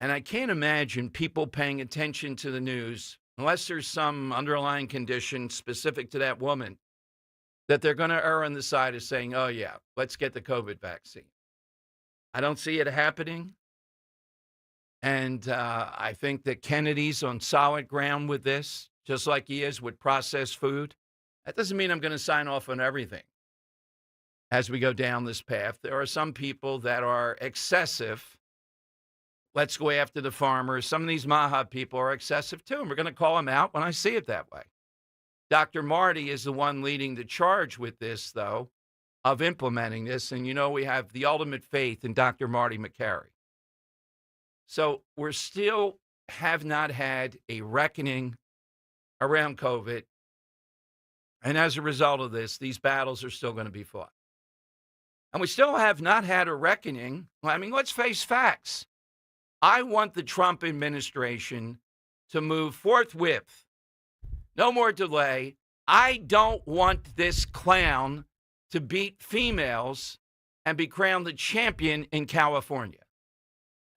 And I can't imagine people paying attention to the news, unless there's some underlying condition specific to that woman, that they're going to err on the side of saying, oh, yeah, let's get the COVID vaccine. I don't see it happening. And I think that Kennedy's on solid ground with this, just like he is with processed food. That doesn't mean I'm going to sign off on everything as we go down this path. There are some people that are excessive. Let's go after the farmers. Some of these Maha people are excessive too, and we're going to call them out when I see it that way. Dr. Marty is the one leading the charge with this, though, of implementing this. And, we have the ultimate faith in Dr. Marty McCary. So we're still have not had a reckoning around COVID. And as a result of this, these battles are still going to be fought. And we still have not had a reckoning. I mean, let's face facts. I want the Trump administration to move forthwith. No more delay. I don't want this clown to beat females and be crowned the champion in California.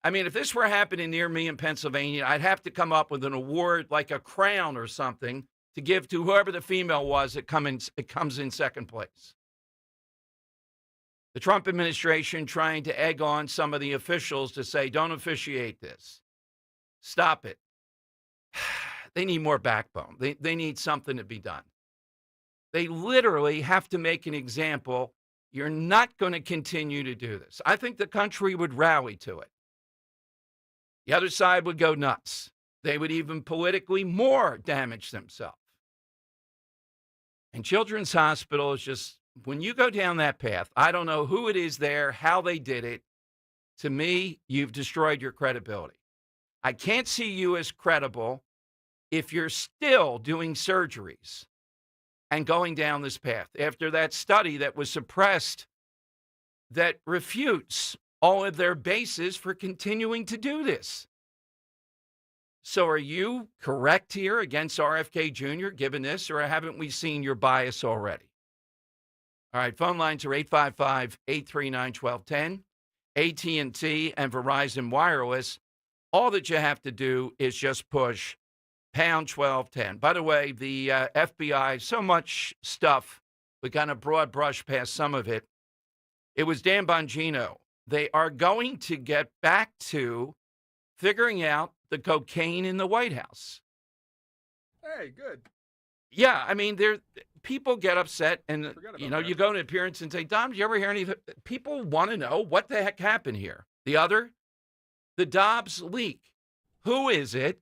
I mean, if this were happening near me in Pennsylvania, I'd have to come up with an award like a crown or something to give to whoever the female was that comes in second place. The Trump administration trying to egg on some of the officials to say, don't officiate this. Stop it. They need more backbone. They need something to be done. They literally have to make an example. You're not going to continue to do this. I think the country would rally to it. The other side would go nuts. They would even politically more damage themselves. And Children's Hospital is just, when you go down that path, I don't know who it is there, how they did it. To me, you've destroyed your credibility. I can't see you as credible if you're still doing surgeries and going down this path after that study that was suppressed that refutes all of their bases for continuing to do this. So are you correct here against RFK Jr. given this, or haven't we seen your bias already? All right, phone lines are 855-839-1210, AT&T and Verizon Wireless. All that you have to do is just push pound 1210. By the way, the FBI, so much stuff, we kind of broad brush past some of it. It was Dan Bongino. They are going to get back to figuring out the cocaine in the White House. Hey, good. Yeah, I mean, people get upset, and you go to an appearance and say, Dom, did you ever hear anything? People want to know what the heck happened here. The Dobbs leak. Who is it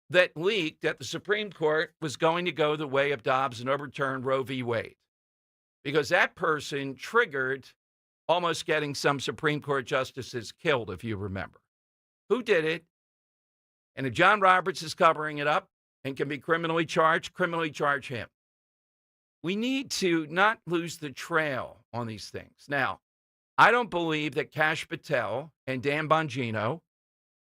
that leaked that the Supreme Court was going to go the way of Dobbs and overturn Roe v. Wade? Because that person triggered almost getting some Supreme Court justices killed, if you remember. Who did it? And if John Roberts is covering it up and can be criminally charge him. We need to not lose the trail on these things. Now, I don't believe that Kash Patel and Dan Bongino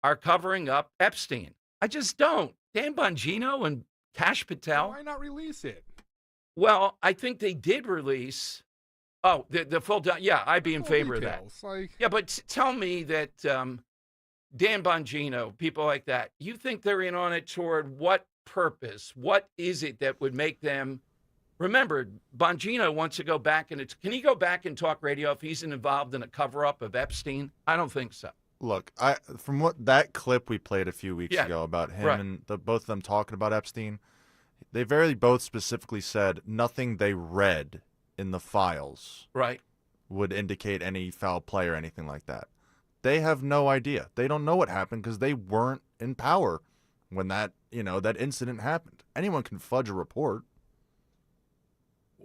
are covering up Epstein. I just don't. Dan Bongino and Kash Patel. Why not release it? Well, I think they did release. Oh, the full. Yeah, I'd be in favor of that. Yeah, but tell me that Dan Bongino, people like that, you think they're in on it toward what purpose? What is it that would make them? Remember, Bongino wants to go back and can he go back and talk radio if he's involved in a cover-up of Epstein? I don't think so. Look, from what that clip we played a few weeks ago about him and both of them talking about Epstein, they very both specifically said nothing they read in the files would indicate any foul play or anything like that. They have no idea. They don't know what happened because they weren't in power when that incident happened. Anyone can fudge a report.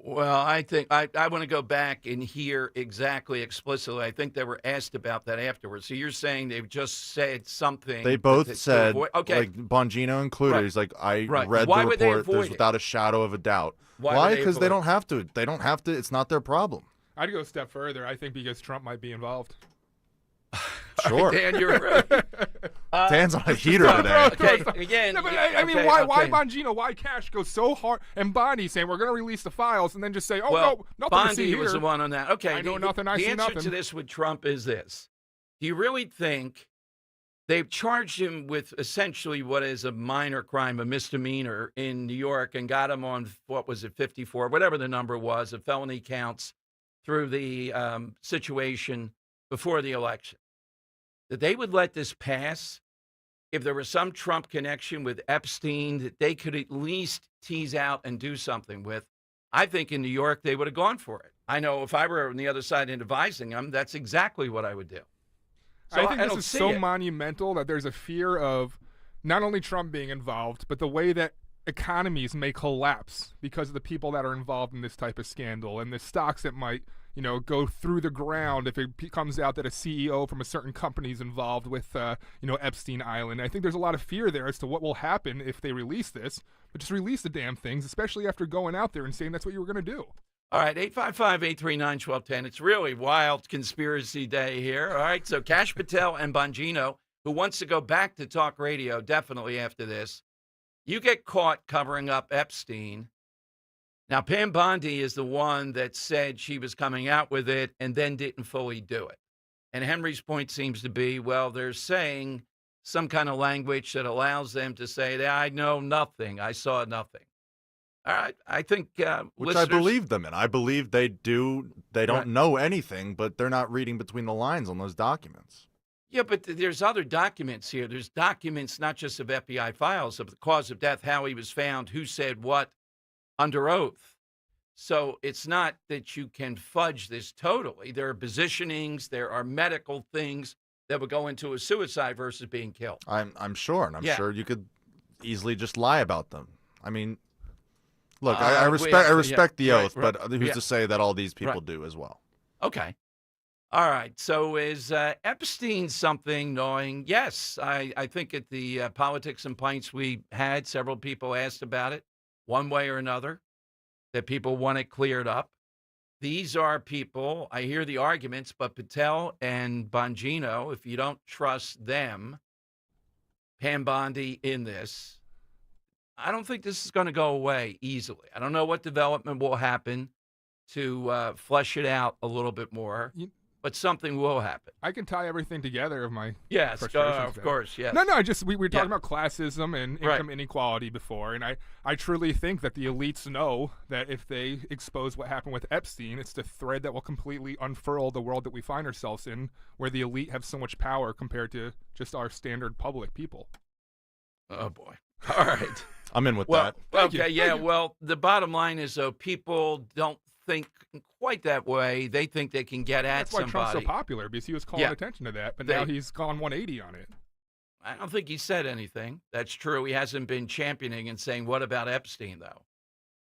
Well, I think I want to go back and hear exactly explicitly. I think they were asked about that afterwards. So you're saying they've just said something. They both said, okay, like Bongino included, he's like, I read Why the would they report. avoid There's it? without a shadow of a doubt. Why? Because they don't have to. They don't have to. It's not their problem. I'd go a step further. I think because Trump might be involved. Sure. Dan, you're right. Dan's on a heater today. Okay, again. No, but I mean, why Bongino? Why Cash go so hard? And Bondi saying we're going to release the files and then just say, oh, no, nothing to see here. Bondi was the one on that. Okay. I know nothing, I see nothing. The nothing. answer to this with Trump is this. Do you really think they've charged him with essentially what is a minor crime, a misdemeanor in New York, and got him on, 54, whatever the number was, of felony counts through the situation before the election? That they would let this pass if there was some Trump connection with Epstein that they could at least tease out and do something with. I think in New York, they would have gone for it. I know if I were on the other side and advising them, that's exactly what I would do. So I think this don't is see so it. monumental that there's a fear of not only Trump being involved, but the way that economies may collapse because of the people that are involved in this type of scandal and the stocks that might go through the ground if it comes out that a CEO from a certain company is involved with, Epstein Island. I think there's a lot of fear there as to what will happen if they release this, but just release the damn things, especially after going out there and saying that's what you were going to do. All right, 855-839-1210. It's really wild conspiracy day here. All right, so Kash Patel and Bongino, who wants to go back to talk radio definitely after this, you get caught covering up Epstein. Now, Pam Bondi is the one that said she was coming out with it and then didn't fully do it. And Henry's point seems to be, well, they're saying some kind of language that allows them to say that I know nothing. I saw nothing. All right. I think which I believe them in. I believe they do. They don't Right. know anything, but they're not reading between the lines on those documents. Yeah, but there's other documents here. There's documents not just of FBI files, of the cause of death, how he was found, who said what under oath. So it's not that you can fudge this totally. There are positionings, there are medical things that would go into a suicide versus being killed. I'm sure, and I'm Yeah. sure you could easily just lie about them. I mean, look, we I have respect the right, oath, right, but who's yeah. to say that all these people Right. do as well? Okay. All right. So is Epstein something knowing? Yes. I think at the Politics and Pints we had, several people asked about it one way or another, that people want it cleared up. These are people, I hear the arguments, but Patel and Bongino, if you don't trust them, Pam Bondi in this, I don't think this is going to go away easily. I don't know what development will happen to flesh it out a little bit more, but something will happen. I can tie everything together of my Yes, frustrations of there. course, yes. No, just we were talking Yeah. about classism and Right. income inequality before, and I truly think that the elites know that if they expose what happened with Epstein, it's the thread that will completely unfurl the world that we find ourselves in, where the elite have so much power compared to just our standard public people. Oh, boy. All right. I'm in with Well, that. Thank you. okay, yeah, Thank you. well, the bottom line is, though, people don't think quite that way. They think they can get at That's why Trump's so somebody. popular, because he was calling Yeah. attention to that, but They- now he's gone 180 on it. I don't think he said anything. That's true. He hasn't been championing and saying, what about Epstein, though?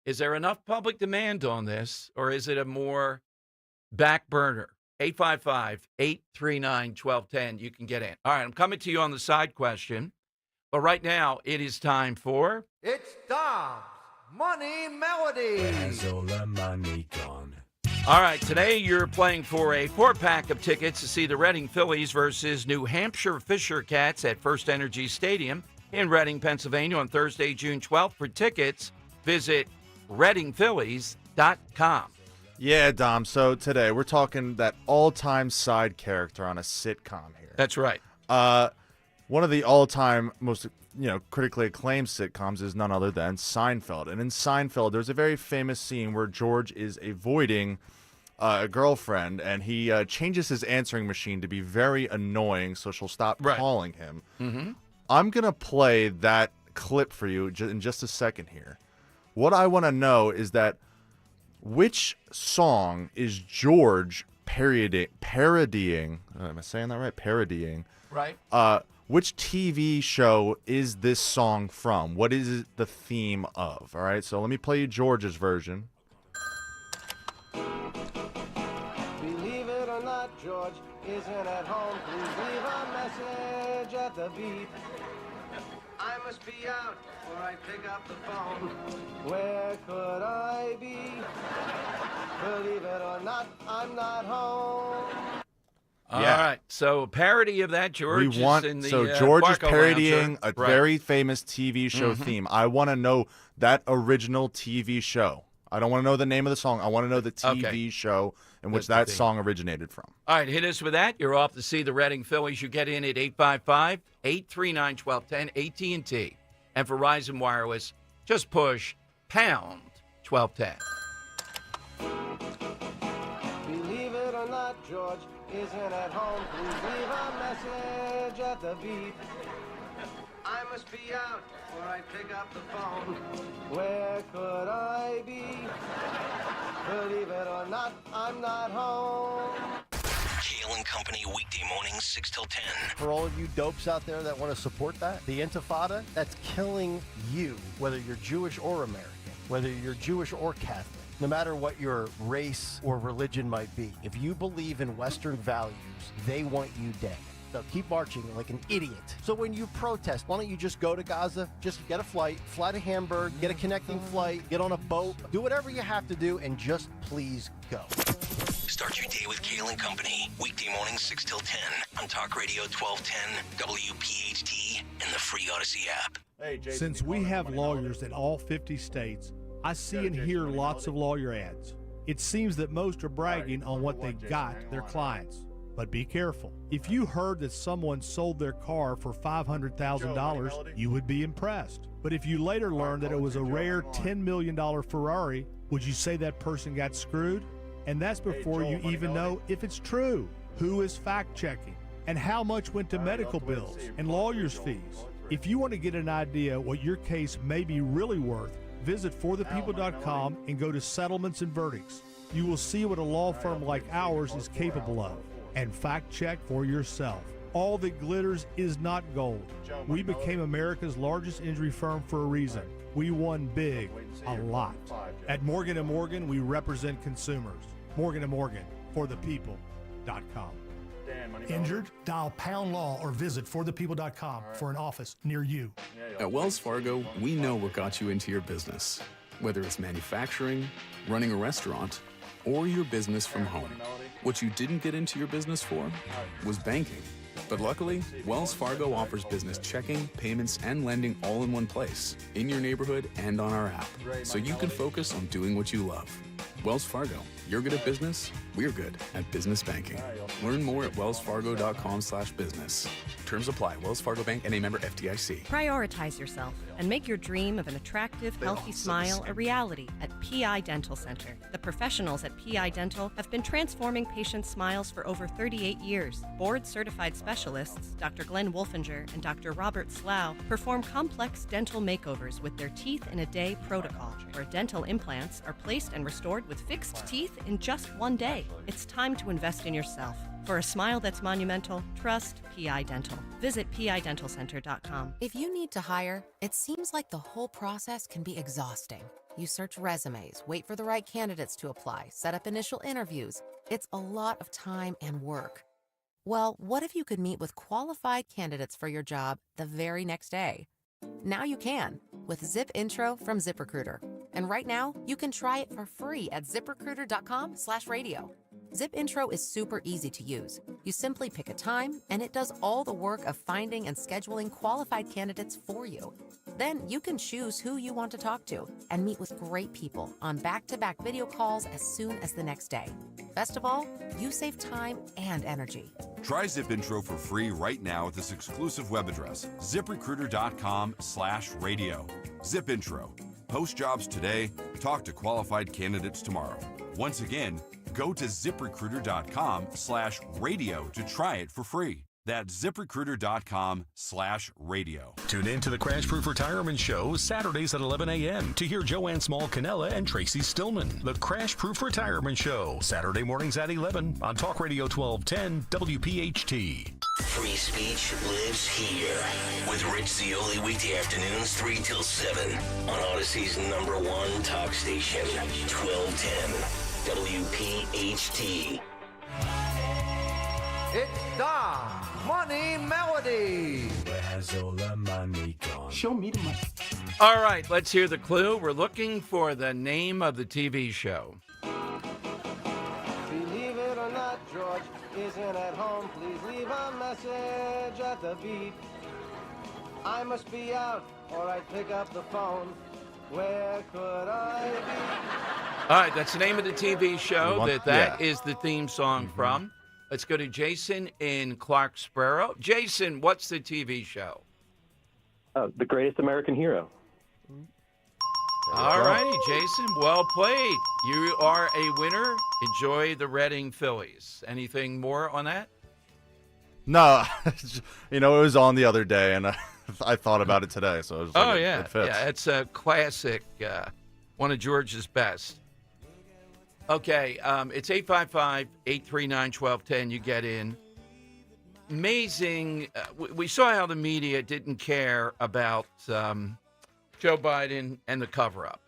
Is there enough public demand on this, or is it a more back burner? 855-839-1210. You can get in. All right, I'm coming to you on the side question, but right now it is time for... It's Dom's Money Melody. All right, today you're playing for a 4-pack of tickets to see the Reading Phillies versus New Hampshire Fisher Cats at First Energy Stadium in Reading, Pennsylvania on Thursday, June 12th. For tickets, visit readingphillies.com. Yeah, Dom. So today we're talking that all-time side character on a sitcom here. That's right. One of the all-time most critically acclaimed sitcoms is none other than Seinfeld. And in Seinfeld, there's a very famous scene where George is avoiding a girlfriend, and he changes his answering machine to be very annoying, so she'll stop calling him. Mm-hmm. I'm going to play that clip for you in just a second here. What I want to know is that Which song is George parodying? Am I saying that right? Parodying. Right. Which TV show is this song from? What is it the theme of? All right, so let me play you George's version. Believe it or not, George isn't at home. Please leave a message at the beep. I must be out or I pick up the phone. Where could I be? Believe it or not, I'm not home. All right. So a parody of that, George. We want is in the, George is Barco parodying Lounge. a very famous TV show Mhm. theme. I want to know that original TV show. I don't want to know the name of the song. I want to know the TV show in which that song originated from. All right, hit us with that. You're off to see the Reading Phillies. You get in at 855-839-1210, AT&T. And for Verizon Wireless, just push pound 1210. Believe it or not, George isn't at home. Please leave a message at the beep. I must be out or I pick up the phone. Where could I be? Believe it or not, I'm not home. Kale and Company, weekday mornings, 6 till 10. For all of you dopes out there that want to support that, the Intifada, that's killing you, whether you're Jewish or American, whether you're Jewish or Catholic. No matter what your race or religion might be, if you believe in Western values, they want you dead. So keep marching like an idiot. So when you protest, why don't you just go to Gaza, just get a flight, fly to Hamburg, get a connecting flight, get on a boat, do whatever you have to do, and just please go. Start your day with Kale and Company, weekday mornings, 6 till 10 on Talk Radio 1210, WPHT, and the free Odyssey app. Since we have lawyers in all 50 states, I see and hear lots of lawyer ads. It seems that most are bragging on what they got their clients. But be careful. If you heard that someone sold their car for $500,000, you would be impressed. But if you later learned that it was a rare $10 million Ferrari, would you say that person got screwed? And that's before you even know if it's true. Who is fact-checking? And how much went to medical bills and lawyers' fees? If you want to get an idea what your case may be really worth, visit forthepeople.com and go to Settlements and Verdicts. You will see what a law firm like ours is capable of. And fact-check for yourself. All that glitters is not gold. We became America's largest injury firm for a reason. We won big, a lot. At Morgan & Morgan, we represent consumers. Morgan & Morgan, forthepeople.com. Injured? Dial pound law or visit forthepeople.com for an office near you. At Wells Fargo, we know what got you into your business. Whether it's manufacturing, running a restaurant, or your business from home. What you didn't get into your business for was banking. But luckily, Wells Fargo offers business checking, payments, and lending all in one place, in your neighborhood and on our app, so you can focus on doing what you love. Wells Fargo, you're good at business, we're good at business banking. Learn more at wellsfargo.com/business. Terms apply. Wells Fargo Bank, N.A. member FDIC. Prioritize yourself and make your dream of an attractive, healthy smile a reality at PI Dental Center. The professionals at PI Dental have been transforming patients' smiles for over 38 years. Board-certified specialists, Dr. Glenn Wolfinger and Dr. Robert Slough, perform complex dental makeovers with their teeth-in-a-day protocol, where dental implants are placed and restored with fixed teeth in just one day. It's time to invest in yourself. For a smile that's monumental, trust PI Dental. Visit PIDentalCenter.com. If you need to hire, it seems like the whole process can be exhausting. You search resumes, wait for the right candidates to apply, set up initial interviews. It's a lot of time and work. Well, what if you could meet with qualified candidates for your job the very next day? Now you can with Zip Intro from ZipRecruiter. And right now, you can try it for free at ZipRecruiter.com/radio. Zip Intro is super easy to use. You simply pick a time, and it does all the work of finding and scheduling qualified candidates for you. Then you can choose who you want to talk to and meet with great people on back-to-back video calls as soon as the next day. Best of all, you save time and energy. Try Zip Intro for free right now at this exclusive web address, ZipRecruiter.com/radio. Zip Intro. Post jobs today, talk to qualified candidates tomorrow. Once again, go to ZipRecruiter.com/radio to try it for free. That's ZipRecruiter.com/radio. Tune in to the Crash Proof Retirement Show Saturdays at 11 a.m. to hear Joanne Small-Canella and Tracy Stillman. The Crash Proof Retirement Show, Saturday mornings at 11 on Talk Radio 1210 WPHT. Free speech lives here with Rich Zioli weekday afternoons 3 till 7 on Odyssey's #1 talk station, 1210 WPHT. It's Dom's Money Melody. Where has all the money gone? Show me the money. All right, let's hear the clue. We're looking for the name of the TV show. Believe it or not, George isn't at home. Please leave a message at the beep. I must be out or I'd pick up the phone. Where could I be? All right, that's the name of the TV show that yeah. is the theme song from. Let's go to Jason in Clarksboro. Jason, what's the TV show? The Greatest American Hero. All righty, Jason. Well played. You are a winner. Enjoy the Reading Phillies. Anything more on that? No, it was on the other day, and I thought about it today, so it was like, it fits. Yeah, it's a classic, one of George's best. Okay, it's 855-839-1210. You get in. Amazing. We saw how the media didn't care about Joe Biden and the cover-up.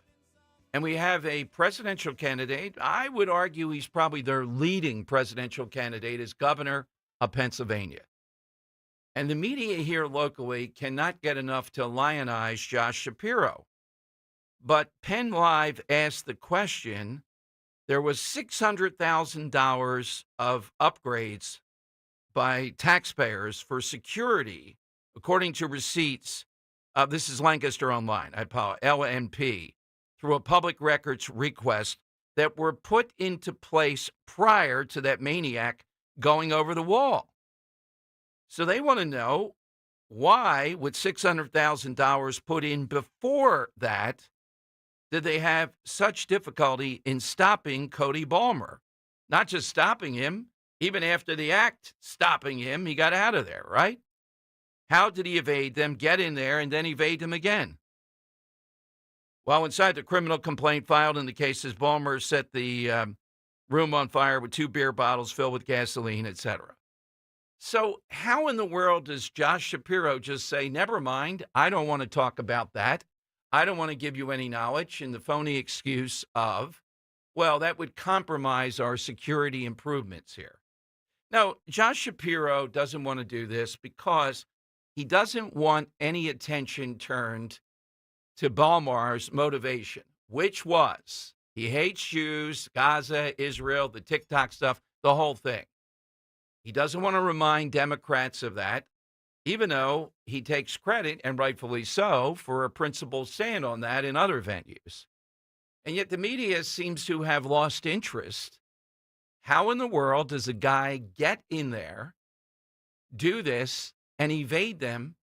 And we have a presidential candidate. I would argue he's probably their leading presidential candidate as governor of Pennsylvania. And the media here locally cannot get enough to lionize Josh Shapiro. But Penn Live asked the question. There was $600,000 of upgrades by taxpayers for security, according to receipts. This is Lancaster Online, I apologize, LNP, through a public records request that were put into place prior to that maniac going over the wall. So they want to know why, with $600,000 put in before that, did they have such difficulty in stopping Cody Ballmer? Not just stopping him, even after the act stopping him, he got out of there, right? How did he evade them, get in there, and then evade them again? Well, inside the criminal complaint filed in the cases, Ballmer set the room on fire with 2 beer bottles filled with gasoline, etc. So how in the world does Josh Shapiro just say, never mind, I don't want to talk about that. I don't want to give you any knowledge, and the phony excuse of, well, that would compromise our security improvements here. Now, Josh Shapiro doesn't want to do this because he doesn't want any attention turned to Ballmer's motivation, which was he hates Jews, Gaza, Israel, the TikTok stuff, the whole thing. He doesn't want to remind Democrats of that, even though he takes credit, and rightfully so, for a principled stand on that in other venues. And yet the media seems to have lost interest. How in the world does a guy get in there, do this, and evade them?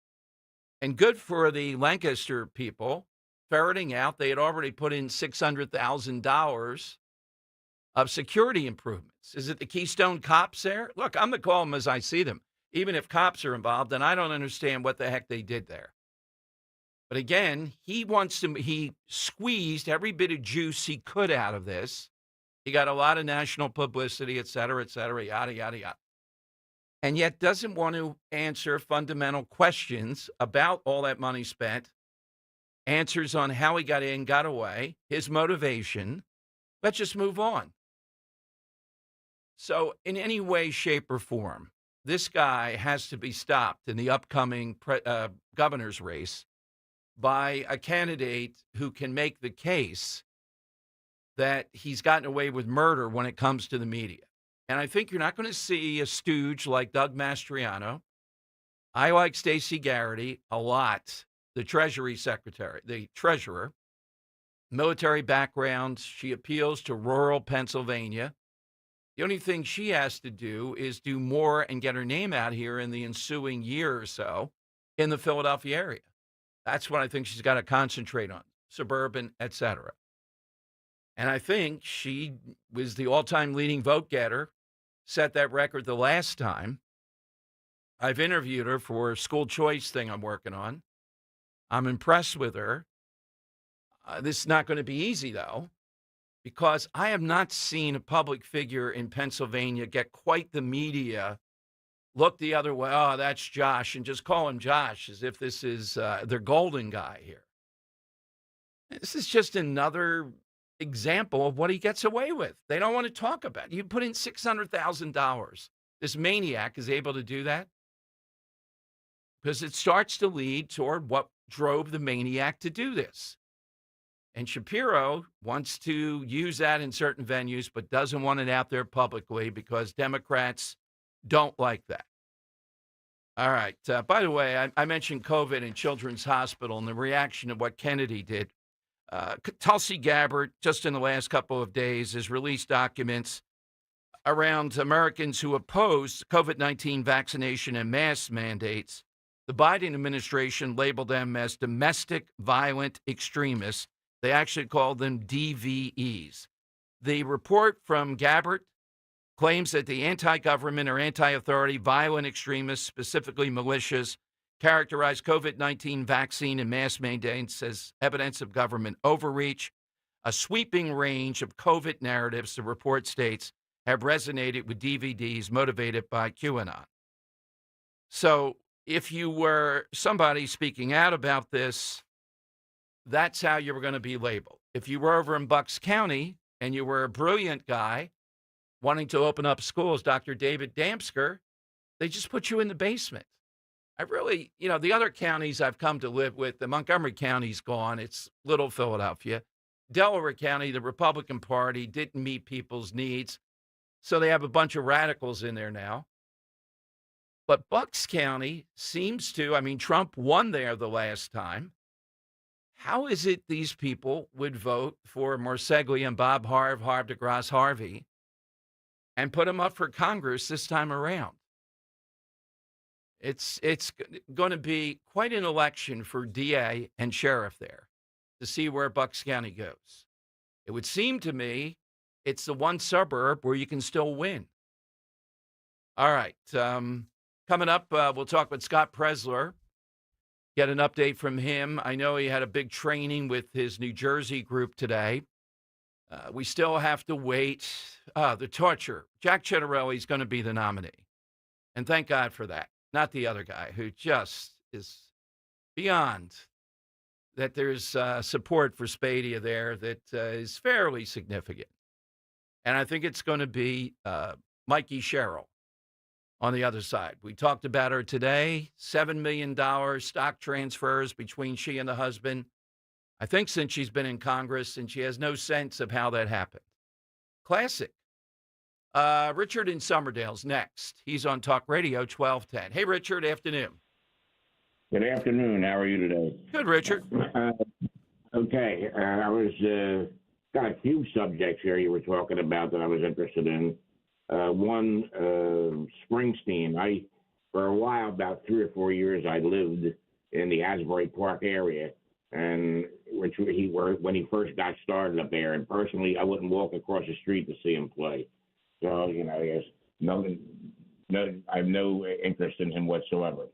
And good for the Lancaster people ferreting out they had already put in $600,000 of security improvements. Is it the Keystone cops there? Look, I'm going to call them as I see them. Even if cops are involved, then I don't understand what the heck they did there. But again, he squeezed every bit of juice he could out of this. He got a lot of national publicity, et cetera, yada, yada, yada. And yet doesn't want to answer fundamental questions about all that money spent, answers on how he got in, got away, his motivation. Let's just move on. So in any way, shape, or form, this guy has to be stopped in the upcoming governor's race by a candidate who can make the case that he's gotten away with murder when it comes to the media. And I think you're not going to see a stooge like Doug Mastriano. I like Stacey Garrity a lot, the Treasury Secretary, the Treasurer, military background. She appeals to rural Pennsylvania. The only thing she has to do is do more and get her name out here in the ensuing year or so in the Philadelphia area. That's what I think she's got to concentrate on, suburban, et cetera. And I think she was the all-time leading vote getter, set that record the last time. I've interviewed her for a school choice thing I'm working on. I'm impressed with her. This is not going to be easy, though, because I have not seen a public figure in Pennsylvania get quite the media look the other way. Oh, that's Josh, and just call him Josh as if this is their golden guy here. This is just another example of what he gets away with. They don't want to talk about it. You put in $600,000. This maniac is able to do that because it starts to lead toward what drove the maniac to do this. And Shapiro wants to use that in certain venues, but doesn't want it out there publicly because Democrats don't like that. All right. By the way, I mentioned COVID in Children's Hospital and the reaction to what Kennedy did. Tulsi Gabbard, just in the last couple of days, has released documents around Americans who oppose COVID-19 vaccination and mask mandates. The Biden administration labeled them as domestic violent extremists. They actually called them DVEs. The report from Gabbard claims that the anti-government or anti-authority violent extremists, specifically militias, characterize COVID-19 vaccine and mask mandates as evidence of government overreach. A sweeping range of COVID narratives, the report states, have resonated with DVDs motivated by QAnon. So if you were somebody speaking out about this, that's how you were going to be labeled. If you were over in Bucks County and you were a brilliant guy wanting to open up schools, Dr. David Damsker, they just put you in the basement. I really, the other counties I've come to live with, the Montgomery County's gone. It's little Philadelphia. Delaware County, the Republican Party didn't meet people's needs, so they have a bunch of radicals in there now. But Bucks County seems to, Trump won there the last time. How is it these people would vote for Morseglia and Bob Harv DeGrasse Harvey and put him up for Congress this time around? It's going to be quite an election for DA and sheriff there to see where Bucks County goes. It would seem to me it's the one suburb where you can still win. All right. Coming up, we'll talk with Scott Presler, get an update from him. I know he had a big training with his New Jersey group today. We still have to wait. The torture. Jack Ciattarelli is going to be the nominee. And thank God for that. Not the other guy who just is beyond that. There's support for Spadia there that is fairly significant. And I think it's going to be Mikey Sherrill on the other side. We talked about her today, $7 million stock transfers between she and the husband, I think since she's been in Congress, and she has no sense of how that happened. Classic. Richard in Summerdale's next. He's on Talk Radio 1210. Hey, Richard, afternoon. Good afternoon. How are you today? Good, Richard. Okay. I was got a few subjects here you were talking about that I was interested in. One, Springsteen. For a while, about 3 or 4 years, I lived in the Asbury Park area, and when he first got started up there. And personally, I wouldn't walk across the street to see him play. So, I have no interest in him whatsoever.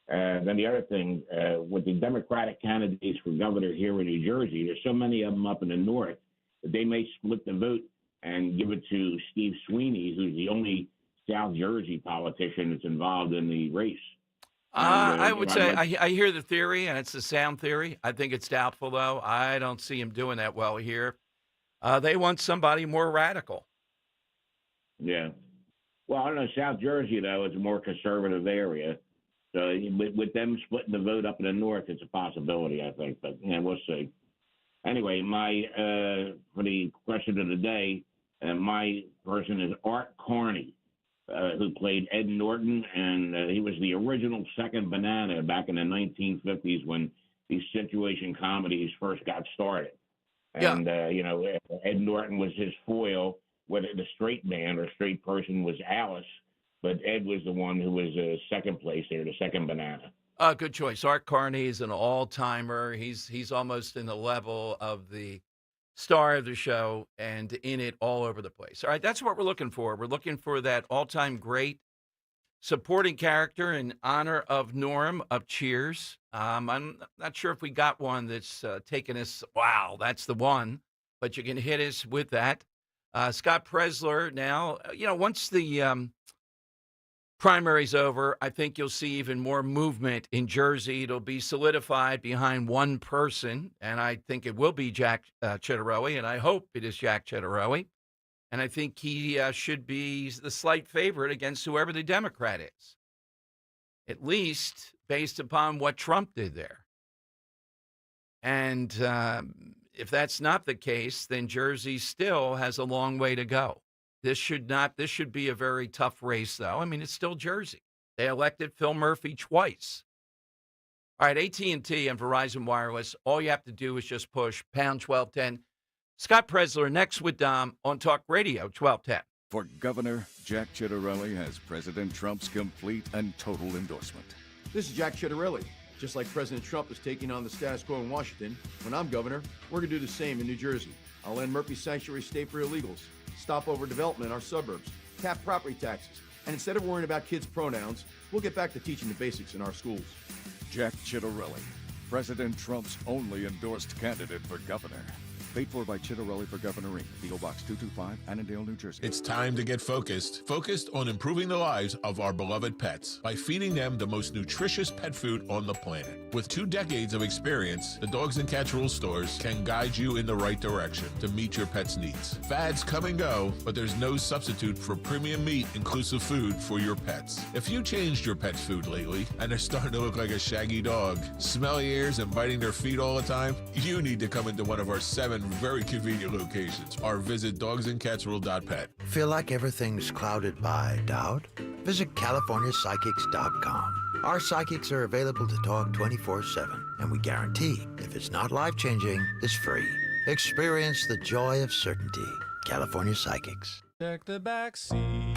Then the other thing, with the Democratic candidates for governor here in New Jersey, there's so many of them up in the north that they may split the vote and give it to Steve Sweeney, who's the only South Jersey politician that's involved in the race. I would say I hear the theory, and it's a sound theory. I think it's doubtful, though. I don't see him doing that well here. They want somebody more radical. Yeah. Well, I don't know. South Jersey, though, is a more conservative area. So with them splitting the vote up in the north, it's a possibility, I think. But, we'll see. Anyway, for the question of the day, my person is Art Carney, who played Ed Norton, and he was the original second banana back in the 1950s when these situation comedies first got started. And, Ed Norton was his foil. Whether the straight man or straight person was Alice, but Ed was the one who was second place there, the second banana. Good choice. Art Carney is an all-timer. He's almost in the level of the star of the show and in it all over the place. All right, that's what we're looking for. We're looking for that all-time great supporting character in honor of Norm of Cheers. I'm not sure if we got one that's taken us, wow, that's the one, but you can hit us with that. Scott Presler now, once the primary's over, I think you'll see even more movement in Jersey. It'll be solidified behind one person, and I think it will be Jack Ciattarelli, and I hope it is Jack Ciattarelli. And I think he should be the slight favorite against whoever the Democrat is, at least based upon what Trump did there. And if that's not the case, then Jersey still has a long way to go. This should be a very tough race, though. I mean, it's still Jersey. They elected Phil Murphy twice. All right, AT&T and Verizon Wireless, all you have to do is just push pound 1210. Scott Presler next with Dom on Talk Radio 1210. For Governor, Jack Ciattarelli has President Trump's complete and total endorsement. This is Jack Ciattarelli. Just like President Trump is taking on the status quo in Washington, when I'm governor, we're going to do the same in New Jersey. I'll end Murphy's Sanctuary State for illegals, stop overdevelopment in our suburbs, cap property taxes, and instead of worrying about kids' pronouns, we'll get back to teaching the basics in our schools. Jack Ciattarelli, President Trump's only endorsed candidate for governor. Paid for by Ciattarelli for Governor Inc., P.O. Box 225, Annandale, New Jersey. It's time to get focused. Focused on improving the lives of our beloved pets by feeding them the most nutritious pet food on the planet. With 2 decades of experience, the Dogs and Cats Rules stores can guide you in the right direction to meet your pet's needs. Fads come and go, but there's no substitute for premium meat inclusive food for your pets. If you changed your pet's food lately and they're starting to look like a shaggy dog, smelly ears and biting their feet all the time, you need to come into one of our 7 very convenient locations or visit dogsandcatsrule.pet. Feel like everything's clouded by doubt? Visit CaliforniaPsychics.com. Our psychics are available to talk 24/7, and we guarantee if it's not life-changing, it's free. Experience the joy of certainty. California Psychics. Check the back seat.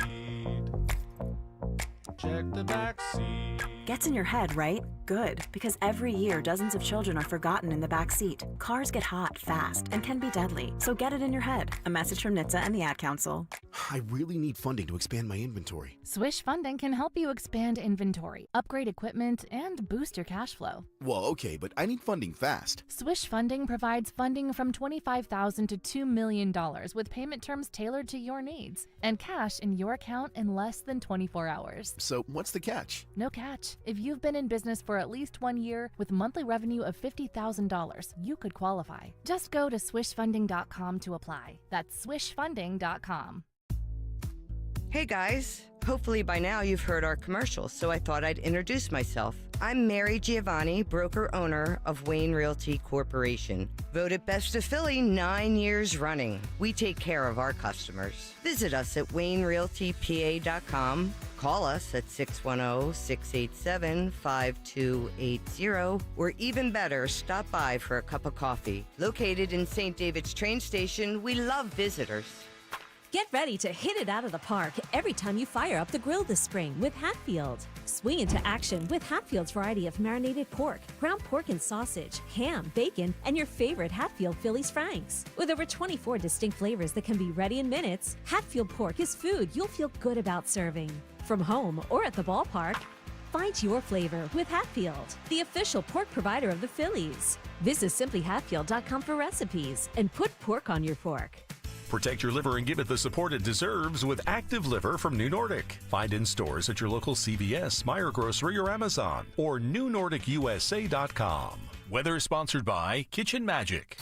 Check the back seat. Gets in your head, right? Good, because every year dozens of children are forgotten in the back seat. Cars get hot fast and can be deadly, so get it in your head. A message from NHTSA and the Ad Council. I really need funding to expand my inventory. Swish Funding can help you expand inventory, upgrade equipment, and boost your cash flow. Well, okay, but I need funding fast. Swish Funding provides funding from $25,000 to $2 million with payment terms tailored to your needs and cash in your account in less than 24 hours. So what's the catch? No catch. If you've been in business for at least 1 year with monthly revenue of $50,000, you could qualify. Just go to swishfunding.com to apply. That's swishfunding.com. Hey guys, hopefully by now you've heard our commercials, so I thought I'd introduce myself. I'm Mary Giovanni, broker-owner of Wayne Realty Corporation. Voted Best of Philly 9 years running. We take care of our customers. Visit us at waynerealtypa.com. Call us at 610-687-5280, or even better, stop by for a cup of coffee. Located in St. David's train station, we love visitors. Get ready to hit it out of the park every time you fire up the grill this spring with Hatfield. Swing into action with Hatfield's variety of marinated pork, ground pork and sausage, ham, bacon, and your favorite Hatfield Phillies Franks. With over 24 distinct flavors that can be ready in minutes, Hatfield pork is food you'll feel good about serving. From home or at the ballpark, find your flavor with Hatfield, the official pork provider of the Phillies. Visit simplyhatfield.com for recipes and put pork on your fork. Protect your liver and give it the support it deserves with Active Liver from New Nordic. Find in stores at your local CVS, Meijer Grocery, or Amazon, or NewNordicUSA.com. Weather sponsored by Kitchen Magic.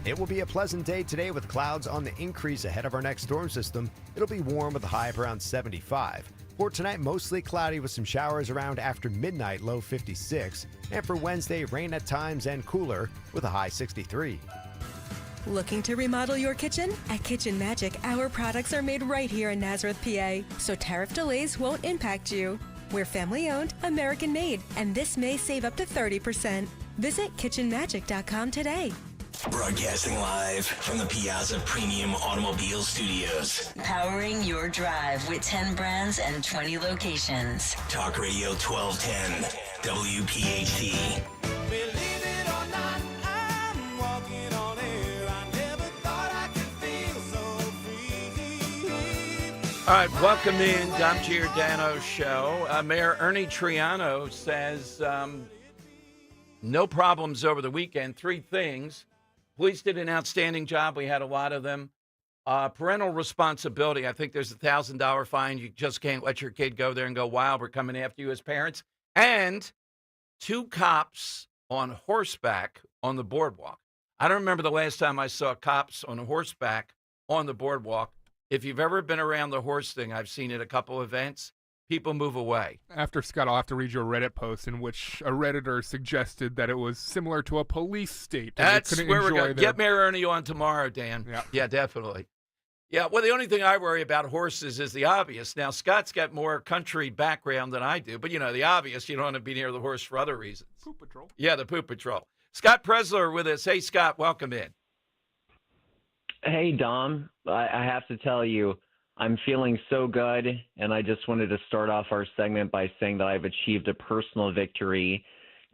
It will be a pleasant day today with clouds on the increase ahead of our next storm system. It'll be warm with a high of around 75. For tonight, mostly cloudy with some showers around after midnight, low 56. And for Wednesday, rain at times and cooler with a high 63. Looking to remodel your kitchen? At Kitchen Magic, our products are made right here in Nazareth, PA, so tariff delays won't impact you. We're family-owned, American-made, and this may save up to 30%. Visit kitchenmagic.com today. Broadcasting live from the Piazza Premium Automobile Studios. Powering your drive with 10 brands and 20 locations. Talk Radio 1210, WPHT. All right, welcome in, Dom Giordano Show. Mayor Ernie Triano says no problems over the weekend. 3 things. Police did an outstanding job. We had a lot of them. Parental responsibility. I think there's a $1,000 fine. You just can't let your kid go there and go, wow, we're coming after you as parents. And 2 cops on horseback on the boardwalk. I don't remember the last time I saw cops on horseback on the boardwalk. If you've ever been around the horse thing, I've seen it a couple events. People move away. After Scott, I'll have to read you a Reddit post in which a Redditor suggested that it was similar to a police state. That's where we're going. Get Mayor Ernie on tomorrow, Dan. Yeah, definitely. Yeah, well, the only thing I worry about horses is the obvious. Now, Scott's got more country background than I do, but, the obvious, you don't want to be near the horse for other reasons. Poop Patrol. Yeah, the Poop Patrol. Scott Presler with us. Hey, Scott, welcome in. Hey, Dom. I have to tell you, I'm feeling so good, and I just wanted to start off our segment by saying that I've achieved a personal victory.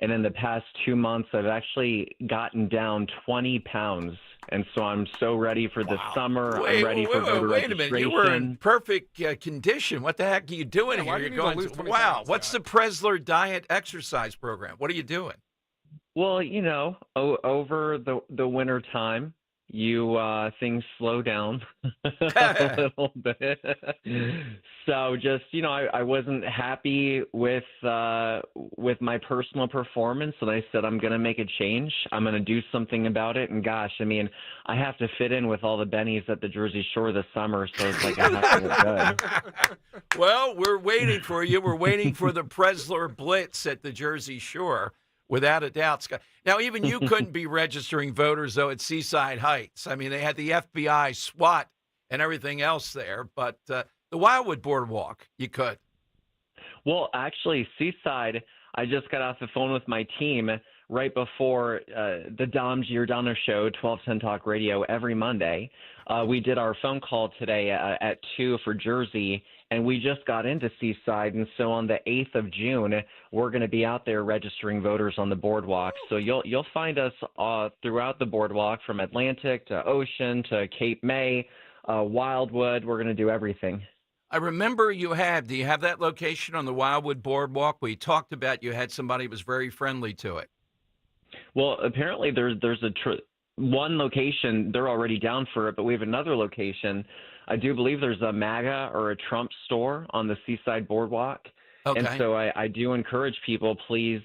And in the past 2 months, I've actually gotten down 20 pounds. And so I'm so ready for the summer. I'm ready for voter registration. Wait a minute. You were in perfect condition. What the heck are you doing here? You're going, wow, what's the Presler diet exercise program? What are you doing? Well, over the winter time, things slow down a little bit. So just, I wasn't happy with my personal performance, and I said, I'm going to make a change. I'm going to do something about it. And gosh, I have to fit in with all the bennies at the Jersey Shore this summer. So it's like, I have to look good. Well, we're waiting for you. We're waiting for the Presler Blitz at the Jersey Shore. Without a doubt, Scott. Now, even you couldn't be registering voters, though, at Seaside Heights. They had the FBI, SWAT, and everything else there. But the Wildwood Boardwalk, you could. Well, actually, Seaside, I just got off the phone with my team right before the Dom Giordano Show, 1210 Talk Radio, every Monday. We did our phone call today at 2 for Jersey, and we just got into Seaside. And so on the 8th of June, we're going to be out there registering voters on the boardwalk. So you'll find us throughout the boardwalk, from Atlantic to Ocean to Cape May, Wildwood. We're going to do everything. I remember do you have that location on the Wildwood Boardwalk? We talked about you had somebody who was very friendly to it. Well, apparently there's one location, they're already down for it, but we have another location. I do believe there's a MAGA or a Trump store on the Seaside Boardwalk. Okay. And so I do encourage people, please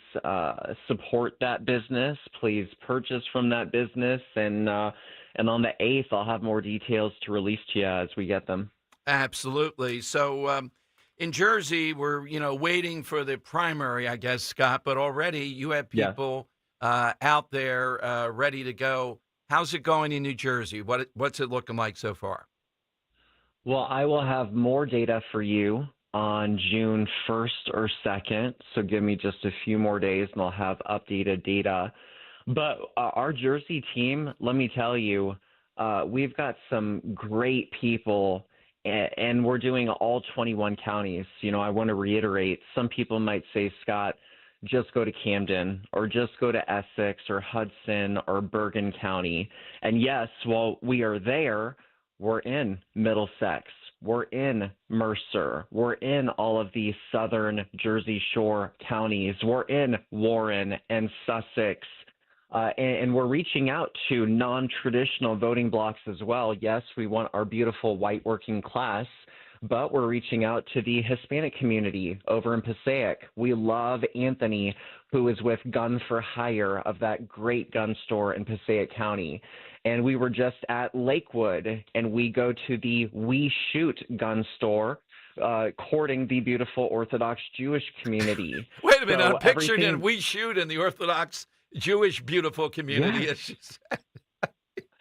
support that business. Please purchase from that business. And on the 8th, I'll have more details to release to you as we get them. Absolutely. So in Jersey, we're, waiting for the primary, I guess, Scott, but already you have people out there ready to go. How's it going in New Jersey? What's it looking like so far? Well, I will have more data for you on June 1st or 2nd. So give me just a few more days and I'll have updated data. But our Jersey team, let me tell you, we've got some great people, and we're doing all 21 counties. I want to reiterate, some people might say, Scott, just go to Camden or just go to Essex or Hudson or Bergen County. And yes, while we are there, we're in Middlesex, we're in Mercer, we're in all of these southern Jersey Shore counties, we're in Warren and Sussex, and we're reaching out to non-traditional voting blocks as well. Yes, we want our beautiful white working class, but we're reaching out to the Hispanic community over in Passaic. We love Anthony, who is with Gun for Hire of that great gun store in Passaic County. And we were just at Lakewood, and we go to the We Shoot gun store, courting the beautiful Orthodox Jewish community. Wait a minute, I'm picturing We Shoot in the Orthodox Jewish beautiful community. Yes.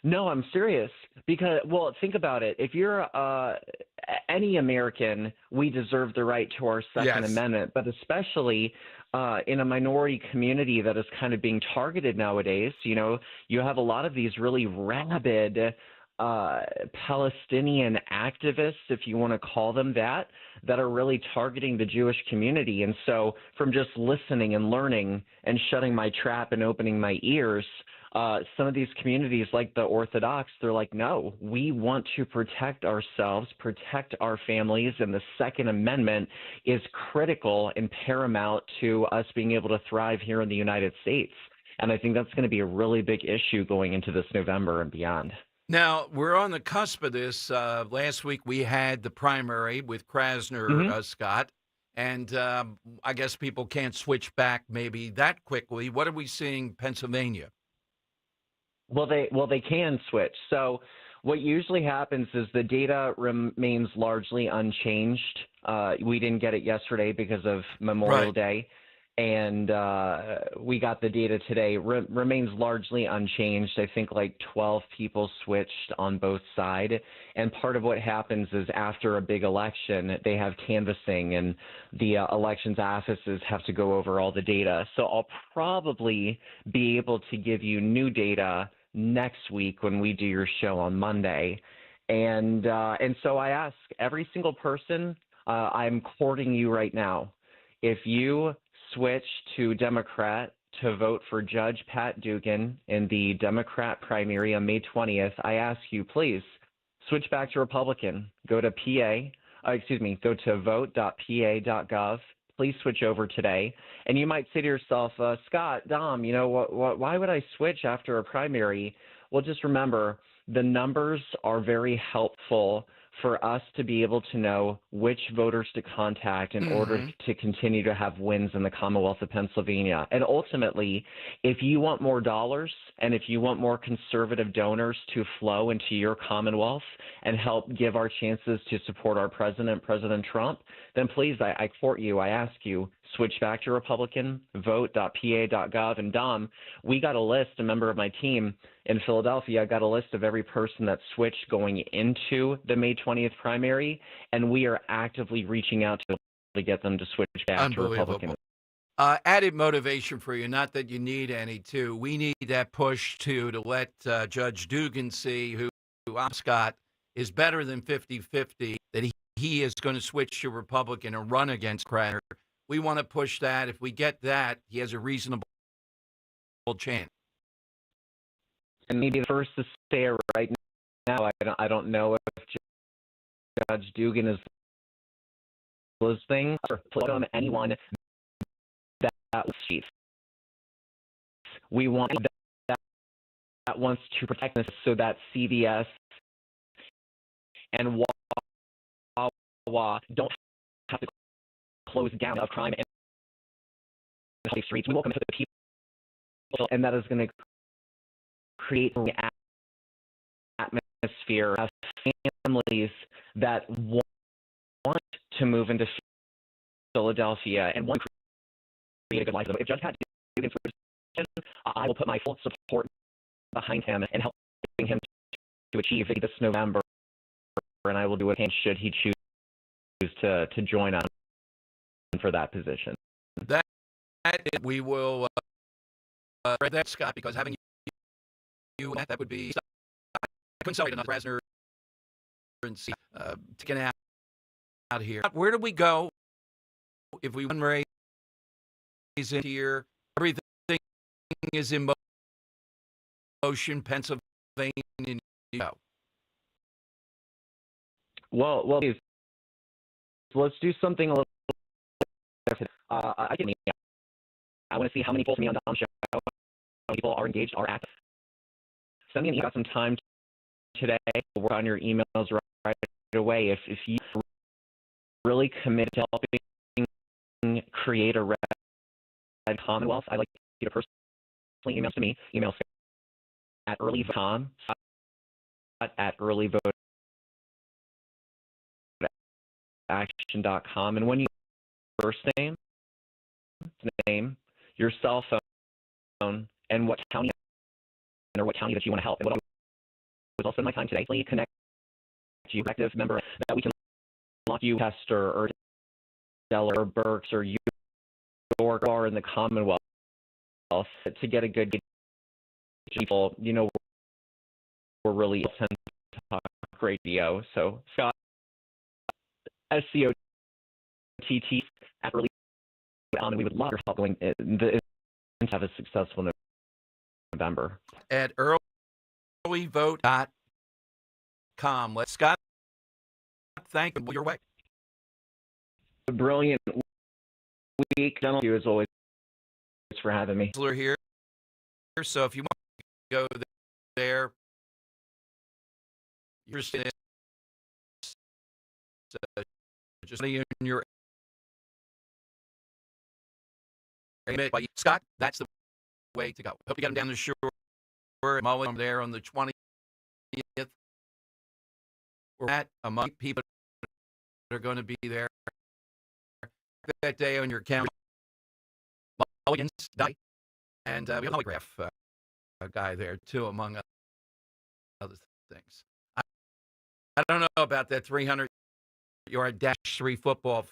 No, I'm serious. Because, well, think about it. If you're any American, we deserve the right to our Second Amendment, but especially in a minority community that is kind of being targeted nowadays. You have a lot of these really rabid Palestinian activists, if you want to call them that are really targeting the Jewish community. And so from just listening and learning and shutting my trap and opening my ears, some of these communities like the Orthodox, they're like, no, we want to protect ourselves, protect our families, and the Second Amendment is critical and paramount to us being able to thrive here in the United States. And I think that's going to be a really big issue going into this November and beyond. Now, we're on the cusp of this. Last week we had the primary with Krasner, Scott, and I guess people can't switch back maybe that quickly. What are we seeing Pennsylvania? Well, they can switch. So what usually happens is the data remains largely unchanged. We didn't get it yesterday because of Memorial Day, and we got the data today. Remains largely unchanged. I think like 12 people switched on both sides. And part of what happens is after a big election, they have canvassing, and the elections offices have to go over all the data. So I'll probably be able to give you new data next week when we do your show on Monday. And so I ask every single person, I'm courting you right now. If you switch to Democrat to vote for Judge Pat Dugan in the Democrat primary on May 20th, I ask you, please switch back to Republican. Go to go to vote.pa.gov. Please switch over today. And you might say to yourself, Scott, Dom, why would I switch after a primary? Well, just remember, the numbers are very helpful for us to be able to know which voters to contact in order to continue to have wins in the Commonwealth of Pennsylvania. And ultimately, if you want more dollars and if you want more conservative donors to flow into your Commonwealth and help give our chances to support our president, President Trump, then please, I court you, I ask you, switch back to Republican, vote.pa.gov. And Dom, we got a list, a member of my team in Philadelphia got a list of every person that switched going into the May 20th primary, and we are actively reaching out to get them to switch back to Republican. Added motivation for you, not that you need any, too. We need that push, too, to let Judge Dugan see who Scott is better than 50-50, that he is going to switch to Republican and run against Krasner. We want to push that. If we get that, he has a reasonable chance. And maybe the first to say it right now, I don't know if Judge Dugan is listening or put on anyone that chief. We want that wants to protect us so that CVS and Wawa don't have to close down of crime in the streets. We welcome to the people, and that is going to create an atmosphere of families that want to move into Philadelphia and want to create a good life. If Judge Pat Dugan, I will put my full support behind him and helping him to achieve this November, and I will do it should he choose to join us for that position. That we will read that, Scott, because having you that would be I couldn't celebrate enough Krasner and see taken out here. Where do we go if we fundraise in here? Everything is in motion. Pennsylvania, New York. Well, let's do something a little. I want to see how many people from me on Dom's show, how many people are engaged, are active. Send me an email. Got some time today. We'll work on your emails right away. If you really commit to helping create a red Commonwealth, I'd like you to personally email to me. Email at earlyvote.com at earlyvoteaction.com. And when you first name, your cell phone, and what county or what county that you want to help. And what I'll spend my time today, please connect to you, active member, that we can lock you, Hester, or Delaware, or Berks, or York, or in the Commonwealth to get a good people. We're really Radio. So Scott, SCOTT at early on, and we would love your help going to have a successful November. At earlyvote.com. Let's Scott, thank you. Your way. A brilliant week. Thank you as always for having me. Here. So if you want to go there, you're just in your Scott, that's the way to go. Hope you got him down the shore. I'm always there on the 20th. We're at among people that are going to be there that day on your calendar. Mulligan's die. And we have a polygraph guy there, too, among other things. I don't know about that 300-yard dash 3 football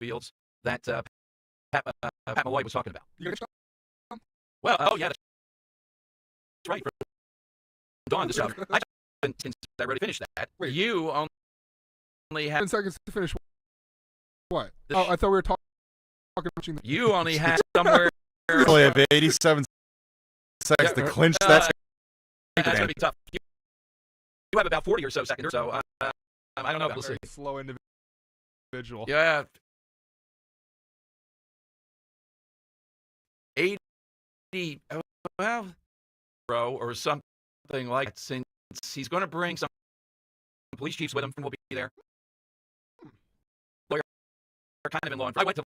fields that Pat Malloy was talking about. Well, oh, yeah, that's right. Dawn, this I since I already finished that. Wait. You only have 10 seconds to finish what? Oh, I thought we were talking. You only have somewhere. You only have 87 seconds to clinch that. That's going to be tough. You have about 40 or so seconds, so I don't know. We'll see. Slow individual. Yeah. 80, well, or something like that, since he's going to bring some police chiefs with him, and we'll be there. Lawyer, kind of in law enforcement. I went to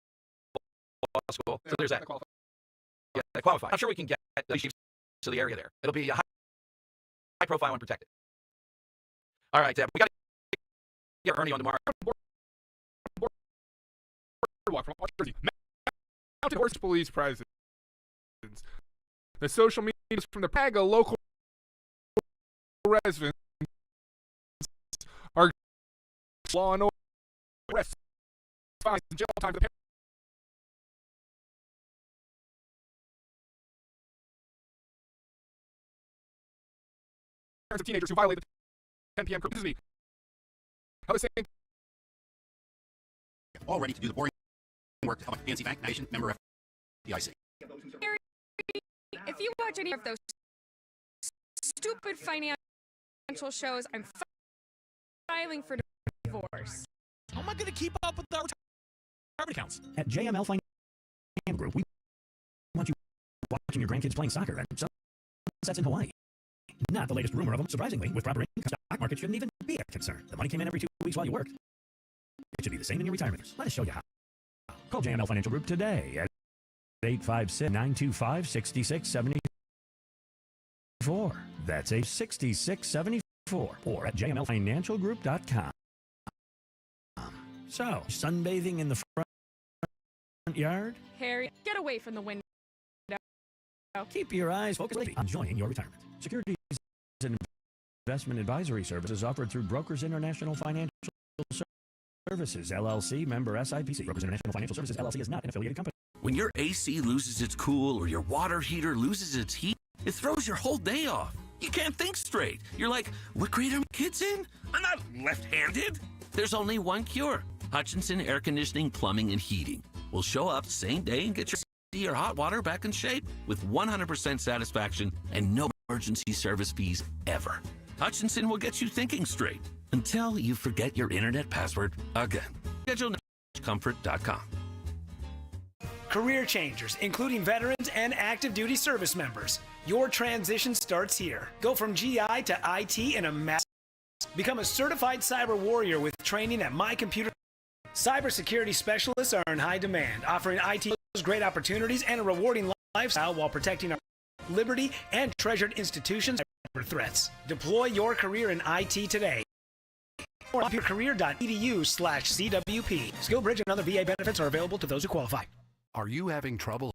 law school, so there's that. Yeah, I qualify. I'm sure we can get the chiefs to the area there. It'll be high profile and protected. All right, we got to get Ernie on tomorrow. Boardwalk from Jersey. Mounted Horse Police Presidents. The social media from the Paga local residents are law and order arrests, fines, and jail time. Parents of teenagers who violated 10 p.m. curfew. This is me. How the same. All ready to do the boring work to help PNC Bank Nation member FDIC. If you watch any of those stupid financial shows, I'm filing for divorce. How am I going to keep up with our retirement accounts? At JML Financial Group, we want you watching your grandkids playing soccer at sunsets in Hawaii. Not the latest rumor of them. Surprisingly, with proper income, stock market shouldn't even be a concern. The money came in every 2 weeks while you worked. It should be the same in your retirement. Let us show you how. Call JML Financial Group today at 856-925-6674. That's 866-74. Or at jmlfinancialgroup.com. So, sunbathing in the front yard? Harry, get away from the window. Keep your eyes focused on enjoying your retirement. Securities and investment advisory services offered through Brokers International Financial Services, LLC, member SIPC. Brokers International Financial Services, LLC is not an affiliated company. When your AC loses its cool or your water heater loses its heat, it throws your whole day off. You can't think straight. You're like, what grade are my kids in? I'm not left-handed. There's only one cure. Hutchinson Air Conditioning, Plumbing, and Heating will show up same day and get your AC or hot water back in shape with 100% satisfaction and no emergency service fees ever. Hutchinson will get you thinking straight until you forget your internet password again. Schedule comfort.com. Career changers, including veterans and active duty service members. Your transition starts here. Go from GI to IT in a mass. Become a certified cyber warrior with training at My Computer. Cybersecurity specialists are in high demand, offering IT great opportunities and a rewarding lifestyle while protecting our liberty and treasured institutions from cyber threats. Deploy your career in IT today. Or upyourcareer.edu/CWP. SkillBridge and other VA benefits are available to those who qualify. Are you having trouble?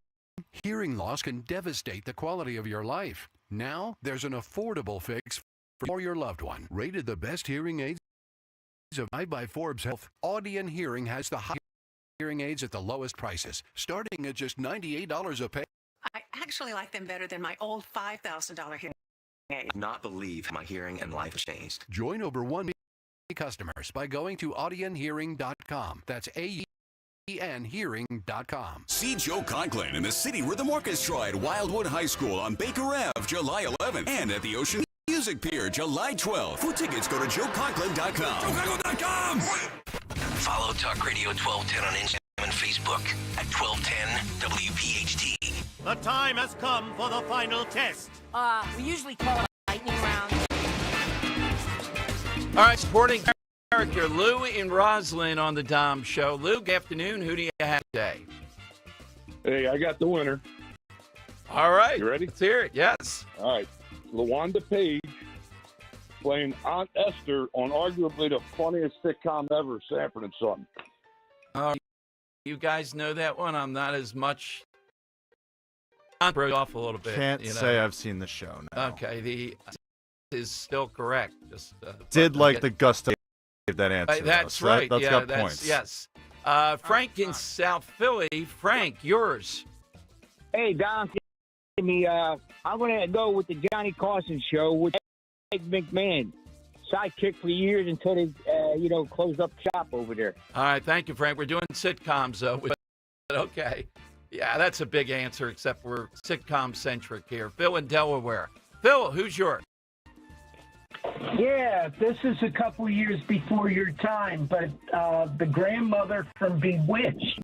Hearing loss can devastate the quality of your life. Now, there's an affordable fix for your loved one. Rated the best hearing aids by Forbes Health, Audion Hearing has the highest hearing aids at the lowest prices, starting at just $98 a pair. I actually like them better than my old $5,000 hearing Not believe my hearing and life changed. Join over 1 million customers by going to audionhearing.com. That's AENhearing.com. See Joe Conklin in the City Rhythm Orchestra at Wildwood High School on Baker Ave, July 11th, and at the Ocean Music Pier, July 12th. For tickets, go to joeconklin.com. JoeConklin.com! Follow Talk Radio 1210 on Instagram and Facebook at 1210 WPHT. The time has come for the final test. We usually call it a lightning round. All right, supporting character Lou in Roslyn on the Dom Show. Lou, good afternoon. Who do you have today? Hey, I got the winner. All right. You ready? Let's hear it. Yes. All right. LaWanda Page playing Aunt Esther on arguably the funniest sitcom ever, Sanford and Son. You guys know that one? I'm not as much. I broke off a little bit. Can't say I've seen the show now. Okay, the is still correct. Just did like the gusto of that answer. That's though, so right. That's yeah, got that's, points. Yes. Frank in South Philly. Frank, yours. Hey, Don, I'm going to go with the Johnny Carson show with Ed McMahon, sidekick for years until they, closed up shop over there. All right, thank you, Frank. We're doing sitcoms, though. Okay. Yeah, that's a big answer, except we're sitcom-centric here. Phil in Delaware. Phil, who's yours? Yeah, this is a couple years before your time, but the grandmother from Bewitched.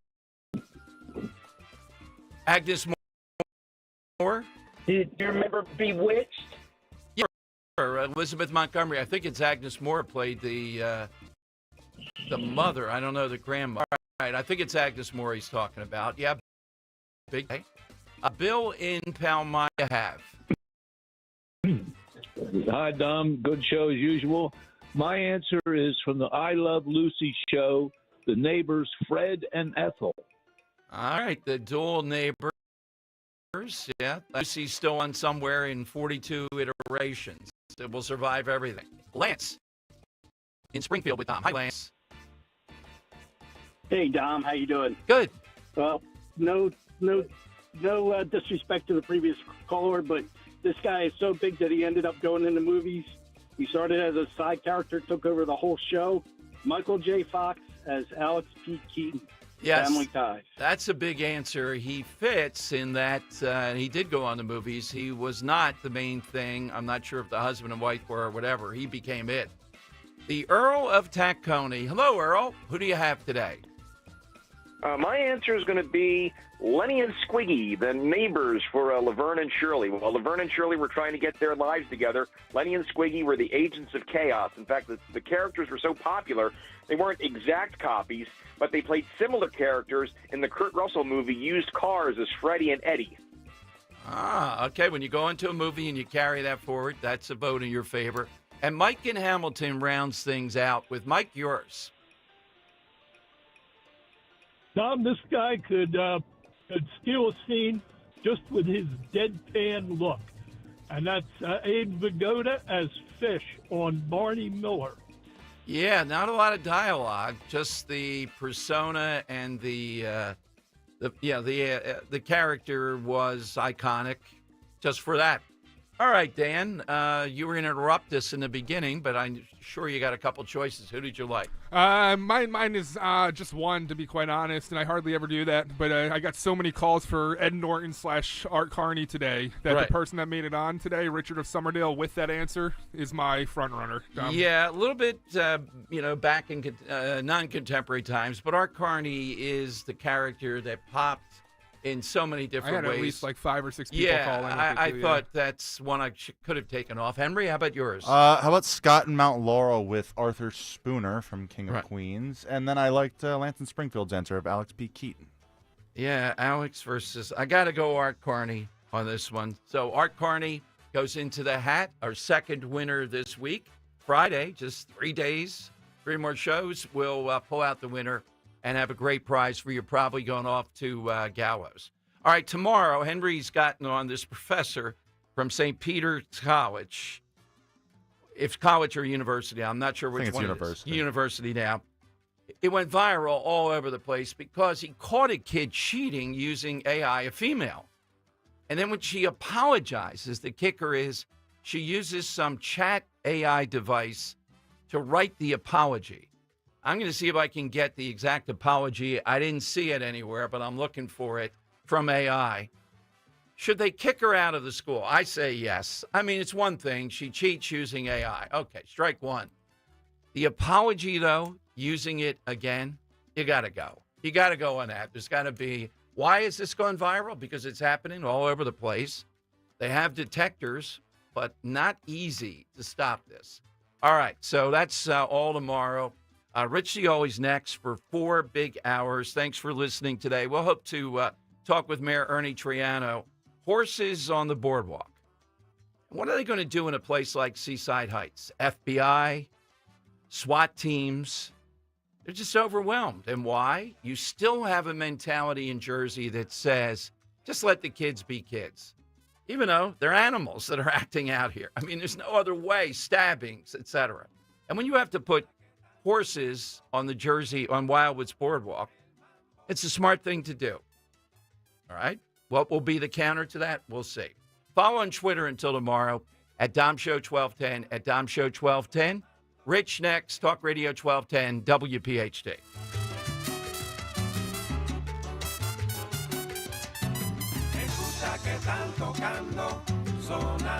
Agnes Moore? Do you remember Bewitched? Yeah, Elizabeth Montgomery. I think it's Agnes Moore played the mother. I don't know the grandmother. All right, I think it's Agnes Moore he's talking about. Yeah, big day. Bill in Palmyra have. Hi, Dom. Good show as usual. My answer is from the I Love Lucy show, the neighbors Fred and Ethel. All right, the dual neighbors. Yeah, Lucy's still on somewhere in 42 iterations. It will survive everything. Lance in Springfield with Dom. Hi, Lance. Hey, Dom. How you doing? Good. Well, no disrespect to the previous caller, but this guy is so big that he ended up going into movies. He started as a side character, took over the whole show. Michael J. Fox as Alex P. Keaton. Yes, Family Ties. That's a big answer. He fits in that he did go on the movies. He was not the main thing. I'm not sure if the husband and wife were or whatever. He became it. The Earl of Tacony. Hello, Earl. Who do you have today? My answer is going to be Lenny and Squiggy, the neighbors for Laverne and Shirley. While Laverne and Shirley were trying to get their lives together, Lenny and Squiggy were the agents of chaos. In fact, the characters were so popular, they weren't exact copies, but they played similar characters in the Kurt Russell movie Used Cars as Freddie and Eddie. Ah, okay. When you go into a movie and you carry that forward, that's a vote in your favor. And Mike in Hamilton rounds things out with Mike, yours. Tom, this guy could steal a scene just with his deadpan look. And that's Abe Vigoda as Fish on Barney Miller. Yeah, not a lot of dialogue, just the persona and the character was iconic just for that. All right, Dan, you were going to interrupt us in the beginning, but I'm sure you got a couple choices. Who did you like? Mine is just one, to be quite honest, and I hardly ever do that. But I got so many calls for Ed Norton / Art Carney today that Right. the person that made it on today, Richard of Summerdale, with that answer, is my front runner. Yeah, a little bit, back in non-contemporary times, but Art Carney is the character that popped in so many I different had ways. at least like 5 or 6 people call in. Yeah, I with it, too, thought that's one I could have taken off. Henry, how about yours? How about Scott and Mount Laurel with Arthur Spooner from King of Right. Queens? And then I liked Lance and Springfield's answer of Alex P. Keaton. Yeah, Alex versus... I got to go Art Carney on this one. So Art Carney goes into the hat, our second winner this week. Friday, just 3 days, 3 more shows. We'll pull out the winner and have a great prize for you, probably going off to Gallows. All right, tomorrow, Henry's gotten on this professor from St. Peter's College. It's college or university. I'm not sure which I think it's one university. it is. University now. It went viral all over the place because he caught a kid cheating using AI, a female. And then when she apologizes, the kicker is she uses some chat AI device to write the apology. I'm going to see if I can get the exact apology. I didn't see it anywhere, but I'm looking for it from AI. Should they kick her out of the school? I say yes. I mean, it's one thing. She cheats using AI. Okay, strike one. The apology, though, using it again, you got to go. You got to go on that. There's got to be, why is this going viral? Because it's happening all over the place. They have detectors, but not easy to stop this. All right, so that's all tomorrow. Rich the Always next for 4 big hours. Thanks for listening today. We'll hope to talk with Mayor Ernie Triano. Horses on the boardwalk. What are they going to do in a place like Seaside Heights? FBI, SWAT teams, they're just overwhelmed. And why? You still have a mentality in Jersey that says, just let the kids be kids. Even though they're animals that are acting out here. I mean, there's no other way, stabbings, etc. And when you have to put horses on Wildwood's boardwalk, it's a smart thing to do. All right? What will be the counter to that? We'll see. Follow on Twitter until tomorrow at Dom Show 1210, at Dom Show 1210. Rich next, Talk Radio 1210, WPHT. Escucha que están tocando, sonando.